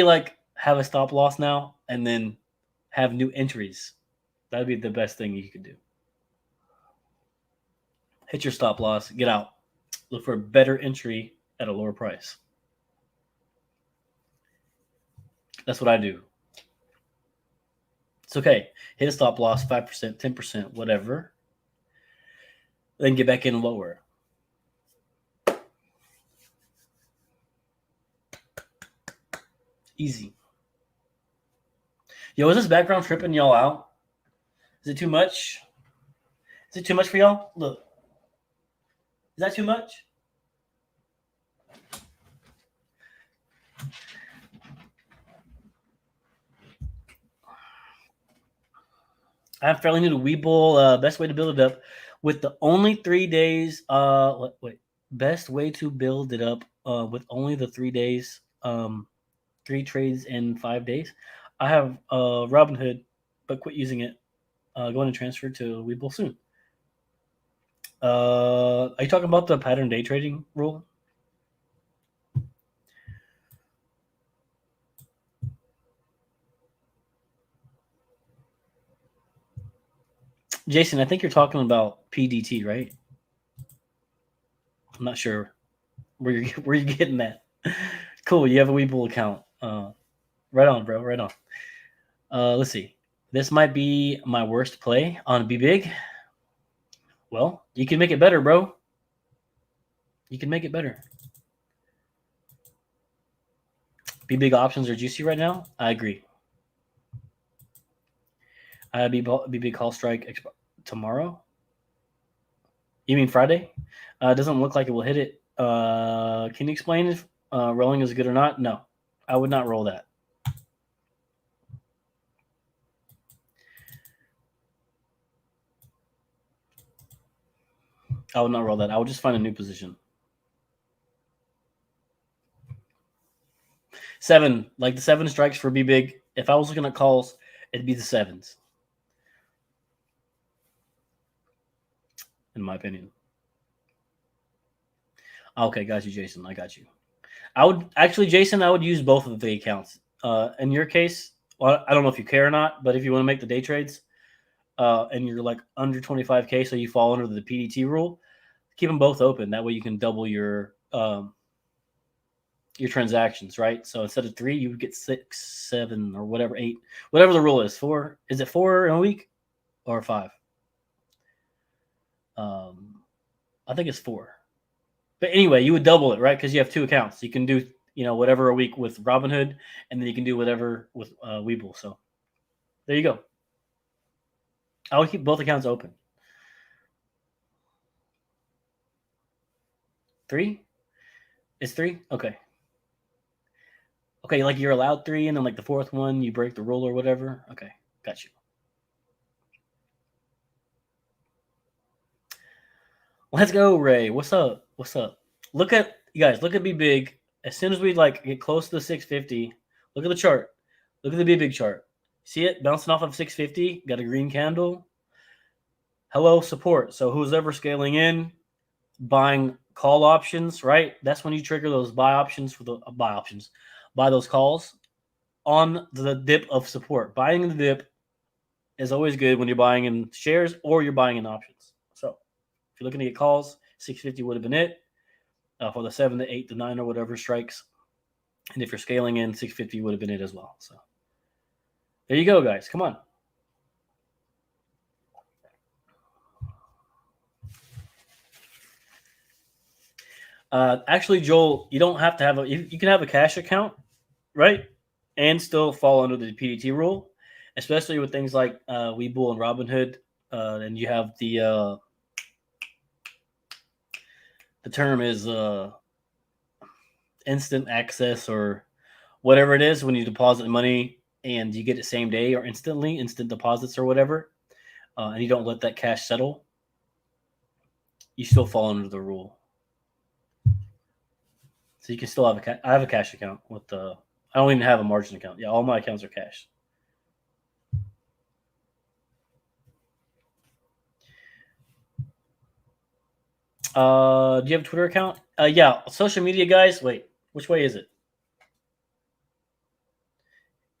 have a stop loss now and then have new entries. That'd be the best thing you could do. Hit your stop loss, get out. Look for a better entry at a lower price. That's what I do. It's okay. Hit a stop loss, 5%, 10%, whatever. Then get back in lower. Easy. Yo, is this background tripping y'all out? Is it too much? Is it too much for y'all? Look. Is that too much? I'm fairly new to Webull. Best way to build it up with the only 3 days. Best way to build it up with only the 3 days. 3 trades in 5 days. I have Robinhood, but quit using it. Going to transfer to Webull soon. Are you talking about the pattern day trading rule? Jason, I think you're talking about PDT, right? I'm not sure where you're getting that. Cool, you have a Webull account. Right on, bro. Right on. Let's see. This might be my worst play on BBIG. Well, you can make it better, bro. You can make it better. BBIG options are juicy right now. I agree. BBIG call strike tomorrow. You mean Friday? Doesn't look like it will hit it. Can you explain if rolling is good or not? No, I would not roll that. I would not roll that. I would just find a new position. 7, like the 7 strikes for BBIG. If I was looking at calls, it'd be the 7s, in my opinion. Okay, got you, Jason. I got you. I would actually, Jason, I would use both of the accounts. In your case, well, I don't know if you care or not, but if you want to make the day trades and you're like under 25K, so you fall under the PDT rule, keep them both open. That way you can double your transactions, right? So instead of 3, you would get 6, 7, or whatever, 8, whatever the rule is. 4, is it 4 in a week or 5? I think it's 4. But anyway, you would double it, right? Because you have 2 accounts. You can do, whatever a week with Robinhood, and then you can do whatever with Webull. So there you go. I would keep both accounts open. 3? It's 3? Okay. Okay, like you're allowed 3, and then like the 4th one, you break the rule or whatever. Okay, got you. Let's go, Ray. What's up? What's up? Look at you guys. Look at BBIG. As soon as we like get close to the 650, look at the chart. Look at the BBIG chart. See it bouncing off of 650? Got a green candle. Hello, support. So who's ever scaling in, buying call options, right? That's when you trigger those buy options for the buy those calls on the dip of support. Buying in the dip is always good when you're buying in shares or you're buying in options. So if you're looking to get calls, 650 would have been it for the 7, the 8, the 9, or whatever strikes. And if you're scaling in, 650 would have been it as well. So there you go, guys. Come on. Actually, Joel, you don't have to have you can have a cash account, right? And still fall under the PDT rule, especially with things like Webull and Robinhood. And you have the term is instant access or whatever it is when you deposit money and you get it same day or instantly, instant deposits or whatever, and you don't let that cash settle, you still fall under the rule. So you can still have I have a cash account with the. I don't even have a margin account. Yeah, all my accounts are cash. Do you have a Twitter account? Yeah, social media guys. Wait, which way is it?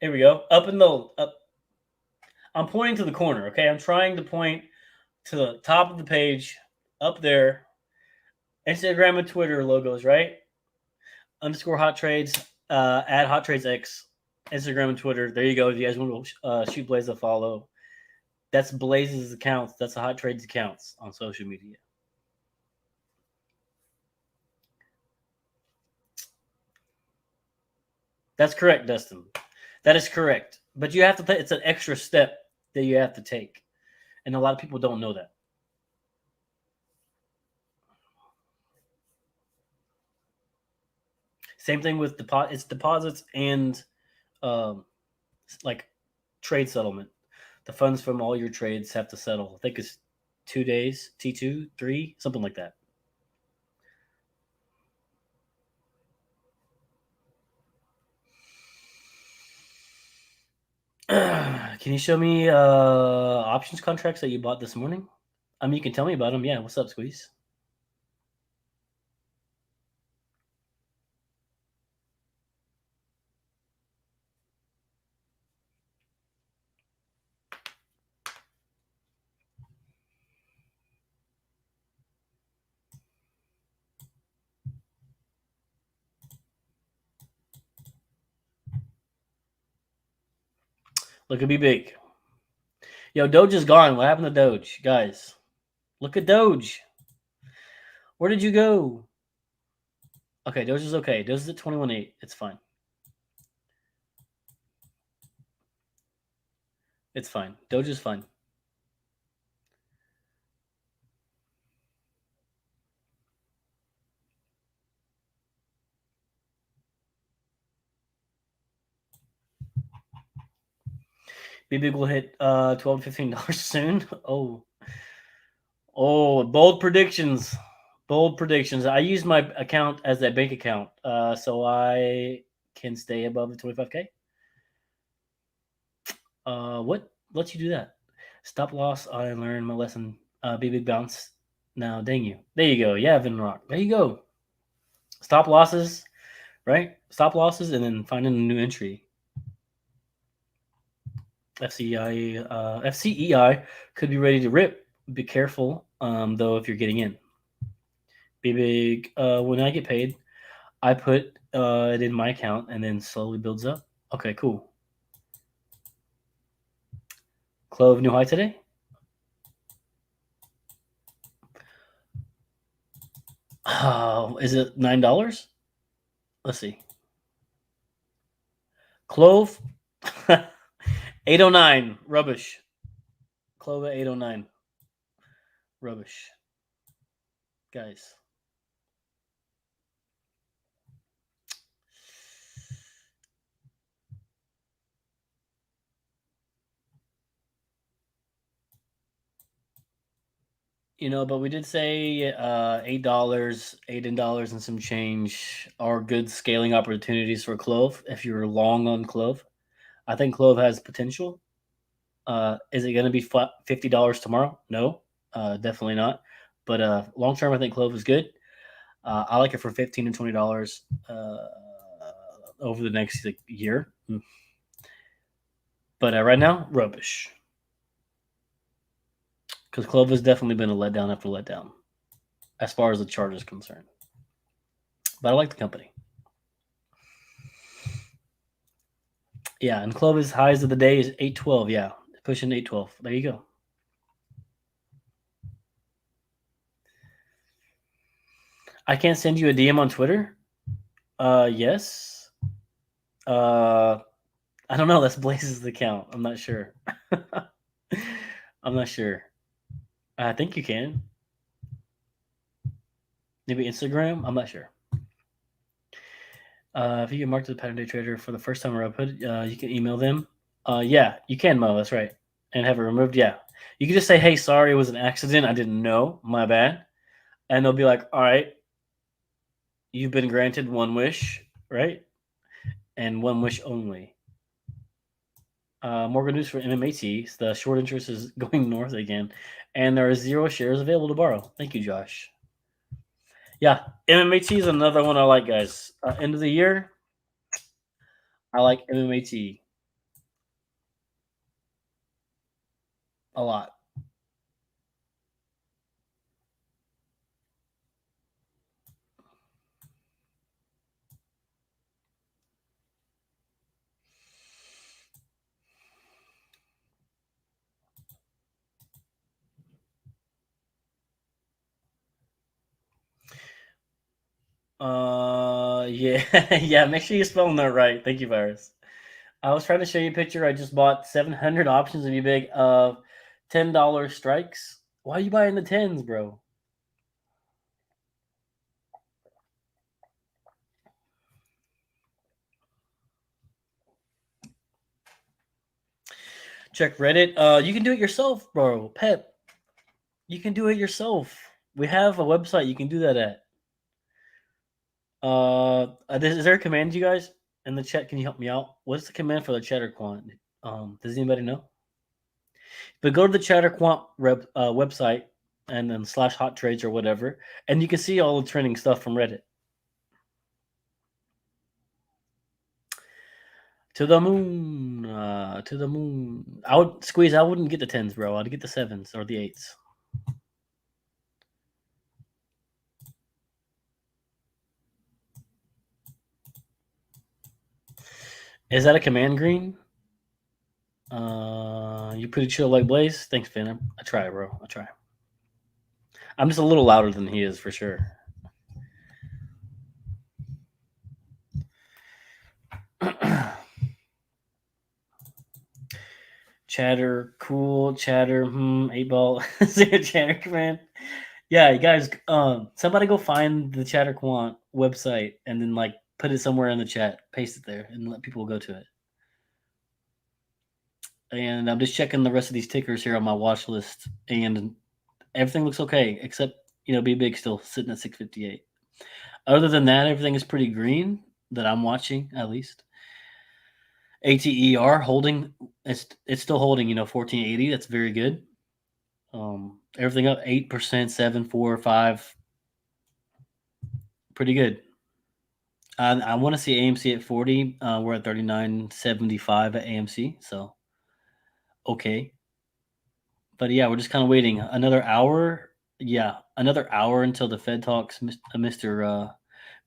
Here we go. Up in the up. I'm pointing to the corner. Okay, I'm trying to point to the top of the page, up there. Instagram and Twitter logos, right? _ hot trades, at hot trades X, Instagram and Twitter. There you go. If you guys want to shoot Blaze a follow, that's Blaze's accounts. That's the hot trades accounts on social media. That's correct, Dustin. That is correct. But you have to. It's an extra step that you have to take, and a lot of people don't know that. Same thing with deposits and like trade settlement. The funds from all your trades have to settle. I think it's 2 days, T2, 3, something like that. Can you show me options contracts that you bought this morning? I mean, you can tell me about them. Yeah, what's up, Squeeze? Look at BBIG. Yo, Doge is gone. What happened to Doge? Guys, look at Doge. Where did you go? Okay, Doge is okay. Doge is at 21.8. It's fine. It's fine. Doge is fine. BBIG will hit $12 to $15 soon. Oh, bold predictions. Bold predictions. I use my account as a bank account, so I can stay above the 25K. What lets you do that? Stop loss. I learned my lesson. BBIG bounce. Now, dang you. There you go. Yeah, Vinrock. There you go. Stop losses, right? Stop losses, and then finding a new entry. FCEI could be ready to rip. Be careful, though, if you're getting in. Be big. When I get paid, I put it in my account and then slowly builds up. Okay, cool. Clove new high today. Is it $9? Let's see. Clove 809. Rubbish. Clove at 809. Rubbish. Guys. But we did say $8, $18 and some change are good scaling opportunities for Clove if you're long on Clove. I think Clove has potential. Is it going to be flat $50 tomorrow? No, definitely not. But long term, I think Clove is good. I like it for $15 and $20 over the next year. But right now, rubbish. Because Clove has definitely been a letdown after letdown as far as the chart is concerned. But I like the company. Yeah, and Clove's highs of the day is 812. Yeah, pushing 812. There you go. I can't send you a DM on Twitter. Yes. I don't know. That's Blaze's account. I'm not sure. I'm not sure. I think you can. Maybe Instagram. I'm not sure. If you get marked as a pattern day trader for the first time or output, you can email them. Yeah, you can, Mo. That's right. And have it removed. Yeah. You can just say, hey, sorry, it was an accident. I didn't know. My bad. And they'll be like, all right, you've been granted one wish, right? And one wish only. More good news for MMAT. The short interest is going north again, and there are 0 shares available to borrow. Thank you, Josh. Yeah, MMAT is another one I like, guys. End of the year, I like MMAT a lot. Yeah, yeah. Make sure you spell that right. Thank you, Virus. I was trying to show you a picture. I just bought 700 options of BBIG of $10 strikes. Why are you buying the tens, bro? Check Reddit. You can do it yourself, bro. Pep, you can do it yourself. We have a website you can do that at. Is there a command, you guys, in the chat? Can you help me out? What's the command for the chatter quant? Does anybody know? But go to the chatter quant website and then / hot trades or whatever, and you can see all the trending stuff from Reddit. To the moon, to the moon. I would squeeze. I wouldn't get the 10s, bro. I'd get the 7s or the 8s. Is that a command green? You pretty chill like Blaze. Thanks, Finn. I try, bro. I try. I'm just a little louder than he is for sure. Chatter, cool. Chatter, 8-ball. Is there a chatter command? Yeah, you guys. Somebody go find the Chatter Quant website and then like put it somewhere in the chat, paste it there, and let people go to it. And I'm just checking the rest of these tickers here on my watch list, and everything looks okay except BBIG still sitting at 658. Other than that, everything is pretty green that I'm watching at least. ATER holding, it's still holding 1480. That's very good. Everything up 8%, 7, 4, 5. Pretty good. I want to see AMC at 40. We're at 39.75 at AMC, so okay. But yeah, we're just kind of waiting another hour. Yeah, another hour until the Fed talks. Mr.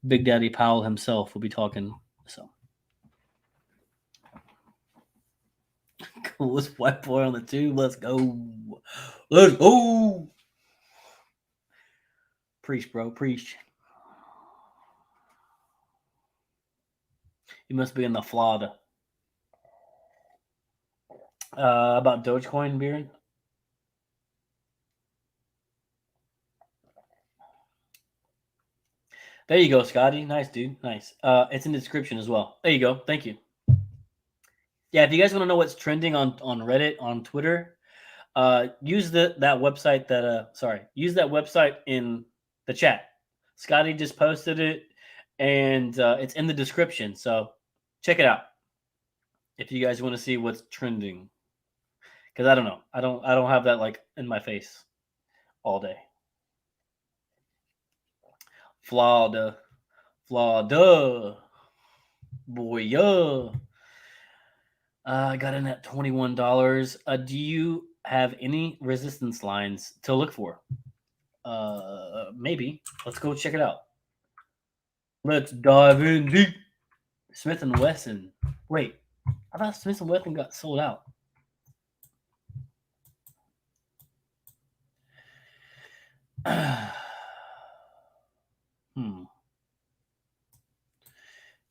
Big Daddy Powell himself will be talking. So coolest white boy on the tube. Let's go. Let's go. Preach, bro. Preach. You must be in the Florida. About Dogecoin, Beard. There you go, Scotty. Nice, dude. Nice. It's in the description as well. There you go. Thank you. Yeah, if you guys want to know what's trending on Reddit, on Twitter, use that website use that website in the chat. Scotty just posted it, and it's in the description. So check it out if you guys want to see what's trending. Because I don't know, I don't have that like in my face all day. Flawed, boy, yeah. I got in at $21. Do you have any resistance lines to look for? Maybe. Let's go check it out. Let's dive in deep. Smith and Wesson. Wait, I thought Smith and Wesson got sold out.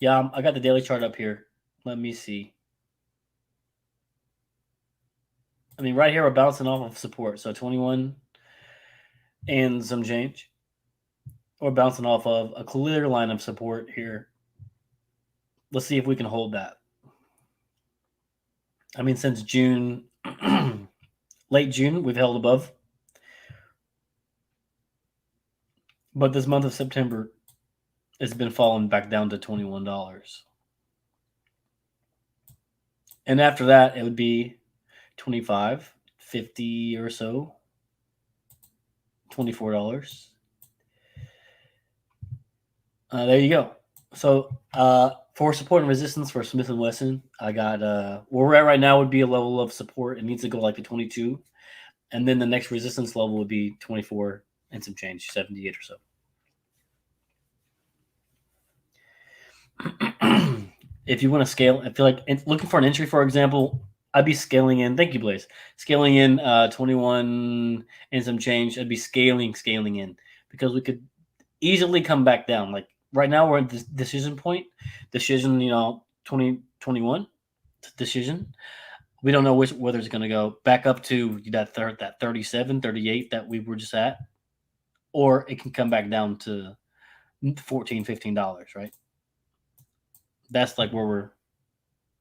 Yeah, I got the daily chart up here. Let me see. I mean, right here we're bouncing off of support, so 21 and some change. We're bouncing off of a clear line of support here. Let's see if we can hold that. I mean, since June, late June, we've held above. But this month of September, it's been falling back down to $21. And after that, it would be 25, 50 or so, $24. There you go. So for support and resistance for Smith & Wesson, I got where we're at right now would be a level of support. It needs to go like to 22. And then the next resistance level would be 24 and some change, 78 or so. If you want to scale, I feel like looking for an entry, for example, I'd be scaling in. Thank you, Blaze. Scaling in 21 and some change. I'd be scaling in because we could easily come back down. Like right now, we're at this decision point. Decision, 2021 decision. We don't know whether it's going to go back up to that 37, 38 that we were just at, or it can come back down to $14, $15, right? That's like where we're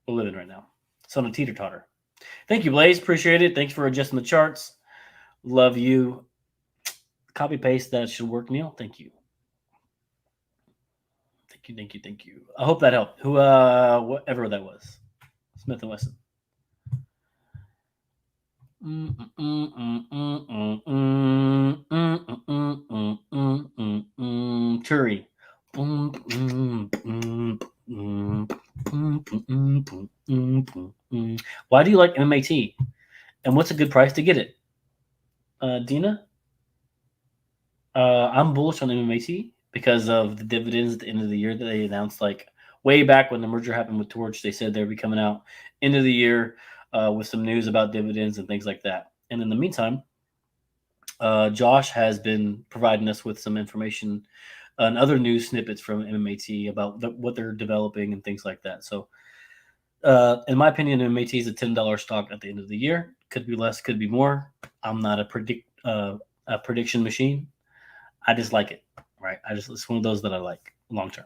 living right now. So on a teeter-totter. Thank you, Blaze. Appreciate it. Thanks for adjusting the charts. Love you. Copy paste. That should work, Neil. Thank you. Thank you. I hope that helped. Who, whatever that was, Smith and Wesson. Turi. Why do you like MMAT? And what's a good price to get it? Dina? I'm bullish on MMAT because of the dividends at the end of the year that they announced, like way back when the merger happened with Torch. They said they'd be coming out end of the year with some news about dividends and things like that. And in the meantime, Josh has been providing us with some information and other news snippets from MMAT about what they're developing and things like that. So, in my opinion, MMAT is a $10 stock at the end of the year. Could be less, could be more. I'm not a prediction machine. I just like it, right? It's one of those that I like long term.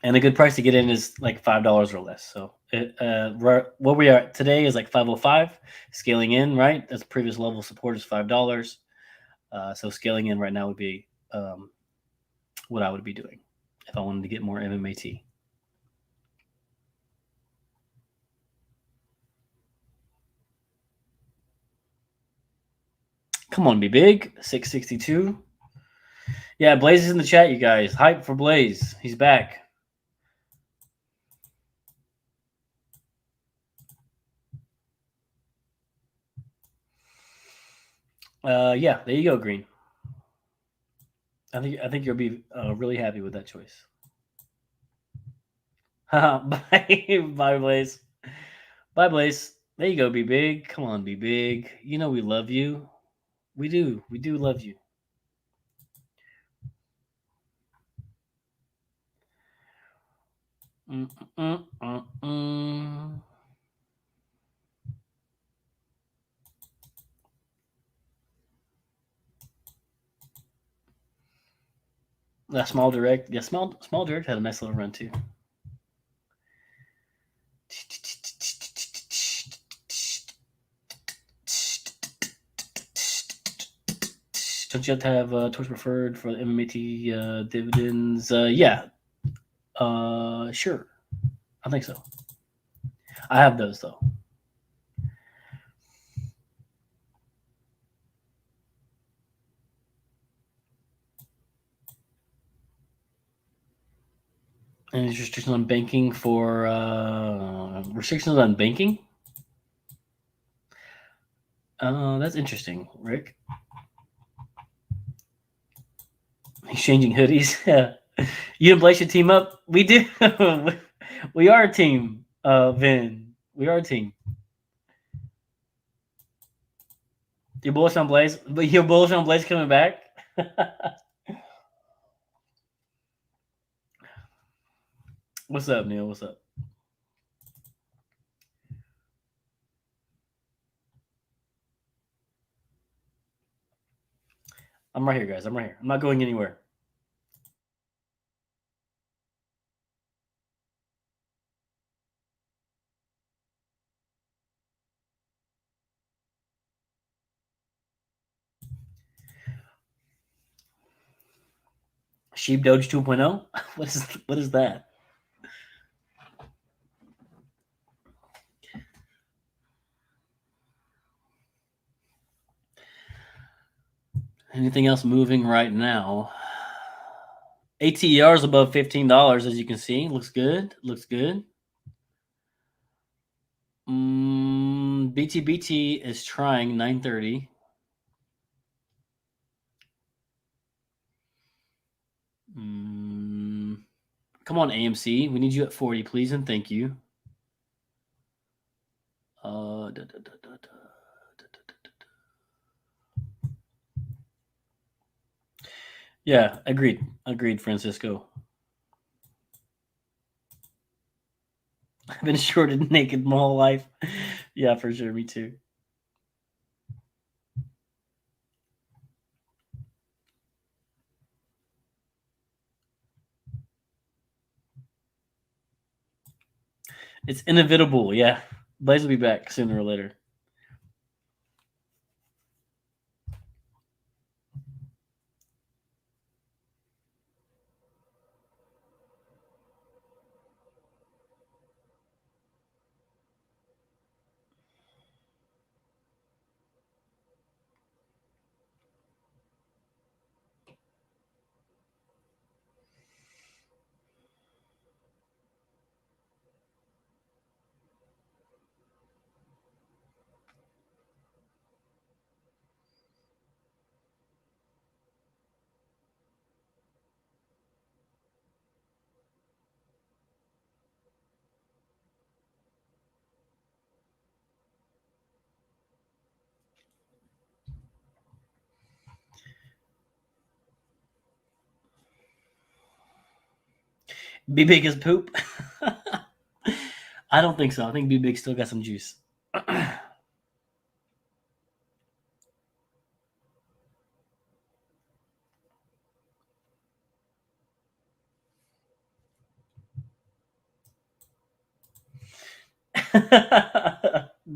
And a good price to get in is like $5 or less. So what we are today is like 505. Scaling in, right? That's previous level support is $5. So scaling in right now would be what I would be doing if I wanted to get more MMAT. Come on, be big. 662. Yeah, Blaze is in the chat, you guys. Hype for Blaze. He's back. Yeah, there you go, Green. I think you'll be really happy with that choice. Bye, bye, Blaze. Bye, Blaze. There you go, be big. Come on, be big. You know we love you. We do. We do love you. That small direct, yeah, small direct had a nice little run too. Don't you have to have Torch preferred for the MMAT dividends? Yeah, sure. I think so. I have those though. And there's restrictions on banking for restrictions on banking. That's interesting, Rick. He's changing hoodies. You and Blake should team up. We do. We are a team, Vin. We are a team. You're bullish on Blaze, but you're bullish on Blaze coming back. What's up, Neil? What's up? I'm right here, guys. I'm right here. I'm not going anywhere. Sheep Doge 2.0? What is that? Anything else moving right now? ATER is above $15, as you can see. Looks good. Looks good. BTBT is trying 930. Come on, AMC. We need you at 40, please, and thank you. Yeah, agreed. Agreed, Francisco. I've been shorted naked my whole life. Yeah, for sure. Me too. It's inevitable. Yeah, Blaze will be back sooner or later. Be big as poop. I don't think so. I think Be Big still got some juice.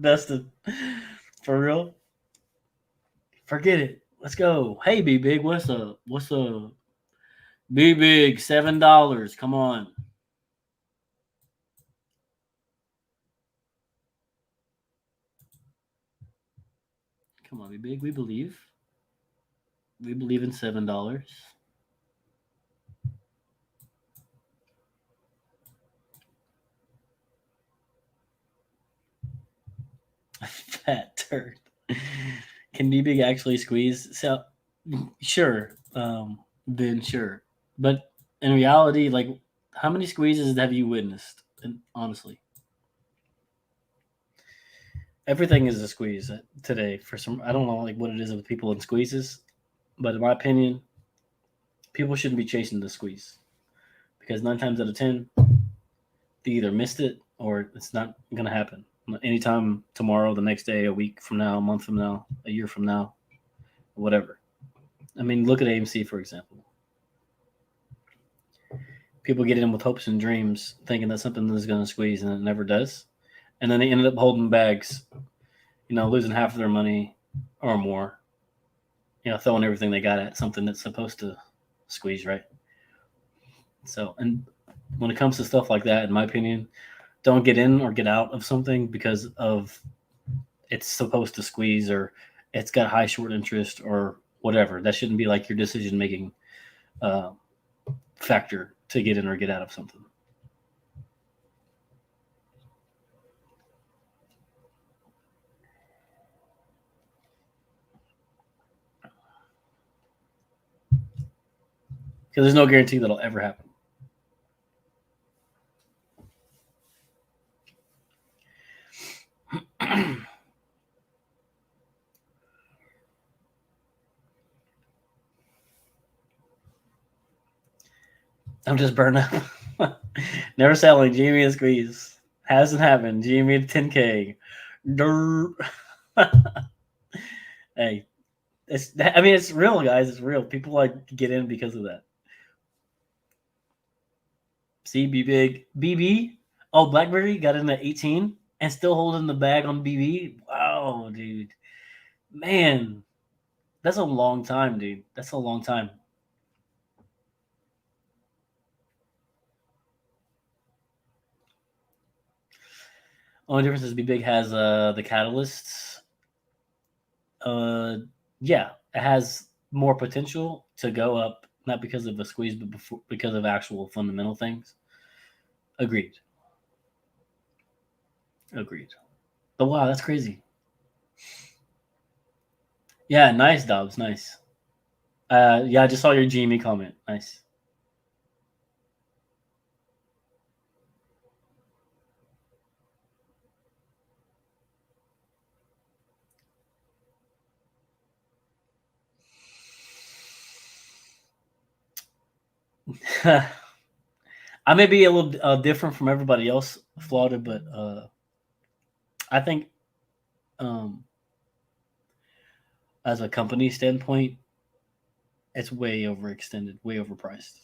Dustin, for real? Forget it. Let's go. Hey, Be Big, what's up? What's up? Be Big, $7. Come on. Come on, Be Big. We believe. We believe in $7. Fat turd. Can Be Big actually squeeze? So, sure. Then sure. But in reality, like, how many squeezes have you witnessed? And honestly, everything is a squeeze today. For some, I don't know like what it is with people in squeezes, but in my opinion, people shouldn't be chasing the squeeze because 9 times out of 10, they either missed it or it's not gonna happen. Anytime tomorrow, the next day, a week from now, a month from now, a year from now, whatever. I mean, look at AMC for example. People get in with hopes and dreams, thinking that something is going to squeeze, and it never does. And then they ended up holding bags, losing half of their money or more, throwing everything they got at something that's supposed to squeeze, right? So, and when it comes to stuff like that, in my opinion, don't get in or get out of something because of it's supposed to squeeze or it's got high short interest or whatever. That shouldn't be like your decision making factor to get in or get out of something. Because there's no guarantee that'll ever happen. I'm just burned up. Never selling. GME and squeeze. Hasn't happened. GME to 10K. Hey, it's real, guys. It's real. People like get in because of that. See, Be Big. BB. Oh, BlackBerry got in at 18 and still holding the bag on BB. Wow, dude. Man, that's a long time, dude. That's a long time. Only difference is Be Big has the catalysts. Yeah, it has more potential to go up, not because of a squeeze, but because of actual fundamental things. Agreed. Agreed. But wow, that's crazy. Yeah, nice, Dobbs. Nice. Yeah, I just saw your GME comment. Nice. I may be a little different from everybody else, Flawed, but I think as a company standpoint, it's way overextended, way overpriced.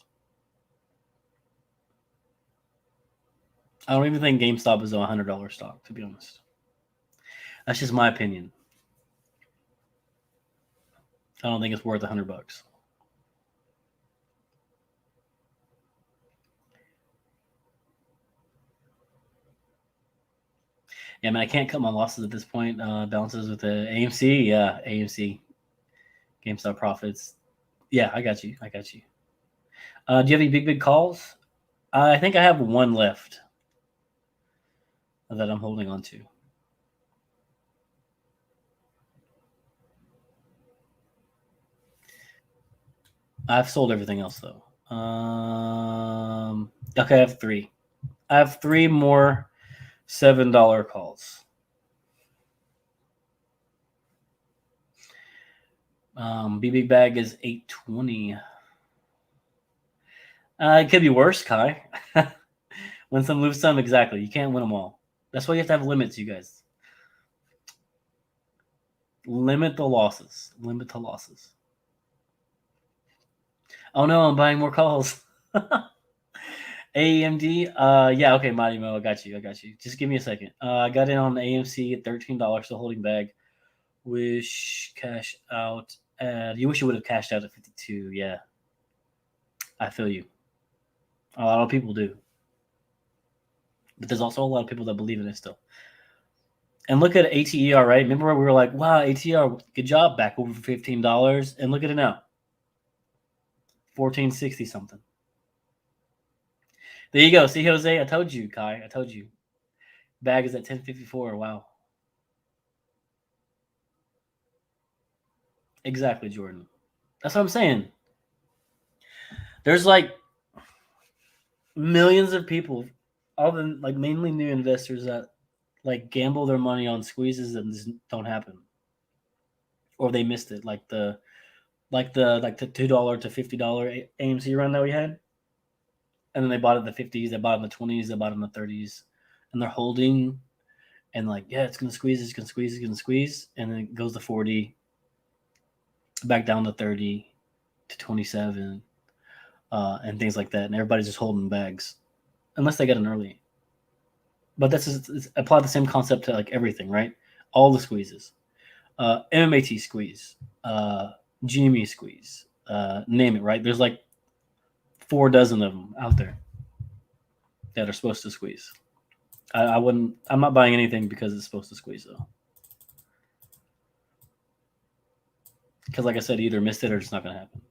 I don't even think GameStop is a $100 stock, to be honest. That's just my opinion. I don't think it's worth $100. Yeah, man, I can't cut my losses at this point. Balances with the AMC. Yeah, AMC. GameStop profits. Yeah, I got you. Do you have any big calls? I think I have one left that I'm holding on to. I've sold everything else though. Okay, I have three. I have three more $7 calls. BBIG is 820. It could be worse, Kai. Win some, lose some. Exactly. You can't win them all. That's why you have to have limits, you guys. Limit the losses. Oh no, I'm buying more calls. AEMD. Yeah, okay, Mighty Mo, I got you. Just give me a second. I got in on AMC at $13, still holding bag. Wish cash out at. You wish you would have cashed out at 52. Yeah, I feel you. A lot of people do, but there's also a lot of people that believe in it still. And look at ATER, right? Remember we were like, wow, ATER, good job, back over $15, and look at it now, 1460 something. There you go. See, Jose, I told you, Kai. I told you. Bag is at 1054. Wow. Exactly, Jordan. That's what I'm saying. There's like millions of people, all the like mainly new investors that like gamble their money on squeezes that just don't happen, or they missed it. Like the $2 to $50 AMC run that we had, and then they bought it in the 50s, they bought it in the 20s, they bought it in the 30s, and they're holding, and like, yeah, it's gonna squeeze, and then it goes to 40, back down to 30, to 27, and things like that, and everybody's just holding bags, unless they get an early. But that's just, apply the same concept to like everything, right? All the squeezes, MMAT squeeze, GME squeeze, name it, right? There's like 4 dozen of them out there that are supposed to squeeze. I wouldn't. I'm not buying anything because it's supposed to squeeze though. Because like I said, you either missed it or it's not going to happen.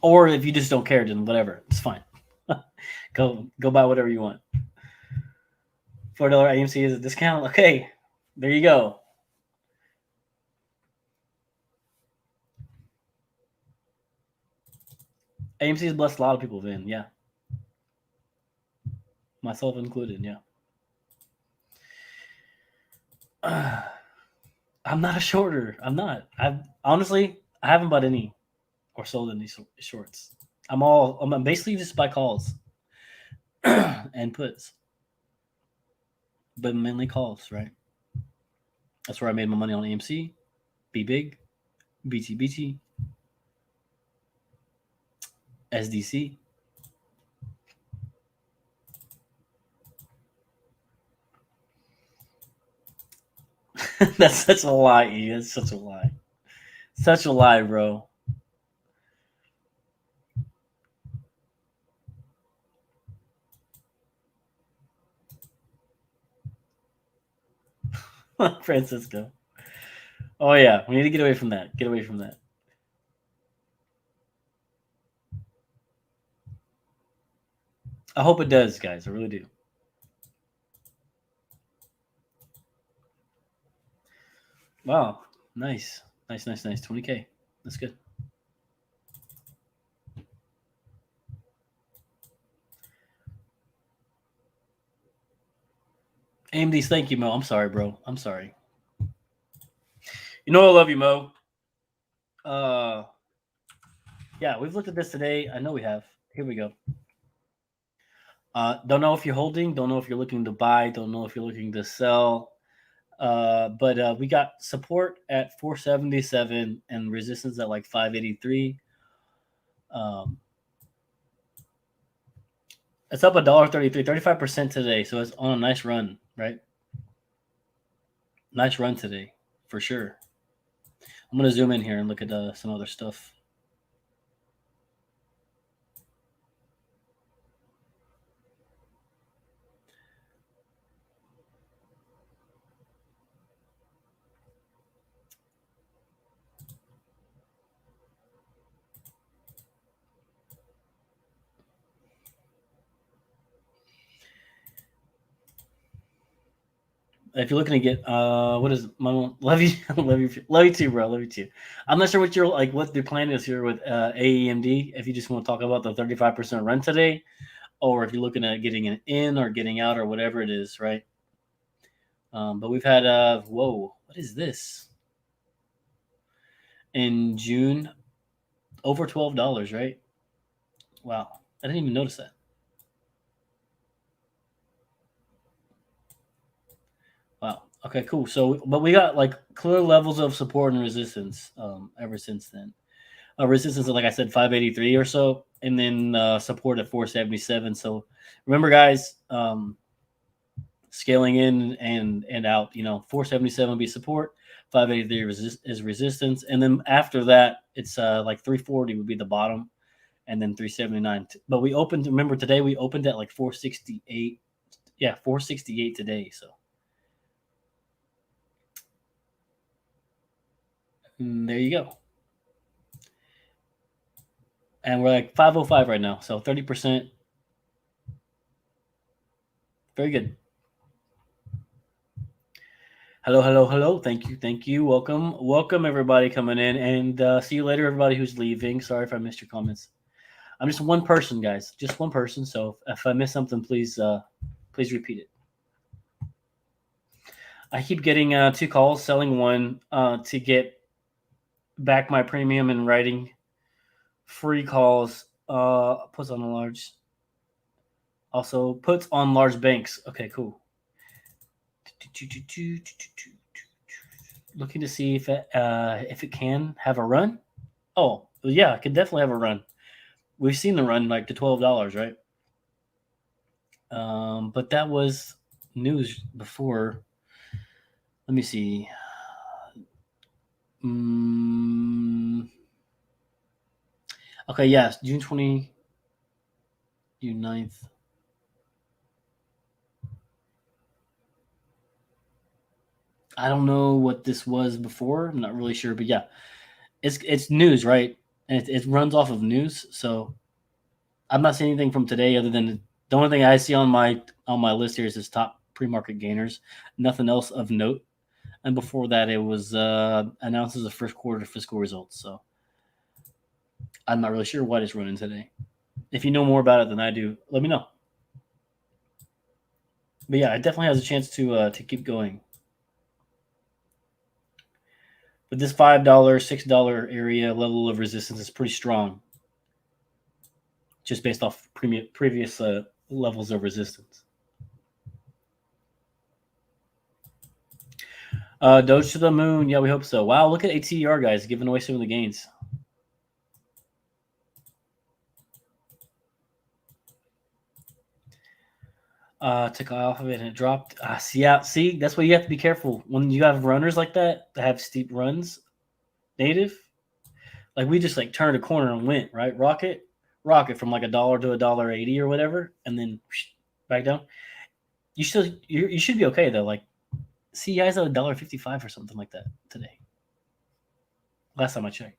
Or if you just don't care, then whatever, it's fine. go buy whatever you want. $4 AMC is a discount. Okay, there you go. AMC has blessed a lot of people, Vin. Yeah, myself included. Yeah. I'm not a shorter. I'm not. I haven't bought any or sold any shorts. I'm basically just buy calls and puts, but mainly calls, right? That's where I made my money on AMC, BBIG, BTBT, SDC. That's such a lie, E. That's such a lie. Such a lie, bro. Francisco. Oh yeah, we need to get away from that. Get away from that. I hope it does, guys. I really do. Wow, nice. 20K. That's good. AMD's, thank you, Mo. I'm sorry, bro. I'm sorry. You know I love you, Mo. Yeah, we've looked at this today. I know we have. Here we go. Don't know if you're holding. Don't know if you're looking to buy. Don't know if you're looking to sell. But we got support at 477 and resistance at like 583. It's up $1.33, 35% today. So it's on a nice run, right? Nice run today, for sure. I'm going to zoom in here and look at some other stuff. If you're looking to get what is love you love you too, bro. Love you too. I'm not sure what your what the plan is here with AEMD. If you just want to talk about the 35% run today, or if you're looking at getting an in or getting out or whatever it is, right? But we've had whoa, what is this? In June, over $12, right? Wow, I didn't even notice that. Wow. Okay, cool. So, but we got like clear levels of support and resistance ever since then. Resistance, like I said, 583 or so, and then support at 477. So, remember, guys, scaling in and out. 477 would be support, 583 is resistance, and then after that, it's like 340 would be the bottom, and then 379. But we opened. Remember, today we opened at like 468. Yeah, 468 today. So. And there you go. And we're like 505 right now. So 30%. Very good. Hello, hello, hello. Thank you, thank you. Welcome, everybody coming in. And see you later, everybody who's leaving. Sorry if I missed your comments. I'm just one person, guys. Just one person. So if I miss something, please repeat it. I keep getting 2 calls, selling one to get back my premium and writing free calls. Puts on a large. Also puts on large banks. Okay, cool. Looking to see if it can have a run. Oh yeah, it can definitely have a run. We've seen the run like to $12, right? But that was news before. Let me see. Okay, yes, June 20, June 9th. I don't know what this was before. I'm not really sure, but yeah, it's news, right? And it runs off of news, so I'm not seeing anything from today other than the only thing I see on my list here is this top pre-market gainers. Nothing else of note. And before that, it was announces the first quarter fiscal results. So I'm not really sure what it's running today. If you know more about it than I do, let me know. But yeah, it definitely has a chance to keep going. But this $5, $6 area level of resistance is pretty strong, just based off previous levels of resistance. Doge to the moon. Yeah, we hope so. Wow, look at ATER, guys, giving away some of the gains. Took off of it and it dropped. See, that's why you have to be careful when you have runners like that have steep runs. Native, like we just like turned a corner and went right. Rocket from like $1 to $1.80 or whatever, and then back down. You should be okay though. Like CEI's at $1.55 or something like that today. Last time I checked.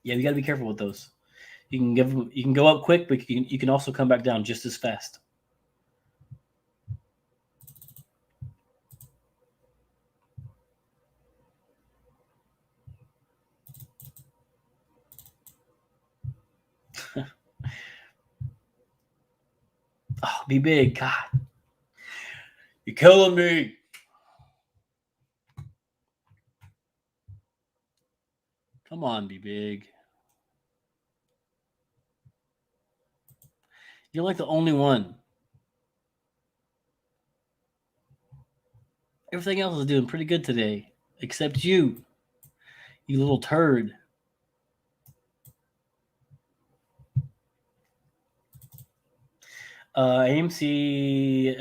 Yeah, you got to be careful with those. You can go up quick, but you can also come back down just as fast. Oh, be big, God, you're killing me. Come on, be big. You're like the only one. Everything else is doing pretty good today, except you little turd. AMC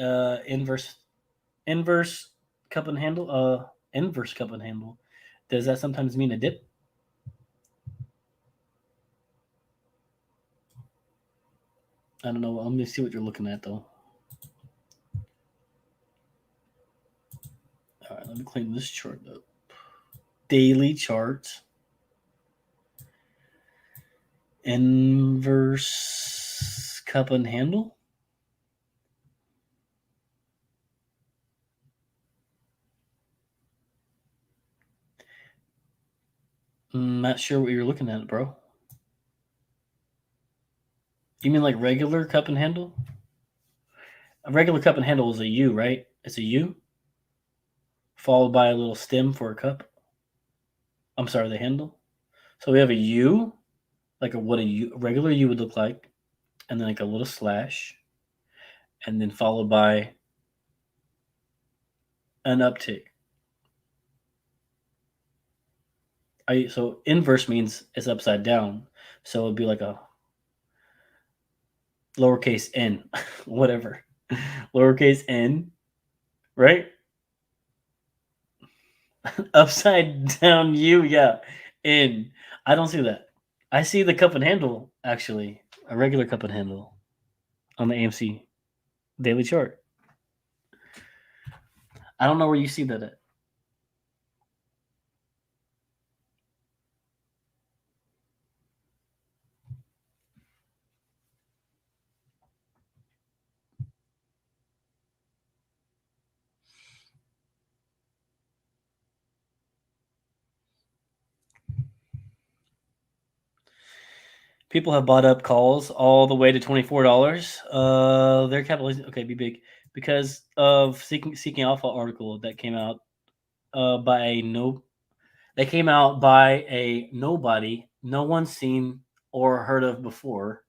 inverse cup and handle. Inverse cup and handle. Does that sometimes mean a dip? I don't know. Let me see what you're looking at though. All right, let me clean this chart up. Daily chart. Inverse cup and handle. Not sure what you're looking at, bro. You mean like regular cup and handle? A regular cup and handle is a U, right? It's a U followed by a little stem for a cup. I'm sorry, the handle. So we have a U, like what a regular U would look like, and then like a little slash, and then followed by an uptick. So inverse means it's upside down. So it'd be like a lowercase n, whatever. Lowercase n, right? Upside down U, yeah. N. I don't see that. I see the cup and handle, actually. A regular cup and handle on the AMC daily chart. I don't know where you see that at. People have bought up calls all the way to $24. Their capitalization, okay, be big because of Seeking Alpha article that came out by a nobody, no one's seen or heard of before.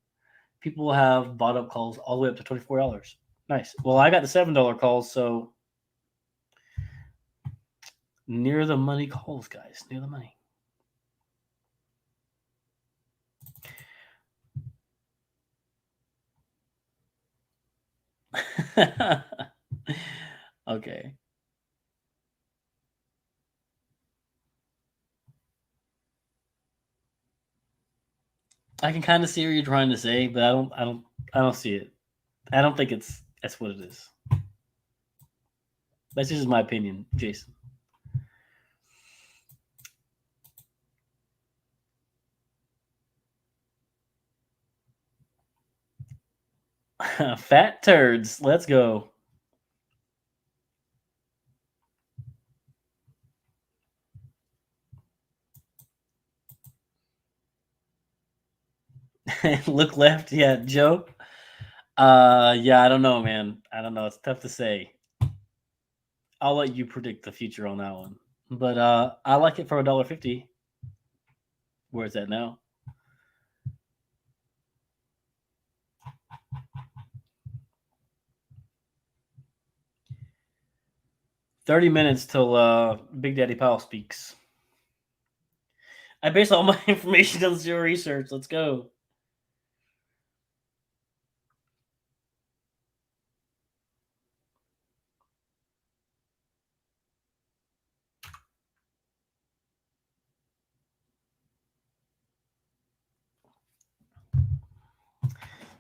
People have bought up calls all the way up to $24. Nice. Well, I got the $7 calls, so near the money calls, guys. Near the money. Okay. I can kind of see what you're trying to say, but I don't see it. I don't think that's what it is. That's just my opinion, Jason. Fat turds. Let's go. Look left. Yeah, Joe. Yeah, I don't know, man. I don't know. It's tough to say. I'll let you predict the future on that one. But I like it for $1.50. Where is that now? $30 till Big Daddy Powell speaks. I base all my information on zero research. Let's go.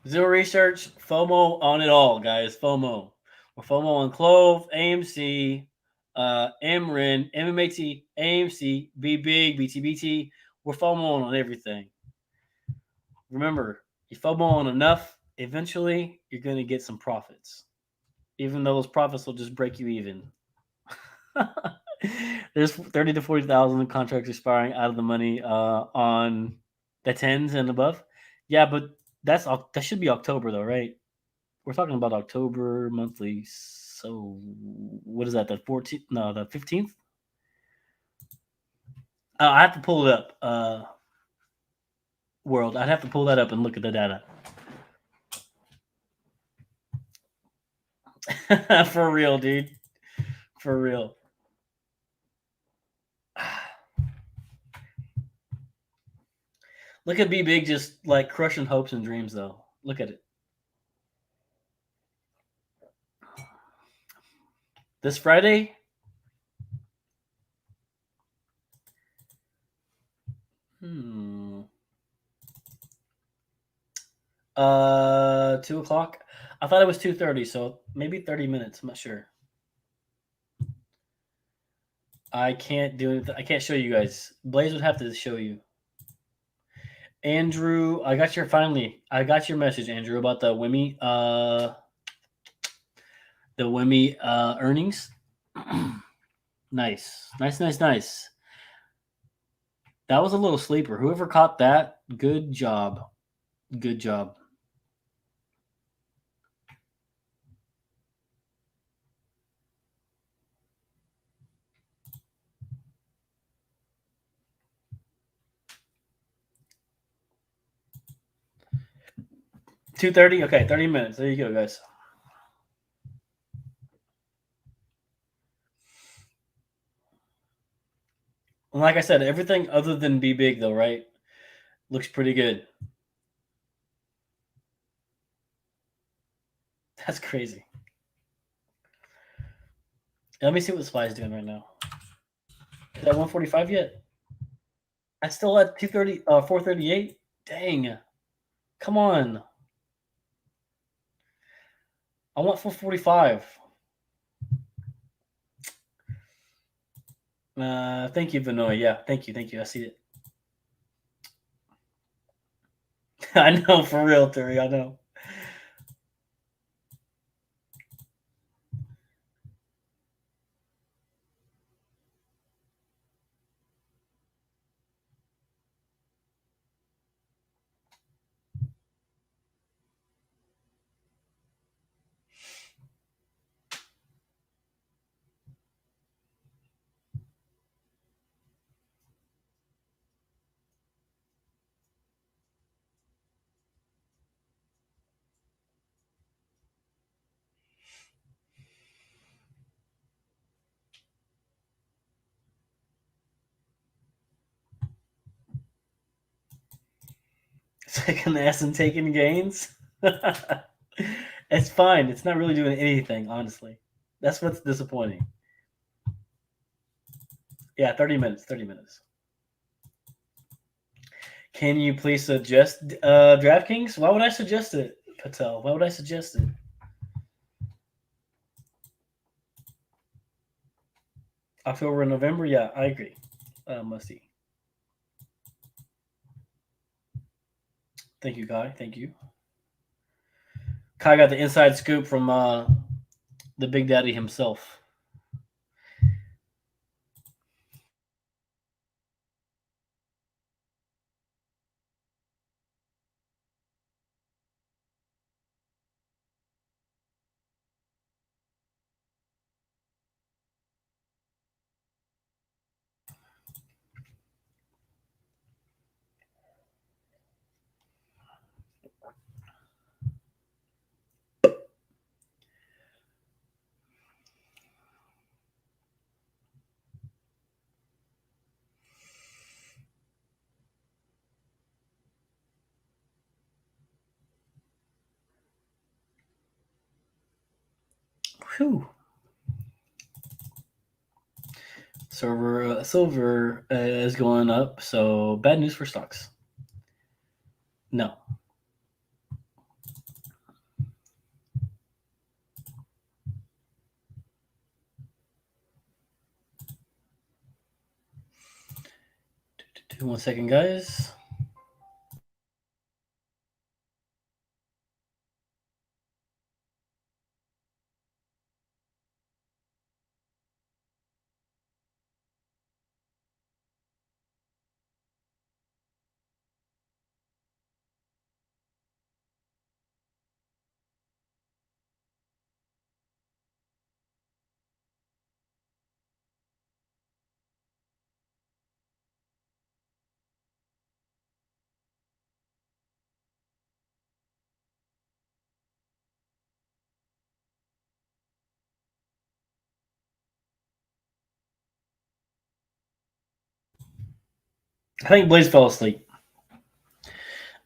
Zero research, FOMO on it all, guys. FOMO. We're FOMO on clov, AMC, MRIN, MMAT, AMC, BBIG, BTBT. We're FOMO on everything. Remember, you FOMO on enough, eventually you're going to get some profits. Even though those profits will just break you even. There's 30 to 40,000 contracts expiring out of the money on the 10s and above. Yeah, but that should be October though, right? We're talking about October monthly. So what is that? The 14th? No, the 15th. I have to pull it up. World. I'd have to pull that up and look at the data. For real, dude. For real. Look at BBIG just like crushing hopes and dreams, though. Look at it. This Friday? Hmm. 2 o'clock. I thought it was 2:30, so maybe 30 minutes. I'm not sure. I can't do it. I can't show you guys. Blaze would have to show you. Andrew, I got your message, Andrew, about the WIMI earnings. Nice. That was a little sleeper. Whoever caught that, good job. Good job. $2:30. Okay, 30 minutes. There you go, guys. And like I said, everything other than Be Big, though, right? Looks pretty good. That's crazy. Let me see what the SPY is doing right now. Is that 145 yet? That's still at 230, 438. Dang. Come on. I want 445. Thank you, Vinoy. Yeah, thank you. I see it. I know, for real, Terry. I know. Taking ass and taking gains. It's fine. It's not really doing anything, honestly. That's what's disappointing. Yeah, 30 minutes. 30 minutes. Can you please suggest DraftKings? Why would I suggest it, Patel? Why would I suggest it? October and November? Yeah, I agree. Must see. Thank you, Kai. Thank you. Kai got the inside scoop from the Big Daddy himself. Whew. Silver is going up, so bad news for stocks. No. One second, guys. I think Blaze fell asleep.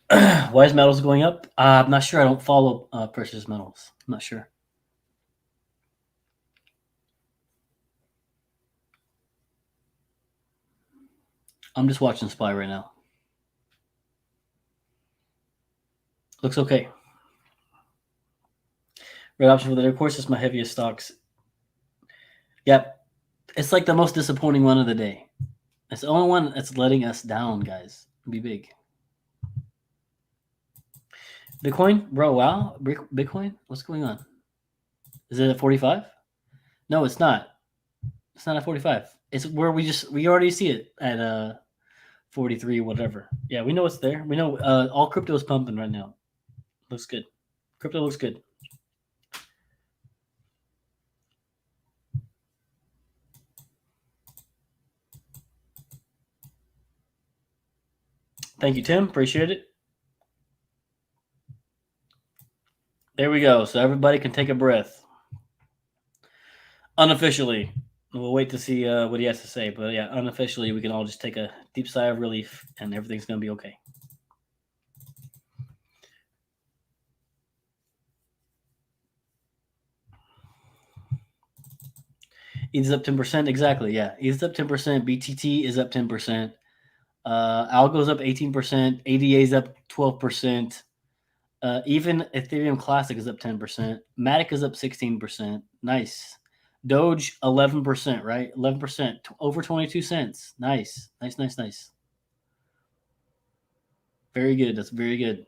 Why is metals going up? I'm not sure. I don't follow precious metals. I'm not sure. I'm just watching SPY right now. Looks okay. Red option for the day. Of course, it's my heaviest stocks. Yep. It's like the most disappointing one of the day. It's the only one that's letting us down, guys. Be big. Bitcoin? Bro, wow. Bitcoin? What's going on? Is it at 45? No, it's not. It's not at 45. It's where we already see it at 43, whatever. Yeah, we know it's there. We know all crypto is pumping right now. Looks good. Crypto looks good. Thank you, Tim. Appreciate it. There we go. So everybody can take a breath. Unofficially. We'll wait to see what he has to say. But yeah, unofficially, we can all just take a deep sigh of relief and everything's going to be okay. ETH is up 10%. Exactly. Yeah. ETH is up 10%. BTT is up 10%. Algo is up 18%. ADA is up 12%. Even Ethereum Classic is up 10%. Matic is up 16%. Nice. Doge 11%, right? 11%, over 22 cents. Nice. Nice. Very good. That's very good.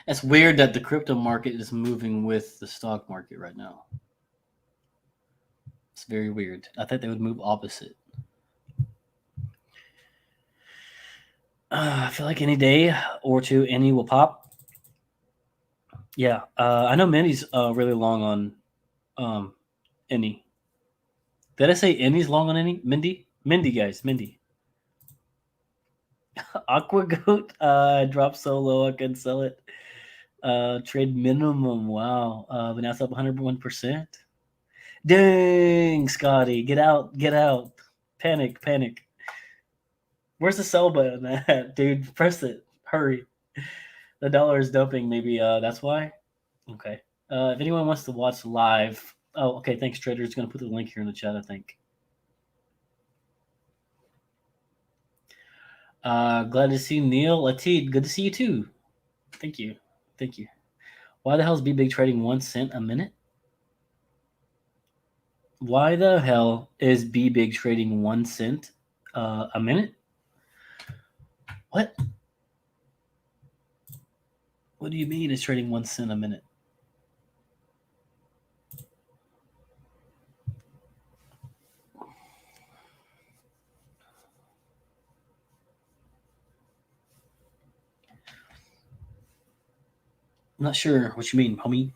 It's weird that the crypto market is moving with the stock market right now. It's very weird. I thought they would move opposite. I feel like any day or two, any will pop. Yeah, I know Mindy's really long on any. Did I say any's long on any? Mindy, guys, Mindy. Aqua Goat dropped so low I couldn't sell it. Trade minimum. Wow. But now it's up 101%. Dang, Scotty, get out. Panic. Where's the sell button at, dude? Press it. Hurry. The dollar is dumping. Maybe that's why. Okay. If anyone wants to watch live, oh, okay. Thanks, Trader's going to put the link here in the chat, I think. Glad to see Neil Atid. Good to see you too. Thank you. Why the hell is BBIG trading 1 cent a minute? Why the hell is BBIG trading 1 cent a minute? What? What do you mean it's trading 1 cent a minute? I'm not sure what you mean, homie.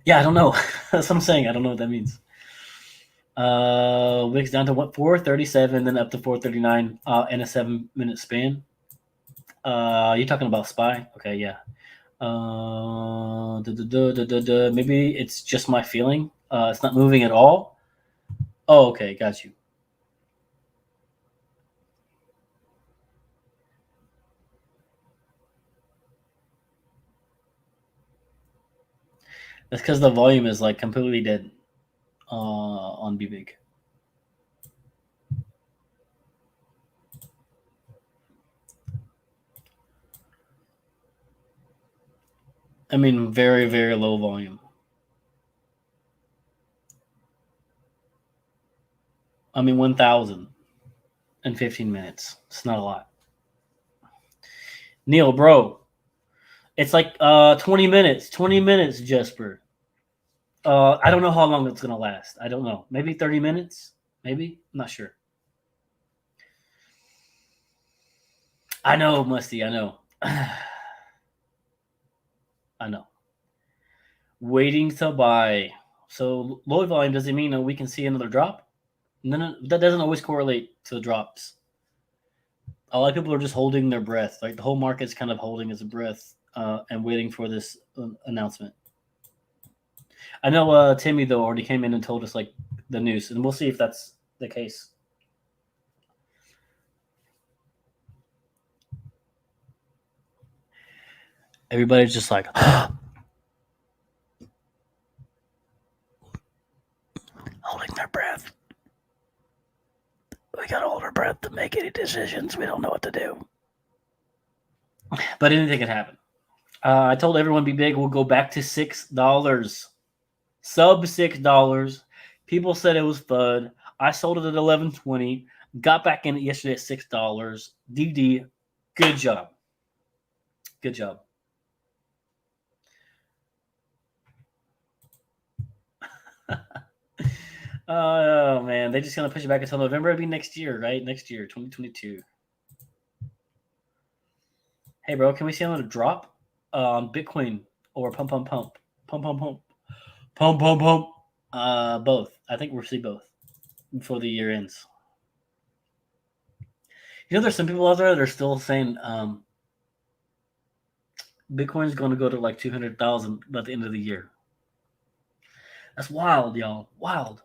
Yeah, I don't know. That's what I'm saying. I don't know what that means. Wix down to what, 437, then up to 439 in a 7-minute span. You're talking about SPY? Okay, yeah. Maybe it's just my feeling. It's not moving at all. Oh, okay, got you. That's because the volume is like completely dead on BBIG. I mean, very, very low volume. I mean, 1,000 in 15 minutes. It's not a lot. Neil, bro, it's like 20 minutes. 20 minutes, Jesper. I don't know how long it's going to last. I don't know. Maybe 30 minutes. Maybe? I'm not sure. I know, Musty. I know. I know. Waiting to buy. So low volume, does it mean we can see another drop? No, that doesn't always correlate to drops. A lot of people are just holding their breath. Like the whole market's kind of holding its breath and waiting for this announcement. I know Timmy though already came in and told us like the news, and we'll see if that's the case. Everybody's just like holding their breath. We gotta hold our breath to make any decisions. We don't know what to do. But anything can happen. I told everyone be big. We'll go back to $6. Sub $6. People said it was FUD. I sold it at $11.20. Got back in it yesterday at $6. DD, good job. Good job. Oh man, they're just gonna push it back until November. It'll be next year, right? Next year, 2022. Hey, bro, can we see another drop on Bitcoin or pump? Both. I think we'll see both before the year ends. You know, there's some people out there that are still saying Bitcoin's going to go to like 200,000 by the end of the year. That's wild, y'all. Wild.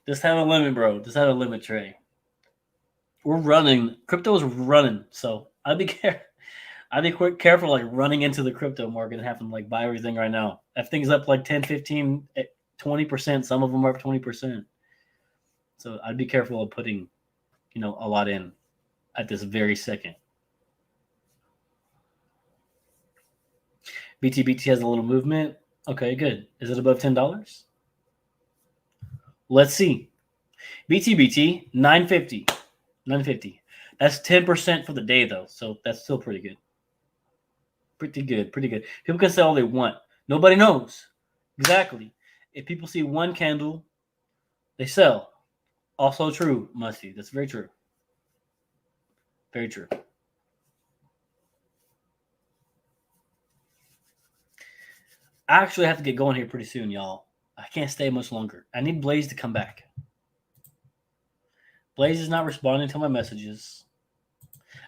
Just have a limit, bro. Just have a limit, Trey. We're running. Crypto is running, so I'd be careful like running into the crypto market and having like buy everything right now. If things up like 10, 15, 20%, some of them are up 20%. So I'd be careful of putting, a lot in at this very second. BTBT has a little movement. Okay, good. Is it above $10? Let's see. BTBT 950. 950. That's 10% for the day though, so that's still pretty good. Pretty good. People can say all they want. Nobody knows. Exactly. If people see one candle, they sell. Also true, Musty. That's very true. Very true. I actually have to get going here pretty soon, y'all. I can't stay much longer. I need Blaze to come back. Blaze is not responding to my messages.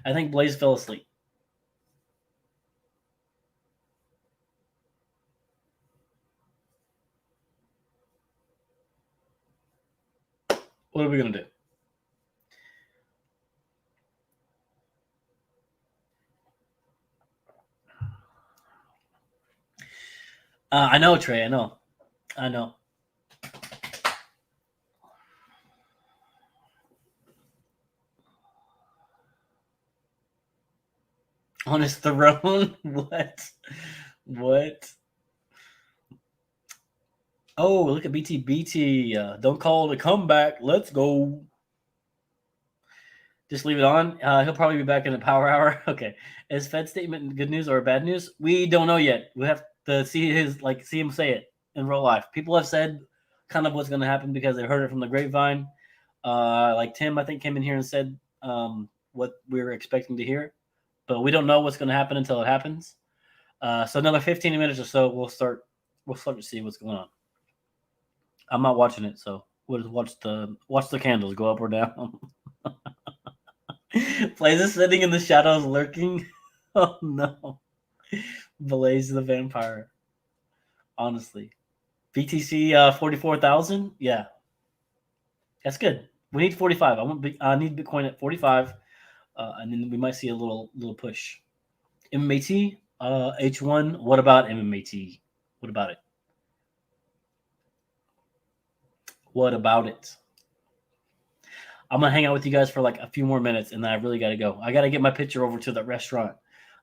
I think Blaze fell asleep. What are we going to do? I know, Trey. I know. On his throne? What? Oh, look at BT. Don't call it a comeback. Let's go. Just leave it on. He'll probably be back in a power hour. Okay. Is Fed statement good news or bad news? We don't know yet. We have to see him say it in real life. People have said kind of what's going to happen because they heard it from the grapevine. Like Tim, I think, came in here and said what we were expecting to hear, but we don't know what's going to happen until it happens. So another 15 minutes or so, we'll start to see what's going on. I'm not watching it, so we'll just watch the candles go up or down. Blaze is sitting in the shadows lurking. Oh no. Blaze the vampire. Honestly. BTC 44,000? Yeah. That's good. We need 45. I need Bitcoin at 45. And then we might see a little push. MMAT, H1. What about MMAT? What about it? What about it? I'm gonna hang out with you guys for like a few more minutes, and then I really gotta go. I gotta get my picture over to the restaurant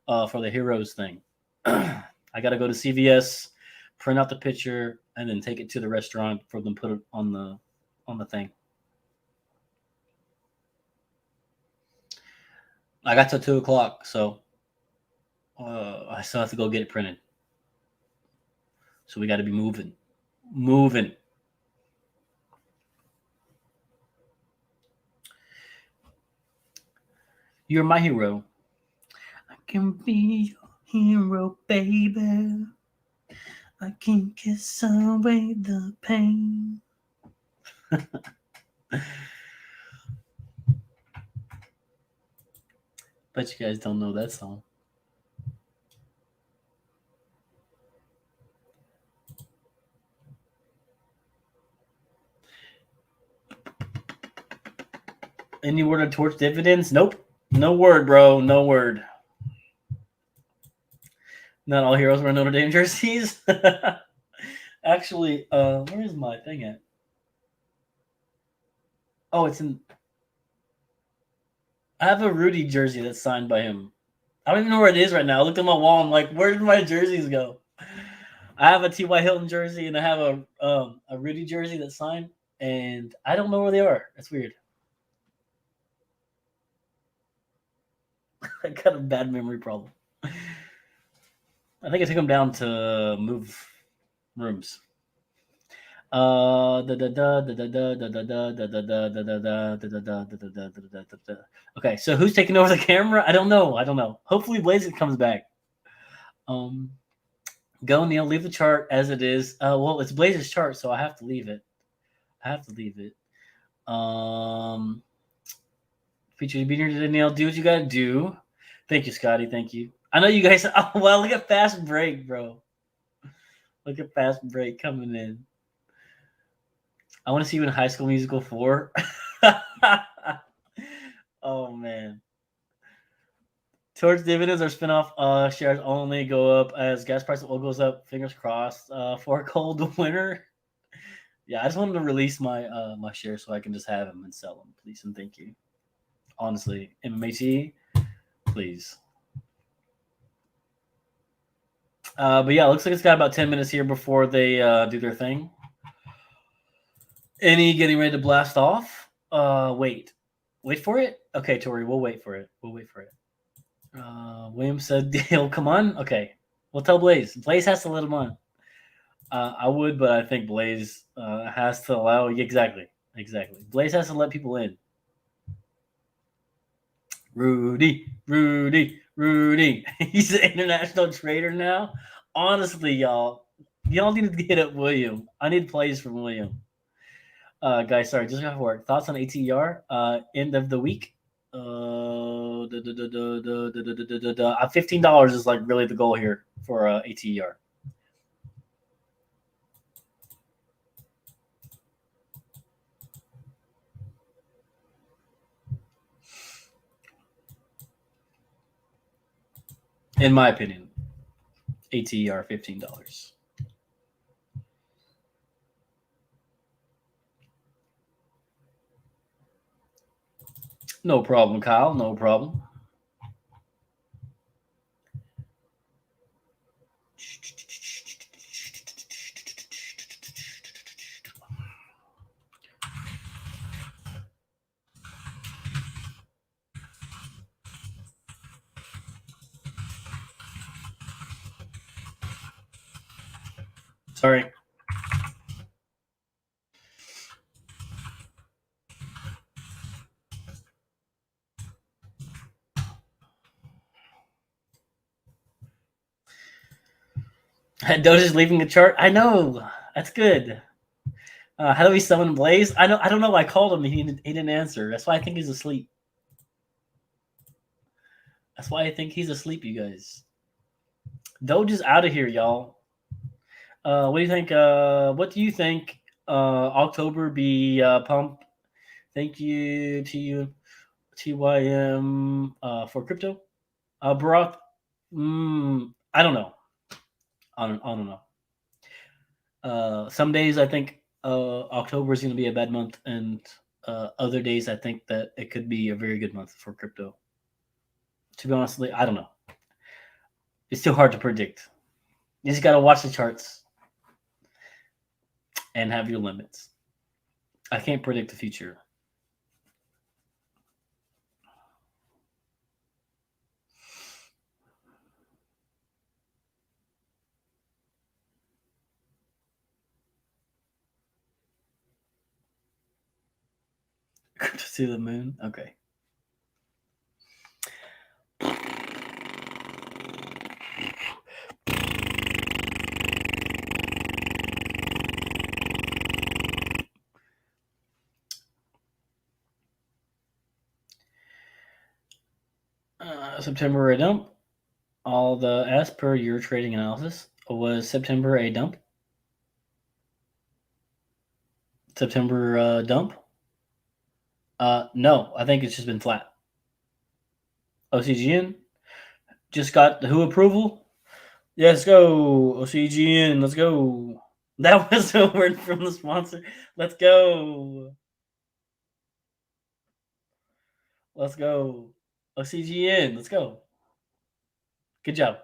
for the Heroes thing. I gotta go to CVS, print out the picture, and then take it to the restaurant for them to put it on the on the thing. I got till 2 o'clock, so I still have to go get it printed. So we got to be moving. You're my hero. I can be your hero, baby. I can kiss away the pain. Bet you guys don't know that song. Any word on torch dividends? Nope. No word, bro. No word. Not all heroes wear Notre Dame jerseys. Actually, where is my thing at? Oh, it's in. I have a Rudy jersey that's signed by him. I don't even know where it is right now. I looked at my wall. I'm like, where did my jerseys go? I have a T.Y. Hilton jersey and I have a Rudy jersey that's signed, and I don't know where they are. That's weird. I got a bad memory problem. I think I took them down to move rooms. Okay, so who's taking over the camera? I don't know. Hopefully Blaze comes back. Go, Neil. Leave the chart as it is. Well, it's Blaze's chart, so I have to leave it. Feature you being here today, Neil. Do what you gotta do. Thank you, Scotty. Thank you. I know you guys. Oh, well, look at Fast Break, bro. Look at Fast Break coming in. I want to see you in High School Musical 4. Oh, man. Towards dividends or spinoff shares only go up as gas price of oil goes up. Fingers crossed for a cold winter. Yeah, I just wanted to release my my shares so I can just have them and sell them, please and thank you. Honestly, MMAT, please. But yeah, it looks like it's got about 10 minutes here before they do their thing. Any getting ready to blast off? Wait for it. Okay, Tori, we'll wait for it. William said he'll come on. Okay, we'll tell Blaze. Blaze has to let him on. I would, but I think Blaze has to allow. Exactly. Blaze has to let people in. Rudy. He's an international trader now. Honestly, y'all need to get up William. I need plays from William. Guys, sorry, just got work. Thoughts on ATER? End of the week. $15 is like really the goal here for ATER. In my opinion, ATER $15. No problem, Kyle. No problem. Sorry. Doja's leaving the chart. I know. That's good. How do we summon Blaze? I don't know. I called him. He didn't answer. That's why I think he's asleep. You guys. Doja's out of here, y'all. What do you think? October be pump? Thank you to you, TYM for crypto. Barack. I don't know. I don't know. Some days I think October is going to be a bad month, and other days I think that it could be a very good month for crypto. To be honest, I don't know. It's too hard to predict. You just got to watch the charts and have your limits. I can't predict the future. To see the moon? Okay. September a dump. All the as per your trading analysis was September a dump. September dump. No, I think it's just been flat. OCGN just got the WHO approval. Let's go OCGN. Let's go. That was a word from the sponsor. Let's go. Let's go. OCGN. Let's go. Good job.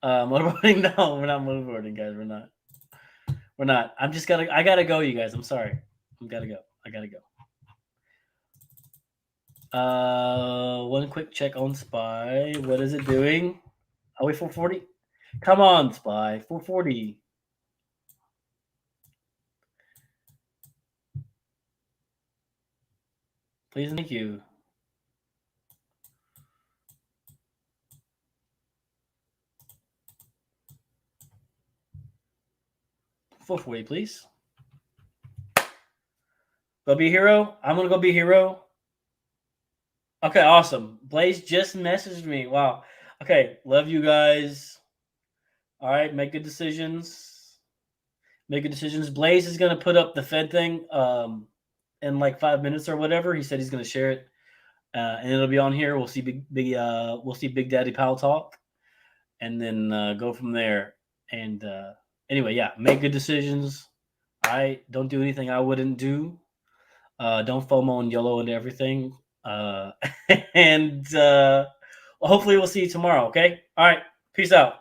Motorboarding? No, we're not motorboarding, guys. We're not. We're not. I gotta go, you guys. I'm sorry. I gotta go. One quick check on Spy. What is it doing? Are we 440? Come on, Spy. 440. Please, thank you. .440, please. Go be a hero. I'm gonna go be a hero. Okay, awesome. Blaze just messaged me. Wow. Okay, love you guys. All right, make good decisions. Make good decisions. Blaze is gonna put up the Fed thing in like 5 minutes or whatever. He said he's gonna share it, and it'll be on here. We'll see we'll see Big Daddy Powell talk, and then go from there. And anyway, yeah, make good decisions. All right, don't do anything I wouldn't do. Don't FOMO and YOLO into everything. And well, hopefully we'll see you tomorrow. Okay. All right. Peace out.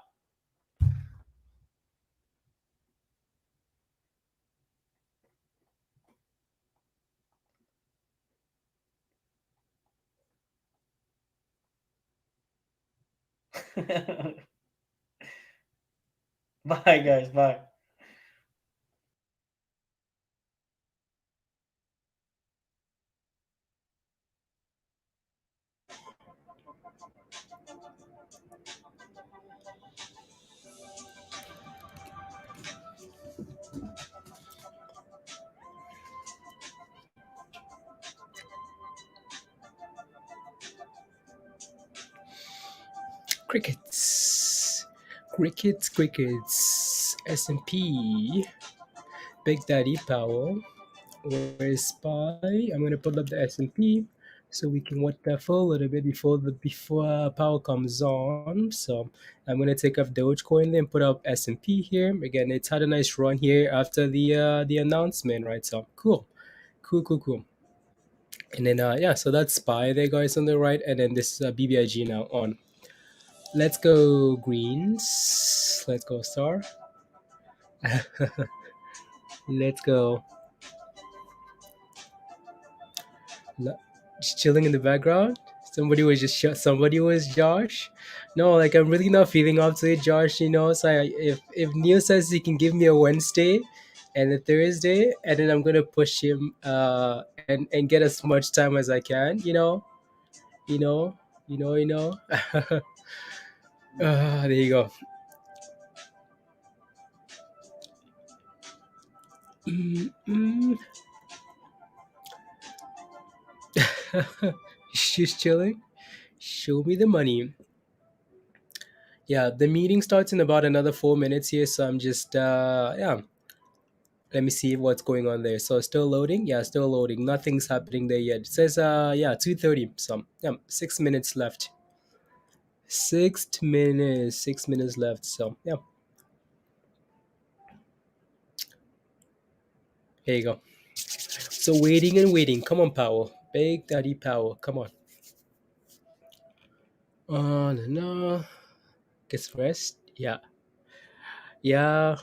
Bye, guys. Bye. Crickets. Crickets. S&P. Big Daddy Powell. Where's Spy? I'm gonna pull up the S&P so we can what the full a little bit before Powell comes on. So I'm gonna take off Dogecoin then put up S&P here. Again, it's had a nice run here after the announcement, right? So cool. And then yeah, so that's Spy there, guys, on the right, and then this is BBIG now on. Let's go greens. Let's go star. Let's go. Just chilling in the background. Somebody was Josh. No, like I'm really not feeling up to it, Josh. You know, so if Neil says he can give me a Wednesday and a Thursday, and then I'm gonna push him and get as much time as I can. You know, you know. There you go. Mm-mm. She's chilling. Show me the money. Yeah, the meeting starts in about another 4 minutes here, so I'm just yeah. Let me see what's going on there. So still loading. Yeah, still loading. Nothing's happening there yet. It says yeah 2:30. So yeah, 6 minutes left. 6 minutes. 6 minutes left. So yeah, here you go. So waiting and waiting. Come on, Powell. Big Daddy Powell. Come on. On and on. Gets rest. Yeah. Yeah.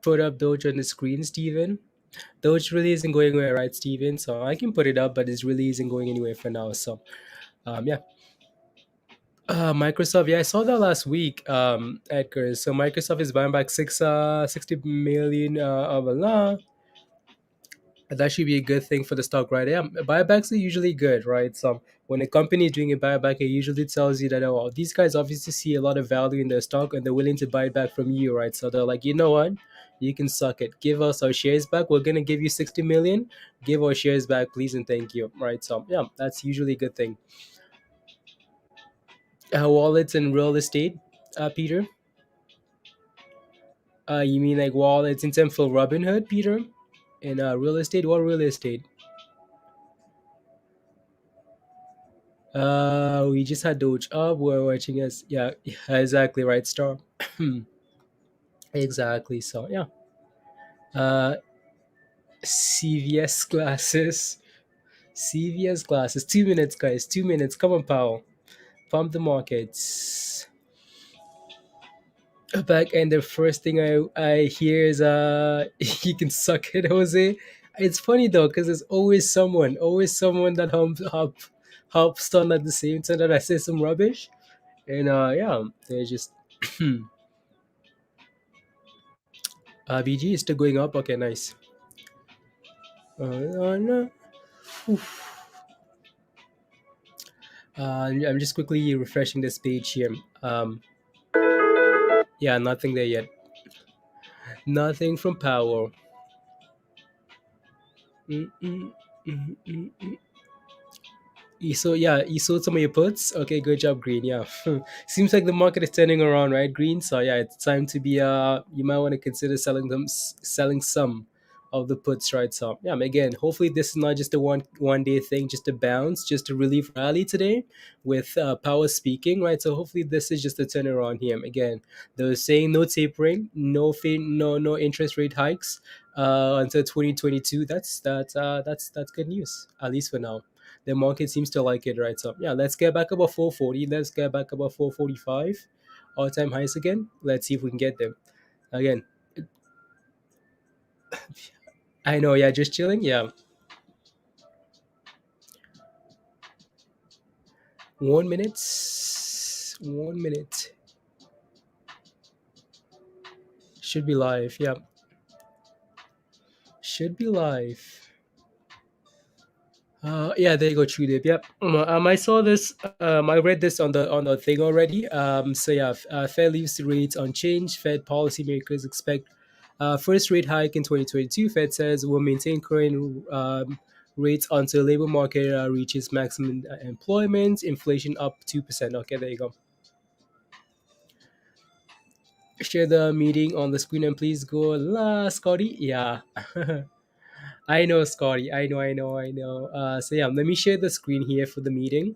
Put up Doge on the screen, Steven. Doge really isn't going anywhere, right, Steven? So I can put it up, but it really isn't going anywhere for now. So, yeah. Microsoft, yeah, I saw that last week, Edgar. So Microsoft is buying back 60 million of a law. That should be a good thing for the stock, right? Yeah, buybacks are usually good, right? So when a company is doing a buyback, it usually tells you that, oh, these guys obviously see a lot of value in their stock and they're willing to buy it back from you, right? So they're like, you know what? You can suck it. Give us our shares back. We're gonna give you 60 million. Give our shares back, please and thank you, right? So yeah, that's usually a good thing. Wallets and real estate, Peter. You mean like wallets in terms for Robinhood, Peter? And real estate? What real estate? We just had Doge up. We're watching us. Yeah, yeah, exactly right, Star. Exactly. So yeah. Uh, CVS glasses. CVS glasses. 2 minutes, guys. 2 minutes. Come on, Powell. Pump the markets. Back and the first thing I hear is you can suck it, Jose. It's funny though, because there's always someone that hops on at the same time that I say some rubbish. And yeah, they're just BG is still going up. Okay, nice. No. I'm just quickly refreshing this page here. Yeah, nothing there yet. Nothing from Powell. Mm, mm, mm, mm, mm. You sold some of your puts. Okay, good job, Green. Yeah, seems like the market is turning around, right, Green? So yeah, it's time to be. You might want to consider selling some of the puts, right? So yeah, again, hopefully this is not just a one day thing, just a bounce, just a relief rally today, with Power speaking, right? So hopefully this is just a turnaround here. Again, they're saying no tapering, no interest rate hikes until 2022. That's good news, at least for now. The market seems to like it, right? So yeah, let's get back above 440. Let's get back above 445, all-time highs again. Let's see if we can get them again. I know, yeah, just chilling. Yeah, 1 minute, 1 minute should be live. Yeah, should be live. Yeah, there you go, True Dip. Yep. I saw this. I read this on the thing already. So yeah, Fed leaves the rates unchanged. Fed policymakers expect first rate hike in 2022. Fed says will maintain current rates until labor market reaches maximum employment. Inflation up 2%. Okay, there you go. Share the meeting on the screen and please go la Scotty. Yeah. I know, Scotty. I know. So yeah, let me share the screen here for the meeting.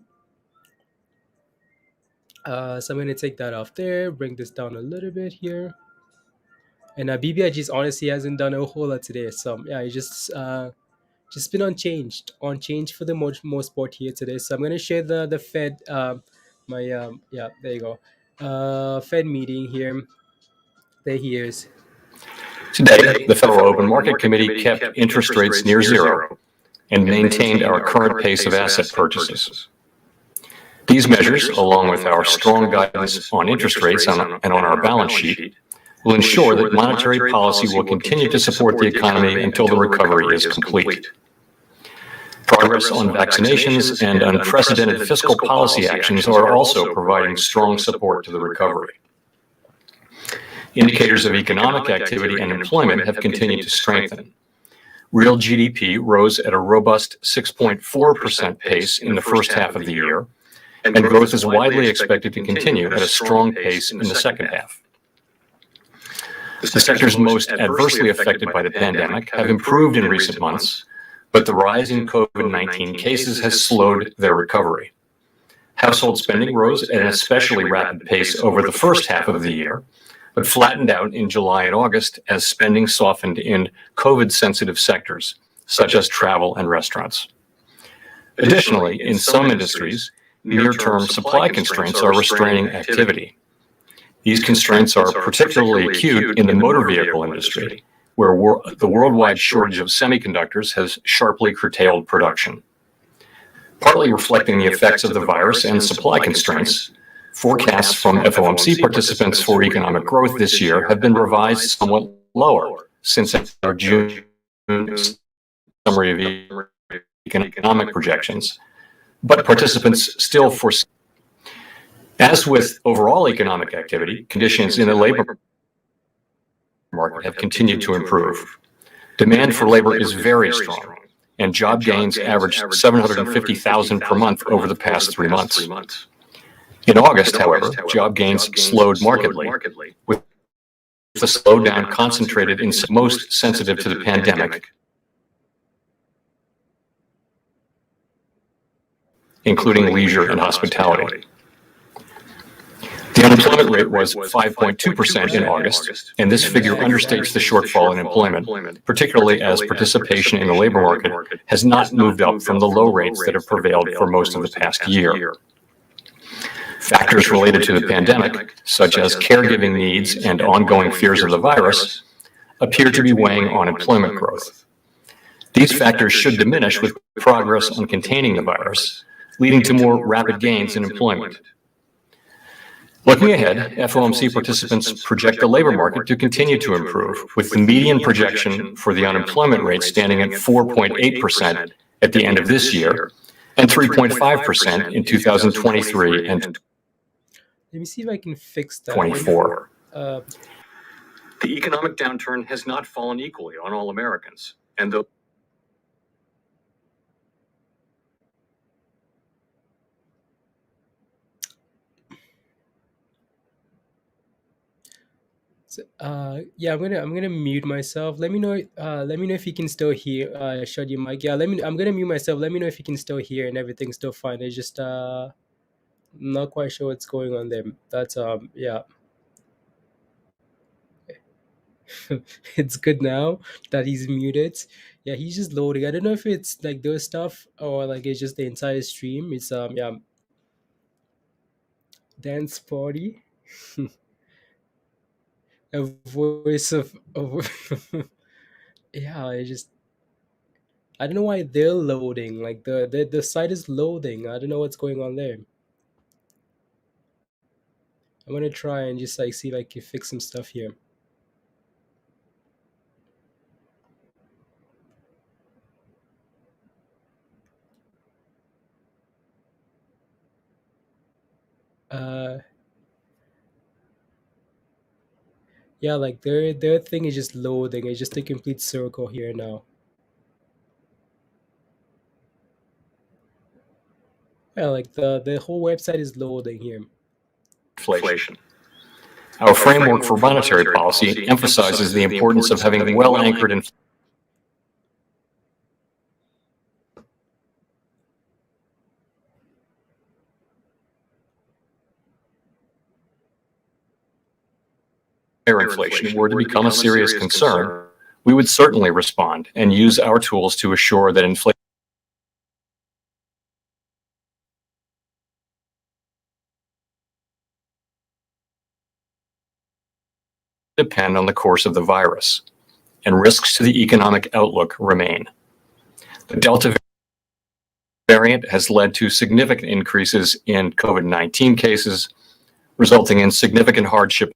So I'm gonna take that off there, bring this down a little bit here. And BBIG's honestly hasn't done a whole lot today. So yeah, it's just been unchanged for the most part here today. So I'm gonna share the Fed yeah, there you go. Fed meeting here. There he is. Today, the Federal Open Market Committee kept interest rates near zero and maintained our current pace of asset purchases. These measures, along with our strong guidance on interest rates and on our balance sheet, will ensure that monetary policy will continue to support the economy until the recovery is complete. Progress on vaccinations and unprecedented fiscal policy actions are also providing strong support to the recovery. Indicators of economic activity and employment have continued to strengthen. Real GDP rose at a robust 6.4% pace in the first half of the year, and growth is widely expected to continue at a strong pace in the second half. The sectors most adversely affected by the pandemic have improved in recent months, but the rise in COVID-19 cases has slowed their recovery. Household spending rose at an especially rapid pace over the first half of the year, but flattened out in July and August as spending softened in COVID-sensitive sectors, such as travel and restaurants. Additionally, in some industries, near-term supply constraints are restraining activity. These constraints are particularly acute in the motor vehicle industry, where the worldwide shortage of semiconductors has sharply curtailed production. Partly reflecting the effects of the virus and supply constraints, forecasts from FOMC participants for economic growth this year have been revised somewhat lower since our June summary of economic projections, but participants still foresee. As with overall economic activity, conditions in the labor market have continued to improve. Demand for labor is very strong, and job gains averaged 750,000 per month over the past 3 months. In August, however, job gains slowed markedly, with the slowdown concentrated in most sensitive to the pandemic, including leisure and hospitality. The unemployment rate was 5.2% in August, and this figure understates the shortfall in employment, particularly as participation in the labor market has not moved up from the low rates that have prevailed for most of the past year. Factors related to the pandemic, such as caregiving needs and ongoing fears of the virus, appear to be weighing on employment growth. These factors should diminish with progress on containing the virus, leading to more rapid gains in employment. Looking ahead, FOMC participants project the labor market to continue to improve, with the median projection for the unemployment rate standing at 4.8% at the end of this year and 3.5% in 2023 and Let me see if I can fix that. 24. The economic downturn has not fallen equally on all Americans, and though yeah, I'm gonna mute myself. Let me know. Let me know if you can still hear. Shut your mic. Yeah, I'm gonna mute myself. Let me know if you can still hear and everything's still fine. It's just not quite sure what's going on there. That's yeah. It's good now that he's muted. Yeah, he's just loading. I don't know if it's like those stuff or like it's just the entire stream. It's yeah, dance party. A voice of yeah. I don't know why they're loading. Like the site is loading. I don't know what's going on there. I'm gonna try and just like see if I can fix some stuff here. Uh, yeah, like their thing is just loading. It's just a complete circle here now. Yeah, like the whole website is loading here. inflation. Our framework for monetary policy emphasizes the importance of having well-anchored inflation were to become a serious concern, we would certainly respond and use our tools to assure that inflation depend on the course of the virus, and risks to the economic outlook remain. The Delta variant has led to significant increases in COVID-19 cases, resulting in significant hardship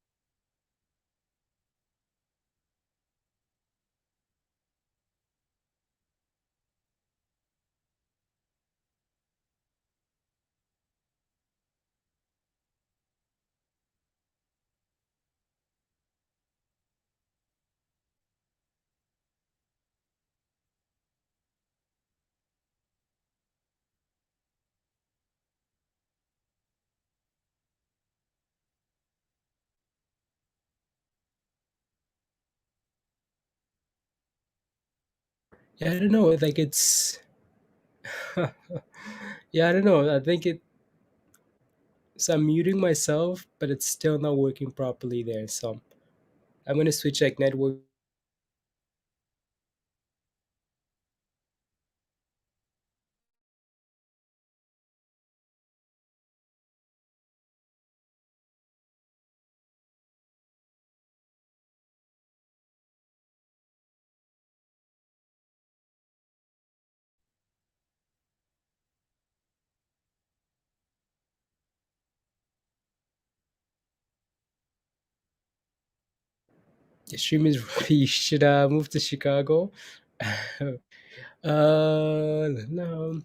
Yeah, I don't know. Like it's yeah, I don't know. I think it. So I'm muting myself, but it's still not working properly there. So I'm gonna switch like network The stream is you should move to Chicago. No.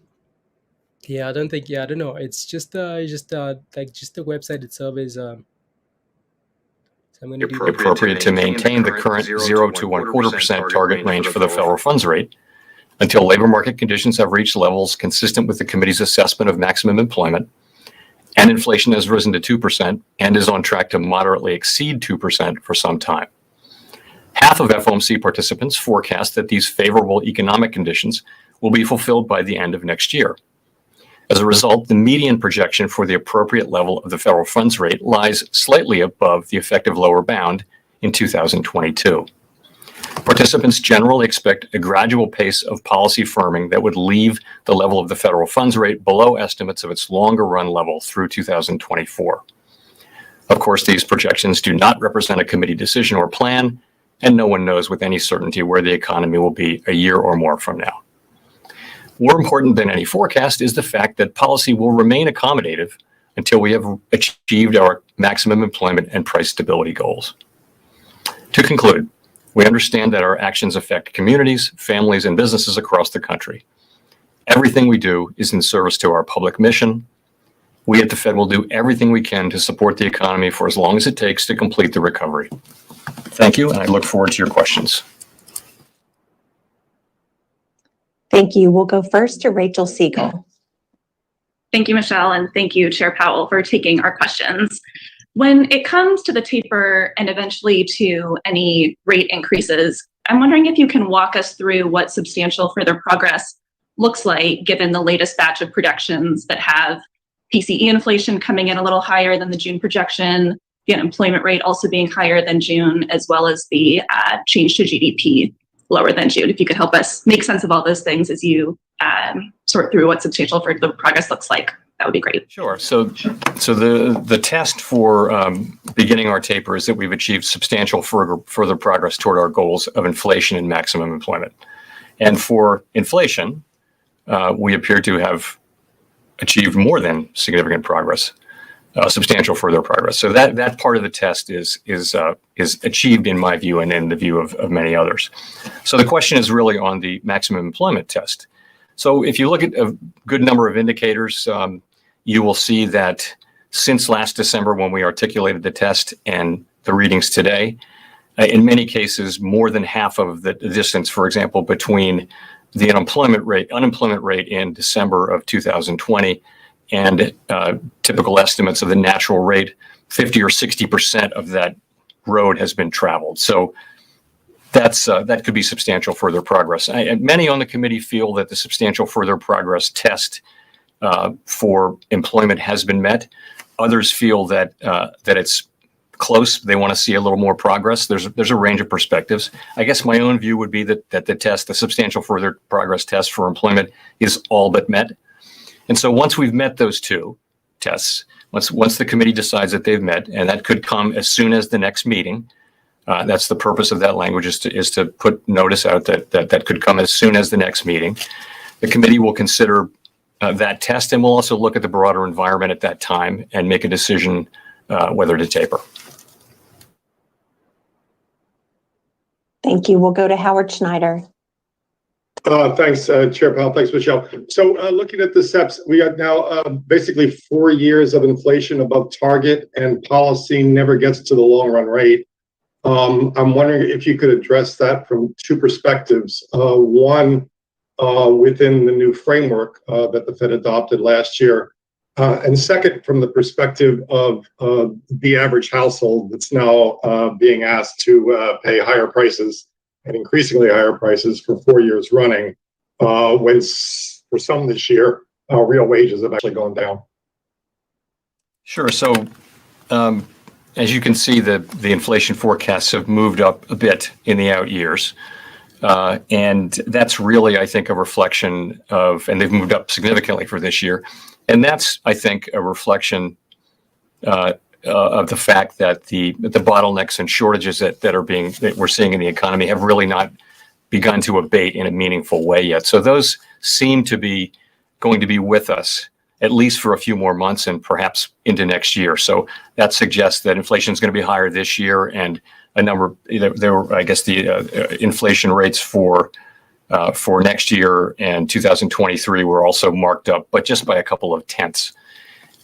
Yeah, I don't think. Yeah, I don't know. It's just like just the website itself is. So I'm going to do the. Appropriate to maintain the current 0 to 1/4% target range for the federal funds rate until labor market conditions have reached levels consistent with the committee's assessment of maximum employment, and inflation has risen to 2% and is on track to moderately exceed 2% for some time. Half of FOMC participants forecast that these favorable economic conditions will be fulfilled by the end of next year. As a result, the median projection for the appropriate level of the federal funds rate lies slightly above the effective lower bound in 2022. Participants generally expect a gradual pace of policy firming that would leave the level of the federal funds rate below estimates of its longer run level through 2024. Of course, these projections do not represent a committee decision or plan, and no one knows with any certainty where the economy will be a year or more from now. More important than any forecast is the fact that policy will remain accommodative until we have achieved our maximum employment and price stability goals. To conclude, we understand that our actions affect communities, families, and businesses across the country. Everything we do is in service to our public mission. We at the Fed will do everything we can to support the economy for as long as it takes to complete the recovery. Thank you, and I look forward to your questions. Thank you. We'll go first to Rachel Siegel. Thank you, Michelle, and thank you, Chair Powell, for taking our questions. When it comes to the taper and eventually to any rate increases, I'm wondering if you can walk us through what substantial further progress looks like given the latest batch of projections that have PCE inflation coming in a little higher than the June projection, the unemployment rate also being higher than June, as well as the change to GDP lower than June. If you could help us make sense of all those things as you sort through what substantial further progress looks like, that would be great. Sure. So the test for beginning our taper is that we've achieved substantial further progress toward our goals of inflation and maximum employment. And for inflation, we appear to have achieved more than significant progress, substantial further progress. So that part of the test is achieved in my view and in the view of many others. So the question is really on the maximum employment test. So if you look at a good number of indicators, you will see that since last December when we articulated the test and the readings today, in many cases, more than half of the distance, for example, between the unemployment rate in December of 2020 and typical estimates of the natural rate, 50 or 60% of that road has been traveled. So that could be substantial further progress. Many on the committee feel that the substantial further progress test for employment has been met. Others feel that it's close. They want to see a little more progress. There's a range of perspectives. I guess my own view would be that the substantial further progress test for employment is all but met. And so once we've met those two tests, once the committee decides that they've met, and that could come as soon as the next meeting, that's the purpose of that language is to put notice out that could come as soon as the next meeting. The committee will consider that test, and we'll also look at the broader environment at that time and make a decision whether to taper. Thank you. We'll go to Howard Schneider. Thanks, Chair Powell. Thanks, Michelle. So looking at the steps, we have now basically 4 years of inflation above target, and policy never gets to the long run rate. I'm wondering if you could address that from two perspectives. One, within the new framework that the Fed adopted last year. And second, from the perspective of the average household that's now being asked to pay higher prices and increasingly higher prices for 4 years running, when for some this year, real wages have actually gone down. Sure. So as you can see, the inflation forecasts have moved up a bit in the out years. And that's really, I think, a reflection of, and they've moved up significantly for this year. And that's, I think, a reflection of the fact that the bottlenecks and shortages that we're seeing in the economy have really not begun to abate in a meaningful way yet. So those seem to be going to be with us at least for a few more months and perhaps into next year. So that suggests that inflation is going to be higher this year, and a number. There were, I guess, the inflation rates for next year and 2023 were also marked up, but just by a couple of tenths.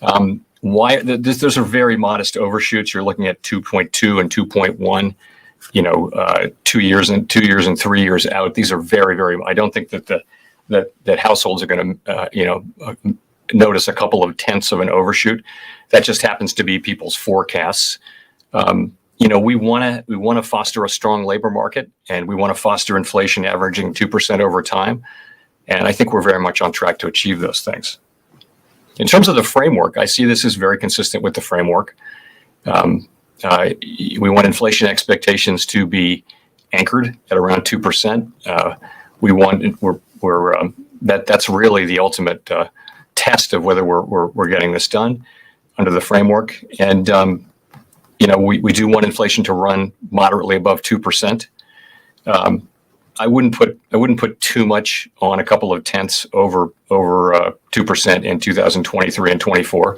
Those are very modest overshoots. You're looking at 2.2 and 2.1. 2 years and 3 years out. These are very, very. I don't think that households are going to notice a couple of tenths of an overshoot. That just happens to be people's forecasts. We want to foster a strong labor market, and we want to foster inflation averaging 2% over time. And I think we're very much on track to achieve those things. In terms of the framework, I see this as very consistent with the framework. We want inflation expectations to be anchored at around 2%. That's really the ultimate test of whether we're getting this done under the framework. And we do want inflation to run moderately above 2%. I wouldn't put too much on a couple of tenths over 2% in 2023 and 24,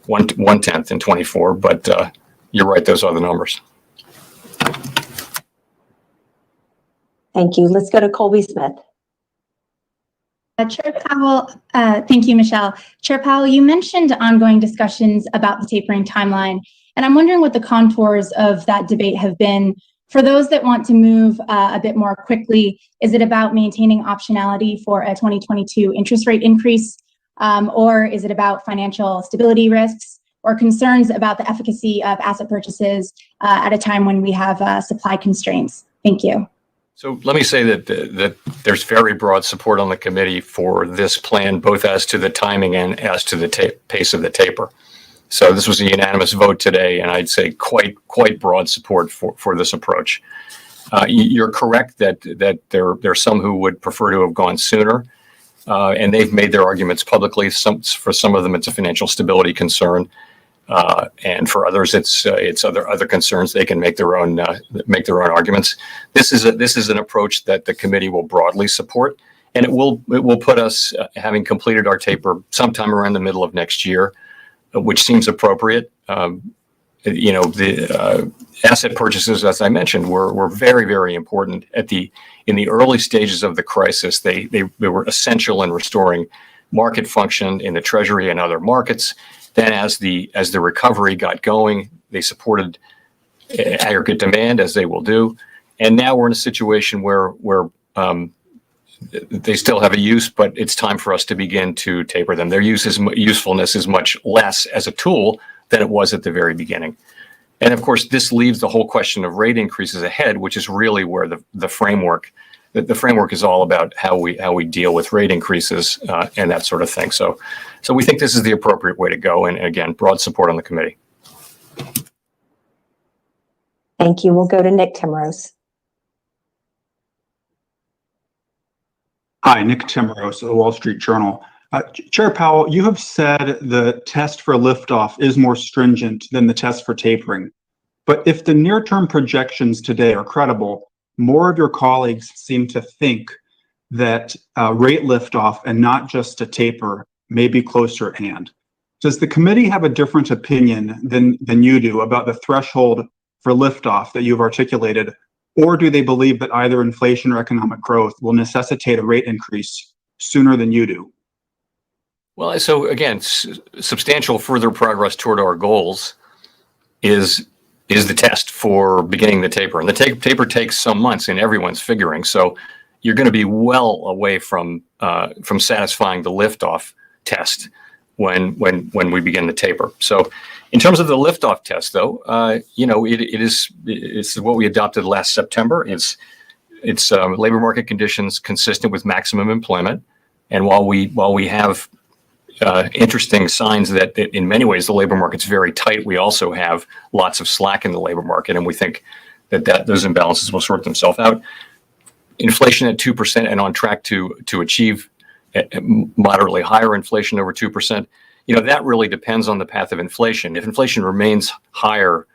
one tenth in 24. But you're right; those are the numbers. Thank you. Let's go to Colby Smith. Chair Powell, thank you, Michelle. Chair Powell, you mentioned ongoing discussions about the tapering timeline, and I'm wondering what the contours of that debate have been. For those that want to move a bit more quickly, is it about maintaining optionality for a 2022 interest rate increase, or is it about financial stability risks or concerns about the efficacy of asset purchases at a time when we have supply constraints? Thank you. So let me say that there's very broad support on the committee for this plan, both as to the timing and as to the pace of the taper. So this was a unanimous vote today, and I'd say quite broad support for this approach. You're correct that there are some who would prefer to have gone sooner, and they've made their arguments publicly. For some of them, it's a financial stability concern, and for others, it's other concerns. They can make their own arguments. This is an approach that the committee will broadly support, and it will put us, having completed our taper sometime around the middle of next year, which seems appropriate. The asset purchases, as I mentioned, were very, very important in the early stages of the crisis. They were essential in restoring market function in the Treasury and other markets. Then, as the recovery got going, they supported aggregate demand, as they will do. And now we're in a situation where they still have a use, but it's time for us to begin to taper them. Their usefulness is much less as a tool than it was at the very beginning. And of course, this leaves the whole question of rate increases ahead, which is really where the framework is all about how we deal with rate increases and that sort of thing. So we think this is the appropriate way to go. And again, broad support on the committee. Thank you. We'll go to Nick Timrose. Hi, Nick Timrose of the Wall Street Journal. Chair Powell, you have said the test for liftoff is more stringent than the test for tapering. But if the near-term projections today are credible, more of your colleagues seem to think that rate liftoff and not just a taper may be closer at hand. Does the committee have a different opinion than you do about the threshold for liftoff that you've articulated? Or do they believe that either inflation or economic growth will necessitate a rate increase sooner than you do? Well, so again, substantial further progress toward our goals is the test for beginning the taper. And the taper takes some months in everyone's figuring. So you're going to be well away from satisfying the liftoff test when we begin the taper. So in terms of the liftoff test, though, it's what we adopted last September. It's labor market conditions consistent with maximum employment. And while we have interesting signs that in many ways the labor market's very tight, we also have lots of slack in the labor market, and we think that those imbalances will sort themselves out. Inflation at 2% and on track to achieve moderately higher inflation over 2%. That really depends on the path of inflation. If inflation remains higher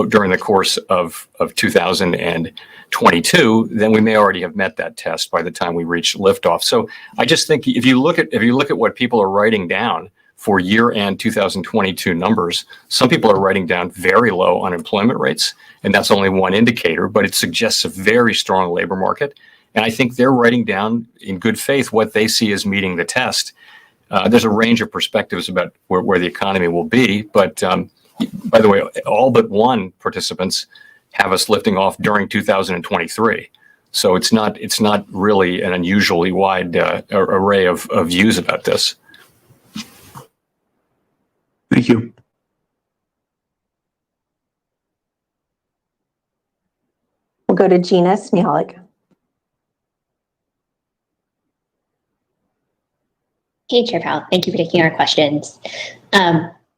during the course of 2022, then we may already have met that test by the time we reach liftoff. So I just think if you look at what people are writing down for year-end 2022 numbers, some people are writing down very low unemployment rates, and that's only one indicator, but it suggests a very strong labor market. And I think they're writing down in good faith what they see as meeting the test. There's a range of perspectives about where the economy will be, but by the way, all but one participants have us lifting off during 2023. So it's not really an unusually wide array of views about this. Thank you. We'll go to Gina Smialik. Hey, Chair Powell, thank you for taking our questions.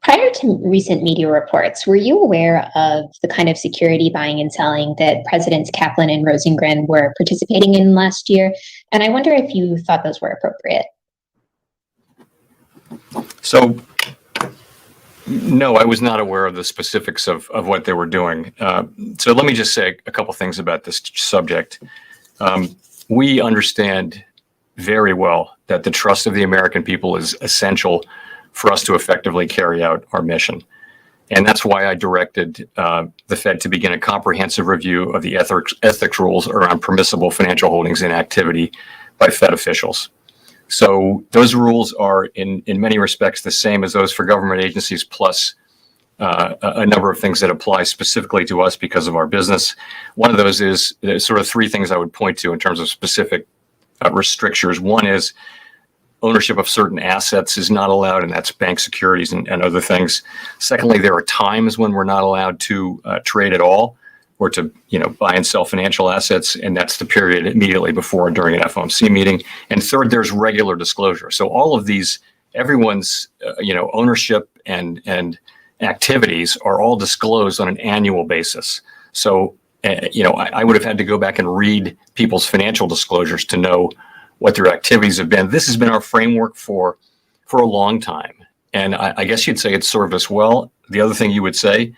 Prior to recent media reports, were you aware of the kind of security buying and selling that Presidents Kaplan and Rosengren were participating in last year? And I wonder if you thought those were appropriate. So, no, I was not aware of the specifics of what they were doing. So let me just say a couple things about this subject. We understand very well that the trust of the American people is essential for us to effectively carry out our mission. And that's why I directed the Fed to begin a comprehensive review of the ethics rules around permissible financial holdings and activity by Fed officials. So those rules are in many respects the same as those for government agencies, plus a number of things that apply specifically to us because of our business. One of those is sort of three things I would point to in terms of specific restrictions. One is ownership of certain assets is not allowed, and that's bank securities and other things. Secondly, there are times when we're not allowed to trade at all or to buy and sell financial assets, and that's the period immediately before or during an FOMC meeting. And third, there's regular disclosure. So all of these, everyone's ownership and activities are all disclosed on an annual basis. So I would have had to go back and read people's financial disclosures to know what their activities have been. This has been our framework for a long time. And I guess you'd say it's served us well. The other thing you would say,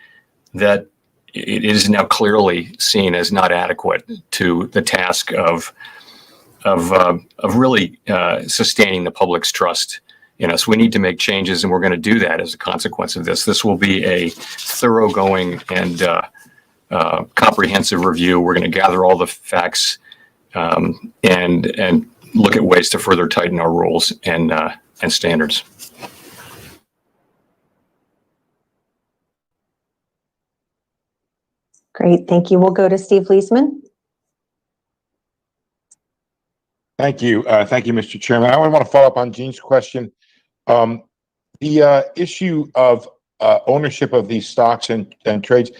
that it is now clearly seen as not adequate to the task of really sustaining the public's trust in us. We need to make changes, and we're going to do that as a consequence of this. This will be a thoroughgoing and comprehensive review. We're going to gather all the facts and look at ways to further tighten our rules and standards. Great, thank you. We'll go to Steve Leisman. Thank you. Thank you, Mr. Chairman. I want to follow up on Gene's question. The issue of ownership of these stocks and trades,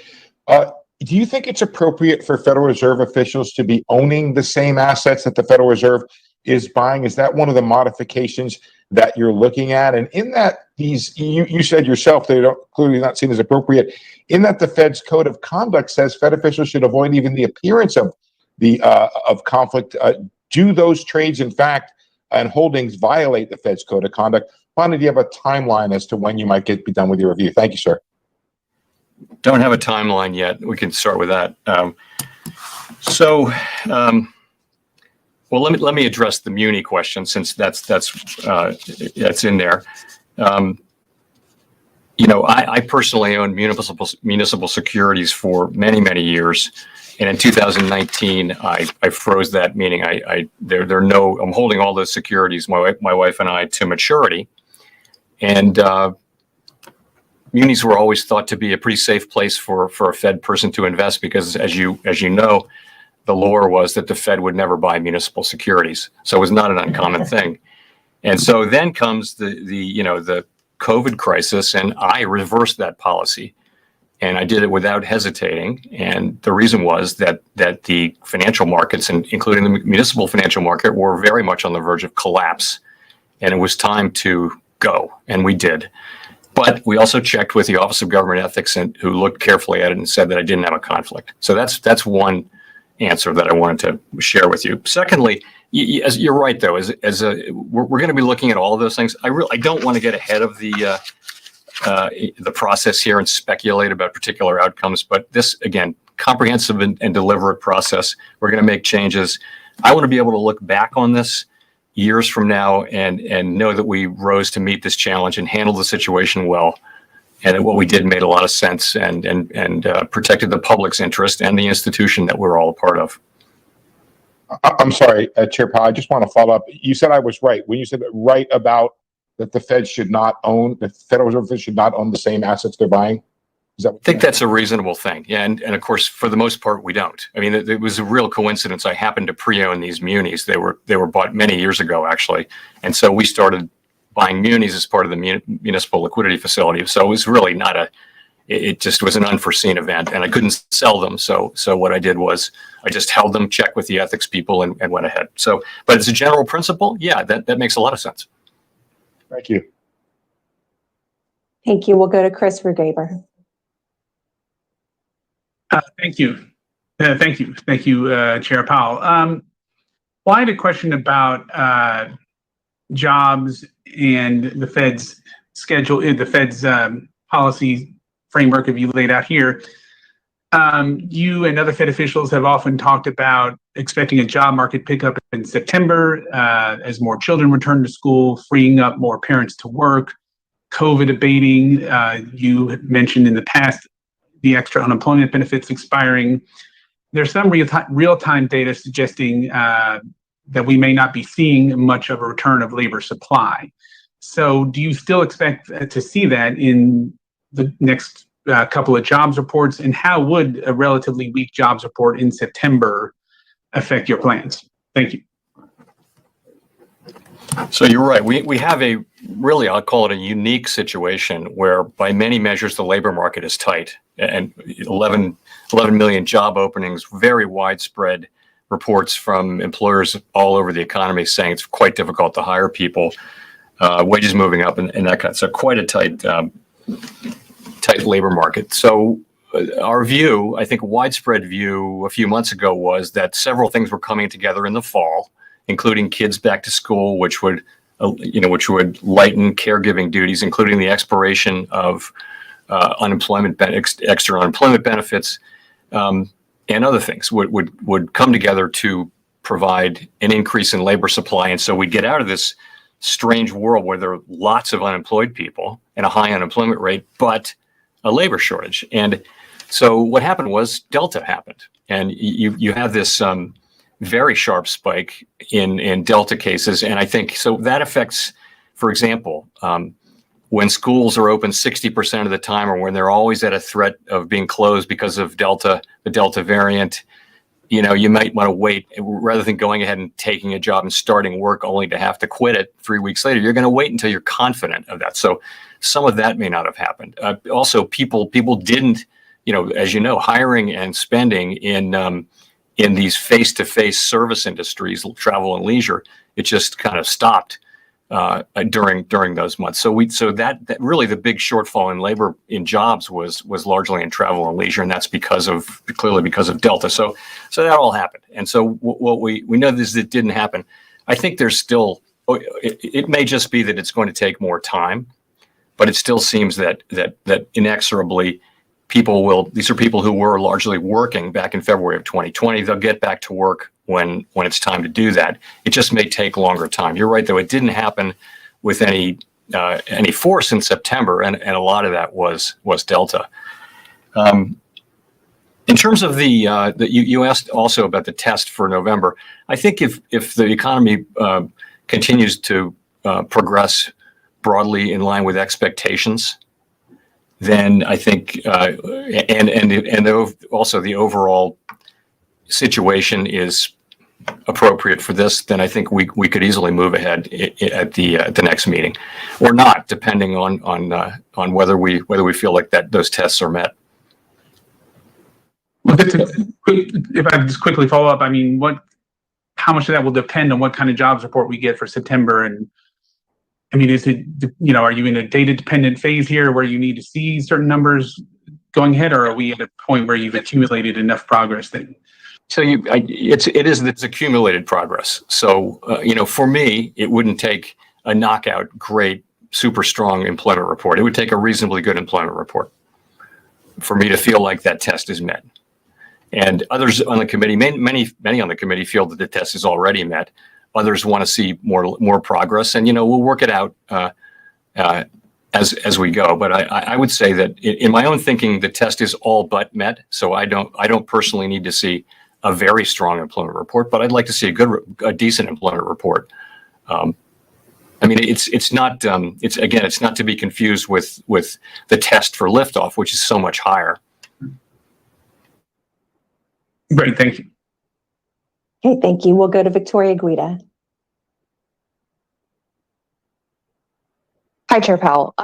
do you think it's appropriate for Federal Reserve officials to be owning the same assets that the Federal Reserve is buying? Is that one of the modifications that you're looking at? And in that, you said yourself they don't clearly not seen as appropriate. In that, the Fed's code of conduct says Fed officials should avoid even the appearance of conflict. Do those trades, in fact, and holdings violate the Fed's code of conduct? Finally, do you have a timeline as to when you might be done with your review? Thank you, sir. Don't have a timeline yet. We can start with that. Well, let me address the muni question, since that's in there. I personally owned municipal securities for many years, and in 2019 I froze that, meaning I'm holding all those securities, my wife and I, to maturity, and munis were always thought to be a pretty safe place for a Fed person to invest, because as you know, the lore was that the Fed would never buy municipal securities. So it was not an uncommon thing. And so then comes the COVID crisis, and I reversed that policy, and I did it without hesitating. And the reason was that the financial markets, and including the municipal financial market, were very much on the verge of collapse, and it was time to go, and we did. But we also checked with the Office of Government Ethics, and who looked carefully at it and said that I didn't have a conflict. So that's one answer that I wanted to share with you. Secondly, as you're right, though, we're going to be looking at all of those things. I don't want to get ahead of the process here and speculate about particular outcomes. But this, again, comprehensive and deliberate process. We're going to make changes. I want to be able to look back on this years from now and know that we rose to meet this challenge and handled the situation well, and that what we did made a lot of sense and protected the public's interest and the institution that we're all a part of. I'm sorry, Chair Powell, I just want to follow up. You said I was right when you said right about that the Federal Reserve should not own the same assets they're buying. Is that I think that's a reasonable thing. Yeah, and of course, for the most part, we don't. I mean, it was a real coincidence. I happened to pre-own these munis. They were bought many years ago, actually, and so we started buying munis as part of the municipal liquidity facility. So it was really not it just was an unforeseen event, and I couldn't sell them. So what I did was I just held them, checked with the ethics people, and went ahead. So, but as a general principle, yeah, that makes a lot of sense. Thank you. Thank you. We'll go to Chris Rugaber. Thank you. Thank you, Chair Powell. Well, I had a question about jobs and the Fed's schedule, the Fed's policy framework you laid out here. You and other Fed officials have often talked about expecting a job market pickup in September as more children return to school, freeing up more parents to work, COVID abating. You mentioned in the past the extra unemployment benefits expiring. There's some real-time data suggesting that we may not be seeing much of a return of labor supply. So do you still expect to see that in the next couple of jobs reports? And how would a relatively weak jobs report in September affect your plans? Thank you. So you're right. We have a really, I'll call it a unique situation where by many measures, the labor market is tight and 11 million job openings, very widespread reports from employers all over the economy saying it's quite difficult to hire people, wages moving up and that kind of, so quite a tight labor market. So our view, I think widespread view a few months ago was that several things were coming together in the fall, including kids back to school, which would lighten caregiving duties, including the expiration of extra unemployment benefits, and other things would come together to provide an increase in labor supply. And so we'd get out of this strange world where there are lots of unemployed people and a high unemployment rate, but a labor shortage. And so what happened was Delta happened, and you have this very sharp spike in Delta cases. And I think so that affects, for example, when schools are open 60% of the time, or when they're always at a threat of being closed because of the Delta variant, you might want to wait rather than going ahead and taking a job and starting work only to have to quit it 3 weeks later. You're going to wait until you're confident of that. So some of that may not have happened. Also, people didn't, as you know, hiring and spending in these face-to-face service industries, travel and leisure, it just kind of stopped during those months. So that really the big shortfall in labor in jobs was largely in travel and leisure, and that's clearly because of Delta. So that all happened. And so what we know is that it didn't happen. I think there's still, it may just be that it's going to take more time, but it still seems that inexorably these are people who were largely working back in February of 2020. They'll get back to work when it's time to do that. It just may take longer time. You're right, though. It didn't happen with any force in September, and a lot of that was Delta. In terms of you asked also about the test for November. I think if the economy continues to progress broadly in line with expectations, then I think, and also the overall situation is appropriate for this, then I think we could easily move ahead at the next meeting, or not, depending on whether we feel like those tests are met. Well, if I just quickly follow up, I mean, how much of that will depend on what kind of jobs report we get for September? And I mean, is it, are you in a data dependent phase here where you need to see certain numbers going ahead, or are we at a point where you've accumulated enough progress that? So it's accumulated progress. So, for me, it wouldn't take a knockout, great, super strong employment report. It would take a reasonably good employment report for me to feel like that test is met. And others on the committee, many on the committee feel that the test is already met. Others want to see more progress, and we'll work it out as we go. But I would say that in my own thinking, the test is all but met. So I don't personally need to see a very strong employment report, but I'd like to see a decent employment report. I mean, it's not to be confused with the test for liftoff, which is so much higher. Great, thank you. Okay, thank you. We'll go to Victoria Guida. Hi, Chair Powell.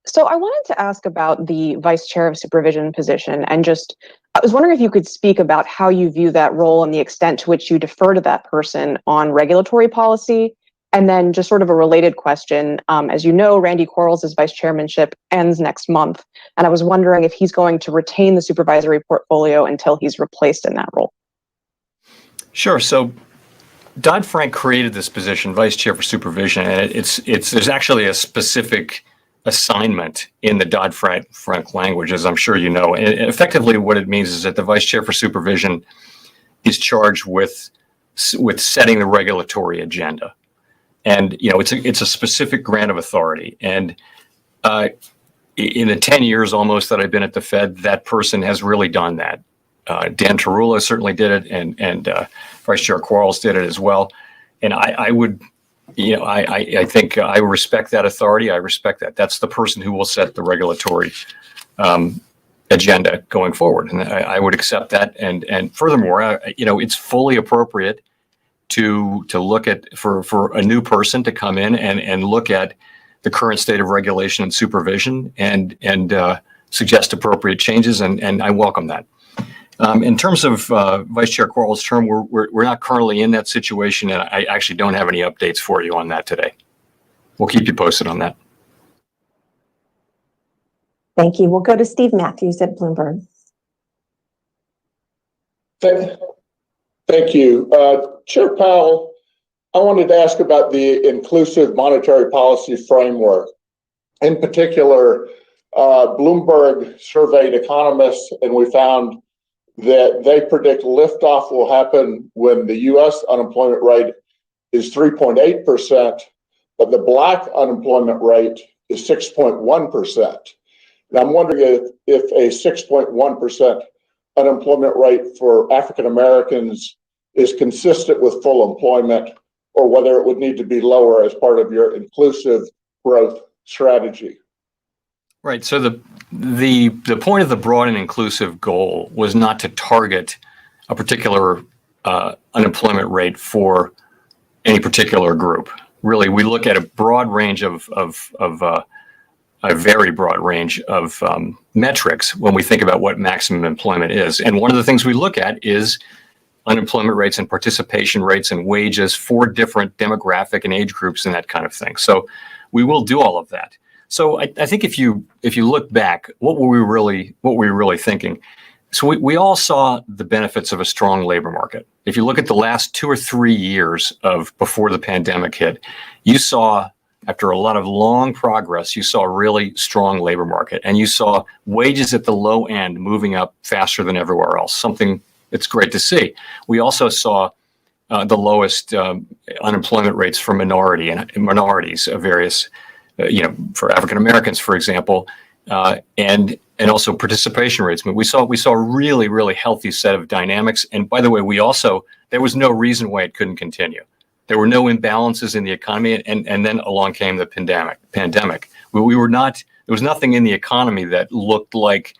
So I wanted to ask about the Vice Chair of Supervision position, and I was wondering if you could speak about how you view that role and the extent to which you defer to that person on regulatory policy. And then just sort of a related question, as you know, Randy Quarles' vice chairmanship ends next month, and I was wondering if he's going to retain the supervisory portfolio until he's replaced in that role. Sure. So Dodd-Frank created this position, Vice Chair for Supervision, and there's actually a specific assignment in the Dodd-Frank language, as I'm sure you know. And effectively, what it means is that the Vice Chair for Supervision is charged with setting the regulatory agenda, and it's a specific grant of authority. And in the 10 years almost that I've been at the Fed, that person has really done that. Dan Tarullo certainly did it, and Vice Chair Quarles did it as well. And I would, I think I respect that authority. I respect that. That's the person who will set the regulatory agenda going forward, and I would accept that. And furthermore, it's fully appropriate to look at for a new person to come in and look at the current state of regulation and supervision and suggest appropriate changes, and I welcome that. In terms of Vice Chair Quarles' term, we're not currently in that situation, and I actually don't have any updates for you on that today. We'll keep you posted on that. Thank you. We'll go to Steve Matthews at Bloomberg. Thank you. Chair Powell, I wanted to ask about the inclusive monetary policy framework. In particular, Bloomberg surveyed economists, and we found that they predict liftoff will happen when the U.S. unemployment rate is 3.8%, but the Black unemployment rate is 6.1%. And I'm wondering if a 6.1% unemployment rate for African Americans is consistent with full employment, or whether it would need to be lower as part of your inclusive growth strategy. Right. So the point of the broad and inclusive goal was not to target a particular unemployment rate for any particular group. Really, we look at a broad range of a very broad range of metrics when we think about what maximum employment is. And one of the things we look at is unemployment rates and participation rates and wages for different demographic and age groups and that kind of thing. So we will do all of that. So I think if you look back, what were we really thinking? So we all saw the benefits of a strong labor market. If you look at the last 2 or 3 years of before the pandemic hit, you saw, after a lot of long progress, you saw a really strong labor market, and you saw wages at the low end moving up faster than everywhere else, something that's great to see. We also saw the lowest unemployment rates for minorities of various, for African Americans, for example, and also participation rates. I mean, we saw a really, really healthy set of dynamics. And by the way, there was no reason why it couldn't continue. There were no imbalances in the economy, and then along came the pandemic. There was nothing in the economy that looked like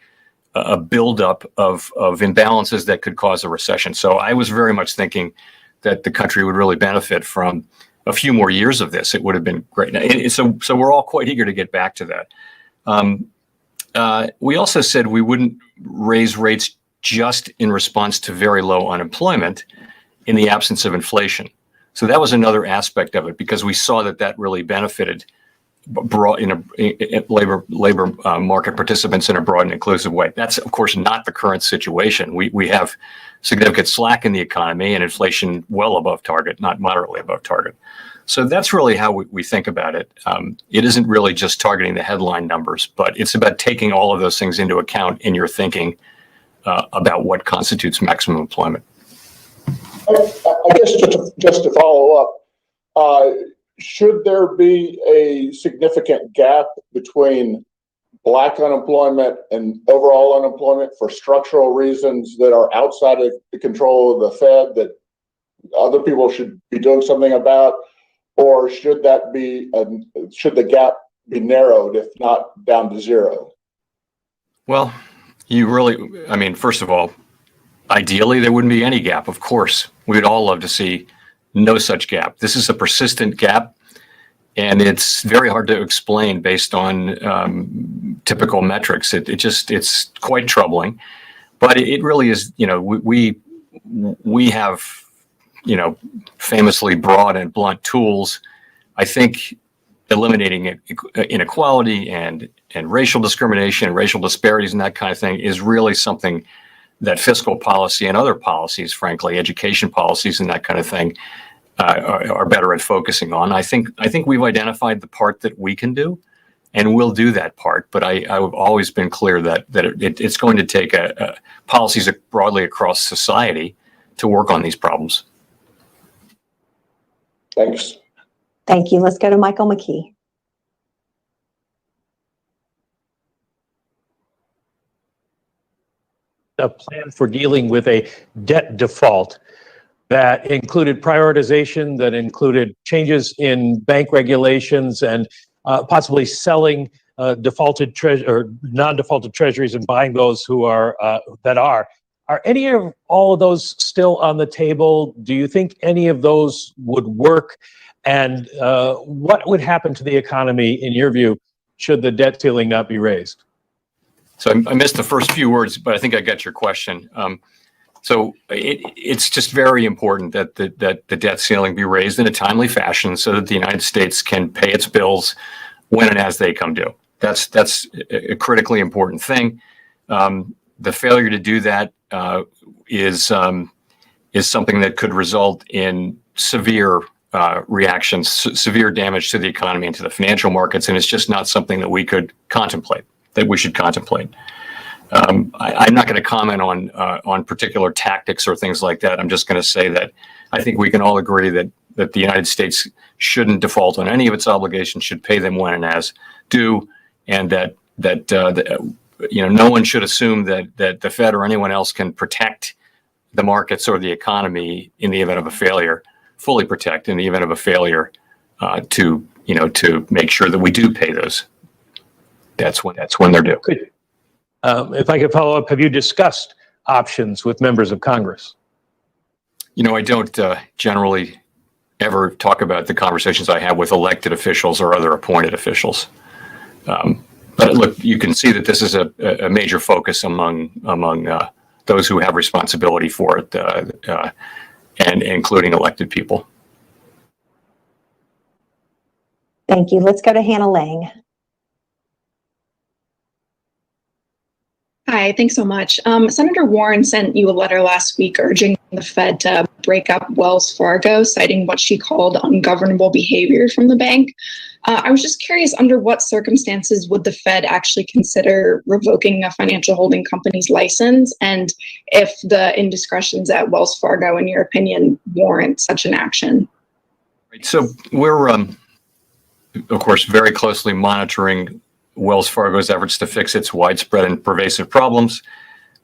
a buildup of imbalances that could cause a recession. So I was very much thinking that the country would really benefit from a few more years of this. It would have been great. And so we're all quite eager to get back to that. We also said we wouldn't raise rates just in response to very low unemployment in the absence of inflation. So that was another aspect of it, because we saw that really benefited labor market participants in a broad and inclusive way. That's, of course, not the current situation. We have significant slack in the economy and inflation well above target, not moderately above target. So that's really how we think about it. It isn't really just targeting the headline numbers, but it's about taking all of those things into account in your thinking about what constitutes maximum employment. I guess just to follow up, should there be a significant gap between Black unemployment and overall unemployment for structural reasons that are outside of the control of the Fed that other people should be doing something about, or should the gap be narrowed, if not down to zero? Well, first of all, ideally there wouldn't be any gap. Of course, we'd all love to see no such gap. This is a persistent gap, and it's very hard to explain based on typical metrics. It's quite troubling, but it really is. We have famously broad and blunt tools. I think eliminating inequality and racial discrimination and racial disparities and that kind of thing is really something that fiscal policy and other policies, frankly, education policies and that kind of thing, are better at focusing on. I think we've identified the part that we can do, and we'll do that part. But I've always been clear that it's going to take policies broadly across society to work on these problems. Thanks. Thank you. Let's go to Michael McKee. A plan for dealing with a debt default that included prioritization, that included changes in bank regulations, and possibly selling defaulted or non-defaulted treasuries and buying those who are that are. Are any of all of those still on the table? Do you think any of those would work? And what would happen to the economy, in your view, should the debt ceiling not be raised? So I missed the first few words, but I think I got your question. So it's just very important that the debt ceiling be raised in a timely fashion so that the United States can pay its bills when and as they come due. That's a critically important thing. The failure to do that is something that could result in severe reactions, severe damage to the economy and to the financial markets, and it's just not something that we should contemplate. I'm not going to comment on particular tactics or things like that. I'm just going to say that I think we can all agree that the United States shouldn't default on any of its obligations, should pay them when and as due, and that no one should assume that the Fed or anyone else can protect the markets or the economy in the event of a failure, fully protect in the event of a failure to make sure that we do pay those. That's when they're due. If I could follow up, have you discussed options with members of Congress? I don't generally ever talk about the conversations I have with elected officials or other appointed officials. But look, you can see that this is a major focus among those who have responsibility for it, and including elected people. Thank you. Let's go to Hannah Lang. Hi, thanks so much. Senator Warren sent you a letter last week urging the Fed to break up Wells Fargo, citing what she called ungovernable behavior from the bank. I was just curious, under what circumstances would the Fed actually consider revoking a financial holding company's license, and if the indiscretions at Wells Fargo, in your opinion, warrant such an action? Right. So we're, of course, very closely monitoring Wells Fargo's efforts to fix its widespread and pervasive problems.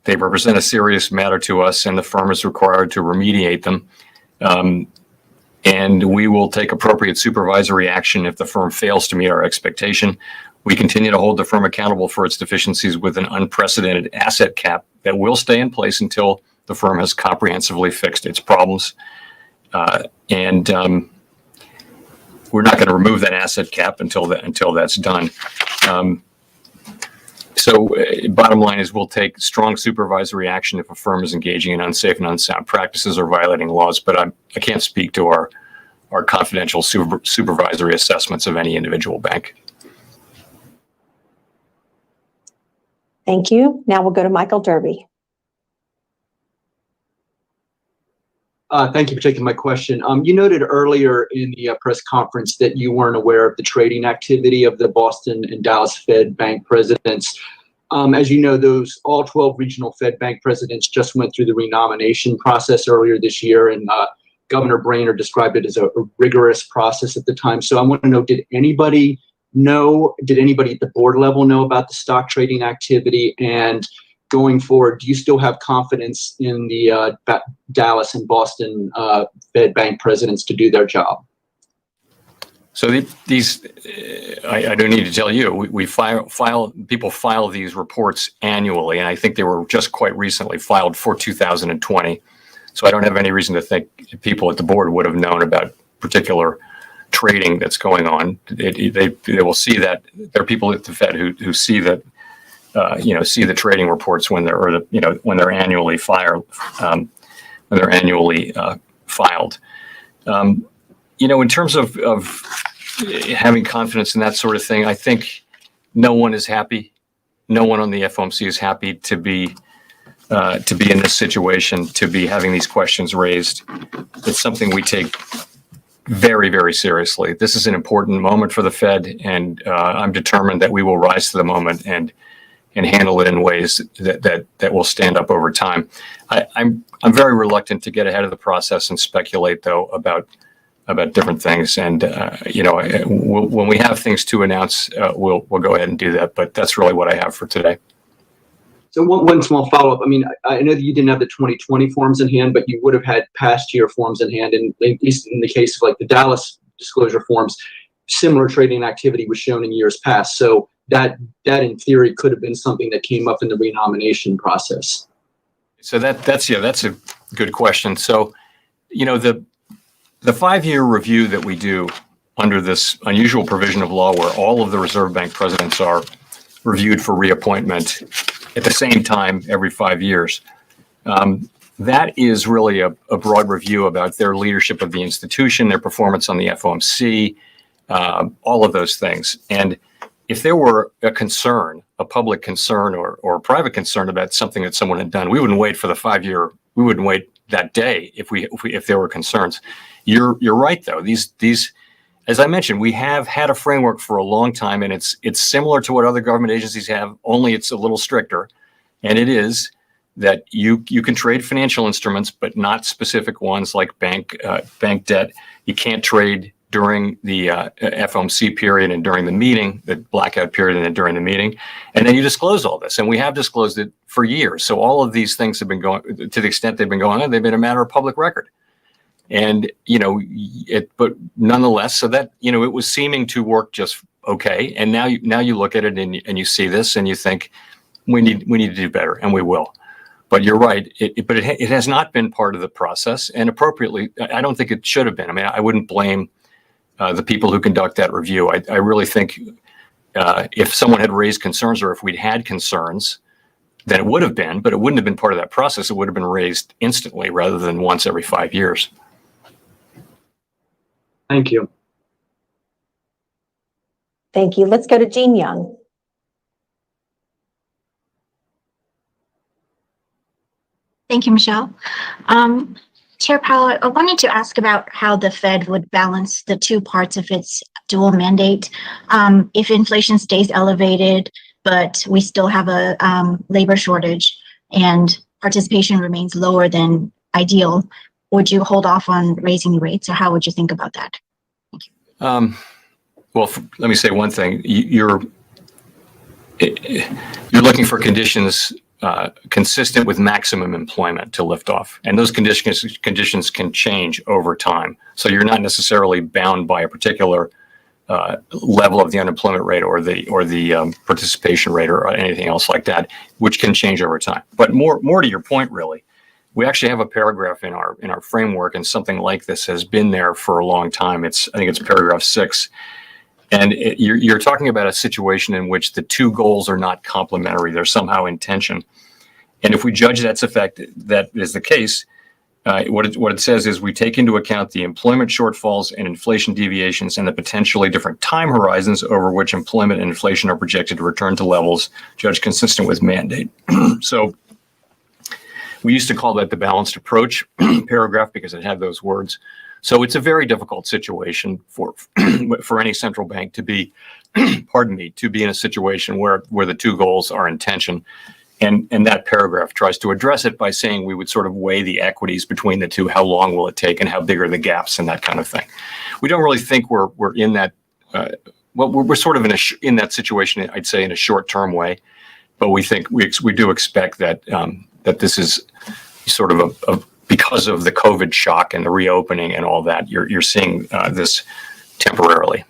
They represent a serious matter to us, and the firm is required to remediate them. And we will take appropriate supervisory action if the firm fails to meet our expectation. We continue to hold the firm accountable for its deficiencies with an unprecedented asset cap that will stay in place until the firm has comprehensively fixed its problems. And we're not going to remove that asset cap until that's done. So bottom line is we'll take strong supervisory action if a firm is engaging in unsafe and unsound practices or violating laws, but I can't speak to our confidential supervisory assessments of any individual bank. Thank you. Now we'll go to Michael Derby. Thank you for taking my question. You noted earlier in the press conference that you weren't aware of the trading activity of the Boston and Dallas Fed Bank presidents. As you know, all 12 regional Fed Bank presidents just went through the renomination process earlier this year, and Governor Brainerd described it as a rigorous process at the time. So I want to know, did anybody at the board level know about the stock trading activity? And going forward, do you still have confidence in the Dallas and Boston Fed bank presidents to do their job? So these, I don't need to tell you, people file these reports annually, and I think they were just quite recently filed for 2020. So I don't have any reason to think people at the board would have known about particular trading that's going on. They will see that. There are people at the Fed who see that, see the trading reports when they're annually filed. In terms of having confidence in that sort of thing, I think no one is happy. No one on the FOMC is happy to be in this situation, to be having these questions raised. It's something we take very, very seriously. This is an important moment for the Fed, and I'm determined that we will rise to the moment and handle it in ways that will stand up over time. I'm very reluctant to get ahead of the process and speculate, though, about different things. And when we have things to announce, we'll go ahead and do that. But that's really what I have for today. So one small follow-up. I mean, I know that you didn't have the 2020 forms in hand, but you would have had past year forms in hand. And at least in the case of like the Dallas disclosure forms, similar trading activity was shown in years past. So that in theory could have been something that came up in the renomination process. So that's a good question. So, the 5-year review that we do under this unusual provision of law where all of the Reserve Bank presidents are reviewed for reappointment at the same time every 5 years. That is really a broad review about their leadership of the institution, their performance on the FOMC, all of those things. And if there were a concern, a public concern or a private concern about something that someone had done, we wouldn't wait for the 5-year. We wouldn't wait that day if there were concerns. You're right, though. These, as I mentioned, we have had a framework for a long time, and it's similar to what other government agencies have, only it's a little stricter. And it is that you can trade financial instruments, but not specific ones like bank debt. You can't trade during the FOMC period and during the meeting, the blackout period, and then during the meeting. And then you disclose all this. And we have disclosed it for years. So all of these things have been going, to the extent they've been going on, they've been a matter of public record. And, but nonetheless, so that, it was seeming to work just okay. And now you look at it and you see this and you think we need to do better, and we will. But you're right. But it has not been part of the process, and appropriately, I don't think it should have been. I mean, I wouldn't blame the people who conduct that review. I really think if someone had raised concerns or if we'd had concerns, then it would have been, but it wouldn't have been part of that process. It would have been raised instantly rather than once every 5 years. Thank you. Thank you. Let's go to Jean Young. Thank you, Michelle. Chair Powell, I wanted to ask about how the Fed would balance the two parts of its dual mandate. If inflation stays elevated, but we still have a labor shortage and participation remains lower than ideal, would you hold off on raising rates, or how would you think about that? Thank you. Well, let me say one thing. You're looking for conditions consistent with maximum employment to lift off, and those conditions can change over time. So you're not necessarily bound by a particular level of the unemployment rate or the participation rate or anything else like that, which can change over time. But more to your point, really, we actually have a paragraph in our framework, and something like this has been there for a long time. I think it's paragraph 6. And you're talking about a situation in which the two goals are not complementary; they're somehow in tension. And if we judge that is the case, what it says is we take into account the employment shortfalls and inflation deviations and the potentially different time horizons over which employment and inflation are projected to return to levels judged consistent with mandate. So we used to call that the balanced approach paragraph because it had those words. So it's a very difficult situation for any central bank to be, to be in a situation where the two goals are in tension. And that paragraph tries to address it by saying we would sort of weigh the equities between the two. How long will it take, and how big are the gaps, and that kind of thing. We don't really think we're in that. Well, we're sort of in that situation, I'd say, in a short-term way. But we think we do expect that that this is sort of because of the COVID shock and the reopening and all that. You're seeing this temporarily.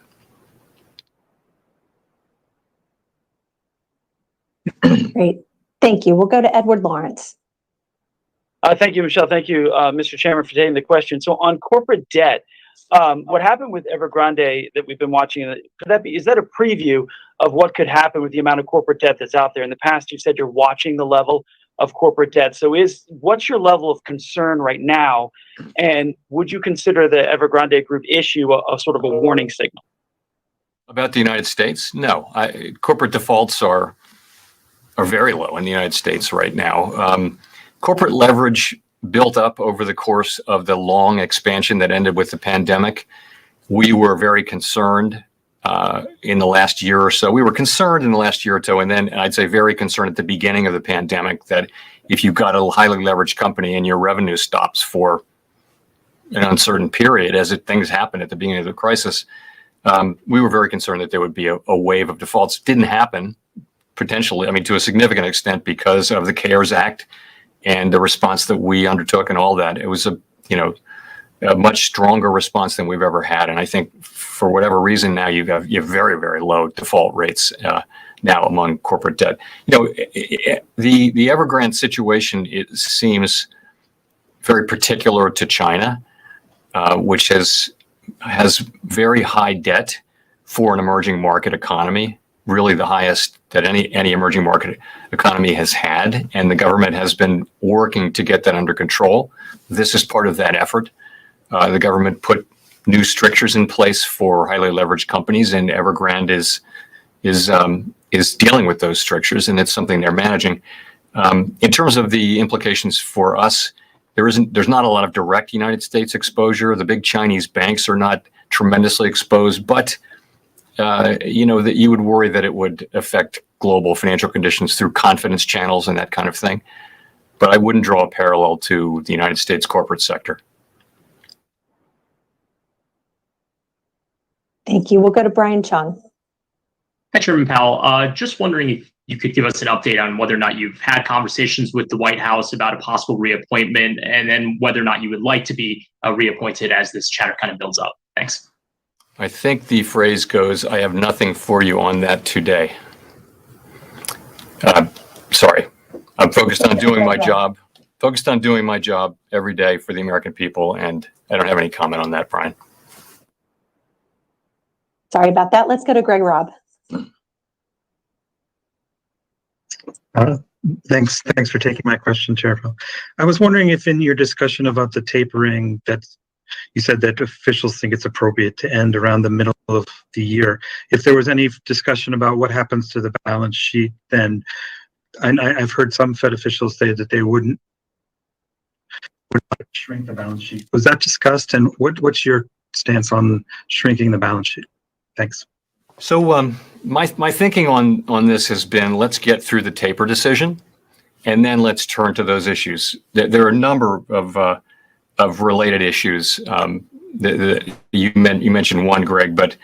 Great. Thank you. We'll go to Edward Lawrence. Thank you, Michelle. Thank you, Mr. Chairman, for taking the question. So on corporate debt, what happened with Evergrande that we've been watching, is that a preview of what could happen with the amount of corporate debt that's out there? In the past, you said you're watching the level of corporate debt. So what's your level of concern right now? And would you consider the Evergrande Group issue a sort of a warning signal? About the United States? No. Corporate defaults are very low in the United States right now. Corporate leverage built up over the course of the long expansion that ended with the pandemic. We were very concerned in the last year or so. We were concerned in the last year or so, and then I'd say very concerned at the beginning of the pandemic that if you've got a highly leveraged company and your revenue stops for an uncertain period, as things happened at the beginning of the crisis, we were very concerned that there would be a wave of defaults. It didn't happen, potentially, I mean, to a significant extent because of the CARES Act and the response that we undertook and all that. It was a much stronger response than we've ever had. And I think for whatever reason now you have very, very low default rates now among corporate debt. The Evergrande situation, it seems very particular to China, which has very high debt for an emerging market economy, really the highest that any emerging market economy has had, and the government has been working to get that under control. This is part of that effort. The government put new strictures in place for highly leveraged companies, and Evergrande is dealing with those strictures, and it's something they're managing. In terms of the implications for us, there's not a lot of direct United States exposure. The big Chinese banks are not tremendously exposed, but that you would worry that it would affect global financial conditions through confidence channels and that kind of thing. But I wouldn't draw a parallel to the United States corporate sector. Thank you. We'll go to Brian Chung. Hi, Chairman Powell. Just wondering if you could give us an update on whether or not you've had conversations with the White House about a possible reappointment, and then whether or not you would like to be reappointed as this chatter kind of builds up. Thanks. I think the phrase goes, I have nothing for you on that today. Sorry. I'm focused on doing my job. Every day for the American people, and I don't have any comment on that, Brian. Sorry about that. Let's go to Greg Robb. Thanks for taking my question, Chair. I was wondering if in your discussion about the tapering, that you said that officials think it's appropriate to end around the middle of the year. If there was any discussion about what happens to the balance sheet, then I've heard some Fed officials say that they would shrink the balance sheet. Was that discussed, and what's your stance on shrinking the balance sheet? Thanks. So my thinking on this has been, let's get through the taper decision, and then let's turn to those issues. There are a number of related issues. You mentioned one, Greg, but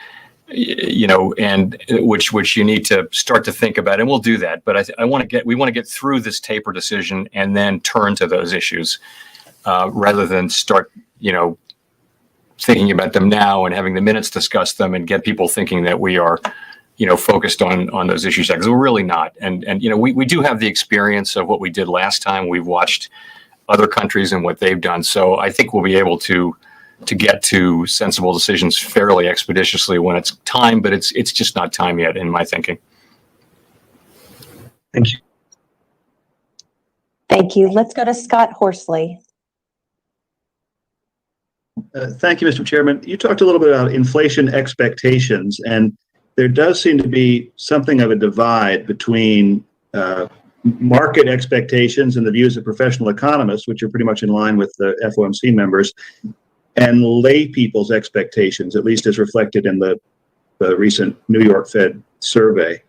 and which you need to start to think about, and we'll do that. But we want to get through this taper decision and then turn to those issues, rather than start thinking about them now and having the minutes discuss them and get people thinking that we are focused on those issues, because we're really not. And we do have the experience of what we did last time. We've watched other countries and what they've done. So I think we'll be able to get to sensible decisions fairly expeditiously when it's time, but it's just not time yet in my thinking. Thank you. Thank you. Let's go to Scott Horsley. Thank you, Mr. Chairman. You talked a little bit about inflation expectations, and there does seem to be something of a divide between market expectations and the views of professional economists, which are pretty much in line with the FOMC members, and lay people's expectations, at least as reflected in the recent New York Fed survey.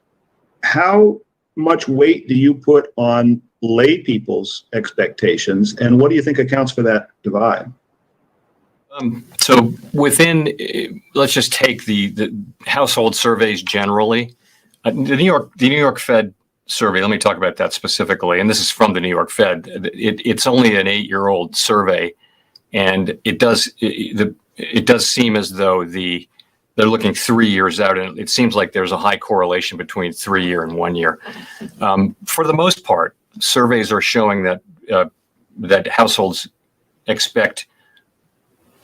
How much weight do you put on lay people's expectations, and what do you think accounts for that divide? So within, let's just take the household surveys generally. The New York Fed survey. Let me talk about that specifically. And this is from the New York Fed. It's only an 8-year-old survey, and it does seem as though they're looking 3 years out, and it seems like there's a high correlation between 3 year and 1 year. For the most part, surveys are showing that households expect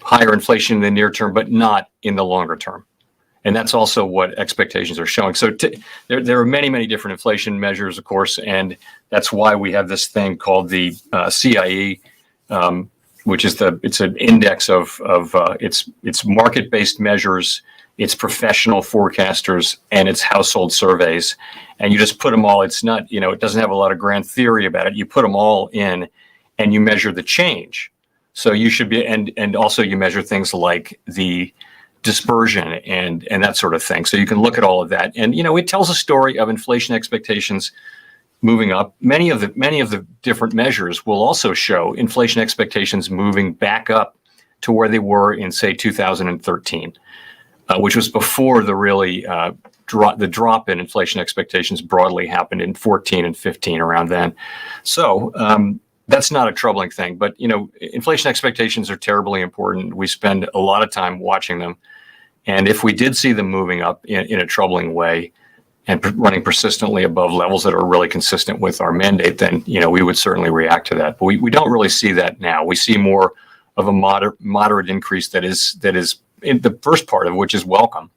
higher inflation in the near term, but not in the longer term. And that's also what expectations are showing. So there are many, many different inflation measures, of course, and that's why we have this thing called the CIE, which is it's an index of it's market-based measures, it's professional forecasters, and it's household surveys. And you just put them all. It's not, it doesn't have a lot of grand theory about it. You put them all in, and you measure the change. So you should be, and also you measure things like the dispersion and that sort of thing. So you can look at all of that, and it tells a story of inflation expectations moving up. Many of the different measures will also show inflation expectations moving back up to where they were in, say, 2013, which was before the really the drop in inflation expectations broadly happened in 14 and 15, around then. So that's not a troubling thing, but inflation expectations are terribly important. We spend a lot of time watching them, and if we did see them moving up in a troubling way and running persistently above levels that are really consistent with our mandate, then we would certainly react to that. But we don't really see that now. We see more of a moderate increase that is in the first part of which is welcome,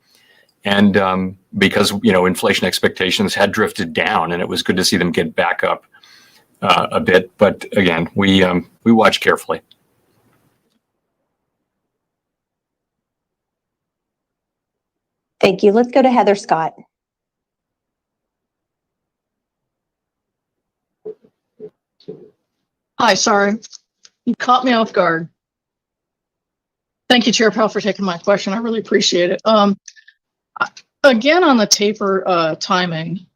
and because inflation expectations had drifted down, and it was good to see them get back up a bit. But again, we watch carefully. Thank you. Let's go to Heather Scott. Hi, sorry. You caught me off guard. Thank you, Chair Powell, for taking my question. I really appreciate it. Again, on the taper timing,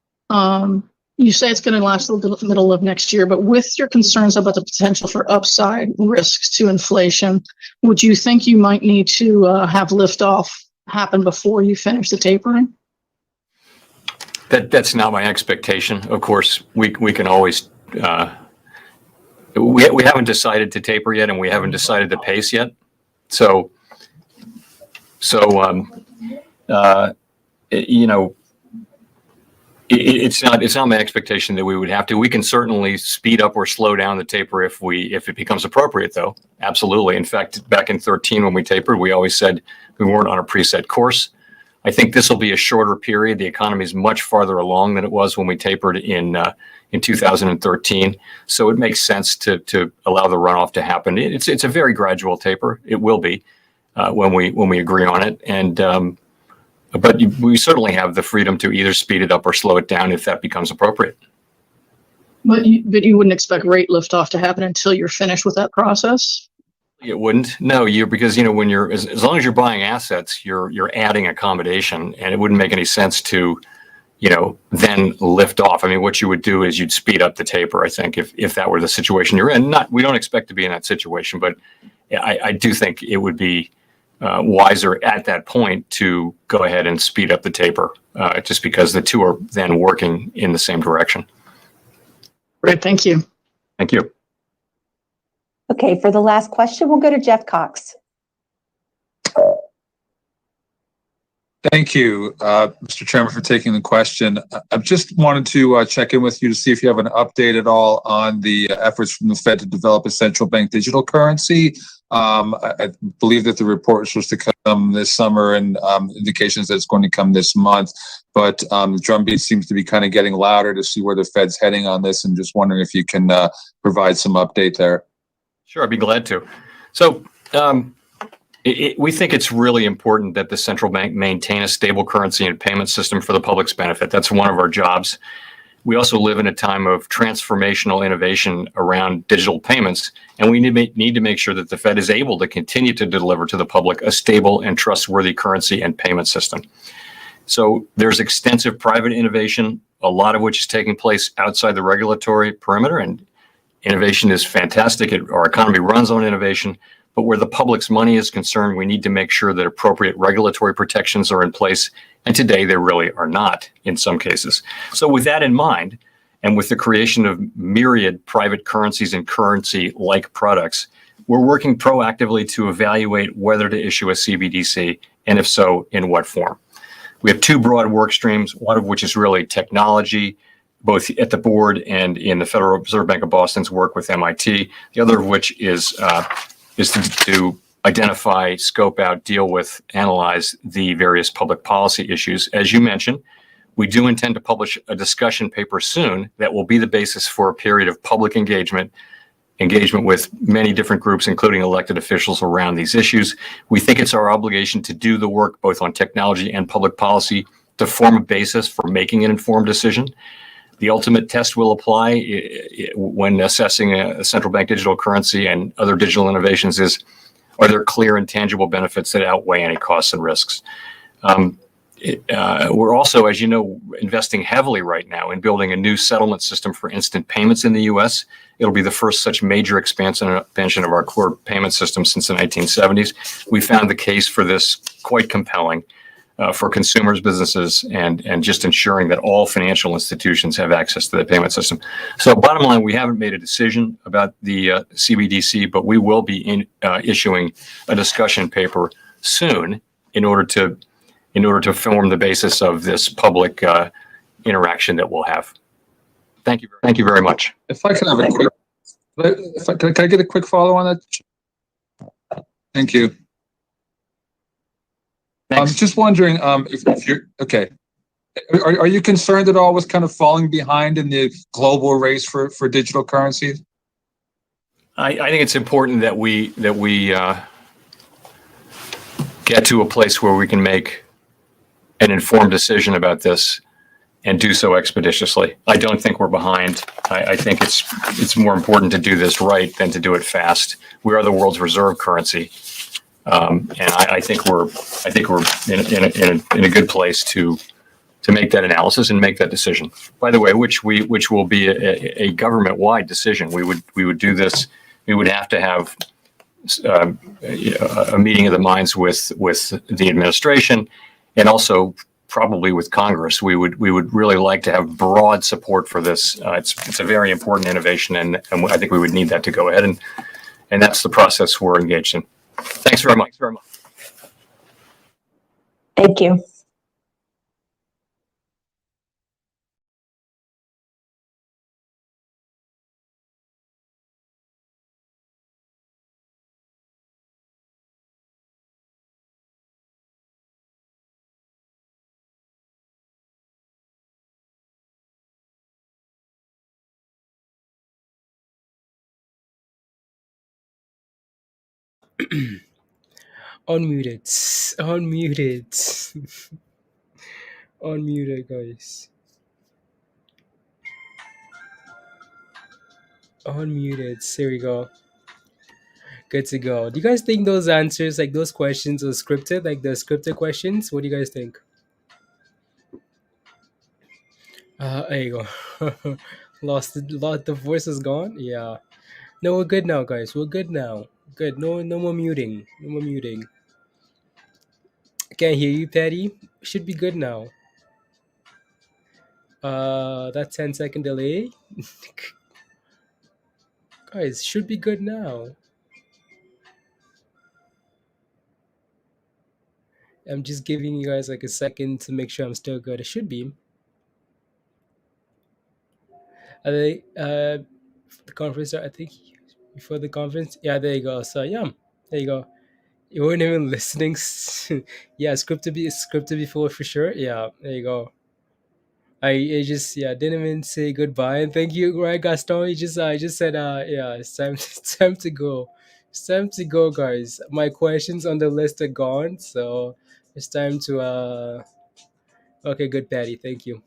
you say it's going to last till the middle of next year, but with your concerns about the potential for upside risks to inflation, would you think you might need to have liftoff happen before you finish the tapering? That's not my expectation. Of course, we can always. We haven't decided to taper yet, and we haven't decided the pace yet. So it's not my expectation that we would have to. We can certainly speed up or slow down the taper if it becomes appropriate, though. Absolutely. In fact, back in 2013 when we tapered, we always said we weren't on a preset course. I think this will be a shorter period. The economy is much farther along than it was when we tapered in 2013. So it makes sense to allow the runoff to happen. It's a very gradual taper. It will be when we agree on it, and but we certainly have the freedom to either speed it up or slow it down if that becomes appropriate. But you wouldn't expect rate liftoff to happen until you're finished with that process? It wouldn't. No, because when you're as long as you're buying assets, you're adding accommodation, and it wouldn't make any sense to then lift off. I mean, what you would do is you'd speed up the taper, I think, if that were the situation you're in. We don't expect to be in that situation, but I do think it would be wiser at that point to go ahead and speed up the taper, just because the two are then working in the same direction. Great, thank you. Thank you. Okay, for the last question, we'll go to Jeff Cox. Thank you, Mr. Chairman, for taking the question. I just wanted to check in with you to see if you have an update at all on the efforts from the Fed to develop a central bank digital currency. I believe that the report was supposed to come this summer, and indications that it's going to come this month. But the drumbeat seems to be kind of getting louder to see where the Fed's heading on this, and just wondering if you can provide some update there. Sure, I'd be glad to. So we think it's really important that the central bank maintain a stable currency and payment system for the public's benefit. That's one of our jobs. We also live in a time of transformational innovation around digital payments, and we need to make sure that the Fed is able to continue to deliver to the public a stable and trustworthy currency and payment system. So there's extensive private innovation a lot of which is taking place outside the regulatory perimeter, and innovation is fantastic. Our economy runs on innovation, but where the public's money is concerned, we need to make sure that appropriate regulatory protections are in place. And today they really are not in some cases. So with that in mind, and with the creation of myriad private currencies and currency-like products, we're working proactively to evaluate whether to issue a CBDC, and if so, in what form. We have two broad work streams, one of which is really technology, both at the board and in the Federal Reserve Bank of Boston's work with MIT. The other of which is to identify, scope out, deal with, analyze the various public policy issues. As you mentioned, we do intend to publish a discussion paper soon that will be the basis for a period of public engagement with many different groups, including elected officials around these issues. We think it's our obligation to do the work both on technology and public policy to form a basis for making an informed decision. The ultimate test will apply when assessing a central bank digital currency and other digital innovations is, are there clear and tangible benefits that outweigh any costs and risks? We're also, as you know, investing heavily right now in building a new settlement system for instant payments in the U.S. It'll be the first such major expansion of our core payment system since the 1970s. We found the case for this quite compelling for consumers, businesses, and just ensuring that all financial institutions have access to the payment system. So bottom line, we haven't made a decision about the CBDC, but we will be issuing a discussion paper soon in order to form the basis of this public interaction that we'll have. Thank you very much. If I can have a quick, can I get a quick follow on that? Thank you. I was just wondering if you're, okay. Are you concerned at all with kind of falling behind in the global race for digital currencies? I think it's important that we get to a place where we can make an informed decision about this and do so expeditiously. I don't think we're behind. I think it's more important to do this right than to do it fast. We are the world's reserve currency, and I think we're in a good place to make that analysis and make that decision. By the way, which will be a government-wide decision. We would do this. We would have to have a meeting of the minds with the administration, and also probably with Congress. We would really like to have broad support for this. It's a very important innovation, and I think we would need that to go ahead, and that's the process we're engaged in. Thanks very much. Thank you. Unmuted, unmuted, guys. Unmuted. There we go. Good to go. Do you guys think those answers, like those questions, are scripted? Like the scripted questions? What do you guys think? There you go. Lost the voice is gone. Yeah. No, we're good now, guys. We're good now. Good. No more muting. No more muting. I can't hear you, Patty. Should be good now. That 10-second delay. Guys, should be good now. I'm just giving you guys like a second to make sure I'm still good. It should be. The conference, I think, before the conference. Yeah, there you go. So yeah, there you go. You weren't even listening. Yeah, scripted before for sure. Yeah, there you go. I just didn't even say goodbye and thank you, right, Gaston? I just said yeah, it's time to go. It's time to go, guys. My questions on the list are gone, so it's time to okay, good, Patty. Thank you.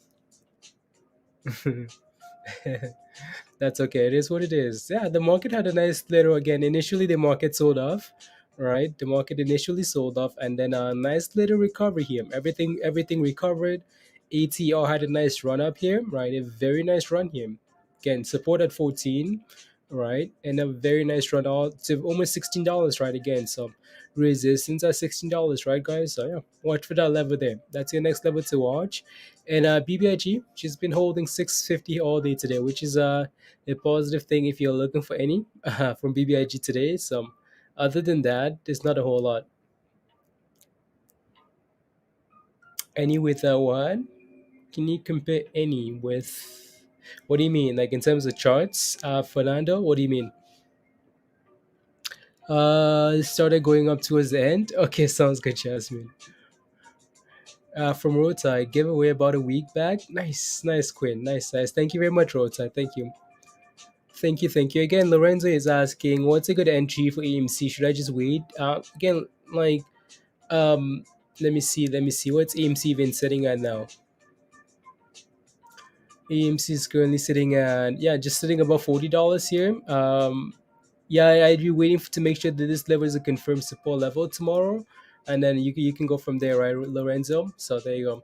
That's okay. It is what it is. Yeah, the market had a nice little, again, initially the market sold off, right? The market initially sold off and then a nice little recovery here. Everything recovered ATR had a nice run up here, right? A very nice run here. Again, support at 14, right? And a very nice run out to almost $16, right? Again, so resistance at $16, right, guys? So yeah, watch for that level there. That's your next level to watch. And BBIG, she's been holding 650 all day today, which is a positive thing if you're looking for any from BBIG today. So other than that, there's not a whole lot. Any with what? Can you compare any with? What do you mean? Like in terms of charts, Fernando? What do you mean? It started going up towards the end. Okay, sounds good, Jasmine. From Roadside, giveaway about a week back. Nice, nice, Quinn. Nice, nice. Thank you very much, Roadside. Thank you. Thank you. Again, Lorenzo is asking, what's a good entry for AMC? Should I just wait? Again, like, um, let me see. What's AMC even sitting at now? AMC is currently sitting at, yeah, just sitting above $40 here. Yeah, I'd be waiting to make sure that this level is a confirmed support level tomorrow, and then you can go from there, right, Lorenzo? So there you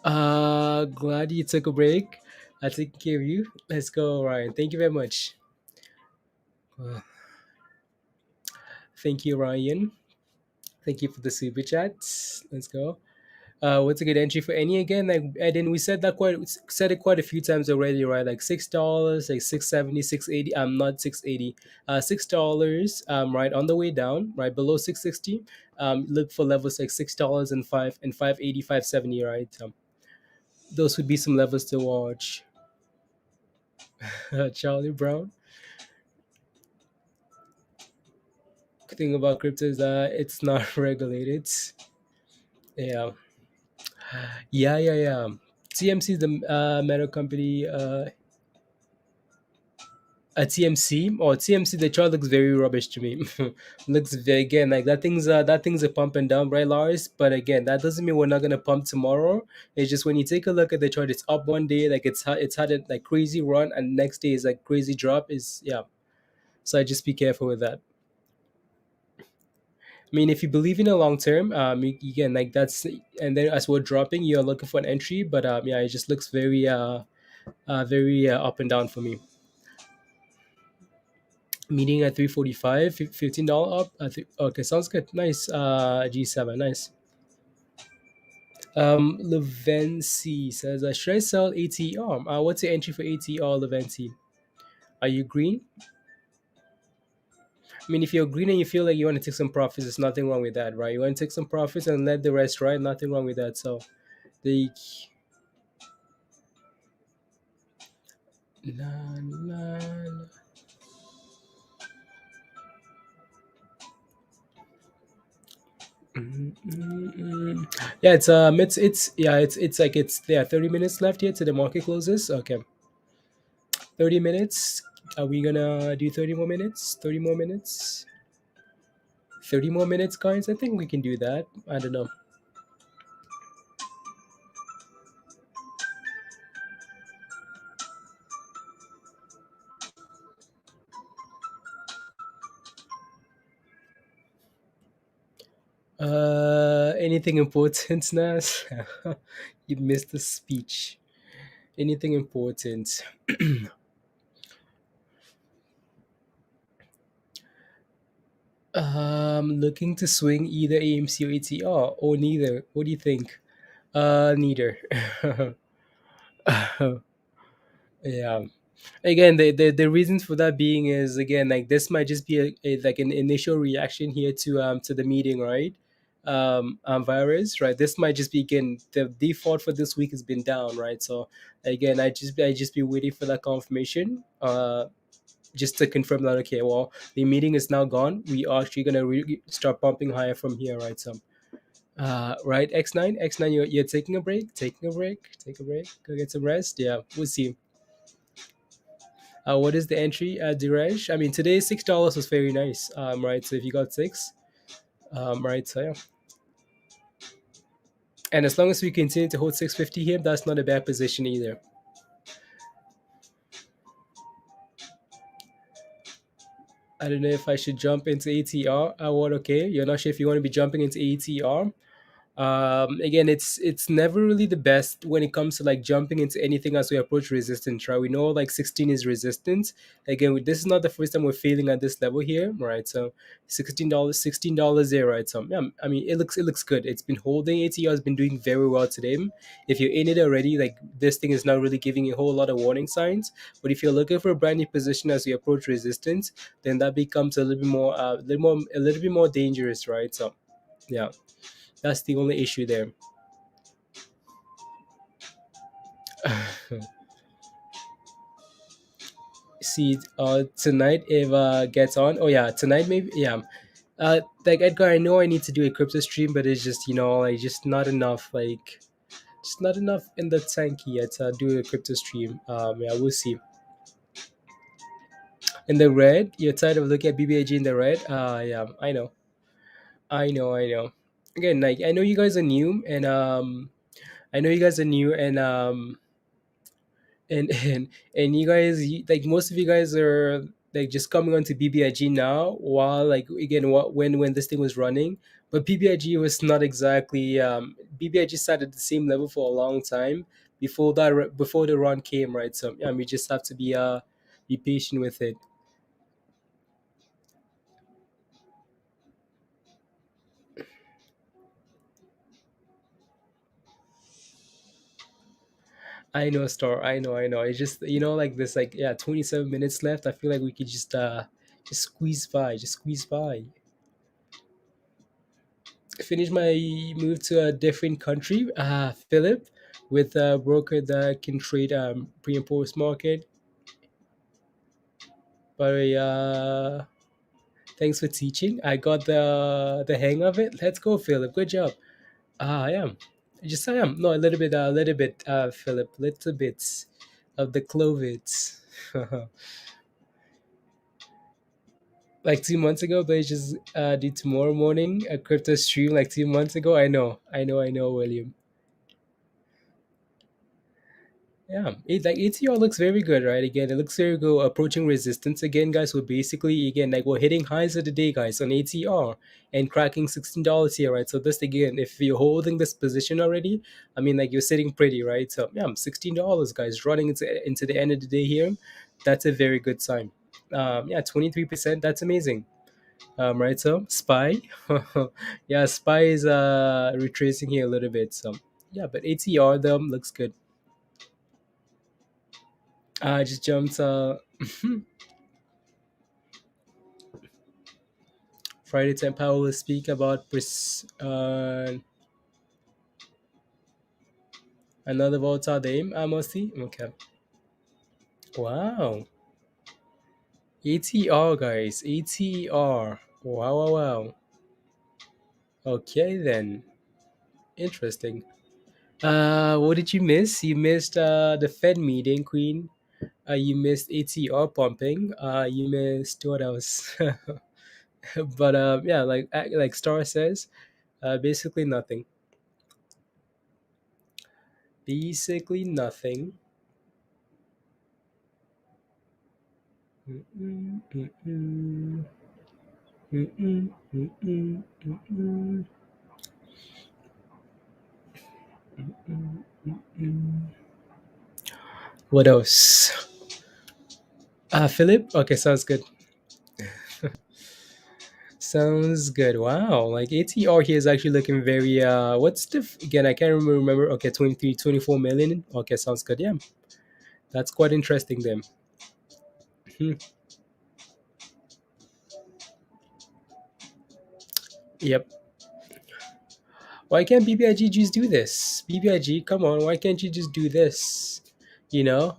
go. Glad you took a break. I take care of you. Let's go, Ryan. Thank you very much. Thank you, Ryan. Thank you for the super chats. Let's go. What's a good entry for any again? Like, and then we said it quite a few times already, right? Like $6, like 670, 680. Not 680. $6. Right on the way down, right below 660. Look for levels like $6 and 580, 570, right? Those would be some levels to watch. Charlie Brown. Good thing about crypto is that it's not regulated. Yeah. Yeah. TMC is the metal company. A TMC or TMC, the chart looks very rubbish to me. Looks very, again, like that thing's a pumping down, right, Lars? But again, that doesn't mean we're not gonna pump tomorrow. It's just when you take a look at the chart, it's up one day, like it's had a like crazy run, and next day is like crazy drop. Is yeah. So I just be careful with that. I mean, if you believe in the long term, again, like that's, and then as we're dropping, you're looking for an entry, but yeah, it just looks very very up and down for me. Meeting at 345, $15 up. Okay, sounds good. Nice. G7, nice. Levency says, should I sell ATR? What's the entry for ATR, Levency? Are you green? I mean, if you're green and you feel like you want to take some profits, there's nothing wrong with that, right? You want to take some profits and let the rest ride, nothing wrong with that. So, the la, la, la. Yeah, it's like it's there. 30 minutes left here till the market closes. Okay, 30 minutes. Are we gonna do 30 more minutes? 30 more minutes. 30 more minutes, guys. I think we can do that. I don't know. Anything important, Nas? You missed the speech. Anything important? Looking to swing either AMC or ATR or neither. What do you think? Neither. Yeah. Again, the reasons for that being is, again, like this might just be like an initial reaction here to the meeting, right? Virus, right? This might just be, again, the default for this week has been down, right? So again, I just be waiting for that confirmation. Just to confirm that, okay, well, the meeting is now gone. We are actually gonna start pumping higher from here, right? So, right, X9, you're taking a break, take a break, go get some rest. Yeah, we'll see. What is the entry, Diresh? I mean, today $6 was very nice, right? So if you got six, right, so yeah. And as long as we continue to hold 650 here, that's not a bad position either. I don't know if I should jump into ATR. What? Okay, you're not sure if you want to be jumping into ATR. Again, it's never really the best when it comes to like jumping into anything as we approach resistance, right? We know like 16 is resistance. Again, this is not the first time we're failing at this level here, right? So $16 there, right? So yeah, I mean it looks good. It's been holding. ATR has been doing very well today. If you're in it already, like this thing is not really giving a whole lot of warning signs. But if you're looking for a brand new position as we approach resistance, then that becomes a little bit more, a little bit more dangerous, right? So yeah. That's the only issue there. See, tonight Eva gets on. Oh yeah, tonight maybe. Yeah. Like Edgar, I know I need to do a crypto stream, but it's just like just not enough. Like, just not enough in the tank yet to do a crypto stream. Yeah, we'll see. In the red, you're tired of looking at BBIG in the red. Yeah, I know. Again, like I know you guys are new, and I know you guys are new, and you guys like most of you guys are like just coming onto BBIG now, while like again when this thing was running, but BBIG was not exactly BBIG sat at the same level for a long time before the run came, right? So yeah, we just have to be patient with it. I know, Star. I know. It's just like this, like yeah, 27 minutes left. I feel like we could just squeeze by, Finish my move to a different country, Philip, with a broker that can trade pre and post market. But thanks for teaching. I got the hang of it. Let's go, Philip. Good job. I am. I am. No, a little bit, Philip. Little bits of the clovits. Like 2 months ago, but it's just did tomorrow morning a crypto stream like 2 months ago. I know, William. Yeah, like ATR looks very good, right? Again, it looks very good approaching resistance again, guys. We're basically again like we're hitting highs of the day, guys, on ATR and cracking $16 here, right? So this again, if you're holding this position already, I mean like you're sitting pretty, right? So yeah, $16, guys, running into the end of the day here. That's a very good sign. Yeah, 23%. That's amazing. Right, so SPY, yeah, SPY is retracing here a little bit. So yeah, but ATR though looks good. I just jumped. Friday 10 Powell will speak about another volatile name. Mostly. Okay. Wow. ATR, guys. ATR. Wow. Okay then. Interesting. What did you miss? You missed the Fed meeting, Queen. You missed ATR pumping. You missed what else? But yeah, like Star says, basically nothing. Basically nothing. What else? Philip? Okay, sounds good. Sounds good. Wow, like ATR here is actually looking very what's the again, I can't remember. Okay, 23, 24 million. Okay, sounds good. Yeah. That's quite interesting then. Yep. Why can't BBIG just do this? BBIG, come on, why can't you just do this?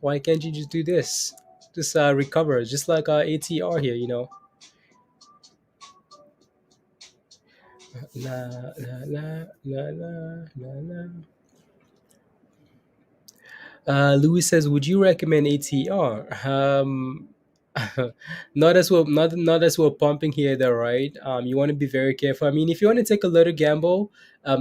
Why can't you just do this? Just recover, just like ATR here, La la la la la la la. Louis says, "Would you recommend ATR?" Not as we're pumping here, though, right? You want to be very careful. I mean, if you want to take a little gamble,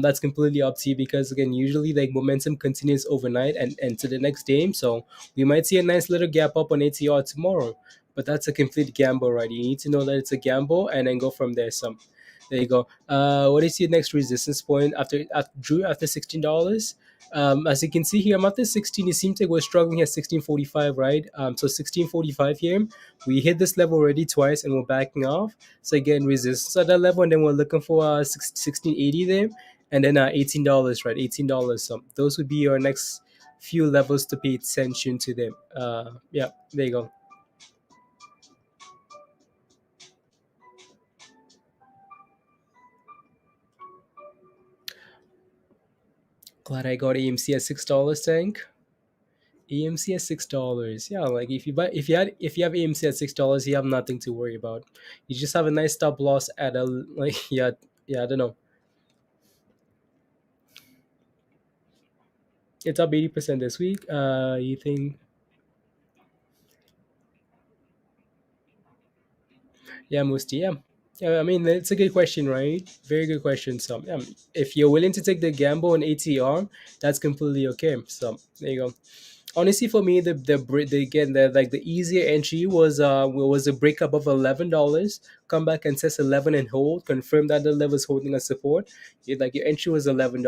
that's completely up to you because again, usually like momentum continues overnight and to the next day. So we might see a nice little gap up on ATR tomorrow, but that's a complete gamble, right? You need to know that it's a gamble and then go from there. So There you go. What is your next resistance point after $16? As you can see here, I'm after 16. It seems like we're struggling at 1645, right? So 1645 here, we hit this level already twice and we're backing off. So again, resistance at that level, and then we're looking for 1680 there, and then $18, right? $18. So those would be your next few levels to pay attention to them. Yeah, there you go. Glad I got AMC at $6, tank. AMC at $6. Yeah, like if you have AMC at $6, you have nothing to worry about. You just have a nice stop loss at a like yeah, I don't know. It's up 80% this week. You think? Yeah, Musti. Yeah. Yeah, I mean, it's a good question, right? Very good question. So, if you're willing to take the gamble on ATR, that's completely okay. So, there you go. Honestly, for me, the easier entry was a breakup of $11, come back and test 11 and hold, confirm that the level is holding a support. Your entry was $11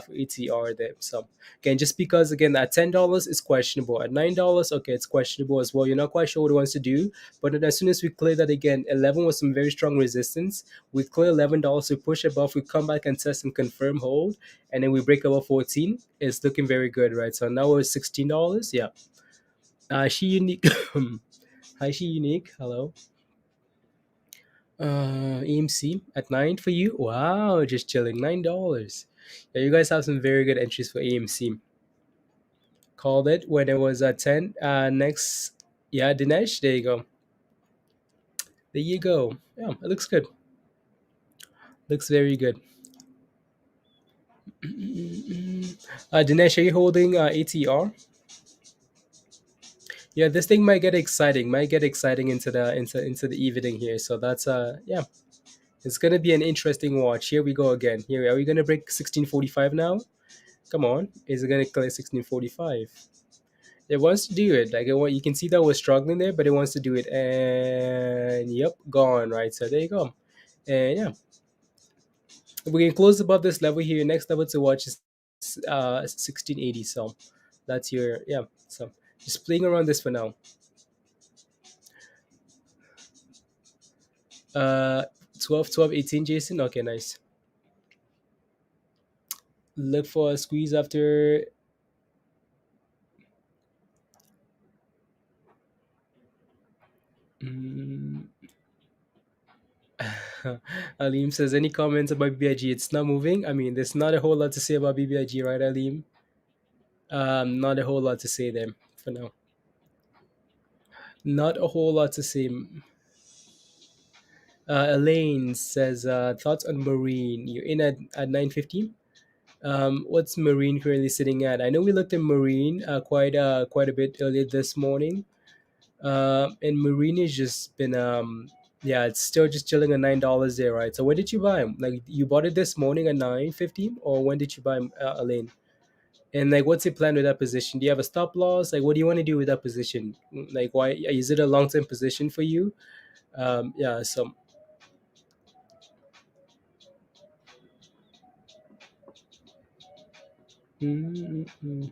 for ATR there. So again, just because again at $10 is questionable, at $9, okay, it's questionable as well. You're not quite sure what it wants to do, but then as soon as we clear that again, 11 was some very strong resistance. We clear $11, we push above, we come back and test and confirm hold, and then we break above 14. It's looking very good, right? So now we're $16. Yeah. She unique. Hi, she unique. Hello. AMC at 9 for you. Wow, just chilling. $9. Yeah, you guys have some very good entries for AMC. Called it when it was at 10. Next, yeah, Dinesh. There you go. There you go. Yeah, it looks good. Looks very good. Dinesh, are you holding ATR? Yeah, this thing might get exciting. Into the evening here. So that's yeah, it's gonna be an interesting watch. Here we go again. Here, are we gonna break 1645 now? Come on, is it gonna clear 1645? It wants to do it. You can see that we're struggling there, but it wants to do it. And yep, gone. Right. So there you go. And yeah, if we can close above this level here, next level to watch is 1680. So that's your yeah. So just playing around this for now. 12, 18, Jason. Okay, nice. Look for a squeeze after. Alim says, any comments about BBIG? It's not moving. I mean, there's not a whole lot to say about BBIG, right, Alim? Not a whole lot to say there for now. Not a whole lot to say. Elaine says, thoughts on Marin? You're in at 9:50. What's Marin currently sitting at? I know we looked at Marin quite a bit earlier this morning. And Marin has just been yeah, it's still just chilling at $9 there, right? So when did you buy them? Like you bought it this morning at 9:50, or when did you buy them, Elaine? And like, what's your plan with that position? Do you have a stop loss? Like, what do you want to do with that position? Like, why is it a long term position for you? Yeah, so. Mm-mm.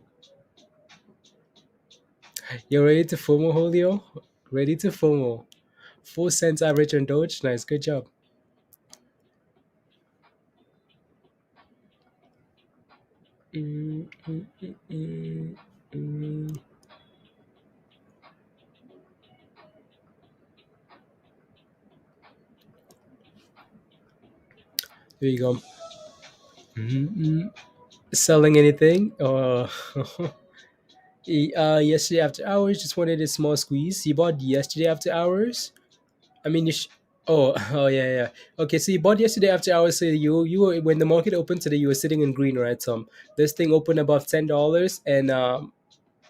You're ready to FOMO, Julio? Ready to FOMO. 4 cents average on Doge. Nice, good job. There you go. Selling anything? Yesterday after hours, just wanted a small squeeze. You bought yesterday after hours? I mean, oh yeah. Okay, so you bought yesterday after hours. So you were, when the market opened today, you were sitting in green, right? So this thing opened above $10, and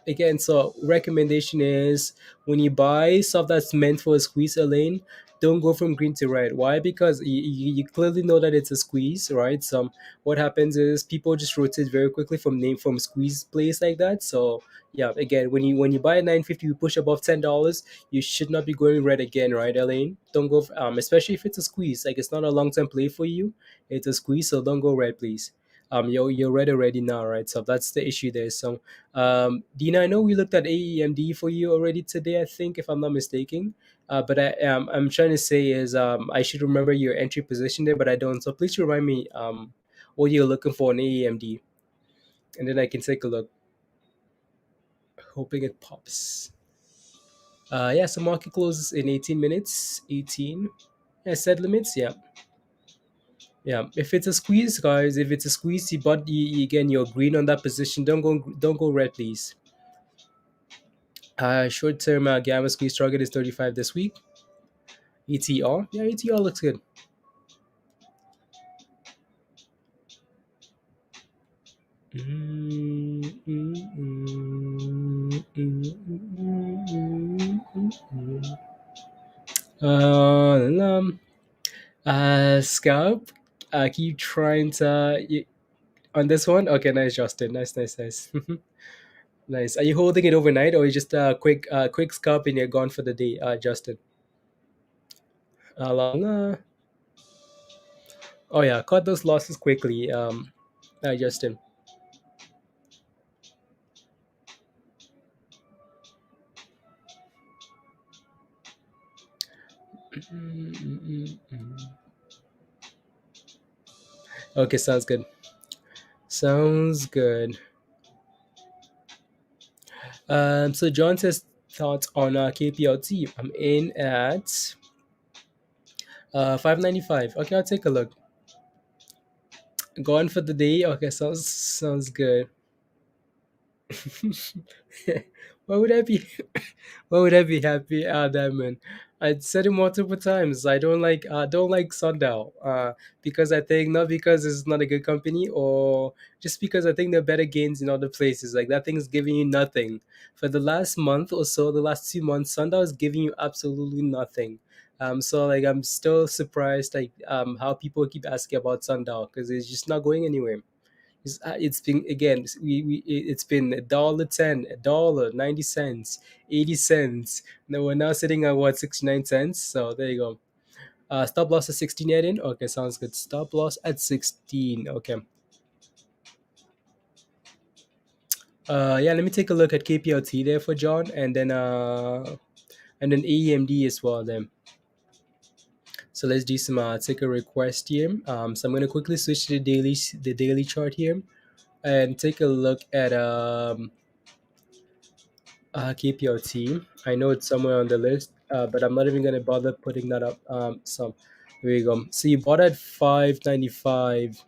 again, so recommendation is when you buy stuff that's meant for a squeeze lane, don't go from green to red. Why? Because you clearly know that it's a squeeze, right? So what happens is people just rotate very quickly from squeeze place like that. So yeah, again, when you buy at 950, you push above $10, you should not be going red again, right, Elaine? Don't go, especially if it's a squeeze. Like it's not a long term play for you. It's a squeeze, so don't go red, please. You're red already now, right? So that's the issue there. So, Dina, I know we looked at AEMD for you already today, I think, if I'm not mistaken. But I'm trying to say is I should remember your entry position there, but I don't. So please remind me what you're looking for in AEMD, and then I can take a look. Hoping it pops. Yeah, so market closes in 18 minutes. 18. Yeah, set limits. Yeah. Yeah, if it's a squeeze, guys, if it's a squeeze, again, you're green on that position. Don't go red, please. Short term gamma squeeze target is 35 this week. ETR, yeah, ETR looks good. Scalp, keep trying to on this one. Okay, nice, Justin. Nice. Nice. Are you holding it overnight, or you just quick scalp and you're gone for the day, Justin? Oh yeah, cut those losses quickly, Justin. Okay, sounds good. Sounds good. So John says thoughts on kplt. I'm in at 595. Okay, I'll take a look. Gone for the day. Okay, sounds good. Why would I be why would I be happy, Diamond? I said it multiple times. I don't like Sundial. Because I think, not because it's not a good company, or just because I think there are better gains in other places. Like that thing is giving you nothing. For the last month or so, the last 2 months, Sundial is giving you absolutely nothing. So like I'm still surprised like how people keep asking about Sundial, because it's just not going anywhere. It's been, again, it's been $1.10, $1.90, 80 cents. Now we're now sitting at what, 69 cents. So there you go. Stop loss at 16 yet in. Okay, sounds good. Stop loss at 16. Okay. Yeah, let me take a look at kplt there for John, and then AEMD as well then. So let's do some take a request here. So I'm gonna quickly switch to the daily chart here and take a look at kplt. I know it's somewhere on the list, but I'm not even gonna bother putting that up. So there you go. So you bought at 595.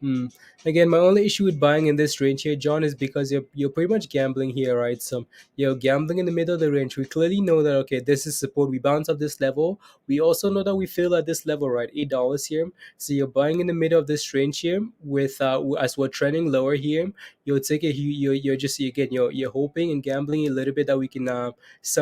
Again, my only issue with buying in this range here, John, is because you're pretty much gambling here, right? So you're gambling in the middle of the range. We clearly know that, okay, this is support. We bounce up this level. We also know that we fail at this level, right? $8 here. So you're buying in the middle of this range here with as we're trending lower here. You'll take it. You're just, again, you're hoping and gambling a little bit that we can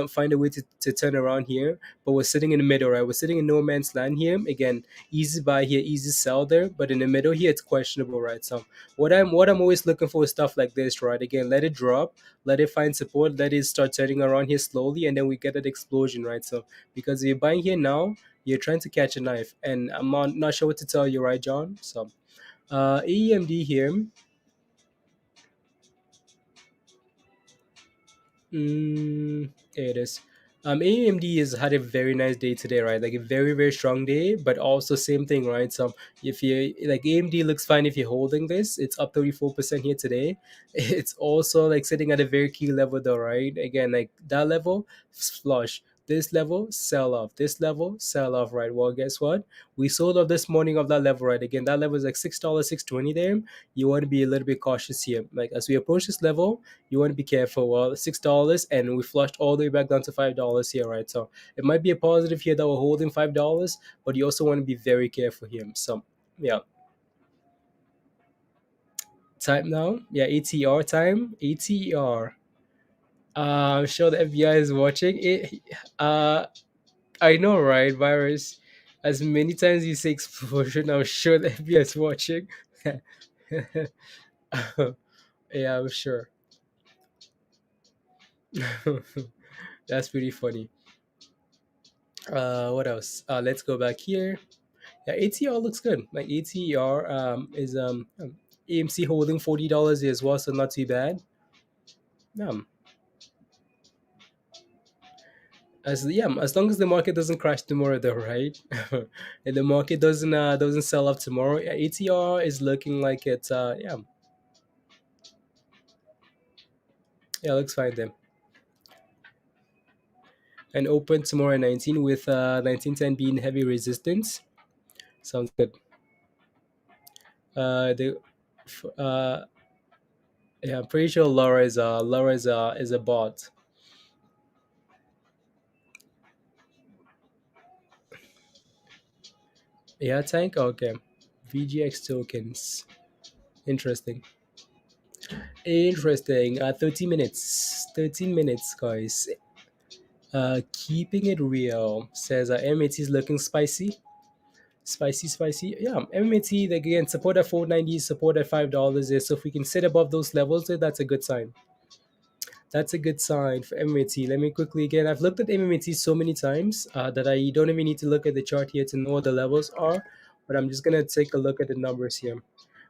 find a way to turn around here. But we're sitting in the middle, right? We're sitting in no man's land here. Again, easy buy here, easy sell there, but in the middle here it's questionable, right? So what I'm always looking for is stuff like this, right? Again, let it drop, let it find support, let it start turning around here slowly, and then we get that explosion, right? So because if you're buying here now, you're trying to catch a knife, and I'm not sure what to tell you, right, John? So AEMD here. There it is. AMD has had a very nice day today, right? Like a very, very strong day, but also same thing, right? So if you like, AMD looks fine if you're holding this. It's up 34% here today. It's also like sitting at a very key level though, right? Again, like that level, flush. This level, sell off. This level, sell off, right? Well, guess what? We sold off this morning of that level, right? Again, that level is like $6, 620 there. You want to be a little bit cautious here. Like as we approach this level, you want to be careful. Well, $6, and we flushed all the way back down to $5 here, right? So it might be a positive here that we're holding $5, but you also want to be very careful here. So yeah. Time now. Yeah, ATR time. ATR. I'm sure the FBI is watching it. I know, right? Virus. As many times you say explosion, I'm sure the FBI is watching. Yeah, I'm sure. That's pretty funny. What else? Let's go back here. Yeah, ATR looks good. Like ATR is AMC holding $40 as well, so not too bad. As long as the market doesn't crash tomorrow, though, right? And the market doesn't sell off tomorrow. Yeah, ATR is looking like it's looks fine then. And open tomorrow at 19 with 1910 being heavy resistance. Sounds good. The Yeah, I'm pretty sure Laura is a bot. Yeah, tank. Okay, VGX tokens. Interesting. Interesting. 13 minutes. 13 minutes, guys. Keeping it real says MAT is looking spicy. Spicy. Yeah, MAT again support at 490, support at $5 is. So if we can sit above those levels, then that's a good sign. That's a good sign for MAT. Let me quickly again. I've looked at MAT so many times that I don't even need to look at the chart here to know what the levels are. But I'm just gonna take a look at the numbers here.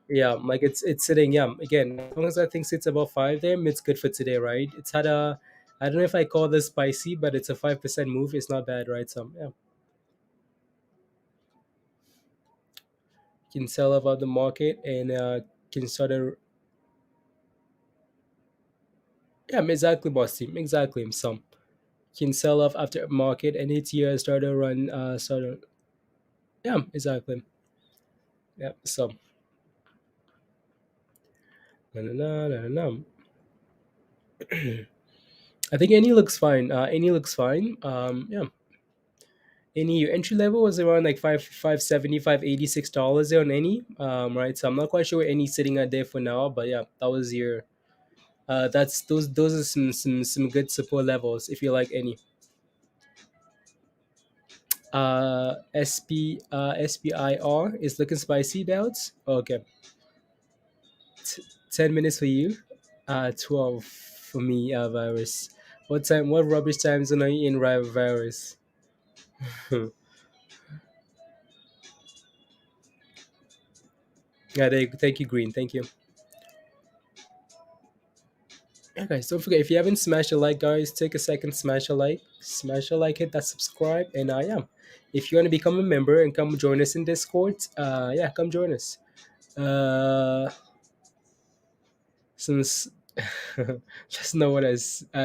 Yeah, like it's sitting. Yeah, again, as long as I think sits above 5 there, it's good for today, right? It's had a, I don't know if I call this spicy, but it's a 5% move. It's not bad, right? So yeah, can sell about the market and can sort of, yeah, exactly, boss team, exactly. Some can sell off after market and it's here start to run sort of, yeah, exactly. Yeah, so no no no no no. I think any looks fine. Any looks fine. Yeah. Any entry level was around like 576 dollars there on any. Right. So I'm not quite sure where any sitting at there for now, but yeah, that was your that's those are some good support levels if you like any. SPIR is looking spicy belts. Okay. 10 minutes for you. 12 for me, virus. What rubbish time zone are you in, virus? Yeah, thank you, Green. Thank you. Yeah, guys, don't forget if you haven't smashed a like, guys, take a second, smash a like, hit that subscribe, and yeah, if you want to become a member and come join us in Discord, yeah, come join us. Since just know what I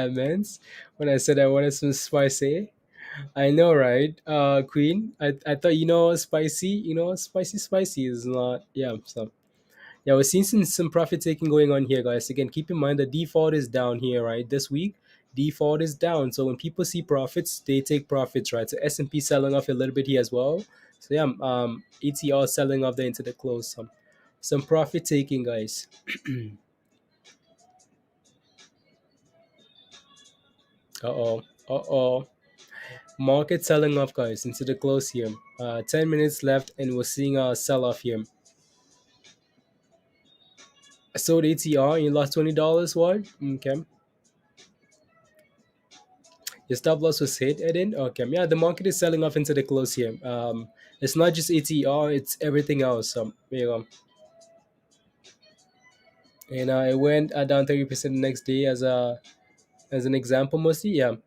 meant when I said I wanted some spicy. I know, right? Queen. I thought spicy. Spicy is not. Yeah. So yeah, we're seeing some profit taking going on here, guys. Again, keep in mind the default is down here, right? This week, default is down. So when people see profits, they take profits, right? So S&P selling off a little bit here as well. So yeah, ETR selling off there into the close. Some profit taking, guys. Uh oh. Market selling off, guys, into the close here. 10 minutes left, and we're seeing a sell off here. I sold ATR and you lost $20. What? Okay. Your stop loss was hit, Eden? Okay. Yeah, the market is selling off into the close here. It's not just ATR, it's everything else. There you go. And it went down 30% the next day as an example, mostly. Yeah.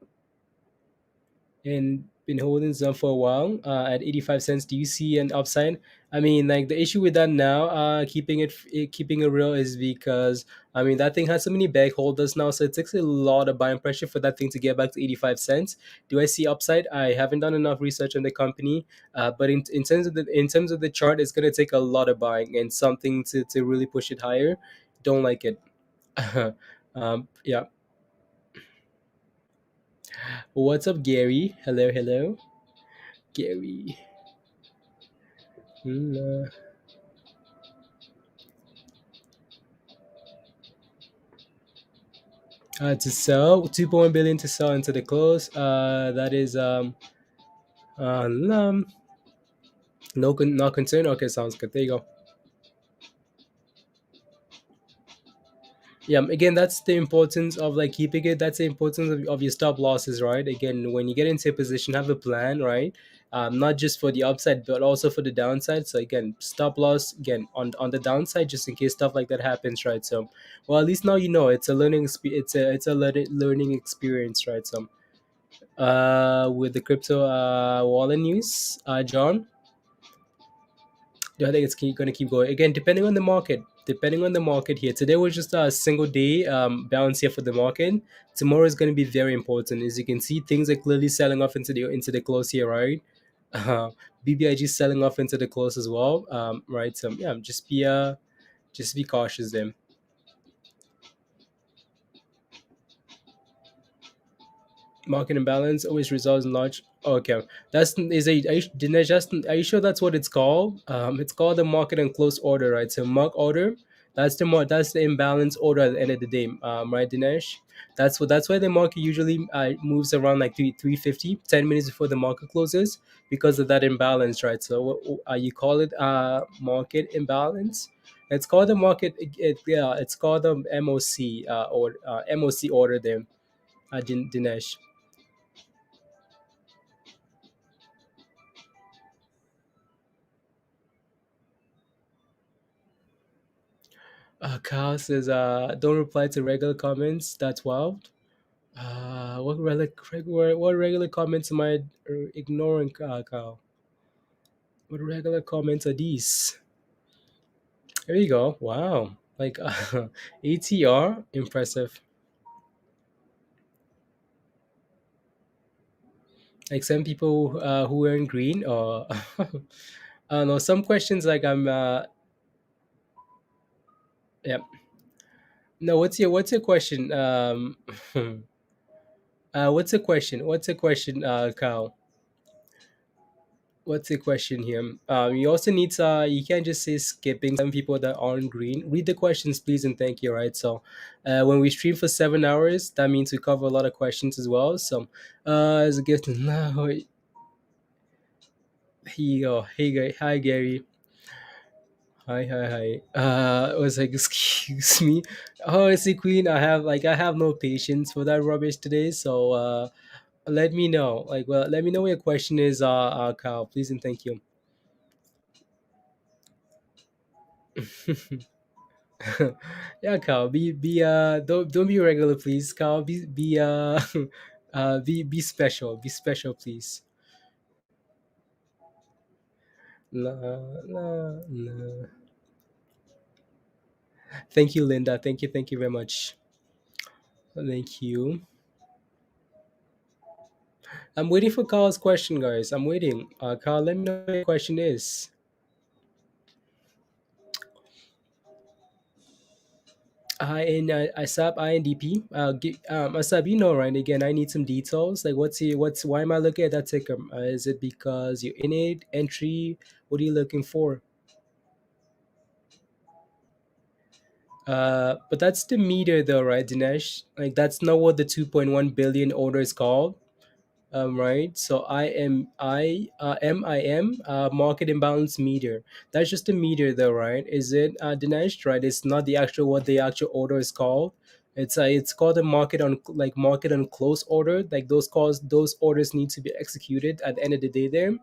And been holding some for a while at 85 cents. Do you see an upside? I mean, like the issue with that now, keeping it real is because I mean that thing has so many bag holders now, so it takes a lot of buying pressure for that thing to get back to 85 cents. Do I see upside? I haven't done enough research on the company, but in terms of the chart, it's gonna take a lot of buying and something to really push it higher. Don't like it. Yeah. What's up, Gary? Hello, Gary. To sell 2.1 billion to sell into the close. That is Not concerned. Okay, sounds good. There you go. Yeah, again, that's the importance of like keeping it. That's the importance of your stop losses, right? Again, when you get into a position, have a plan, right? Not just for the upside, but also for the downside. So again, stop loss again on the downside, just in case stuff like that happens, right? So, well, at least now you know it's a learning experience, right? So, with the crypto wallet news, John. I think it's going to keep going again, depending on the market. Depending on the market here, today was just a single day bounce here for the market. Tomorrow is going to be very important. As you can see, things are clearly selling off into the close here, right? Uh, BBIG is selling off into the close as well, right? So yeah, just be cautious then. Market imbalance always results in large. Okay, Dinesh, are you sure that's what it's called? It's called the market and close order, right? So mark order. That's the imbalance order at the end of the day, right, Dinesh? That's why the market usually moves around like 350, 10 minutes before the market closes because of that imbalance, right? So you call it market imbalance. It's called the market. Yeah, it's called the MOC or MOC order there, Dinesh. Kyle says, don't reply to regular comments. That's wild. What regular comments am I ignoring, Kyle? What regular comments are these? There you go. Wow. Like, ATR, impressive. Like some people who earn green, or I don't know. Some questions like yeah. No, what's your question? What's the question? What's the question, Kyle? What's the question here? You also need to, you can't just say skipping some people that aren't green. Read the questions, please, and thank you, right? So, when we stream for 7 hours, that means we cover a lot of questions as well. So, as a gift, no, here you go. Hi, Gary. Hi. I was like, excuse me. Oh, I see, Queen. I have no patience for that rubbish today. So, let me know. Let me know what your question is, Kyle, please, and thank you. Yeah, Kyle, don't be regular, please. Kyle, be special. Be special, please. La, la, la. Thank you, Linda. Thank you very much. Thank you. I'm waiting for Kyle's question, guys. I'm waiting. Kyle, let me know what your question is. ASAP INDP. ASAP, you know, right? Again, I need some details. Like, why am I looking at that ticker? Is it because you're in it, entry? What are you looking for? But that's the meter, though, right, Dinesh? Like, that's not what the 2.1 billion order is called. Right. So MIM, market imbalance meter. That's just a meter, though, right? Is it, Dinesh? Right. It's not the actual what the actual order is called. It's called a market on close order. Like those orders need to be executed at the end of the day. There,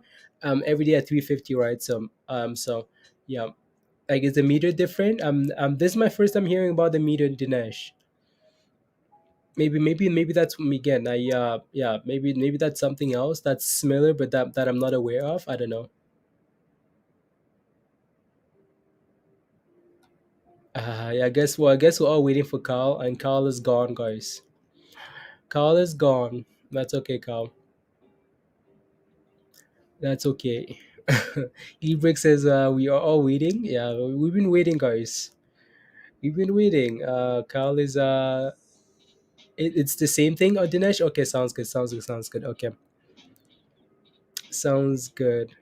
every day at 350, right? So yeah. Like, is the meter different? This is my first time hearing about the meter, Dinesh. Maybe that's me again. Yeah, maybe that's something else that's similar, but that I'm not aware of. I don't know. Yeah, I guess we're all waiting for Carl, and Carl is gone, guys. Carl is gone. That's okay, Carl. That's okay. Ebrick says we are all waiting. Yeah, we've been waiting, guys. We've been waiting. Carl is it's the same thing. Oh, Dinesh. Okay, sounds good. Sounds good. Okay, sounds good.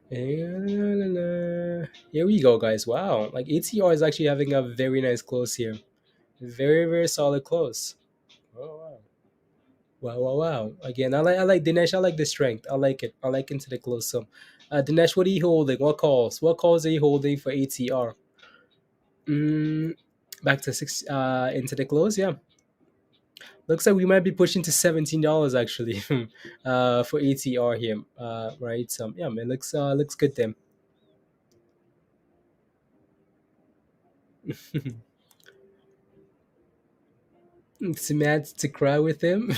Here we go, guys. Wow, like ATR is actually having a very nice close here. Very solid close. Oh wow. Wow, wow, wow. Again, I like Dinesh. I like the strength. I like it. I like into the close. So, Dinesh, what are you holding? What calls? What calls are you holding for ATR? Mm, back to six. Into the close. Yeah, looks like we might be pushing to $17 actually. For ATR here. Right. So yeah, man, looks good then. It's mad to cry with him.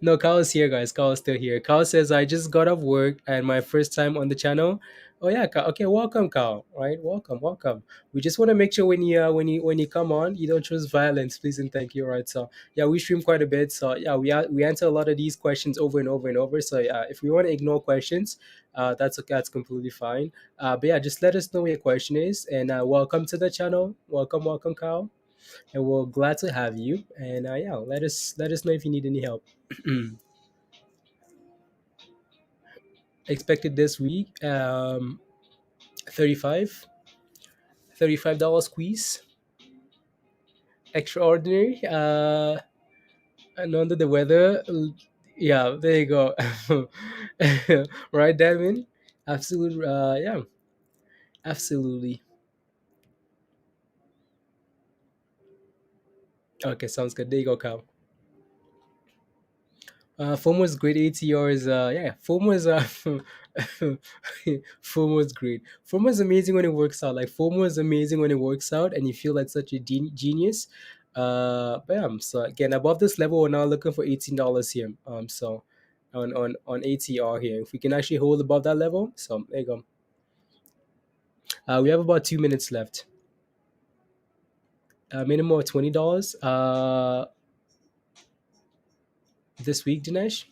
No, Kyle is here, guys. Kyle is still here. Kyle says, "I just got off work and my first time on the channel." Oh yeah, Kyle. Okay, welcome, Kyle. Right, welcome, welcome. We just want to make sure when you come on, you don't choose violence, please and thank you. Right, so yeah, we stream quite a bit. So yeah, we answer a lot of these questions over and over and over. So yeah, if we want to ignore questions, that's okay. That's completely fine. But yeah, just let us know what your question is, and welcome to the channel. Welcome, welcome, Kyle, and we're glad to have you. And yeah, let us know if you need any help. Expected this week, 35 $35 squeeze. Extraordinary. And under the weather. Yeah, there you go. Right, Devin? Absolutely. Yeah, absolutely. Okay, sounds good. There you go, Kyle. FOMO is great. ATR is yeah. FOMO is FOMO is great. FOMO is amazing when it works out. Like FOMO is amazing when it works out, and you feel like such a genius. Bam. So again, above this level, we're now looking for $18 here. So on ATR here, if we can actually hold above that level, so there you go. We have about 2 minutes left. Minimum of $20. This week, Dinesh.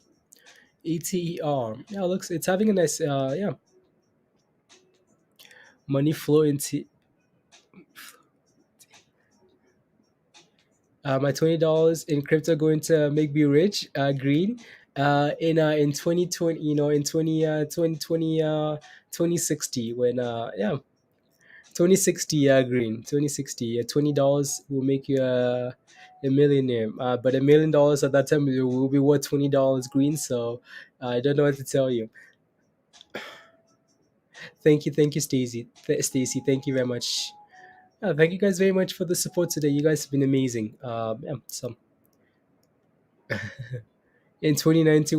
ATER. Yeah, looks it's having a nice yeah, money flow into my $20 in crypto going to make me rich. Green. In 2020, in 2060 when yeah, 2060, green 2060, $20 will make you a millionaire. But $1 million at that time will be worth $20 green. So I don't know what to tell you. Thank you, Stacy. Stacy, thank you very much. Thank you guys very much for the support today. You guys have been amazing. Yeah, so in 2019,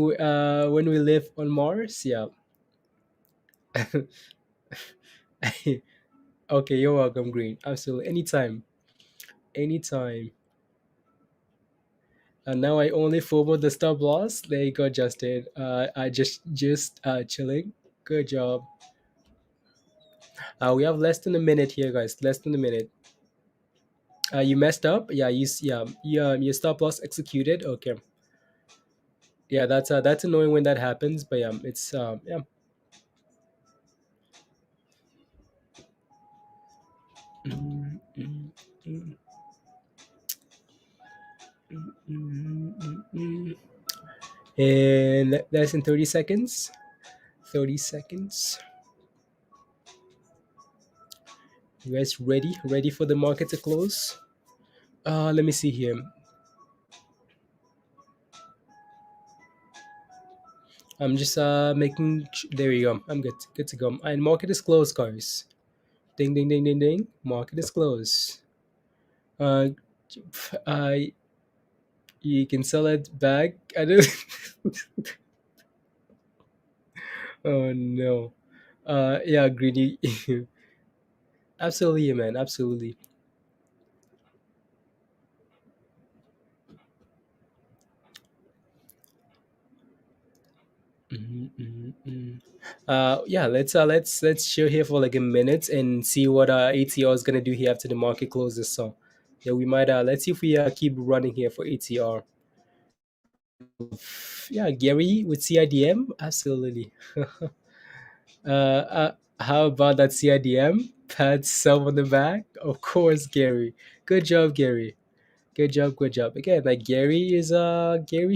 when we live on Mars, yeah. Okay, you're welcome, Green. Absolutely, anytime, anytime. And now I only forward the stop loss. There you go, Justin. I just chilling. Good job. We have less than a minute here, guys. Less than a minute. You messed up. Yeah, your stop loss executed. Okay. Yeah, that's annoying when that happens. But yeah, it's yeah. Mm, mm, mm, mm. And that's in 30 seconds. 30 seconds. You guys ready? Ready for the market to close? Let me see here. I'm just making. There you go. I'm good. Good to go. And market is closed, guys. Ding, ding, ding, ding, ding. Market is closed. Uh, uh, you can sell it back. I don't. Oh no. Yeah, greedy. Absolutely, man. Absolutely. Yeah, let's chill here for like a minute and see what ATR is gonna do here after the market closes. So yeah, we might let's see if we keep running here for ATR. Yeah, Gary with CIDM, absolutely. How about that CIDM? Pat self on the back, of course, Gary. Good job, Gary. Good job, good job. Again, like Gary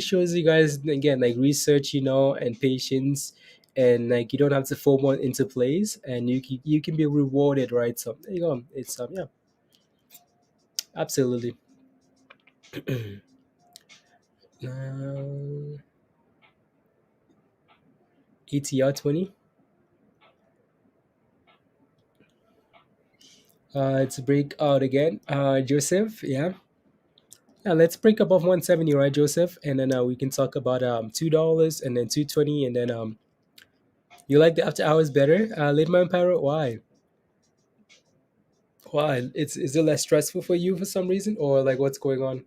shows you guys again like research, and patience, and like you don't have to form one into place, and you can be rewarded, right? So there you go. It's yeah, absolutely. ATR 20. It's a breakout again. Joseph, yeah. Yeah, let's break above 170, right, Joseph? And then we can talk about $2 and then 220, and then you like the after hours better? Late Man Parrot, why? Why? Is it less stressful for you for some reason, or like what's going on?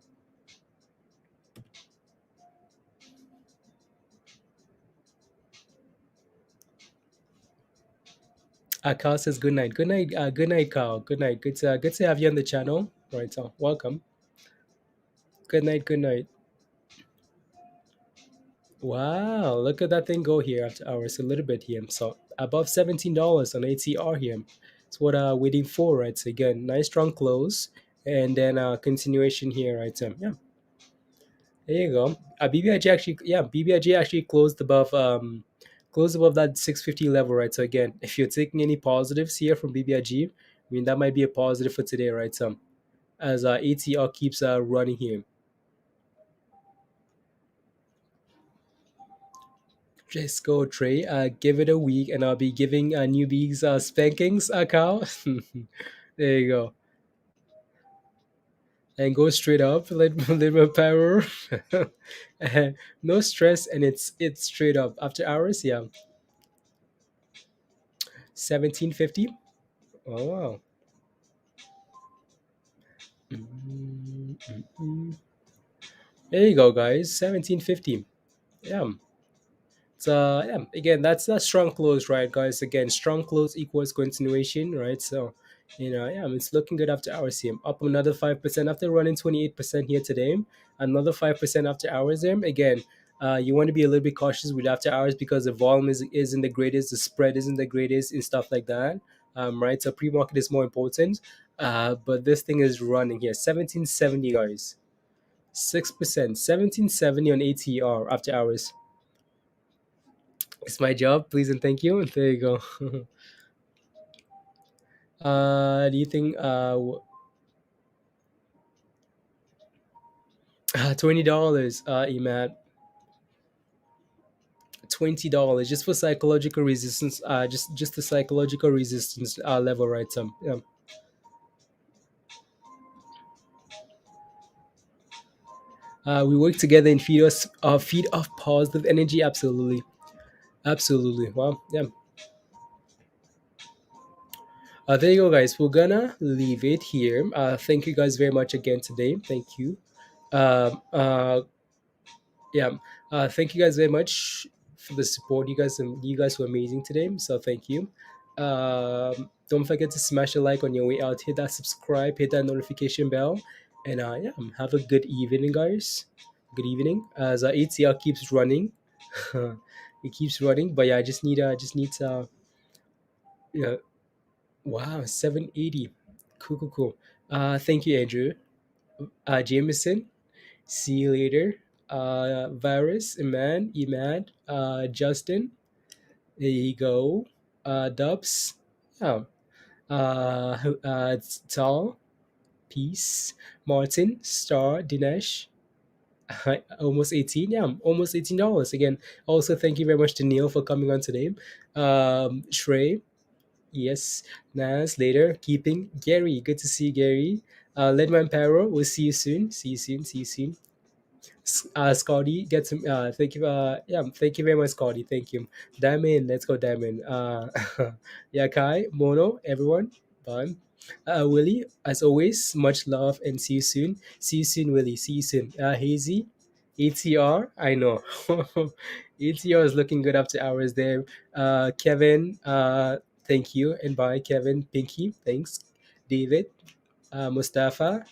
Carl says good night. Good night. Good night, Carl. Good night. Good to have you on the channel. Right, so welcome. Good night. Good night. Wow, look at that thing go here after hours a little bit here. So above $17 on ATR here. It's what waiting for, right? So again, nice strong close, and then continuation here, right? So yeah, there you go. BBIG actually closed above that 650 level, right? So again, if you're taking any positives here from BBIG, I mean that might be a positive for today, right? So as ATR keeps running here. Just go, Trey. Give it a week, and I'll be giving newbies spankings, Kyle. There you go. And go straight up, let power. No stress, and it's straight up after hours. Yeah, 1750. Oh wow. There you go, guys. 1750. Yeah. So yeah, again, that's a strong close, right, guys? Again, strong close equals continuation, right? So, yeah, it's looking good after hours here. Up another 5% after running 28% here today. Another 5% after hours there. Again, you want to be a little bit cautious with after hours because the volume isn't the greatest, the spread isn't the greatest, and stuff like that. Right? So pre-market is more important. But this thing is running here, 1770, guys. 6%, 1770 on ATR after hours. It's my job, please and thank you. There you go. Do you think $20, Emad? $20 just for psychological resistance. Just the psychological resistance level, right? Yeah. We work together and feed off positive energy. Absolutely, absolutely. Well, yeah. There you go, guys. We're gonna leave it here. Thank you guys very much again today. Thank you. Um, uh, yeah. Thank you guys very much for the support. You guys were amazing today. So thank you. Don't forget to smash a like on your way out. Hit that subscribe. Hit that notification bell. And yeah, have a good evening, guys. Good evening. As ATL keeps running, it keeps running. But yeah, I just need to. Yeah. Wow, 780. Cool, cool, cool. Thank you, Andrew. Jameson. See you later. Virus, Imad, Justin. There you go. Dubs. Yeah. Tal. Peace. Martin. Star. Dinesh. Almost 18. Yeah, almost $18 again. Also, thank you very much to Neil for coming on today. Shrey. Yes. Nas later. Keeping. Gary. Good to see you, Gary. Ledman Paro. We'll see you soon. See you soon. See you soon. Scotty, get some. Thank you. Yeah, thank you very much, Scotty. Thank you. Diamond, let's go, Diamond. Yeah, Kai, Mono, everyone. Bye. Willie, as always, much love and see you soon. See you soon, Willie. See you soon. Hazy, ATR, I know. ATR is looking good after hours there. Kevin, thank you. And bye, Kevin. Pinky, thanks. David, Mustafa,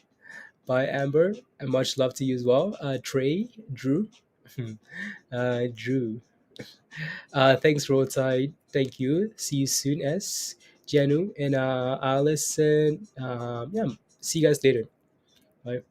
by Amber, and much love to you as well. Trey, Drew, Drew. Thanks, Roadside. Thank you. See you soon, S. Janu and Allison. Yeah, see you guys later. Bye.